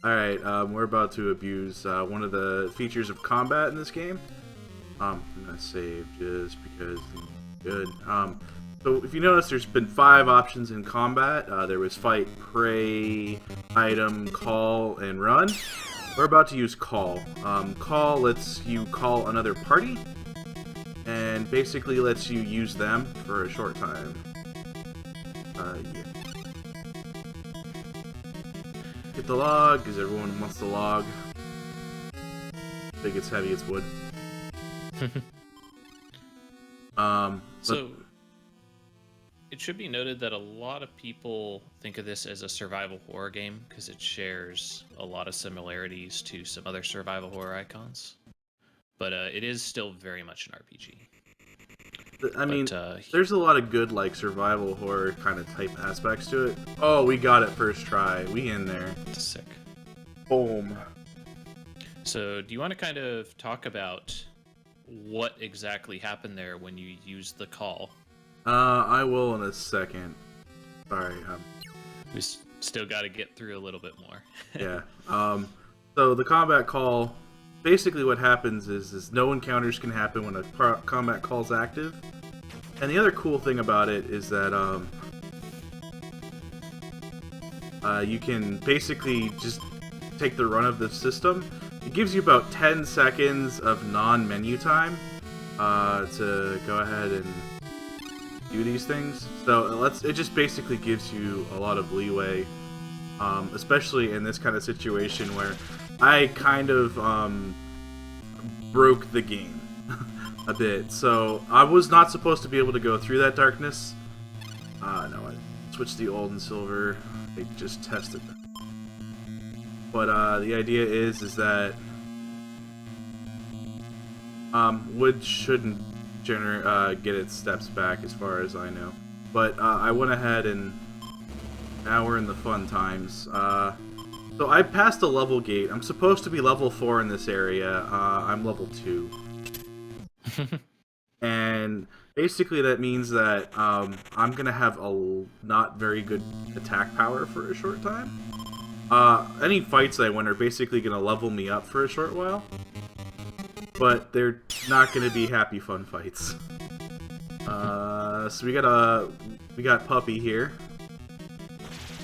Alright, we're about to abuse one of the features of combat in this game. I'm gonna save just because it's good. So if you notice, there's been 5 options in combat. There was fight, pray, item, call, and run. We're about to use call. Call lets you call another party, and basically lets you use them for a short time. Yeah. Get the log, because everyone wants the log. Big, it's heavy, it's wood. So it should be noted that a lot of people think of this as a survival horror game because it shares a lot of similarities to some other survival horror icons. But it is still very much an RPG. I mean, there's a lot of good, survival horror kind of type aspects to it. Oh, we got it first try. We in there. Sick. Boom. So, do you want to kind of talk about what exactly happened there when you used the call? I will in a second. Sorry. We still got to get through a little bit more. Yeah. So the combat call, basically what happens is no encounters can happen when a combat call is active. And the other cool thing about it is that you can basically just take the run of the system. It gives you about 10 seconds of non-menu time to go ahead and do these things. So it just basically gives you a lot of leeway, especially in this kind of situation where I kind of broke the game a bit. So I was not supposed to be able to go through that darkness. No, I switched the old and silver. I just tested them. But the idea is that wood shouldn't get its steps back as far as I know. But I went ahead and now we're in the fun times. So I passed a level gate. I'm supposed to be level 4 in this area. I'm level 2. And basically that means that I'm going to have a not very good attack power for a short time. Any fights I win are basically going to level me up for a short while. But they're not going to be happy fun fights. So we got Puppy here.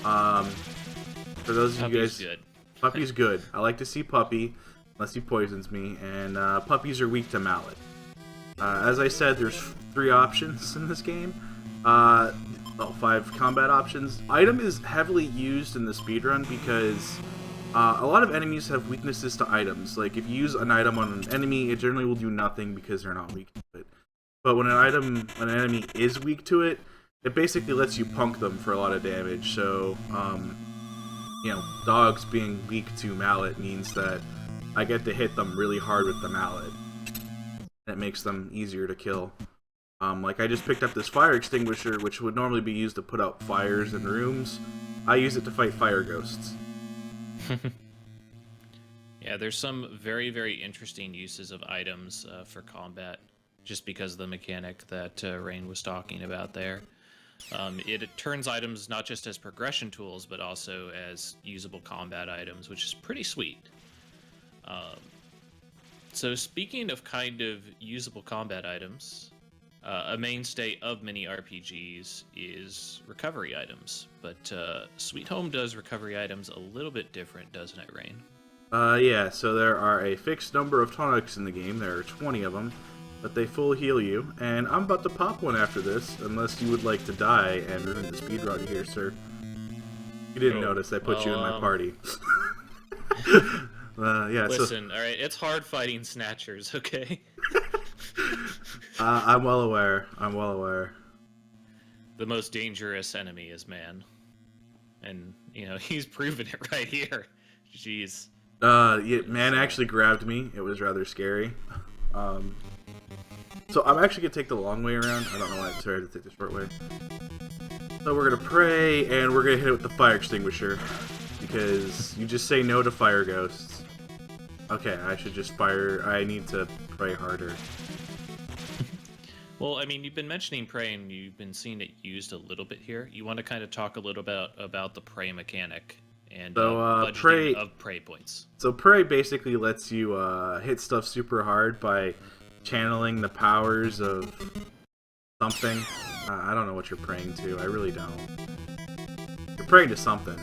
For those of you guys, good. Puppy's good. I like to see Puppy, unless he poisons me, and puppies are weak to mallet. As I said, there's 3 options in this game. 5 combat options. Item is heavily used in the speedrun because a lot of enemies have weaknesses to items. Like, if you use an item on an enemy, it generally will do nothing because they're not weak to it. But when an enemy is weak to it, it basically lets you punk them for a lot of damage. So, dogs being weak to mallet means that I get to hit them really hard with the mallet. It makes them easier to kill. I just picked up this fire extinguisher, which would normally be used to put out fires in rooms. I use it to fight fire ghosts. Yeah, there's some very, very interesting uses of items for combat, just because of the mechanic that Rain was talking about there. It turns items not just as progression tools, but also as usable combat items, which is pretty sweet. So speaking of kind of usable combat items, a mainstay of many RPGs is recovery items, but Sweet Home does recovery items a little bit different, doesn't it, Rain? Yeah, so there are a fixed number of tonics in the game. There are 20 of them. but they full heal you, and I'm about to pop one after this, unless you would like to die and ruin the speedrun here, sir. You didn't notice I put you in my party. Yeah, Listen, alright, it's hard fighting snatchers, okay? I'm well aware. I'm well aware. The most dangerous enemy is man. And, you know, he's proven it right here. Jeez. Yeah, man actually grabbed me. It was rather scary. So I'm actually gonna take the long way around. I don't know why I decided to take the short way. So we're gonna pray, and we're gonna hit it with the fire extinguisher. Because you just say no to fire ghosts. Okay, I should just fire. I need to pray harder. Well, I mean, you've been mentioning prey, and you've been seeing it used a little bit here. You want to kind of talk a little bit about the prey mechanic and budgeting prey of prey points. So pray basically lets you hit stuff super hard by channeling the powers of something. I don't know what you're praying to. I really don't. You're praying to something,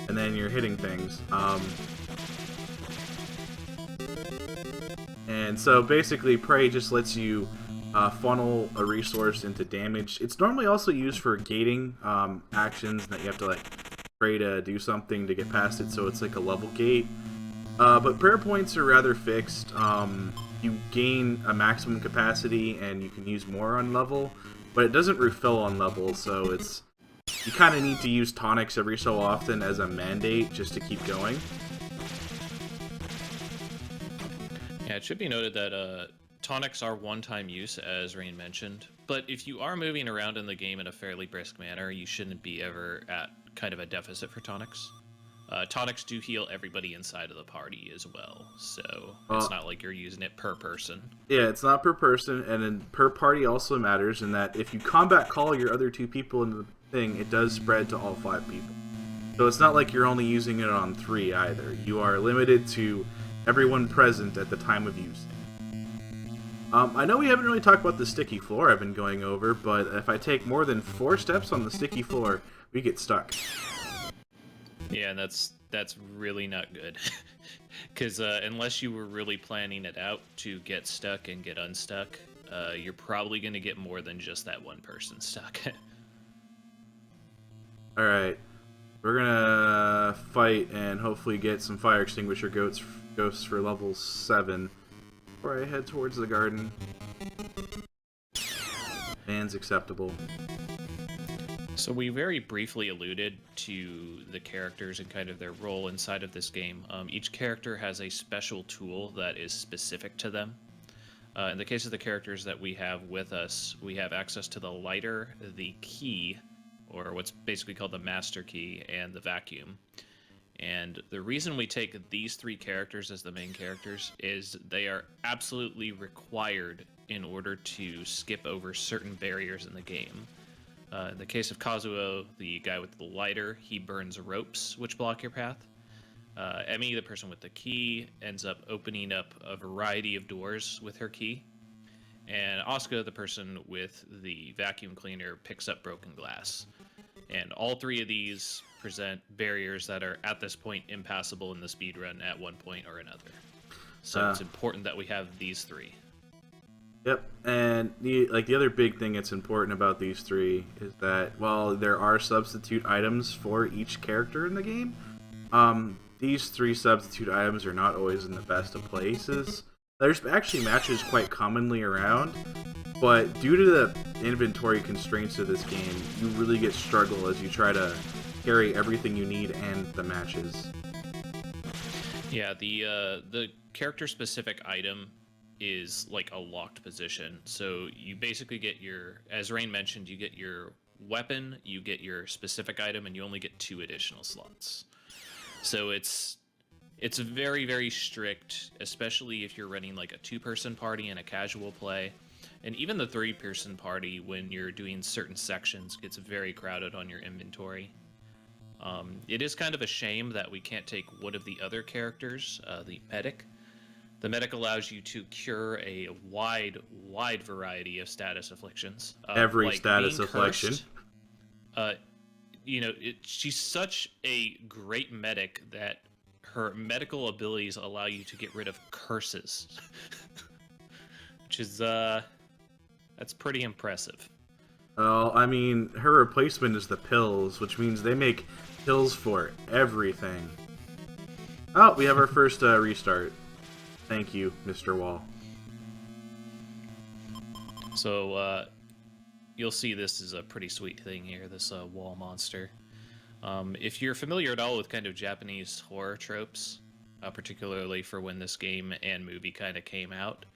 and then you're hitting things. And so basically, pray just lets you funnel a resource into damage. It's normally also used for gating actions that you have to like pray to do something to get past it. So it's like a level gate. But prayer points are rather fixed. You gain a maximum capacity and you can use more on level, but it doesn't refill on level, so it's you kind of need to use tonics every so often as a mandate just to keep going. Yeah, it should be noted that tonics are one-time use, as Rain mentioned, but if you are moving around in the game in a fairly brisk manner, you shouldn't be ever at kind of a deficit for tonics. Tonics do heal everybody inside of the party as well, so it's not like you're using it per person. Yeah, it's not per person, and then per party also matters in that if you combat call your other 2 people into the thing, it does spread to all 5 people. So it's not like you're only using it on 3 either. You are limited to everyone present at the time of use. I know we haven't really talked about the sticky floor I've been going over, but if I take more than 4 steps on the sticky floor, we get stuck. Yeah, that's really not good. Because unless you were really planning it out to get stuck and get unstuck, you're probably going to get more than just that one person stuck. Alright, we're gonna fight and hopefully get some fire extinguisher ghosts for level 7 before I head towards the garden. Man's acceptable. So we very briefly alluded to the characters and kind of their role inside of this game. Each character has a special tool that is specific to them. In the case of the characters that we have with us, we have access to the lighter, the key, or what's basically called the master key, and the vacuum. And the reason we take these 3 characters as the main characters is they are absolutely required in order to skip over certain barriers in the game. In the case of Kazuo, the guy with the lighter, he burns ropes which block your path. Emmy, the person with the key, ends up opening up a variety of doors with her key. And Asuka, the person with the vacuum cleaner, picks up broken glass. And all 3 of these present barriers that are, at this point, impassable in the speedrun at one point or another. So it's important that we have these 3. Yep, and the other big thing that's important about these 3 is that while there are substitute items for each character in the game, these 3 substitute items are not always in the best of places. There's actually matches quite commonly around, but due to the inventory constraints of this game, you really get struggle as you try to carry everything you need and the matches. Yeah, the character-specific item is like a locked position. So you basically get your, as Rain mentioned, you get your weapon, you get your specific item, and you only get 2 additional slots. So it's very, very strict, especially if you're running like a 2-person party and a casual play. And even the 3-person party, when you're doing certain sections, gets very crowded on your inventory. It is kind of a shame that we can't take one of the other characters, the medic. The medic allows you to cure a wide variety of status afflictions. Every like status being affliction. Cursed. You know, she's such a great medic that her medical abilities allow you to get rid of curses. which is that's pretty impressive. Well, I mean, her replacement is the pills, which means they make pills for everything. Oh, we have our first restart. Thank you, Mr. Wall. So you'll see this is a pretty sweet thing here, this wall monster. If you're familiar at all with kind of Japanese horror tropes, particularly for when this game and movie kind of came out,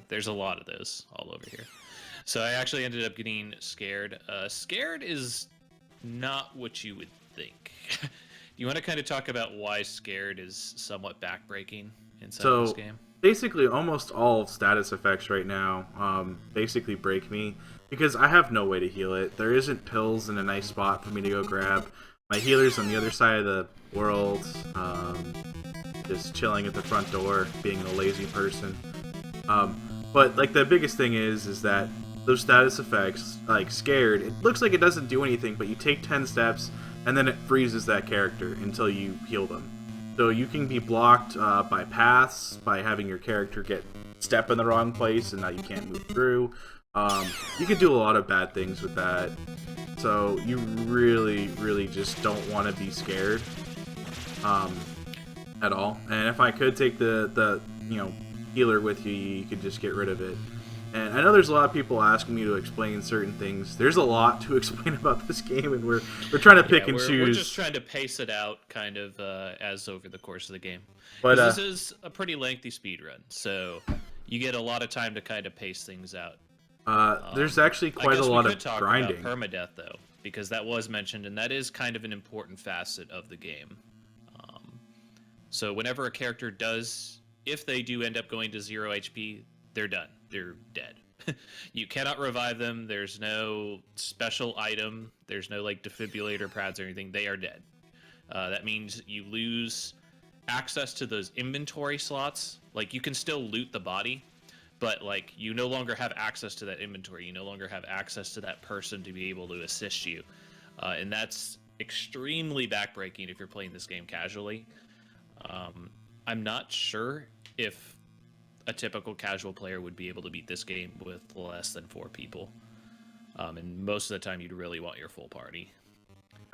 there's a lot of those all over here. So I actually ended up getting scared. Scared is not what you would think. You want to kind of talk about why scared is somewhat backbreaking inside of this game? Basically, almost all status effects right now basically break me because I have no way to heal it. There isn't pills in a nice spot for me to go grab. My healer's on the other side of the world, just chilling at the front door, being a lazy person. But like the biggest thing is that those status effects, like scared, it looks like it doesn't do anything, but you take 10 steps and then it freezes that character until you heal them. So you can be blocked by paths, by having your character step in the wrong place and now you can't move through. You can do a lot of bad things with that. So you really, really just don't want to be scared at all. And if I could take the healer with you, you could just get rid of it. And I know there's a lot of people asking me to explain certain things. There's a lot to explain about this game, and we're trying to pick and choose. We're just trying to pace it out, kind of as over the course of the game. But this is a pretty lengthy speed run, so you get a lot of time to kind of pace things out. There's actually quite a lot of grinding. About permadeath, though, because that was mentioned, and that is kind of an important facet of the game. So whenever a character does, if they do end up going to 0 HP, they're done. They're dead. You cannot revive them. There's no special item. There's no like defibrillator pads or anything. They are dead. That means you lose access to those inventory slots. Like you can still loot the body, but like you no longer have access to that inventory. You no longer have access to that person to be able to assist you, and that's extremely backbreaking if you're playing this game casually. I'm not sure if a typical casual player would be able to beat this game with less than 4 people. And most of the time, you'd really want your full party.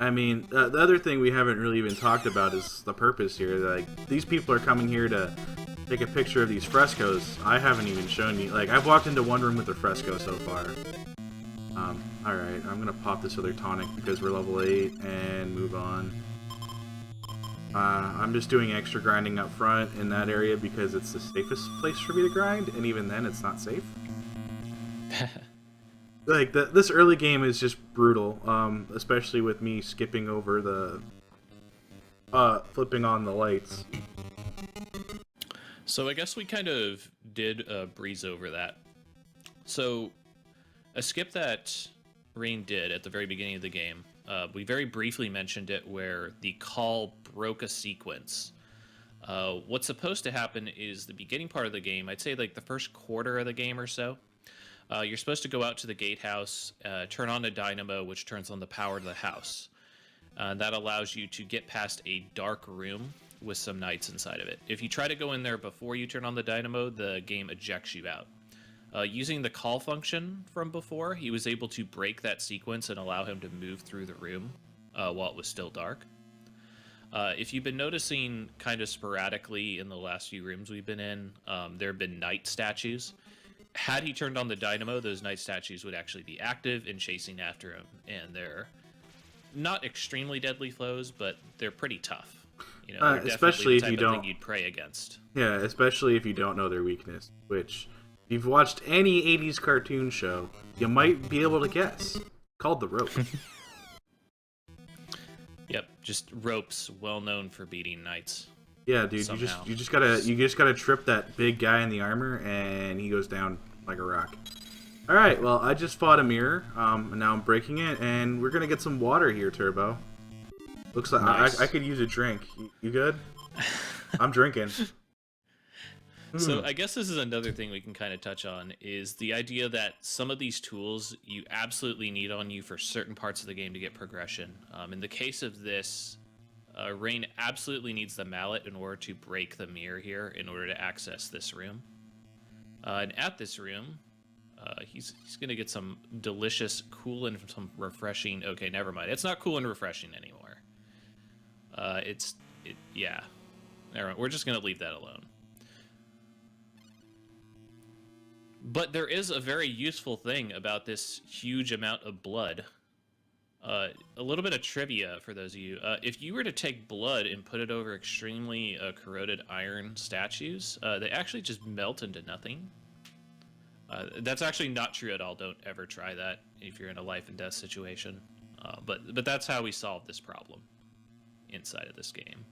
I mean, the other thing we haven't really even talked about is the purpose here. Like, these people are coming here to take a picture of these frescoes. I haven't even shown you. Like, I've walked into one room with a fresco so far. Alright, I'm gonna pop this other tonic because we're level 8 and move on. I'm just doing extra grinding up front in that area because it's the safest place for me to grind, and even then it's not safe. Like, this early game is just brutal, especially with me skipping over the flipping on the lights. So I guess we kind of did breeze over that. So a skip that Rain did at the very beginning of the game, we very briefly mentioned it where the call broke a sequence. What's supposed to happen is the beginning part of the game, I'd say like the first quarter of the game or so, you're supposed to go out to the gatehouse, turn on the dynamo, which turns on the power to the house. That allows you to get past a dark room with some knights inside of it. If you try to go in there before you turn on the dynamo, the game ejects you out. Using the call function from before, he was able to break that sequence and allow him to move through the room while it was still dark. If you've been noticing kind of sporadically in the last few rooms we've been in, there have been knight statues. Had he turned on the dynamo, those knight statues would actually be active and chasing after him, and they're not extremely deadly foes, but they're pretty tough. You know, they're especially the if you type of don't thing you'd pray against. Yeah, especially if you don't know their weakness, which if you've watched any 80s cartoon show, you might be able to guess. Called the rope. Yep, just ropes, well known for beating knights. Yeah, dude, somehow. you just gotta trip that big guy in the armor, and he goes down like a rock. All right, well, I just fought a mirror, and now I'm breaking it, and we're gonna get some water here, Turbo. Looks like Nice. I could use a drink. You good? I'm drinking. So I guess this is another thing we can kind of touch on, is the idea that some of these tools you absolutely need on you for certain parts of the game to get progression. In the case of this, Rain absolutely needs the mallet in order to break the mirror here in order to access this room. And at this room, he's gonna get some delicious, cool and some refreshing. Okay, never mind. It's not cool and refreshing anymore. Yeah. All right, we're just gonna leave that alone. But there is a very useful thing about this huge amount of blood. A little bit of trivia for those of you. If you were to take blood and put it over extremely corroded iron statues, they actually just melt into nothing. That's actually not true at all. Don't ever try that if you're in a life and death situation. But that's how we solve this problem inside of this game.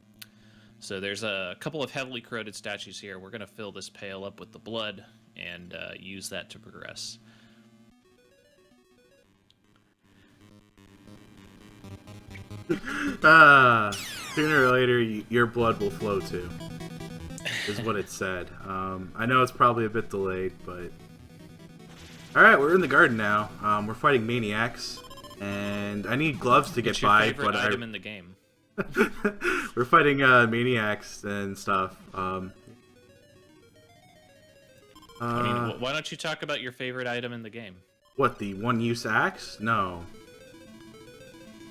So there's a couple of heavily corroded statues here. We're going to fill this pail up with the blood and use that to progress. Sooner or later, your blood will flow too, is what it said. I know it's probably a bit delayed, but... Alright, we're in the garden now. We're fighting maniacs, and I need gloves to get What's your favorite favorite item in the game? We're fighting maniacs and stuff. Why don't you talk about your favorite item in the game? What, the one-use axe? No.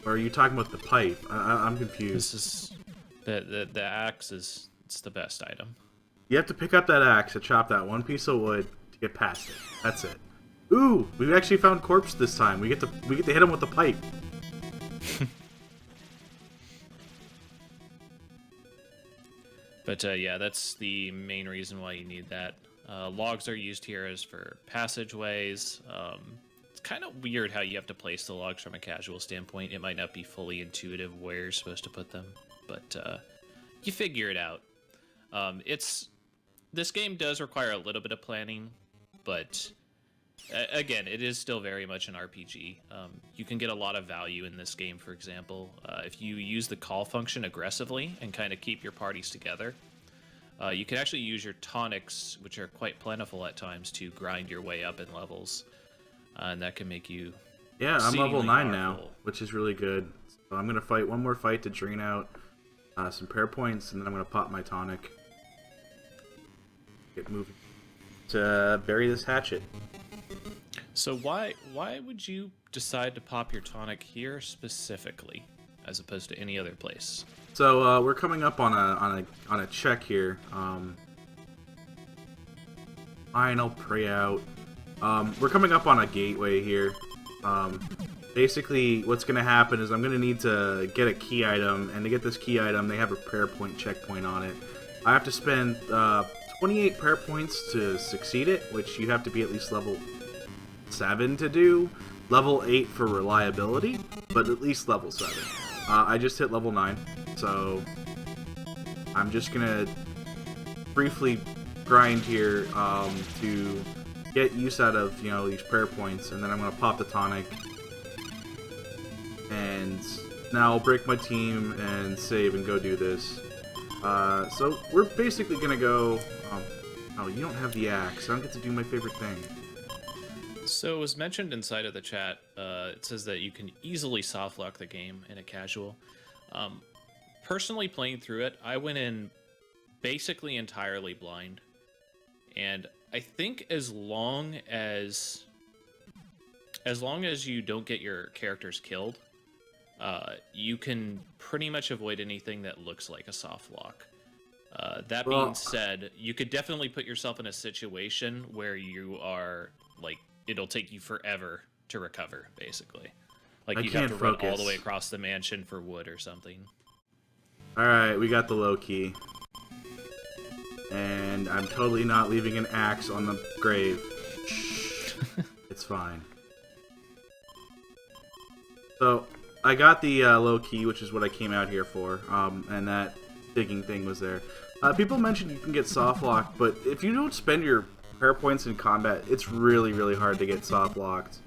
Or are you talking about the pipe? I'm confused. This is the axe is it's the best item. You have to pick up that axe to chop that one piece of wood to get past it. That's it. Ooh, we've actually found corpse this time. We get to hit him with the pipe. But yeah, that's the main reason why you need that. Logs are used here as for passageways. It's kind of weird how you have to place the logs from a casual standpoint. It might not be fully intuitive where you're supposed to put them, but you figure it out. This game does require a little bit of planning, but again, it is still very much an RPG. You can get a lot of value in this game, for example, if you use the call function aggressively and kind of keep your parties together. You can actually use your tonics, which are quite plentiful at times, to grind your way up in levels, and that can make you. Yeah, I'm level 9 now, powerful. which is really good. So I'm gonna fight one more fight to drain out some pair points, and then I'm gonna pop my tonic. Get moving to bury this hatchet. So why would you decide to pop your tonic here specifically, as opposed to any other place? So we're coming up on a check here. Fine, I'll pray out. We're coming up on a gateway here. Basically, what's gonna happen is I'm gonna need to get a key item, and to get this key item, they have a prayer point checkpoint on it. I have to spend 28 prayer points to succeed it, which you have to be at least level 7 to do. Level 8 for reliability, but at least level 7. I just hit level 9, so I'm just gonna briefly grind here to get use out of, these prayer points, and then I'm gonna pop the tonic, and now I'll break my team and save and go do this. So we're basically gonna go. Oh, you don't have the axe. I don't get to do my favorite thing. So it was mentioned inside of the chat, it says that you can easily softlock the game in a casual. Personally playing through it, I went in basically entirely blind. And I think as long as you don't get your characters killed, you can pretty much avoid anything that looks like a softlock. That being said, you could definitely put yourself in a situation where you are, like, it'll take you forever to recover, basically. Like, you have to run all the way across the mansion for wood or something. Alright, we got the low key. And I'm totally not leaving an axe on the grave. It's fine. So, I got the low key, which is what I came out here for, and that digging thing was there. People mentioned you can get soft locked, but if you don't spend your prayer points in combat, it's really, really hard to get soft locked.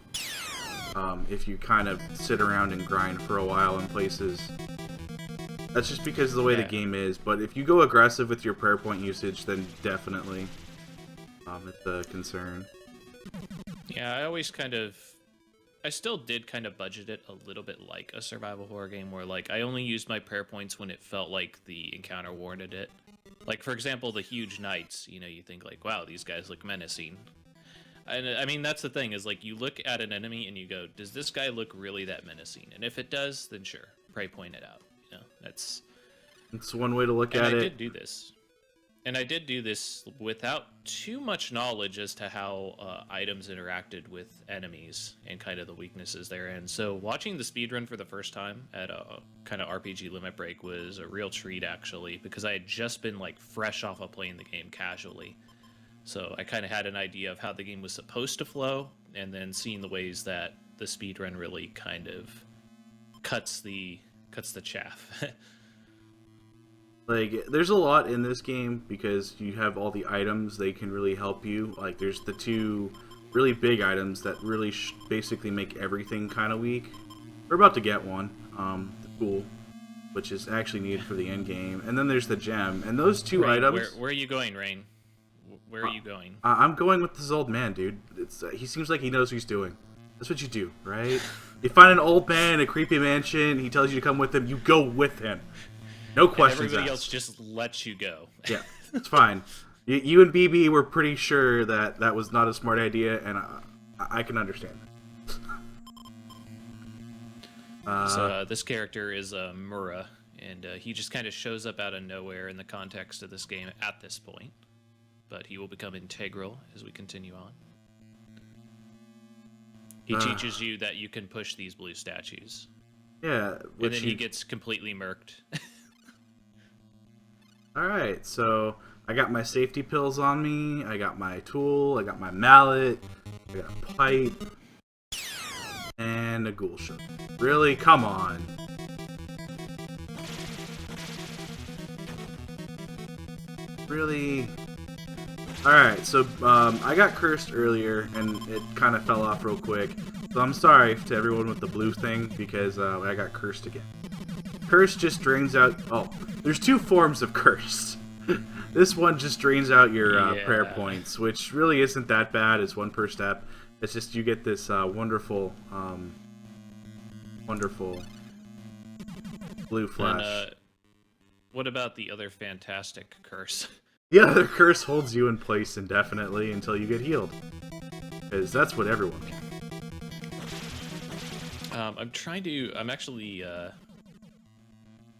If you kind of sit around and grind for a while in places. That's just because of the way the game is, but if you go aggressive with your prayer point usage, then definitely it's a concern. Yeah, I always kind of I still did kind of budget it a little bit like a survival horror game, where like I only used my prayer points when it felt like the encounter warranted it. Like for example, the huge knights. You know, you think like, wow, these guys look menacing. And I mean, that's the thing is like you look at an enemy and you go, does this guy look really that menacing? And if it does, then sure, pray point it out. You know, that's. It's one way to look And at I it. did do this. And I did do this without too much knowledge as to how items interacted with enemies and kind of the weaknesses therein. So watching the speedrun for the first time at a kind of RPG limit break was a real treat, actually, because I had just been like fresh off of playing the game casually. So I kind of had an idea of how the game was supposed to flow, and then seeing the ways that the speedrun really kind of cuts the chaff. Like, there's a lot in this game because you have all the items. They can really help you. Like, there's the two really big items that really basically make everything kind of weak. We're about to get one, the tool, which is actually needed for the end game. And then there's the gem. And those two Rain, items... Where are you going, Rain? Where are you going? I'm going with this old man, dude. He seems like he knows what he's doing. That's what you do, right? You find an old man in a creepy mansion. He tells you to come with him. You go with him. No questions and everybody asked. else just lets you go. Yeah, it's fine. You and BB were pretty sure that that was not a smart idea, and I can understand that. So this character is Mura, and he just kind of shows up out of nowhere in the context of this game at this point. But he will become integral as we continue on. He teaches you that you can push these blue statues. Yeah, and then he gets completely murked. Alright, so I got my safety pills on me, I got my tool, I got my mallet, I got a pipe, and a ghoul shovel. Really? Come on. Really? Alright, so I got cursed earlier, and it kind of fell off real quick. So I'm sorry to everyone with the blue thing, because I got cursed again. Curse just drains out... Oh, there's two forms of curse. This one just drains out your prayer points, which really isn't that bad. It's one per step. It's just you get this wonderful blue flash. And, what about the other fantastic curse? The other curse holds you in place indefinitely until you get healed. Because that's what everyone can. I'm actually a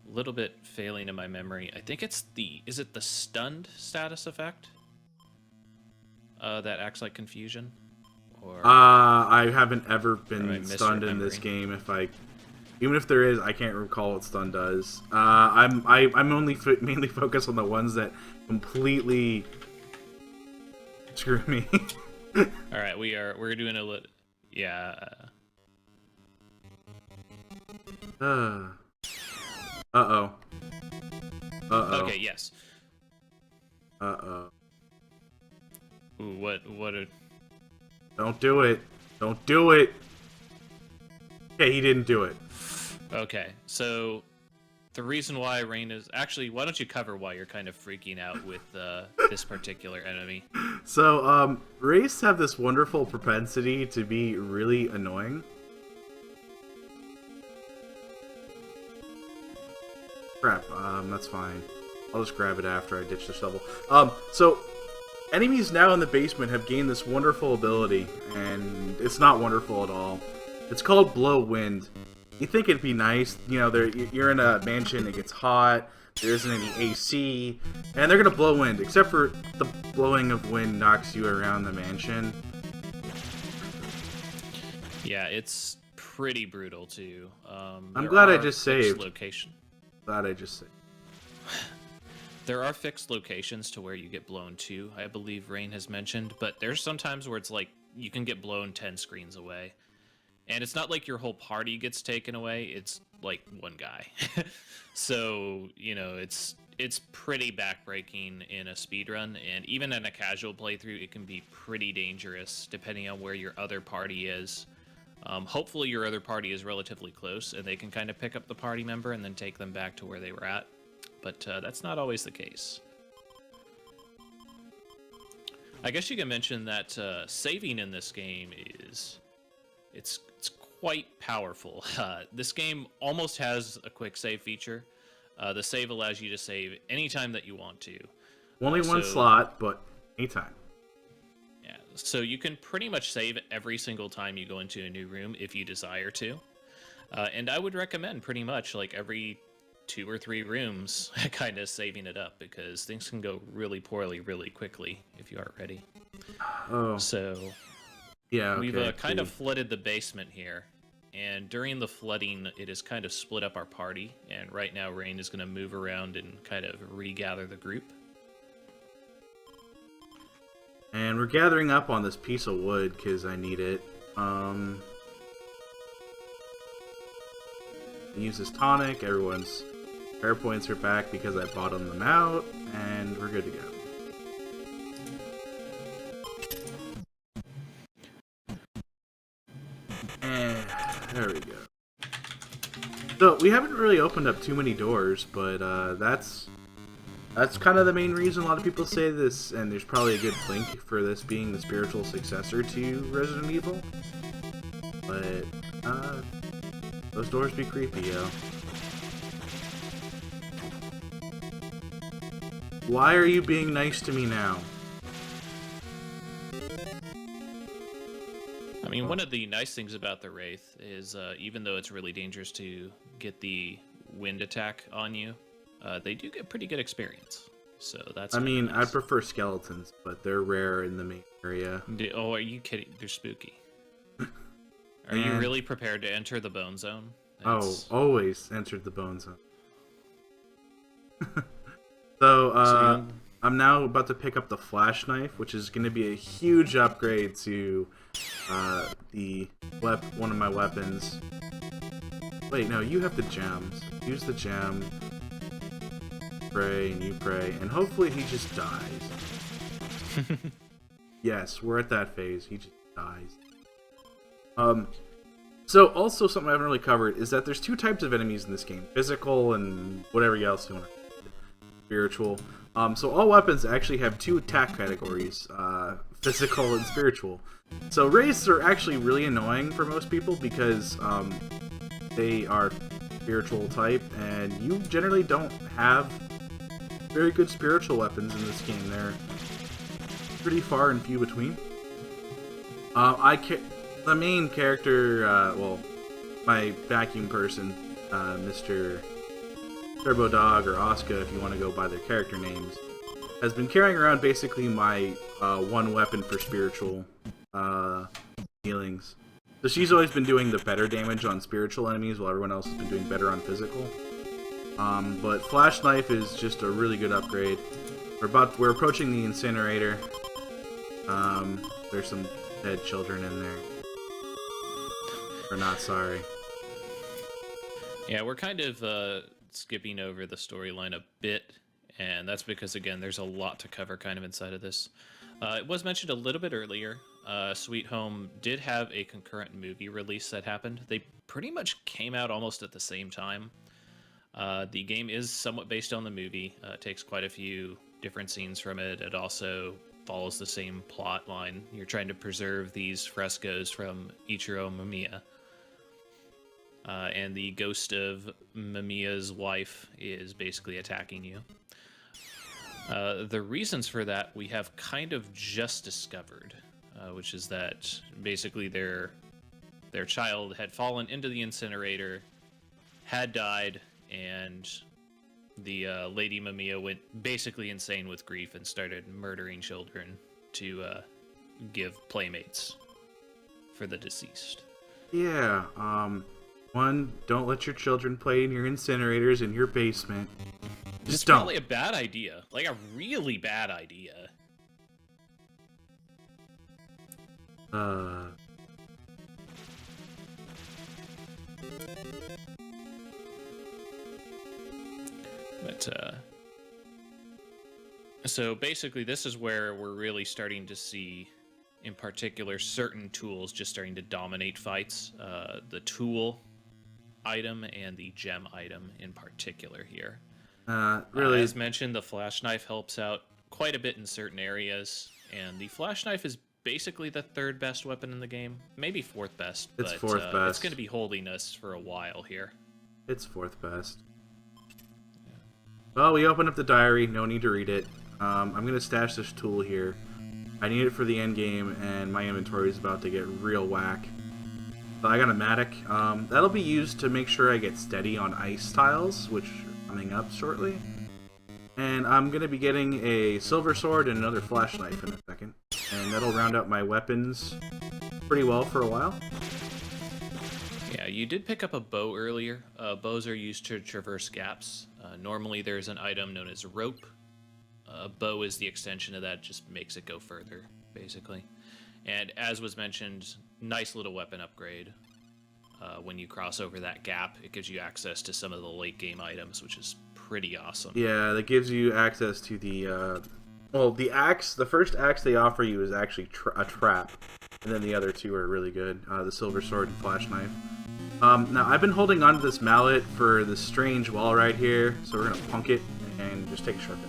little bit failing in my memory. I think it's is it the stunned status effect? That acts like confusion? Or I haven't ever been stunned in this misremembering? game. Even if there is, I can't recall what stun does. I'm only mainly focused on the ones that completely screw me. All right, we're doing a little, yeah. Uh-oh. Okay, yes. Uh-oh. Ooh, what Don't do it. Don't do it. Okay, he didn't do it. Okay, so the reason why Rain is actually, why don't you cover why you're kind of freaking out with this particular enemy? So, Wraiths have this wonderful propensity to be really annoying. Crap, that's fine. I'll just grab it after I ditch the shovel. So, enemies now in the basement have gained this wonderful ability, and it's not wonderful at all. It's called Blow Wind. You think it'd be nice, you know, you're in a mansion, it gets hot, there isn't any AC, and they're gonna blow wind, except for the blowing of wind knocks you around the mansion. Yeah, it's pretty brutal too. I'm glad I just saved. Location. Glad I just saved. There are fixed locations to where you get blown to, I believe Rain has mentioned, but there's sometimes where it's like you can get blown 10 screens away. And it's not like your whole party gets taken away, it's like one guy. So, you know, it's pretty backbreaking in a speedrun, and even in a casual playthrough, it can be pretty dangerous depending on where your other party is. Hopefully your other party is relatively close, and they can kind of pick up the party member and then take them back to where they were at. But that's not always the case. I guess you can mention that saving in this game is it's quite powerful. This game almost has a quick save feature. The save allows you to save anytime that you want to. Only one so- slot, but anytime. Yeah, so you can pretty much save every single time you go into a new room if you desire to. And I would recommend pretty much like every 2 or 3 rooms kind of saving it up, because things can go really poorly really quickly if you aren't ready. Oh, So yeah. we've Okay, kind of see. flooded the basement here. And during the flooding, it has kind of split up our party. And right now, Rain is going to move around and kind of regather the group. And we're gathering up on this piece of wood because I need it. Use this tonic. Everyone's prayer points are back because I bottomed them out, and we're good to go. And there we go. So we haven't really opened up too many doors, but that's kind of the main reason a lot of people say this, and there's probably a good link for this being the spiritual successor to Resident Evil. But those doors be creepy, yo. Why are you being nice to me now? I mean, one of the nice things about the Wraith is even though it's really dangerous to get the wind attack on you, they do get pretty good experience. So that's. I kinda mean, nice. I prefer skeletons, but they're rare in the main area. Oh, are you kidding? They're spooky. Are you And- really prepared to enter the bone zone? Oh, That's- always entered the bone zone. So, So I'm now about to pick up the flash knife, which is going to be a huge upgrade to one of my weapons. Wait, no, you have the gems. Use the gem. Pray, and you pray, and hopefully he just dies. Yes, we're at that phase. He just dies. So also something I haven't really covered is that there's 2 types of enemies in this game: physical and whatever else you want to. Spiritual. So all weapons actually have 2 attack categories: physical and spiritual. So wraiths are actually really annoying for most people because they are spiritual type, and you generally don't have very good spiritual weapons in this game. They're pretty far and few between. The main character, my vacuum person, Mr. Turbo Dog or Asuka, if you want to go by their character names, has been carrying around basically my one weapon for spiritual healings. So she's always been doing the better damage on spiritual enemies, while everyone else has been doing better on physical. But Flash Knife is just a really good upgrade. We're approaching the incinerator. There's some dead children in there. We're not sorry. Yeah, we're kind of skipping over the storyline a bit, and that's because, again, there's a lot to cover kind of inside of this. It was mentioned a little bit earlier. Sweet Home did have a concurrent movie release that happened. They pretty much came out almost at the same time. The game is somewhat based on the movie. It takes quite a few different scenes from it. It also follows the same plot line. You're trying to preserve these frescoes from Ichiro Mamiya. And the ghost of Mamiya's wife is basically attacking you. The reasons for that we have kind of just discovered, which is that basically their child had fallen into the incinerator, had died, and the Lady Mamiya went basically insane with grief and started murdering children to give playmates for the deceased. Yeah, one, don't let your children play in your incinerators in your basement. It's Just don't. probably a bad idea. Like a really bad idea. But so basically this is where we're really starting to see, in particular, certain tools just starting to dominate fights. The tool item and the gem item in particular here. Really, As mentioned, the flash knife helps out quite a bit in certain areas, and the flash knife is basically the third best weapon in the game, maybe fourth best. It's but, fourth It's best. going to be holding us for a while here. It's fourth best. Well, we opened up the diary. No need to read it. I'm going to stash this tool here. I need it for the end game, and my inventory is about to get real whack. So I got a Matic. That'll be used to make sure I get steady on ice tiles, which are coming up shortly. And I'm going to be getting a silver sword and another flash knife in a second. And that'll round out my weapons pretty well for a while. Yeah, you did pick up a bow earlier. Bows are used to traverse gaps. Normally there's an item known as rope. A bow is the extension of that, just makes it go further, basically. And as was mentioned, nice little weapon upgrade. When you cross over that gap, it gives you access to some of the late game items, which is pretty awesome. Yeah, that gives you access to the, well, the axe, the first axe they offer you is actually a trap. And then the other two are really good, the silver sword and flash knife. Now, I've been holding on to this mallet for this strange wall right here, so we're going to punk it and just take a shortcut.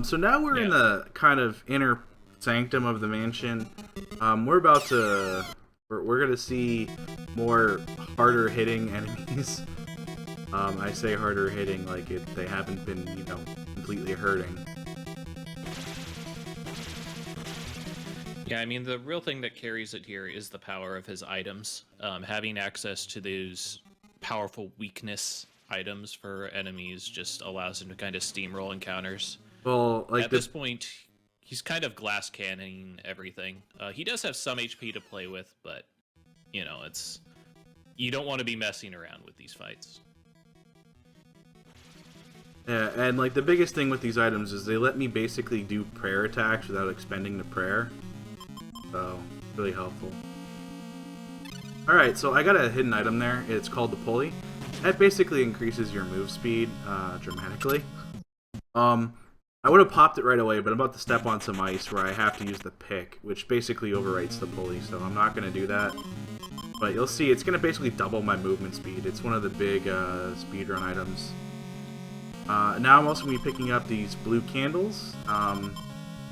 So now we're in the kind of inner sanctum of the mansion. We're about to... We're going to see more harder hitting enemies. I say harder hitting like they haven't been, you know, completely hurting. Yeah, I mean, the real thing that carries it here is the power of his items. Having access to those powerful weakness items for enemies just allows him to kind of steamroll encounters. Well, like At this point, he's kind of glass cannoning everything. He does have some HP to play with, but, you know, you don't want to be messing around with these fights. Yeah, and like the biggest thing with these items is they let me basically do prayer attacks without expending the prayer. So, really helpful. Alright, so I got a hidden item there. It's called the pulley. That basically increases your move speed dramatically. I would have popped it right away, but I'm about to step on some ice where I have to use the pick, which basically overwrites the pulley, so I'm not going to do that. But you'll see, it's going to basically double my movement speed. It's one of the big speedrun items. Now I'm also going to be picking up these blue candles.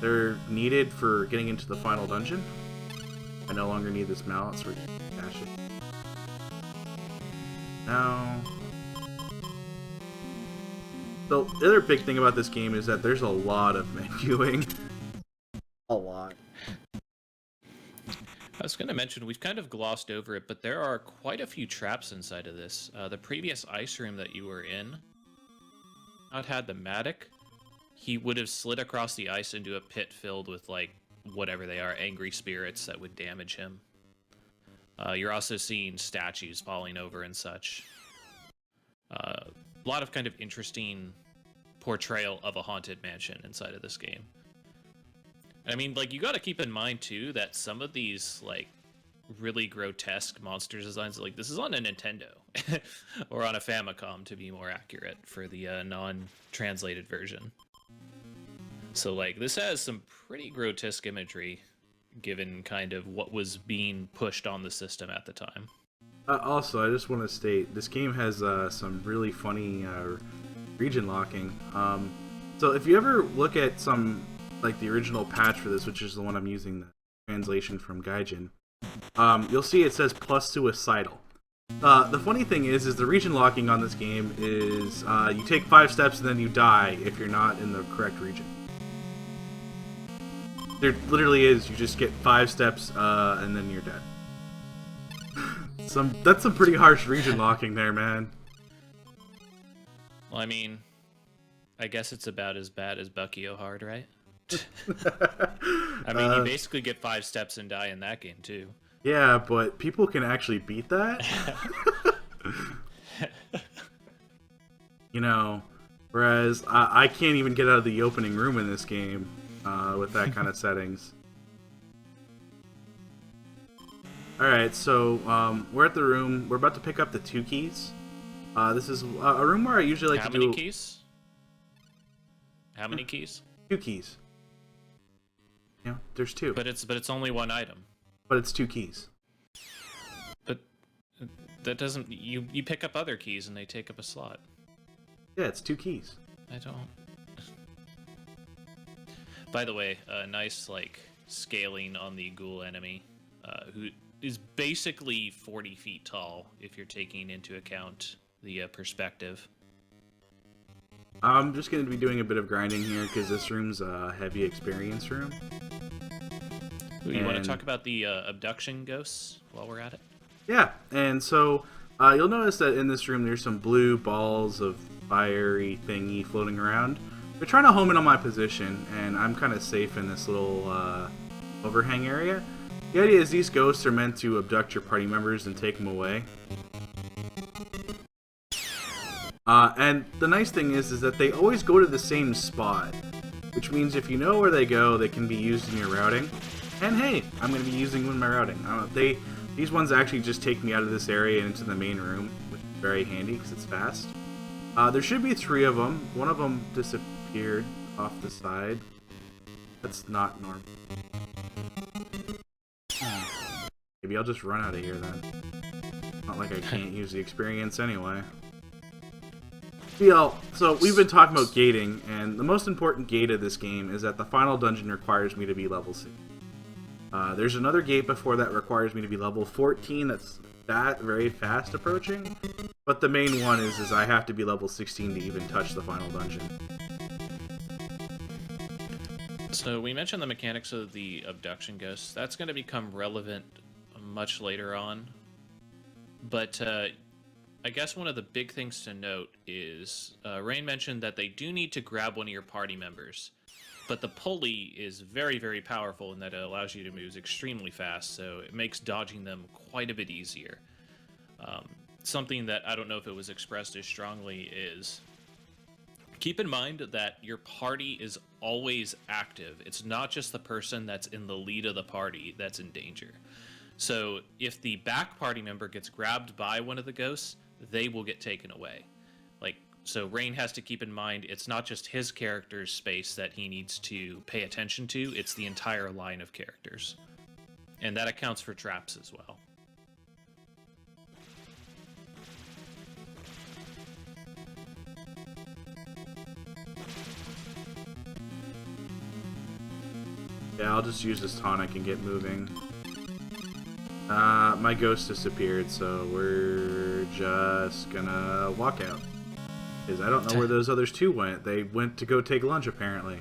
They're needed for getting into the final dungeon. I no longer need this mallet, so we're going to dash it. Now... So, the other big thing about this game is that there's a lot of menuing. A lot. I was going to mention, we've kind of glossed over it, but there are quite a few traps inside of this. The previous ice room that you were in not had the Matic. He would have slid across the ice into a pit filled with, like, whatever they are, angry spirits that would damage him. You're also seeing statues falling over and such. A lot of kind of interesting portrayal of a haunted mansion inside of this game. I mean, like, you gotta keep in mind, too, that some of these, like, really grotesque monster designs, like, this is on a Nintendo. Or on a Famicom, to be more accurate, for the non-translated version. So, like, this has some pretty grotesque imagery, given kind of what was being pushed on the system at the time. Also, I just want to state, this game has some really funny region locking. So if you ever look at some, like the original patch for this, which is the one I'm using, the translation from Gaijin, you'll see it says plus suicidal. The funny thing is the region locking on this game is you take 5 steps and then you die if you're not in the correct region. There literally is, you just get 5 steps and then you're dead. That's some pretty harsh region locking there, man. Well, I mean, I guess it's about as bad as Bucky O'Hard, right? I mean, you basically get 5 steps and die in that game, too. Yeah, but people can actually beat that? You know, whereas I can't even get out of the opening room in this game with that kind of settings. Alright, so we're at the room. We're about to pick up the 2 keys. This is a room where I usually like How to do... many keys? How many keys? 2 keys. Yeah, there's 2. But it's only 1 item. But it's 2 keys. But that doesn't... You pick up other keys and they take up a slot. Yeah, it's 2 keys. I don't... By the way, nice like scaling on the ghoul enemy, who is basically 40 feet tall if you're taking into account the perspective. I'm just going to be doing a bit of grinding here because this room's a heavy experience room. Ooh, you want to And- talk about the abduction ghosts while we're at it? Yeah, and so you'll notice that in this room there's some blue balls of fiery thingy floating around. They're trying to home in on my position, and I'm kind of safe in this little overhang area. The idea is these ghosts are meant to abduct your party members and take them away. And the nice thing is that they always go to the same spot, which means if you know where they go, they can be used in your routing. And hey, I'm going to be using them in my routing. These ones actually just take me out of this area and into the main room, which is very handy because it's fast. There should be 3 of them. One of them disappeared off the side. That's not normal. Maybe I'll just run out of here then. Not like I can't use the experience anyway. So we've been talking about gating, and the most important gate of this game is that the final dungeon requires me to be level 6. There's another gate before that requires me to be level 14 that's very fast approaching, but the main one is I have to be level 16 to even touch the final dungeon. So we mentioned the mechanics of the abduction ghosts. That's going to become relevant much later on. But I guess one of the big things to note is Rain mentioned that they do need to grab one of your party members. But the pulley is very, very powerful in that it allows you to move extremely fast, so it makes dodging them quite a bit easier. Something that I don't know if it was expressed as strongly is keep in mind that your party is always active. It's not just the person that's in the lead of the party that's in danger. So if the back party member gets grabbed by one of the ghosts, they will get taken away. So Rain has to keep in mind it's not just his character's space that he needs to pay attention to, it's the entire line of characters. And that accounts for traps as well. Yeah, I'll just use this tonic and get moving. My ghost disappeared, so we're just gonna walk out. Because I don't know where those others 2 went. They went to go take lunch, apparently.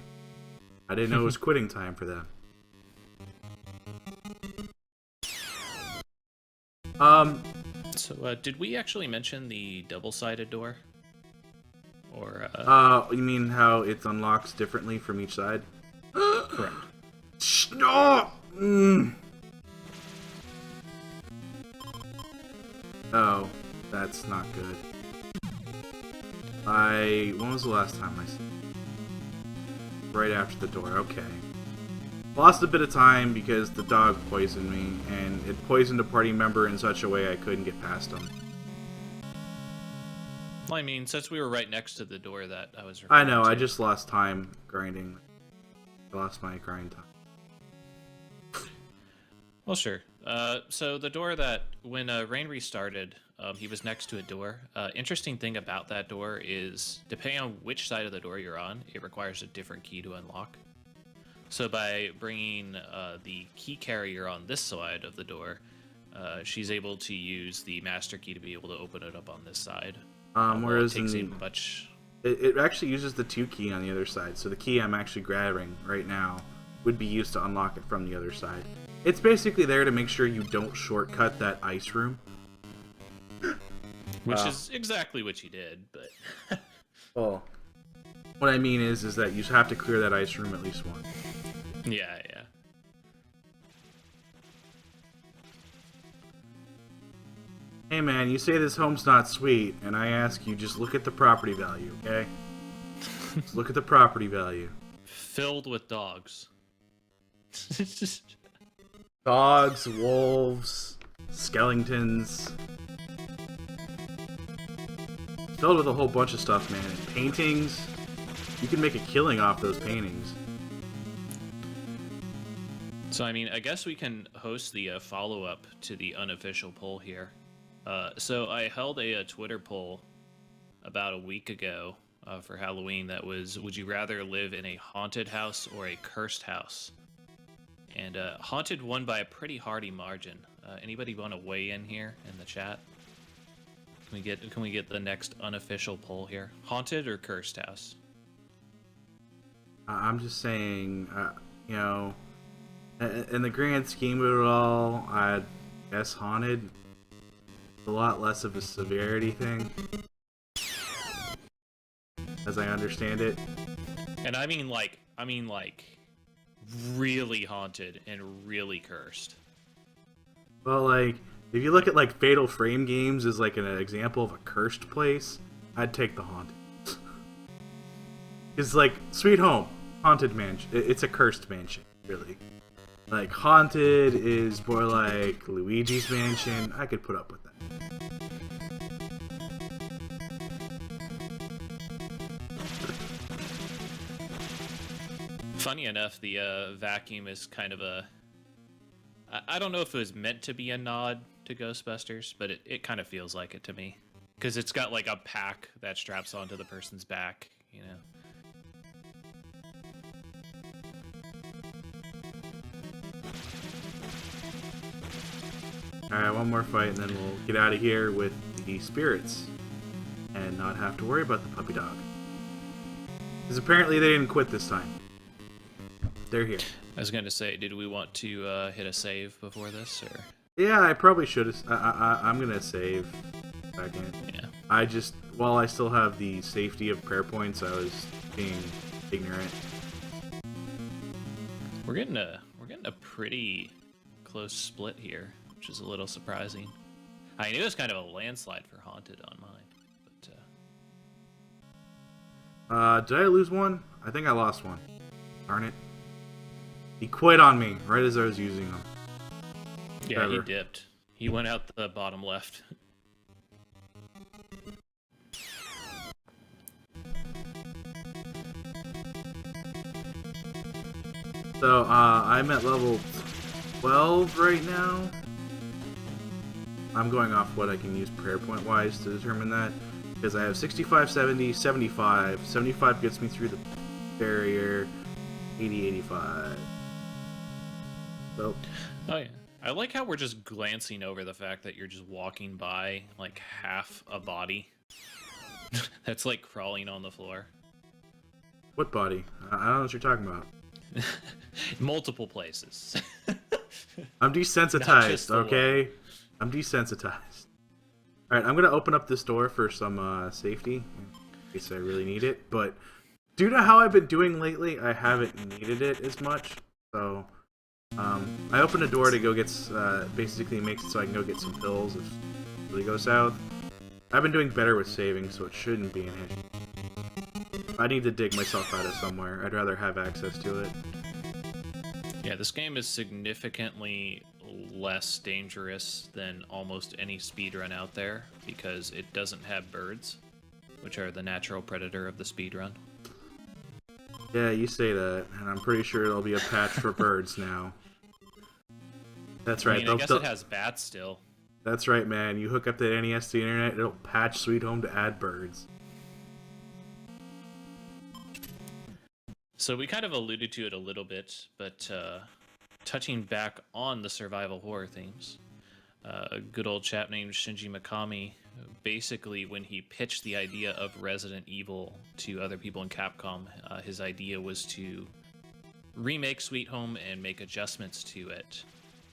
I didn't know it was quitting time for them. So, did we actually mention the double-sided door? Or, You mean how it unlocks differently from each side? correct. No! Oh, that's not good. When was the last time I saw? Right after the door, okay. Lost a bit of time because the dog poisoned me, and it poisoned a party member in such a way I couldn't get past him. Well, I mean, since we were right next to the door that I was I referring know, to. I just lost time grinding. I lost my grind time. Well, sure. So the door that, when Rain restarted, he was next to a door. Interesting thing about that door is, depending on which side of the door you're on, it requires a different key to unlock. So by bringing the key carrier on this side of the door, she's able to use the master key to be able to open it up on this side. Whereas it takes in, a much... it actually uses the 2 key on the other side, so the key I'm actually grabbing right now would be used to unlock it from the other side. It's basically there to make sure you don't shortcut that ice room. Which is exactly what you did, but... Well, what I mean is that you have to clear that ice room at least once. yeah. Hey man, you say this home's not sweet, and I ask you, just look at the property value, okay? Just look at the property value. Filled with dogs. Dogs, wolves, skeletons. Filled with a whole bunch of stuff, man. And paintings. You can make a killing off those paintings. So, I mean, I guess we can host the follow-up to the unofficial poll here. So I held a Twitter poll about a week ago for Halloween that was, would you rather live in a haunted house or a cursed house? And haunted won by a pretty hearty margin. Anybody want to weigh in here in the chat? Can we get the next unofficial poll here? Haunted or cursed house? I'm just saying, you know, in the grand scheme of it all, I guess haunted. A lot less of a severity thing, as I understand it. And I mean like really haunted and really cursed. Well, like, if you look at like Fatal Frame games as like an example of a cursed place, I'd take the haunted. It's like Sweet Home, haunted mansion. It's a cursed mansion, really. Like haunted is more like Luigi's Mansion. I could put up with that. Funny enough, the vacuum is kind of a... I don't know if it was meant to be a nod to Ghostbusters, but it kind of feels like it to me. Because it's got like a pack that straps onto the person's back, you know? Alright, one more fight and then we'll get out of here with the spirits. And not have to worry about the puppy dog. Because apparently they didn't quit this time. They're here. I was going to say, did we want to hit a save before this, or...? Yeah, I probably should have. I'm gonna save. Second. Yeah. I just, while I still have the safety of prayer points, I was being ignorant. We're getting a pretty close split here, which is a little surprising. I mean, it was kind of a landslide for Haunted on mine, but Did I lose one? I think I lost one. Darn it. He quit on me right as I was using them. yeah, he Whatever. dipped. He went out the bottom left. So, I'm at level 12 right now. I'm going off what I can use prayer point wise to determine that. Because I have 65, 70, 75. 75 gets me through the barrier. 80, 85. So, Oh yeah. I like how we're just glancing over the fact that you're just walking by like half a body. That's like crawling on the floor. what body? I don't know what you're talking about. Multiple places. I'm Not desensitized, just the okay? I'm desensitized. Alright, I'm gonna open up this door for some safety, in case I really need it, but due to how I've been doing lately, I haven't needed it as much, so... I opened a door to go get, basically makes it so I can go get some pills if it really goes south. I've been doing better with saving, so it shouldn't be an issue. I need to dig myself out of somewhere. I'd rather have access to it. Yeah, this game is significantly less dangerous than almost any speedrun out there because it doesn't have birds, which are the natural predator of the speedrun. Yeah, you say that, and I'm pretty sure there'll be a patch for birds now. That's right. I mean, I guess it has bats still. That's right, man. You hook up that NES to the internet, it'll patch Sweet Home to add birds. So we kind of alluded to it a little bit, but touching back on the survival horror themes, a good old chap named Shinji Mikami, basically when he pitched the idea of Resident Evil to other people in Capcom, his idea was to remake Sweet Home and make adjustments to it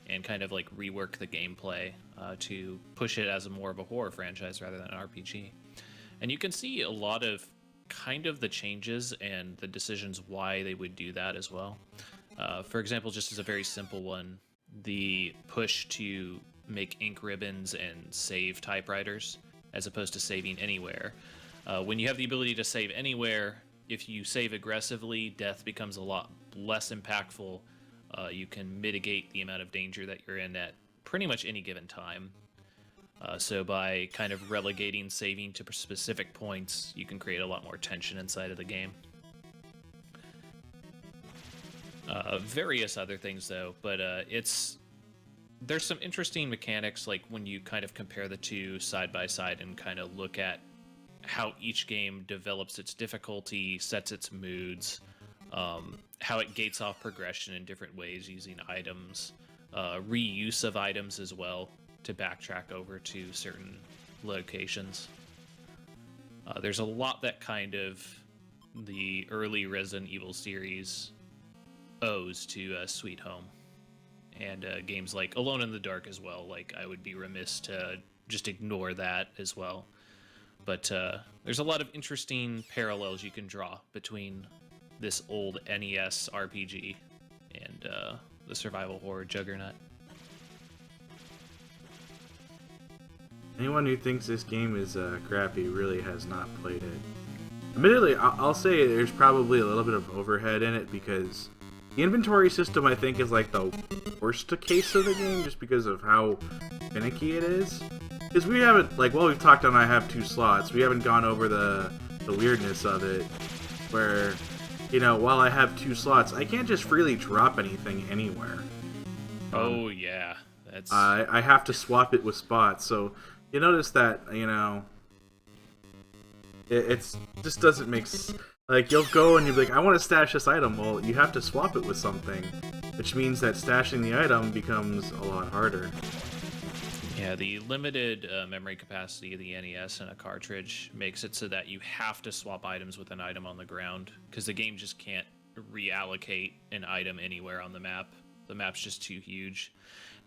and kind of like rework the gameplay to push it as more of a horror franchise rather than an RPG. And you can see a lot of kind of the changes and the decisions why they would do that as well. For example, just as a very simple one, the push to make ink ribbons and save typewriters as opposed to saving anywhere. When you have the ability to save anywhere, if you save aggressively, death becomes a lot less impactful. You can mitigate the amount of danger that you're in at pretty much any given time. So by kind of relegating saving to specific points, you can create a lot more tension inside of the game. Various other things though, but there's some interesting mechanics like when you kind of compare the two side by side and kind of look at how each game develops its difficulty, sets its moods, how it gates off progression in different ways using items, reuse of items as well to backtrack over to certain locations. There's a lot that kind of the early Resident Evil series owes to Sweet Home. And games like Alone in the Dark as well. Like, I would be remiss to just ignore that as well. But there's a lot of interesting parallels you can draw between this old NES RPG and the survival horror juggernaut. Anyone who thinks this game is crappy really has not played it. Admittedly, I'll say there's probably a little bit of overhead in it because the inventory system, I think, is like the worst case of the game just because of how finicky it is. Because we haven't, like, well, we've talked on I have 2 slots. We haven't gone over the weirdness of it where, you know, while I have 2 slots, I can't just freely drop anything anywhere. Oh, yeah. That's... I have to swap it with spots, so you notice that, you know, it's just doesn't make like, you'll go and you'll be like, I want to stash this item. Well, you have to swap it with something, which means that stashing the item becomes a lot harder. Yeah, the limited memory capacity of the NES in a cartridge makes it so that you have to swap items with an item on the ground, because the game just can't reallocate an item anywhere on the map. The map's just too huge.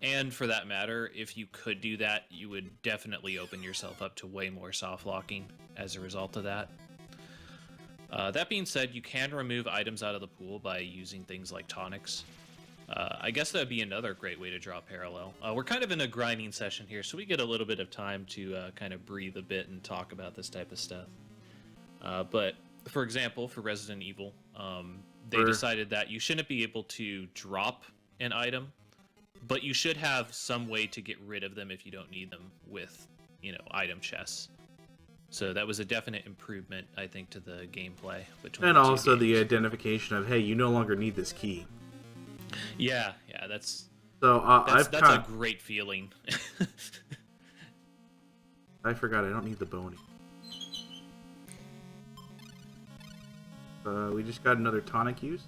And for that matter, if you could do that, you would definitely open yourself up to way more soft locking as a result of that. That being said, you can remove items out of the pool by using things like tonics. I guess that would be another great way to draw a parallel. We're kind of in a grinding session here, so we get a little bit of time to kind of breathe a bit and talk about this type of stuff. But, for example, for Resident Evil, they decided that you shouldn't be able to drop an item, but you should have some way to get rid of them if you don't need them with, you know, item chests. So that was a definite improvement, I think, to the gameplay between and the two also games. the identification of, hey, you no longer need this key. Yeah, that's So that's a great feeling. I forgot I don't need the bony. We just got another tonic use.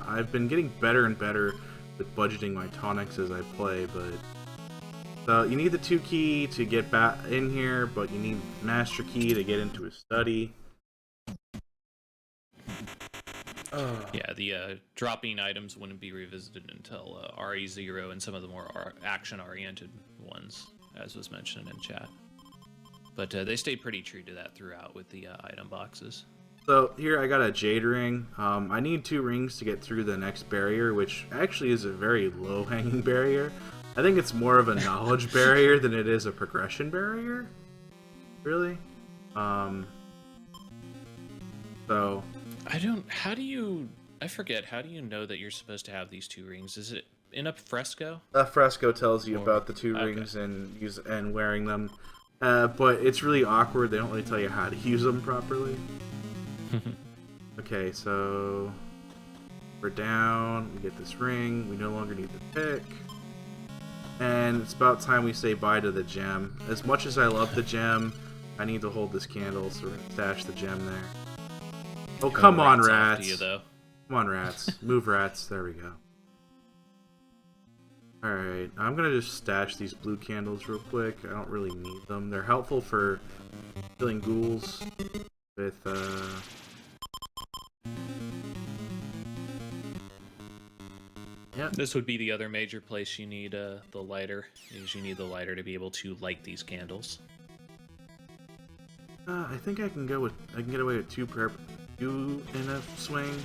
I've been getting better and better with budgeting my tonics as I play, but so you need the 2 key to get back in here, but you need master key to get into a study. Yeah, the dropping items wouldn't be revisited until RE0 and some of the more action-oriented ones, as was mentioned in chat. But they stayed pretty true to that throughout with the item boxes. So here I got a jade ring. I need 2 rings to get through the next barrier, which actually is a very low-hanging barrier. I think it's more of a knowledge barrier than it is a progression barrier. Really? So I forget, how do you know that you're supposed to have these 2 rings? Is it in a fresco? a fresco tells you about the 2 rings and wearing them. But it's really awkward. They don't really tell you how to use them properly. Okay, so we're down. We get this ring. We no longer need the pick. And it's about time we say bye to the gem. As much as I love the gem, I need to hold this candle, so we're gonna stash the gem there. Oh, come on, rats. You, though. Come on, rats. Move, rats. There we go. Alright, I'm gonna just stash these blue candles real quick. I don't really need them. They're helpful for killing ghouls with, yeah. This would be the other major place you need the lighter, is you need the lighter to be able to light these candles. I think I can get away with 2 in a swing.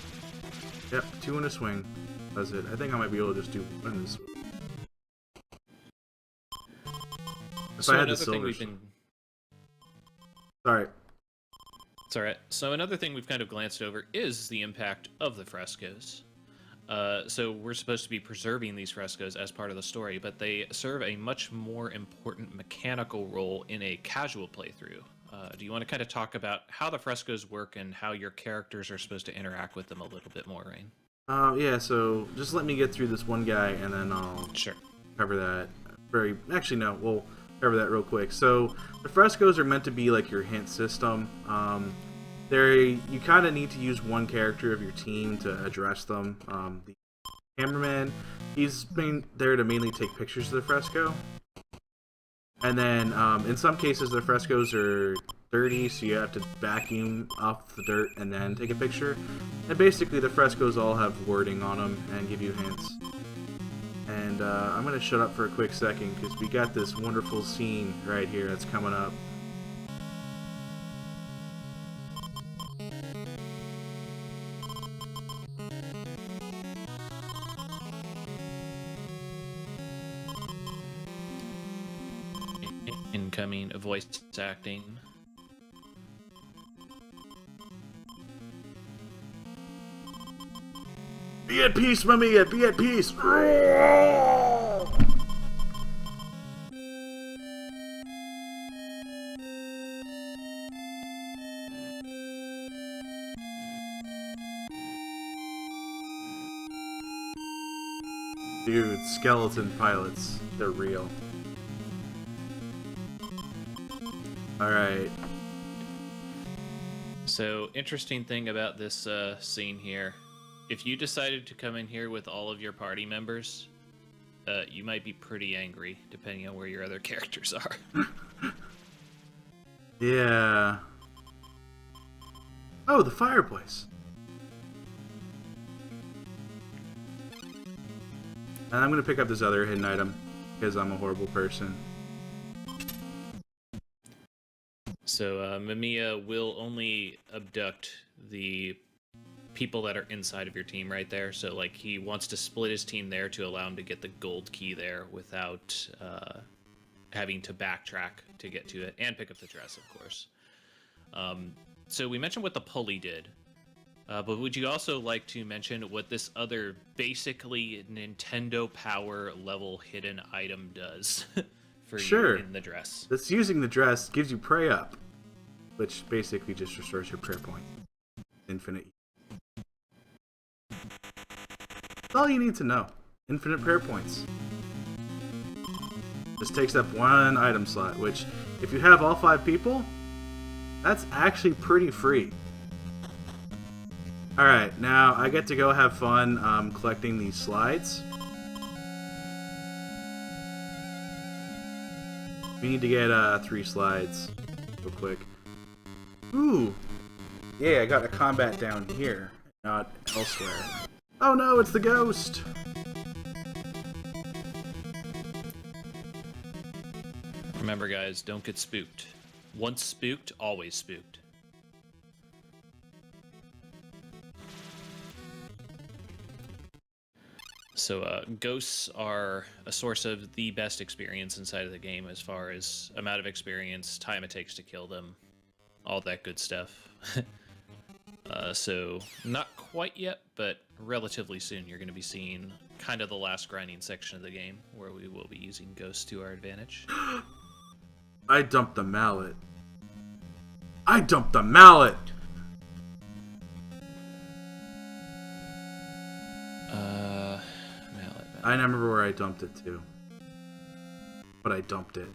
Yep, 2 in a swing. That's it. I think I might be able to just do 1 in a swing. If I had the silver. Sorry. It's alright. So another thing we've kind of glanced over is the impact of the frescoes. So we're supposed to be preserving these frescoes as part of the story, but they serve a much more important mechanical role in a casual playthrough. Do you want to kind of talk about how the frescoes work and how your characters are supposed to interact with them a little bit more, Rain? Yeah, so just let me get through this one guy and then I'll Sure. cover that. Actually, no, we'll cover that real quick. So the frescoes are meant to be like your hint system. You kind of need to use one character of your team to address them. The cameraman, he's been there to mainly take pictures of the fresco. And then in some cases the frescoes are dirty, so you have to vacuum off the dirt and then take a picture. And basically the frescoes all have wording on them and give you hints. And I'm going to shut up for a quick second because we got this wonderful scene right here that's coming up. Incoming voice acting. Be at peace, Mamiya! Be at peace! Dude, skeleton pilots. They're real. Alright. So, interesting thing about this scene here. If you decided to come in here with all of your party members, you might be pretty angry, depending on where your other characters are. Yeah. Oh, the fireplace. And I'm gonna pick up this other hidden item, because I'm a horrible person. So, Mamiya will only abduct the people that are inside of your team right there. So, like, he wants to split his team there to allow him to get the gold key there without having to backtrack to get to it, and pick up the dress, of course. So we mentioned what the pulley did, but would you also like to mention what this other basically Nintendo Power level hidden item does for Sure. you in the dress? That's using the dress gives you pray up, which basically just restores your prayer point. Infinite. That's all you need to know. Infinite prayer points. This takes up one item slot, which, if you have all 5 people, that's actually pretty free. Alright, now I get to go have fun collecting these slides. We need to get 3 slides real quick. Ooh! Yeah, I got a combat down here, not elsewhere. Oh no, it's the ghost! Remember, guys, don't get spooked. Once spooked, always spooked. So, ghosts are a source of the best experience inside of the game as far as amount of experience, time it takes to kill them, all that good stuff. So, not quite yet, but relatively soon you're going to be seeing kind of the last grinding section of the game, where we will be using ghosts to our advantage. I dumped the mallet. I dumped the mallet! Mallet. I remember where I dumped it to. But I dumped it.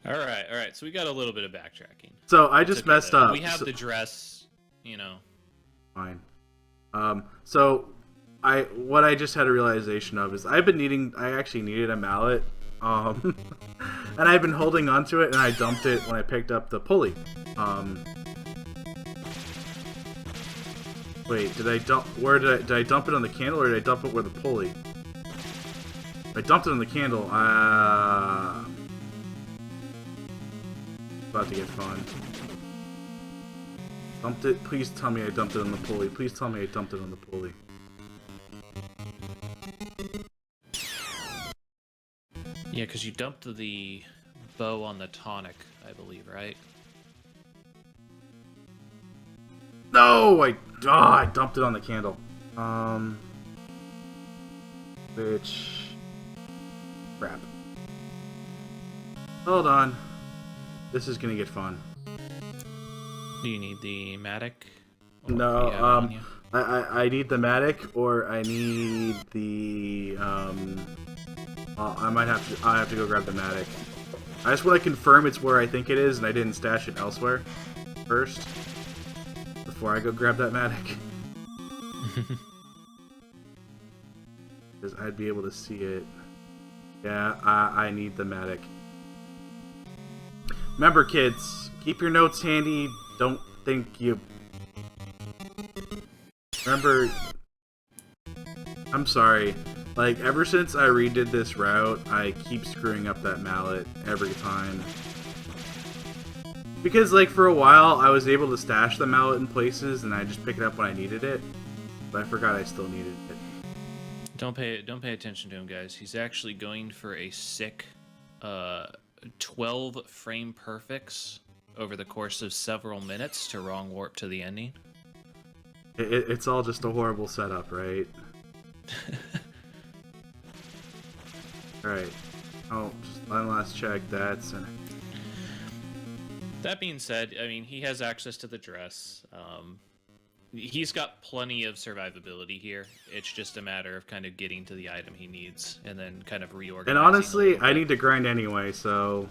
Alright, so we got a little bit of backtracking. So I just It's okay, messed though. up. We have So- the dress, you know. Fine. So what I just had a realization of is I actually needed a mallet. And I've been holding onto it, and I dumped it when I picked up the pulley. Wait, did I dump it on the candle, or did I dump it with the pulley? I dumped it on the candle. About to get fun. Dumped it. Please tell me I dumped it on the pulley. Please tell me I dumped it on the pulley. Yeah, because you dumped the bow on the tonic, I believe, right? No, I dumped it on the candle. Bitch. Crap. Hold on. This is gonna get fun. Do you need the Matic? Or No, do you have it on you? I need the Matic, or I need the I have to go grab the Matic. I just want to confirm it's where I think it is, and I didn't stash it elsewhere first before I go grab that Matic. Because I'd be able to see it. Yeah, I need the Matic. Remember, kids, keep your notes handy. Don't think you... Remember... I'm sorry. Like, ever since I redid this route, I keep screwing up that mallet every time. Because, like, for a while, I was able to stash the mallet in places, and I just pick it up when I needed it. But I forgot I still needed it. Don't pay attention to him, guys. He's actually going for a sick 12 frame perfects over the course of several minutes to wrong warp to the ending. It's all just a horrible setup, right? Alright. Oh, just one last check. That's an... That being said, I mean, he has access to the dress. He's got plenty of survivability here. It's just a matter of kind of getting to the item he needs and then kind of reorganizing. And honestly, I need to grind anyway, so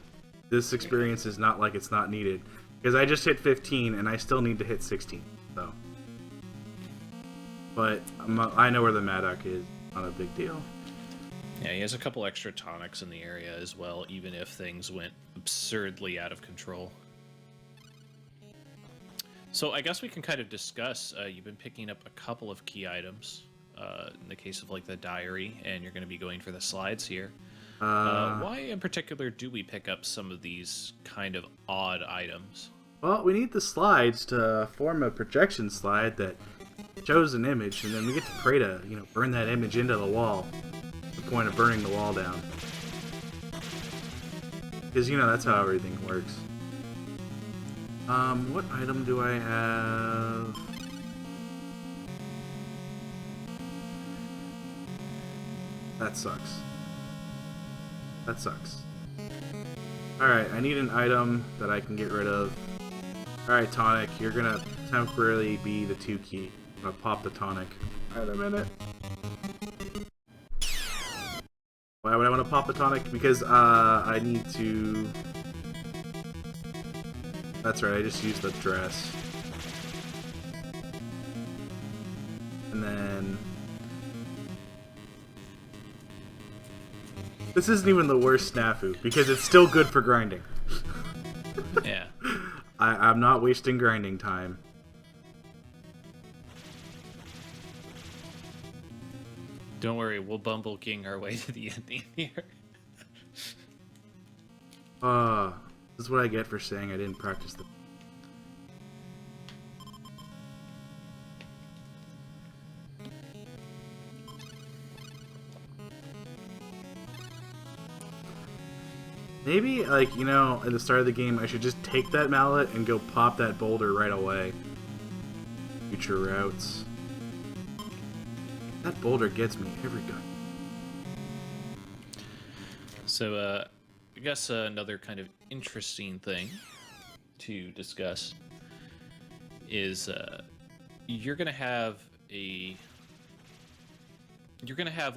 this experience is not like it's not needed. Because I just hit 15 and I still need to hit 16, so. But I know where the Madoc is. Not a big deal. Yeah, he has a couple extra tonics in the area as well, even if things went absurdly out of control. So I guess we can kind of discuss, you've been picking up a couple of key items, in the case of like the diary, and you're going to be going for the slides here. Why in particular do we pick up some of these kind of odd items? Well, we need the slides to form a projection slide that shows an image, and then we get to pray to, burn that image into the wall. The point of burning the wall down. Because, that's how everything works. What item do I have? That sucks. That sucks. Alright, I need an item that I can get rid of. Alright, tonic, you're gonna temporarily be the 2 key. I'm gonna pop the tonic. Alright, a minute. Why would I want to pop the tonic? Because, I need to... That's right, I just used the dress. And then... This isn't even the worst snafu, because it's still good for grinding. Yeah. I'm not wasting grinding time. Don't worry, we'll Bumble King our way to the ending here. This is what I get for saying I didn't practice the... Maybe, like, at the start of the game, I should just take that mallet and go pop that boulder right away. Future routes. That boulder gets me every time. So, I guess another kind of interesting thing to discuss is you're gonna have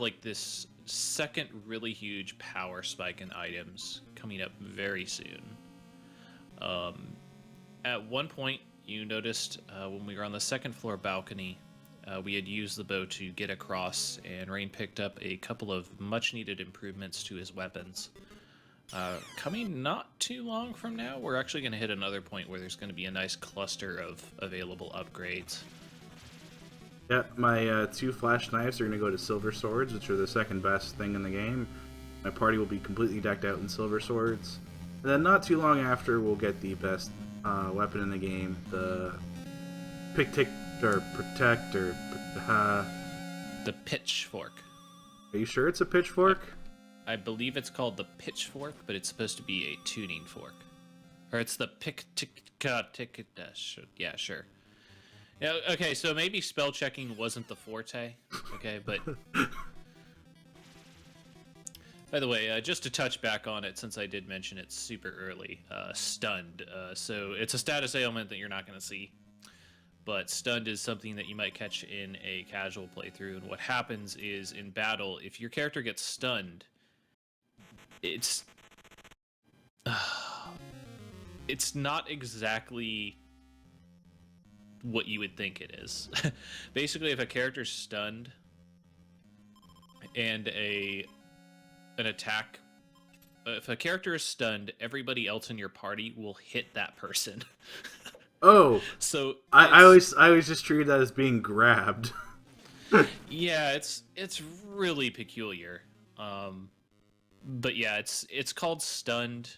like this second really huge power spike in items coming up very soon. At one point, you noticed when we were on the second floor balcony, we had used the bow to get across, and Rain picked up a couple of much-needed improvements to his weapons. Coming not too long from now, we're actually going to hit another point where there's going to be a nice cluster of available upgrades. Yeah, my 2 flash knives are going to go to silver swords, which are the second best thing in the game. My party will be completely decked out in silver swords. And then not too long after, we'll get the best weapon in the game, the Protect, or... The pitchfork. Are you sure it's a pitchfork? I believe it's called the pitchfork, but it's supposed to be a tuning fork. Or it's the yeah, sure. Yeah, okay, so maybe spell checking wasn't the forte, okay, but... By the way, just to touch back on it, since I did mention it super early, stunned. So it's a status ailment that you're not going to see. but stunned is something that you might catch in a casual playthrough. And what happens is in battle, if your character gets stunned, it's it's not exactly what you would think it is. Basically, if a character's stunned and an attack, if a character is stunned, everybody else in your party will hit that person. Oh, So I always just treated that as being grabbed. yeah, it's really peculiar. But yeah, it's called stunned.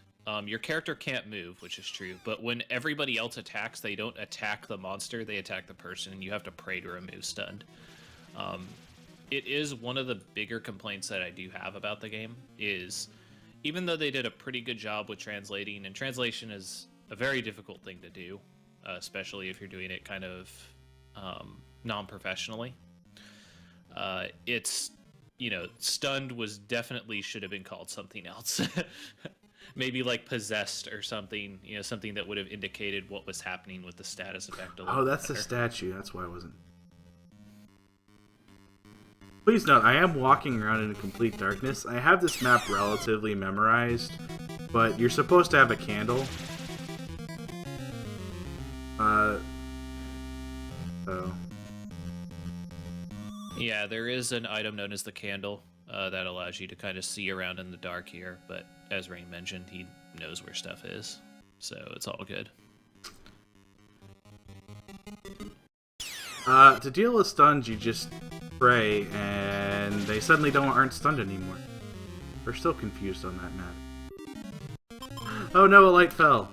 Your character can't move, which is true. But when everybody else attacks, they don't attack the monster; they attack the person, and you have to pray to remove stunned. It is one of the bigger complaints that I do have about the game. Is even though they did a pretty good job with translating, and translation is a very difficult thing to do, especially if you're doing it kind of non-professionally. It's stunned was definitely should have been called something else. Maybe like possessed or something, something that would have indicated what was happening with the status effect a little Oh, that's better. the statue. That's why I wasn't. Please note, I am walking around in complete darkness. I have this map relatively memorized, but you're supposed to have a candle. So. Yeah, there is an item known as the candle that allows you to kind of see around in the dark here, but as Rain mentioned, he knows where stuff is, so it's all good. To deal with stuns, you just pray, and they suddenly aren't stunned anymore. We're still confused on that matter. Oh no, a light fell.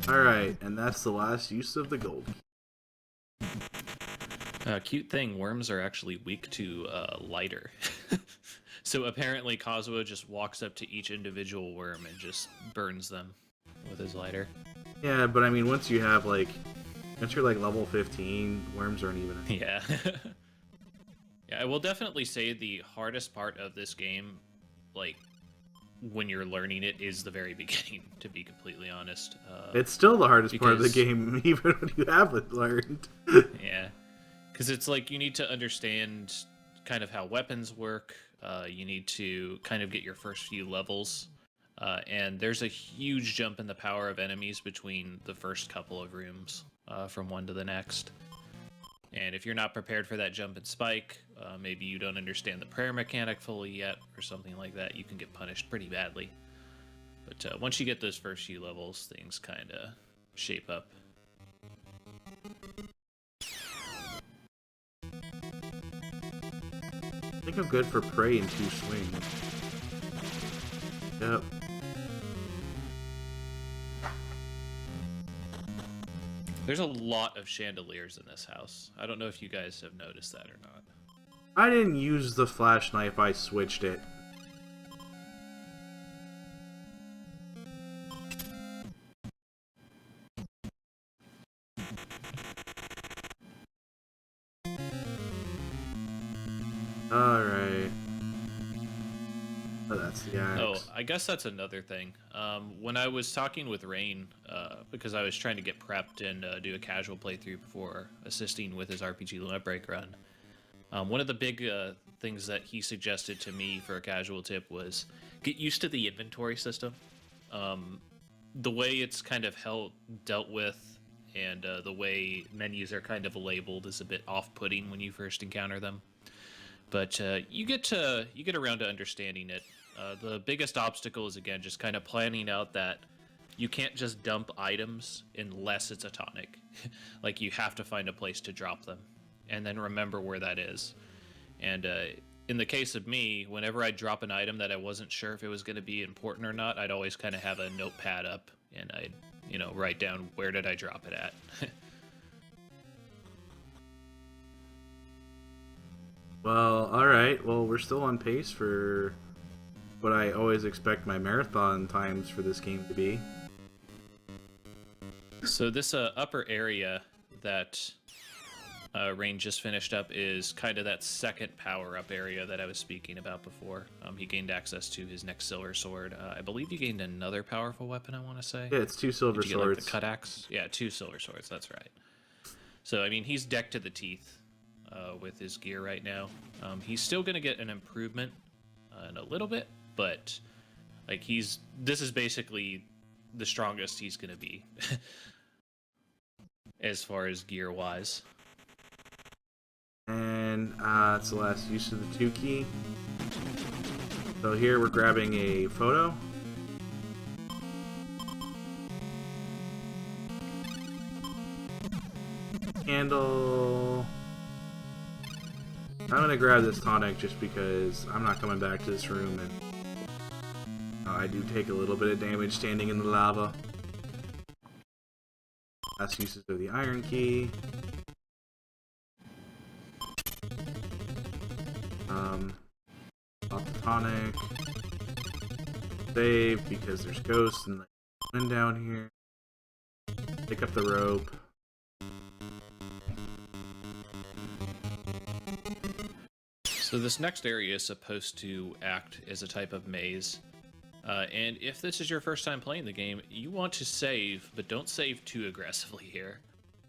Alright, and that's the last use of the gold. Cute thing, worms are actually weak to lighter. So apparently Kazuo just walks up to each individual worm and just burns them with his lighter. Yeah, but I mean, once you're like level 15, worms aren't even. Yeah. Yeah, I will definitely say the hardest part of this game, like, when you're learning it, is the very beginning, to be completely honest. It's still the hardest part of the because- game, even when you haven't learned. Yeah. Because it's like you need to understand kind of how weapons work. You need to kind of get your first few levels. And there's a huge jump in the power of enemies between the first couple of rooms from one to the next. And if you're not prepared for that jump and spike, maybe you don't understand the prayer mechanic fully yet, or something like that, you can get punished pretty badly. But once you get those first few levels, things kind of shape up. I think I'm good for prey in 2 swings. Yep. There's a lot of chandeliers in this house. I don't know if you guys have noticed that or not. I didn't use the flash knife, I switched it. Alright. Oh, that's the axe. Oh, I guess that's another thing. When I was talking with Rain, because I was trying to get prepped and do a casual playthrough before assisting with his RPG limit break run, one of the big things that he suggested to me for a casual tip was get used to the inventory system. The way it's kind of dealt with and the way menus are kind of labeled is a bit off-putting when you first encounter them. But you get around to understanding it. The biggest obstacle is, again, just kind of planning out that you can't just dump items unless it's a tonic. Like, you have to find a place to drop them, and then remember where that is. And in the case of me, whenever I drop an item that I wasn't sure if it was going to be important or not, I'd always kind of have a notepad up, and I'd, write down where did I drop it at. Well, alright. Well, we're still on pace for what I always expect my marathon times for this game to be. So this upper area that Rain just finished up is kind of that second power-up area that I was speaking about before. He gained access to his next silver sword. I believe you gained another powerful weapon, I want to say. Yeah, it's 2 silver Did you swords. get, like, the cut axe? Yeah, 2 silver swords, that's right. So, I mean, he's decked to the teeth with his gear right now. He's still going to get an improvement in a little bit, but like this is basically the strongest he's going to be as far as gear-wise. And it's the last use of the 2 key. So here we're grabbing a photo. Candle. I'm gonna grab this tonic just because I'm not coming back to this room, and I do take a little bit of damage standing in the lava. Last uses of the iron key. Off the tonic. Save because there's ghosts and wind down here. Pick up the rope. So this next area is supposed to act as a type of maze. And if this is your first time playing the game, you want to save, but don't save too aggressively here.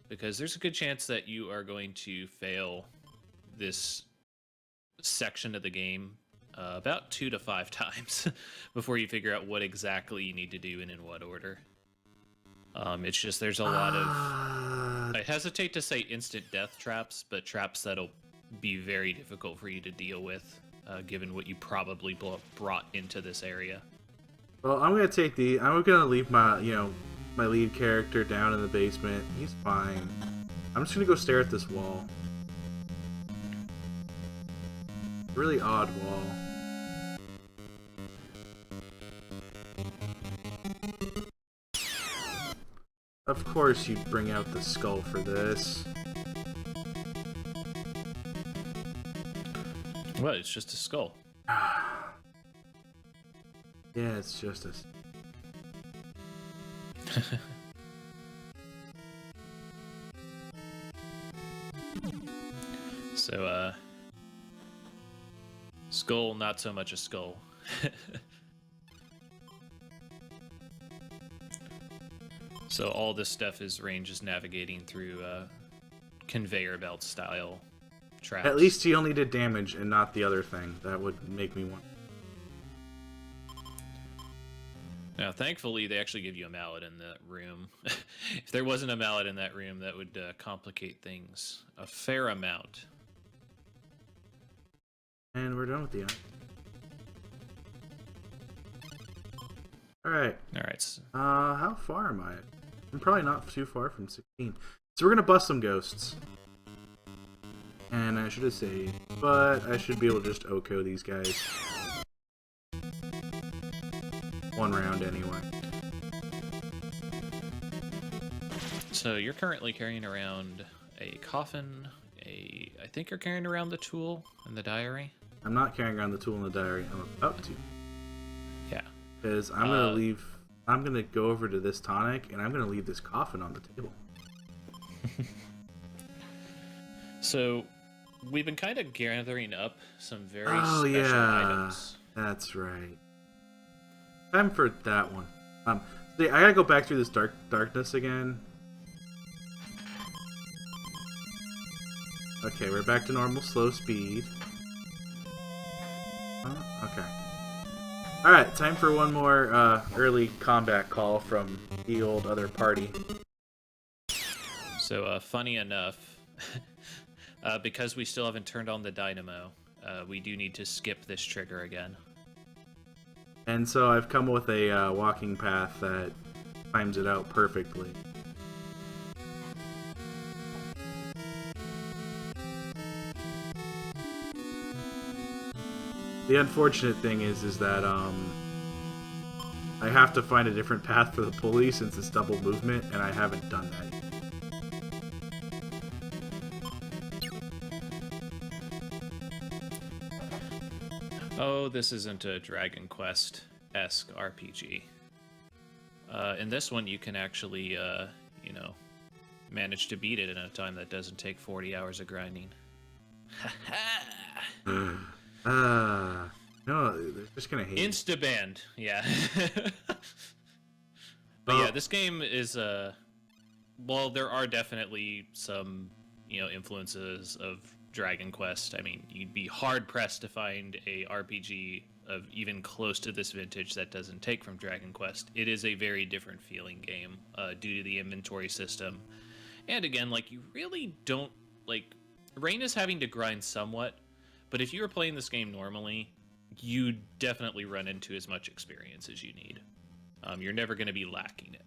Because there's a good chance that you are going to fail this section of the game about 2 to 5 times before you figure out what exactly you need to do and in what order. It's just there's a lot of... I hesitate to say instant death traps, but traps that'll be very difficult for you to deal with, given what you probably brought into this area. Well, I'm gonna leave my, my lead character down in the basement. He's fine. I'm just gonna go stare at this wall. Really odd wall. Of course you'd bring out the skull for this. Well, it's just a skull. Yeah, it's just a... So, skull, not so much a skull. So all this stuff is Rain just navigating through conveyor belt style traps. At least he only did damage and not the other thing. That would make me want... Now, thankfully, they actually give you a mallet in that room. If there wasn't a mallet in that room, that would complicate things a fair amount. And we're done with the eye. Alright. Alright. How far am I? I'm probably not too far from 16. So we're gonna bust some ghosts. And I should have saved, but I should be able to just OHKO these guys. One round anyway. So you're currently carrying around a coffin, I think you're carrying around the tool and the diary. I'm not carrying around the tool in the diary. I'm about to. Yeah. Because I'm gonna go over to this tonic, and I'm gonna leave this coffin on the table. So we've been kind of gathering up some very Oh special yeah, items. that's right. Time for that one. See, I gotta go back through this darkness again. Okay, we're back to normal slow speed. Okay. Alright, time for one more early combat call from the old other party. So funny enough, because we still haven't turned on the dynamo, we do need to skip this trigger again. And so I've come with a walking path that times it out perfectly. The unfortunate thing is that I have to find a different path for the pulley since it's double movement, and I haven't done that yet. Oh, this isn't a Dragon Quest-esque RPG. In this one, you can actually, managed to beat it in a time that doesn't take 40 hours of grinding. No, they're just gonna hate. Insta-banned, yeah. But yeah, this game is well, there are definitely some, influences of Dragon Quest. I mean, you'd be hard pressed to find a RPG of even close to this vintage that doesn't take from Dragon Quest. It is a very different feeling game due to the inventory system. And again, like, you really don't, like, Rain is having to grind somewhat, but if you were playing this game normally, you definitely run into as much experience as you need. You're never going to be lacking it.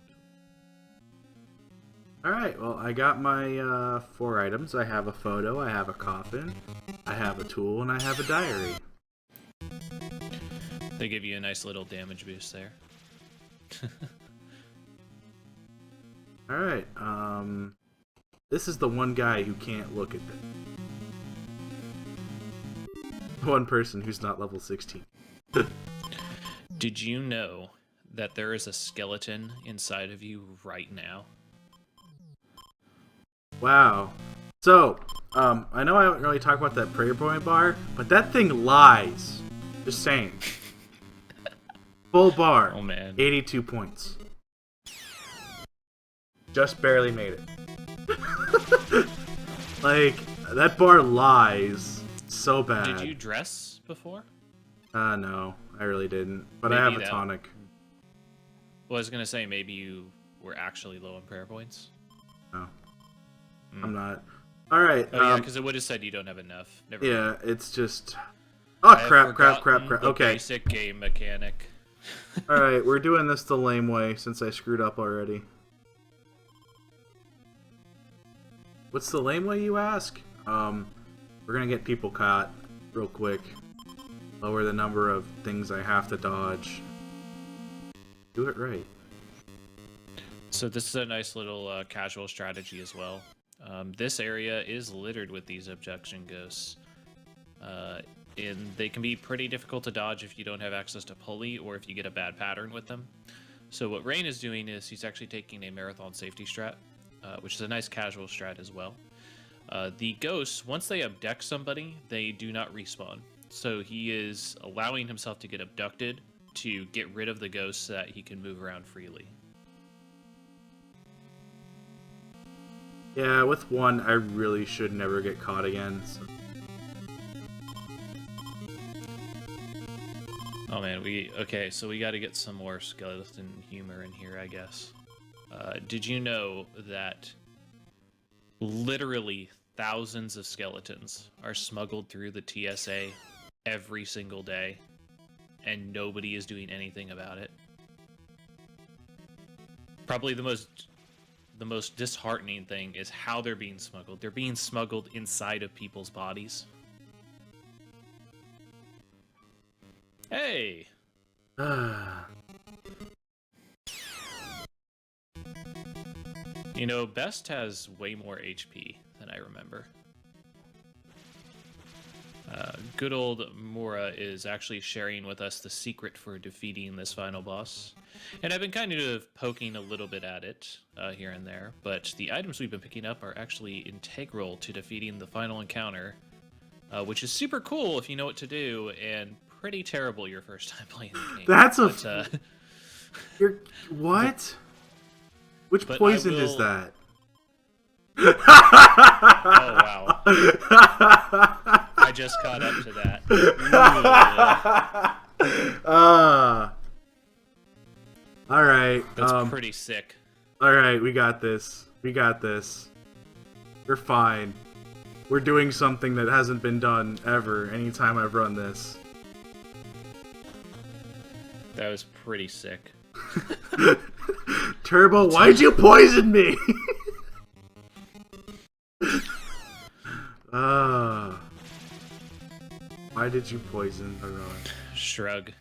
All right, well, I got my 4 items. I have a photo, I have a coffin, I have a tool, and I have a diary. They give you a nice little damage boost there. All right, this is the one guy who can't look at them. One person who's not level 16. Did you know that there is a skeleton inside of you right now? Wow. So, I know I haven't really talked about that prayer point bar, but that thing lies. Just saying. Full bar. Oh man. 82 points. Just barely made it. Like, that bar lies so bad. Did you dress before? No, I really didn't. But Maybe I have a that- tonic. Well, I was gonna say maybe you were actually low on prayer points. No, Mm. I'm not. Alright, Oh yeah, because it would have said you don't have enough. Never mind. yeah, it's just... I Oh, have crap. forgotten the Okay. Basic game mechanic. Alright, we're doing this the lame way since I screwed up already. What's the lame way, you ask? We're gonna get people caught real quick. Lower the number of things I have to dodge. Do it right. So this is a nice little casual strategy as well. This area is littered with these abduction ghosts. And they can be pretty difficult to dodge if you don't have access to pulley or if you get a bad pattern with them. So what Rain is doing is he's actually taking a marathon safety strat, which is a nice casual strat as well. The ghosts, once they abduct somebody, they do not respawn. So he is allowing himself to get abducted to get rid of the ghosts so that he can move around freely. Yeah, with one, I really should never get caught again. So. Oh man, so we got to get some more skeleton humor in here, I guess. Did you know that literally thousands of skeletons are smuggled through the TSA every single day, and nobody is doing anything about it? Probably the most disheartening thing is how they're being smuggled. They're being smuggled inside of people's bodies. Hey! You know, Best has way more HP than I remember. Good old Mora is actually sharing with us the secret for defeating this final boss. And I've been kind of poking a little bit at it here and there, but the items we've been picking up are actually integral to defeating the final encounter, which is super cool if you know what to do, and pretty terrible your first time playing the game. That's a... But, You're... What? Which but poison I is will- that? Oh, wow. I just caught up to that. Alright. That's pretty sick. Alright, we got this. We got this. We're fine. We're doing something that hasn't been done ever anytime I've run this. That was pretty sick. Turbo, why'd you poison me? Why did you poison the run? Shrug.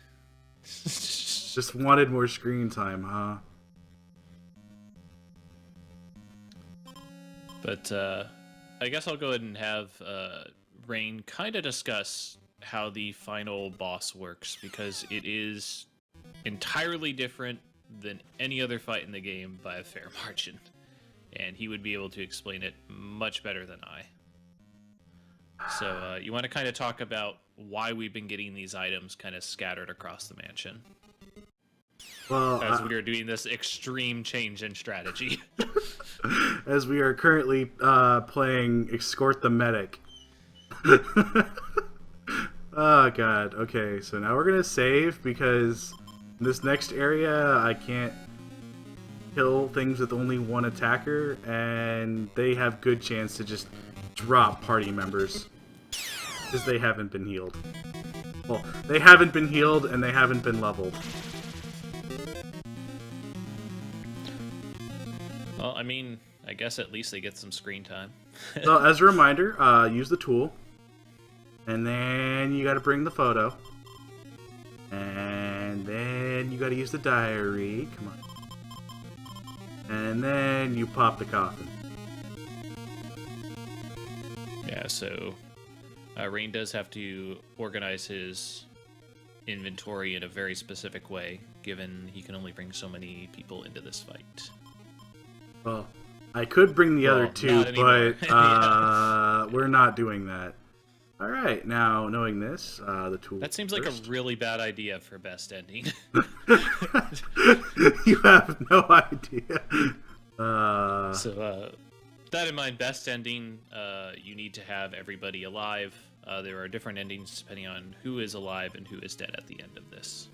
Just wanted more screen time, huh? But I guess I'll go ahead and have Rain kind of discuss how the final boss works, because it is entirely different than any other fight in the game by a fair margin. and he would be able to explain it much better than I. So you want to kind of talk about why we've been getting these items kind of scattered across the mansion Well, as we are doing this extreme change in strategy. as we are currently playing Escort the Medic. Oh god. Okay, so now we're gonna save because in this next area I can't kill things with only one attacker, and they have good chance to just drop party members because they haven't been healed. Well, they haven't been healed and they haven't been leveled. Well, I mean, I guess at least they get some screen time. So as a reminder, use the tool, and then you got to bring the photo, and then you got to use the diary. Come on, and then you pop the coffin. Yeah, so Rain does have to organize his inventory in a very specific way, given he can only bring so many people into this fight. Well, I could bring the other Well, two, not anymore. but we're not doing that. All right, now knowing this, the tool. That seems like first. a really bad idea for best ending. You have no idea. So, that in mind, best ending, you need to have everybody alive. There are different endings depending on who is alive and who is dead at the end of this.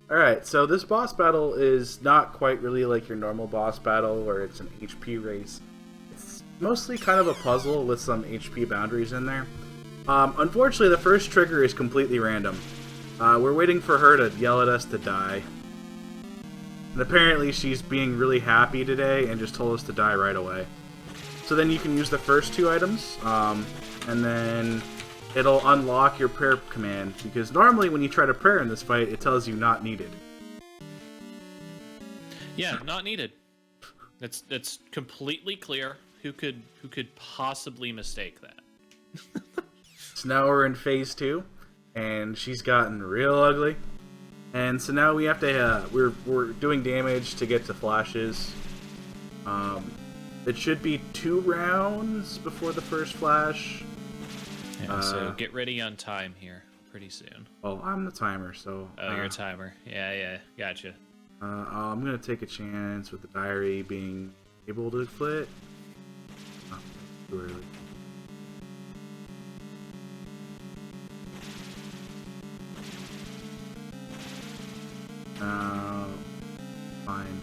Alright, so this boss battle is not quite really like your normal boss battle where it's an HP race. It's mostly kind of a puzzle with some HP boundaries in there. Unfortunately, the first trigger is completely random. We're waiting for her to yell at us to die. And apparently she's being really happy today and just told us to die right away. So then you can use the first two items, and then it'll unlock your prayer command, because normally when you try to prayer in this fight, it tells you not needed. Yeah, not needed. That's completely clear. Who could possibly mistake that? So now we're in phase 2, and she's gotten real ugly. And so now we have to, we're doing damage to get to flashes. It should be 2 rounds before the first flash. Yeah, so get ready on time here pretty soon. Well, I'm the timer, so... Oh, you're a timer. Yeah, gotcha. I'm gonna take a chance with the diary being able to flit. Oh, too early. Fine.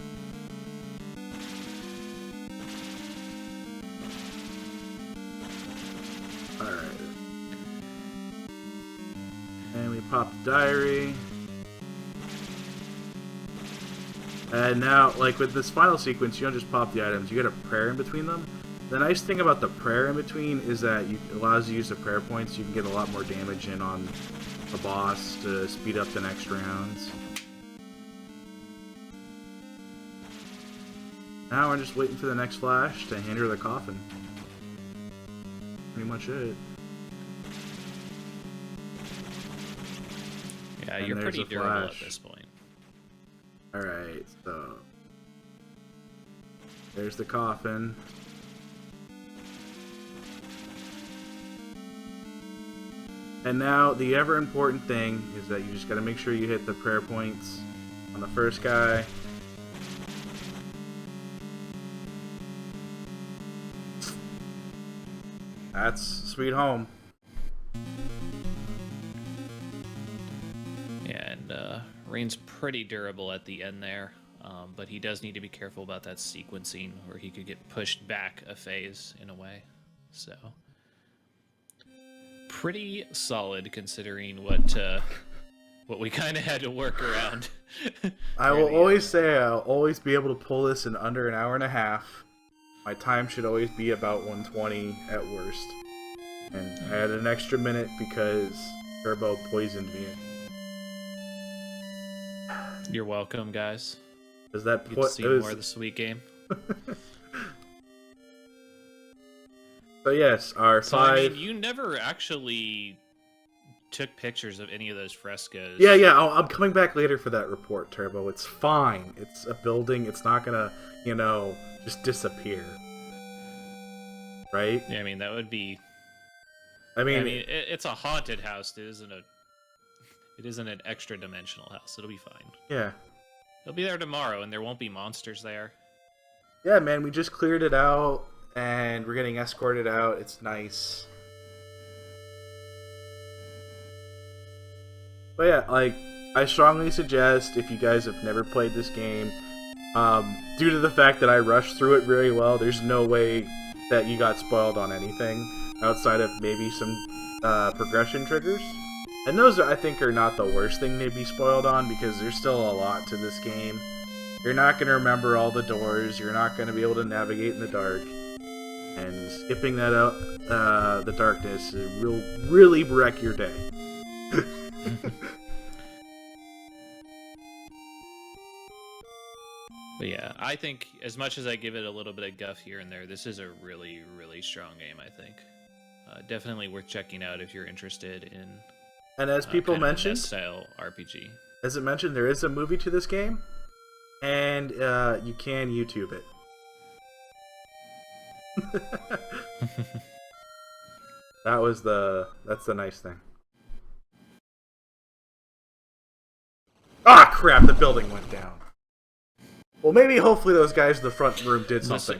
Alright. And we pop the diary. And now, like with this final sequence, you don't just pop the items, you get a prayer in between them. The nice thing about the prayer in between is that it allows you to use the prayer points. You can get a lot more damage in on the boss to speed up the next rounds. Now we're just waiting for the next flash to hand her the coffin. Pretty much it. Yeah, And you're there's pretty a durable at flash. this point. Alright, so... there's the coffin. And now, the ever important thing is that you just gotta make sure you hit the prayer points on the first guy. That's sweet home. Yeah, and Rain's pretty durable at the end there, but he does need to be careful about that sequencing, or he could get pushed back a phase in a way. So, pretty solid considering what we kind of had to work around. I will always say I'll always be able to pull this in under an hour and a half. My time should always be about 120 at worst. And I had an extra minute because Turbo poisoned me. You're welcome, guys. Does that Get to see more of the sweet game. So yes, our So, five. I mean, you never actually took pictures of any of those frescoes. Yeah, yeah. I'm coming back later for that report, Turbo. It's fine. It's a building. It's not gonna, just disappear. Right? Yeah, I mean that would be. I mean, It's a haunted house. It isn't an extra dimensional house. It'll be fine. yeah. It'll be there tomorrow, and there won't be monsters there. Yeah, man. We just cleared it out, and we're getting escorted out. It's nice. But yeah, like, I strongly suggest, if you guys have never played this game, due to the fact that I rushed through it very well, there's no way that you got spoiled on anything outside of maybe some progression triggers. And those, I think, are not the worst thing to be spoiled on, because there's still a lot to this game. You're not going to remember all the doors, you're not going to be able to navigate in the dark, and skipping that out, the darkness, will really wreck your day. But yeah, I think as much as I give it a little bit of guff here and there, this is a really, really strong game, I think. Definitely worth checking out if you're interested in And as people kind of a mentioned, NES-style RPG. as it mentioned, there is a movie to this game, and you can YouTube it. That's the nice thing. Ah, crap! The building went down. Well, maybe hopefully those guys in the front room did something.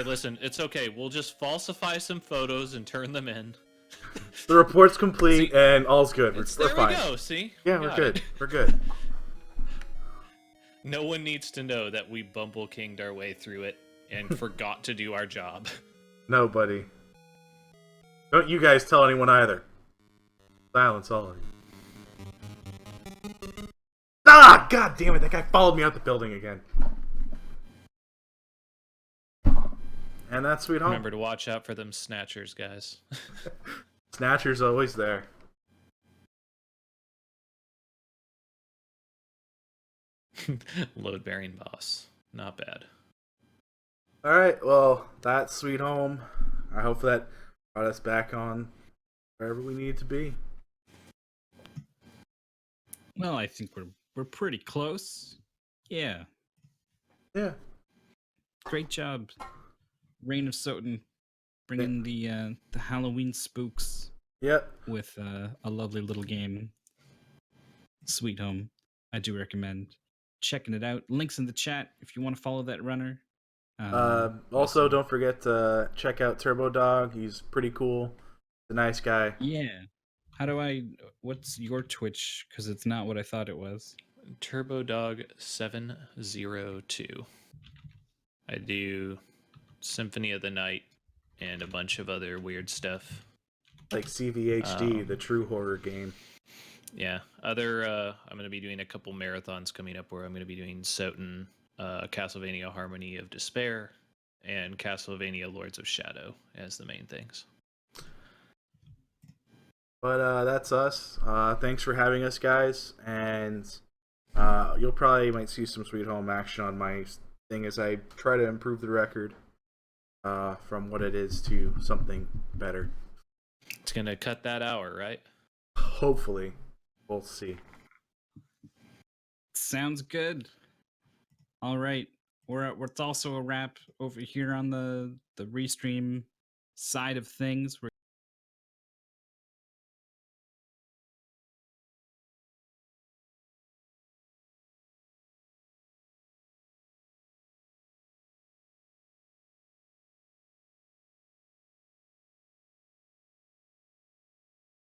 Listen, it's okay. We'll just falsify some photos and turn them in. The report's complete, and all's good. We're There fine. we go, see? Yeah, we're Got good. it. We're good. No one needs to know that we bumble kinged our way through it and forgot to do our job. Nobody. Don't you guys tell anyone either. Silence all of you. Ah! God damn it! That guy followed me out the building again. And that's Sweet Home. Remember to watch out for them snatchers, guys. Snatcher's always there. Load-bearing boss. Not bad. Alright, well, that's Sweet Home. I hope that brought us back on wherever we need to be. Well, I think we're pretty close. Yeah. Yeah. Great job, Reign of Soten, bringing the Halloween spooks Yep. with a lovely little game. Sweet Home. I do recommend checking it out. Links in the chat if you want to follow that runner. Also, don't forget to check out Turbo Dog. He's pretty cool. He's a nice guy. Yeah. What's your Twitch? Because it's not what I thought it was. TurboDog702. I do Symphony of the Night and a bunch of other weird stuff. Like CVHD, the true horror game. Yeah. I'm going to be doing a couple marathons coming up where I'm going to be doing Soten, Castlevania Harmony of Despair, and Castlevania Lords of Shadow as the main things. But that's us. Thanks for having us, guys. And you'll probably might see some Sweet Home action on my thing as I try to improve the record from what it is to something better. It's going to cut that hour, right? Hopefully. We'll see. Sounds good. All right. It's also a wrap over here on the restream side of things. We're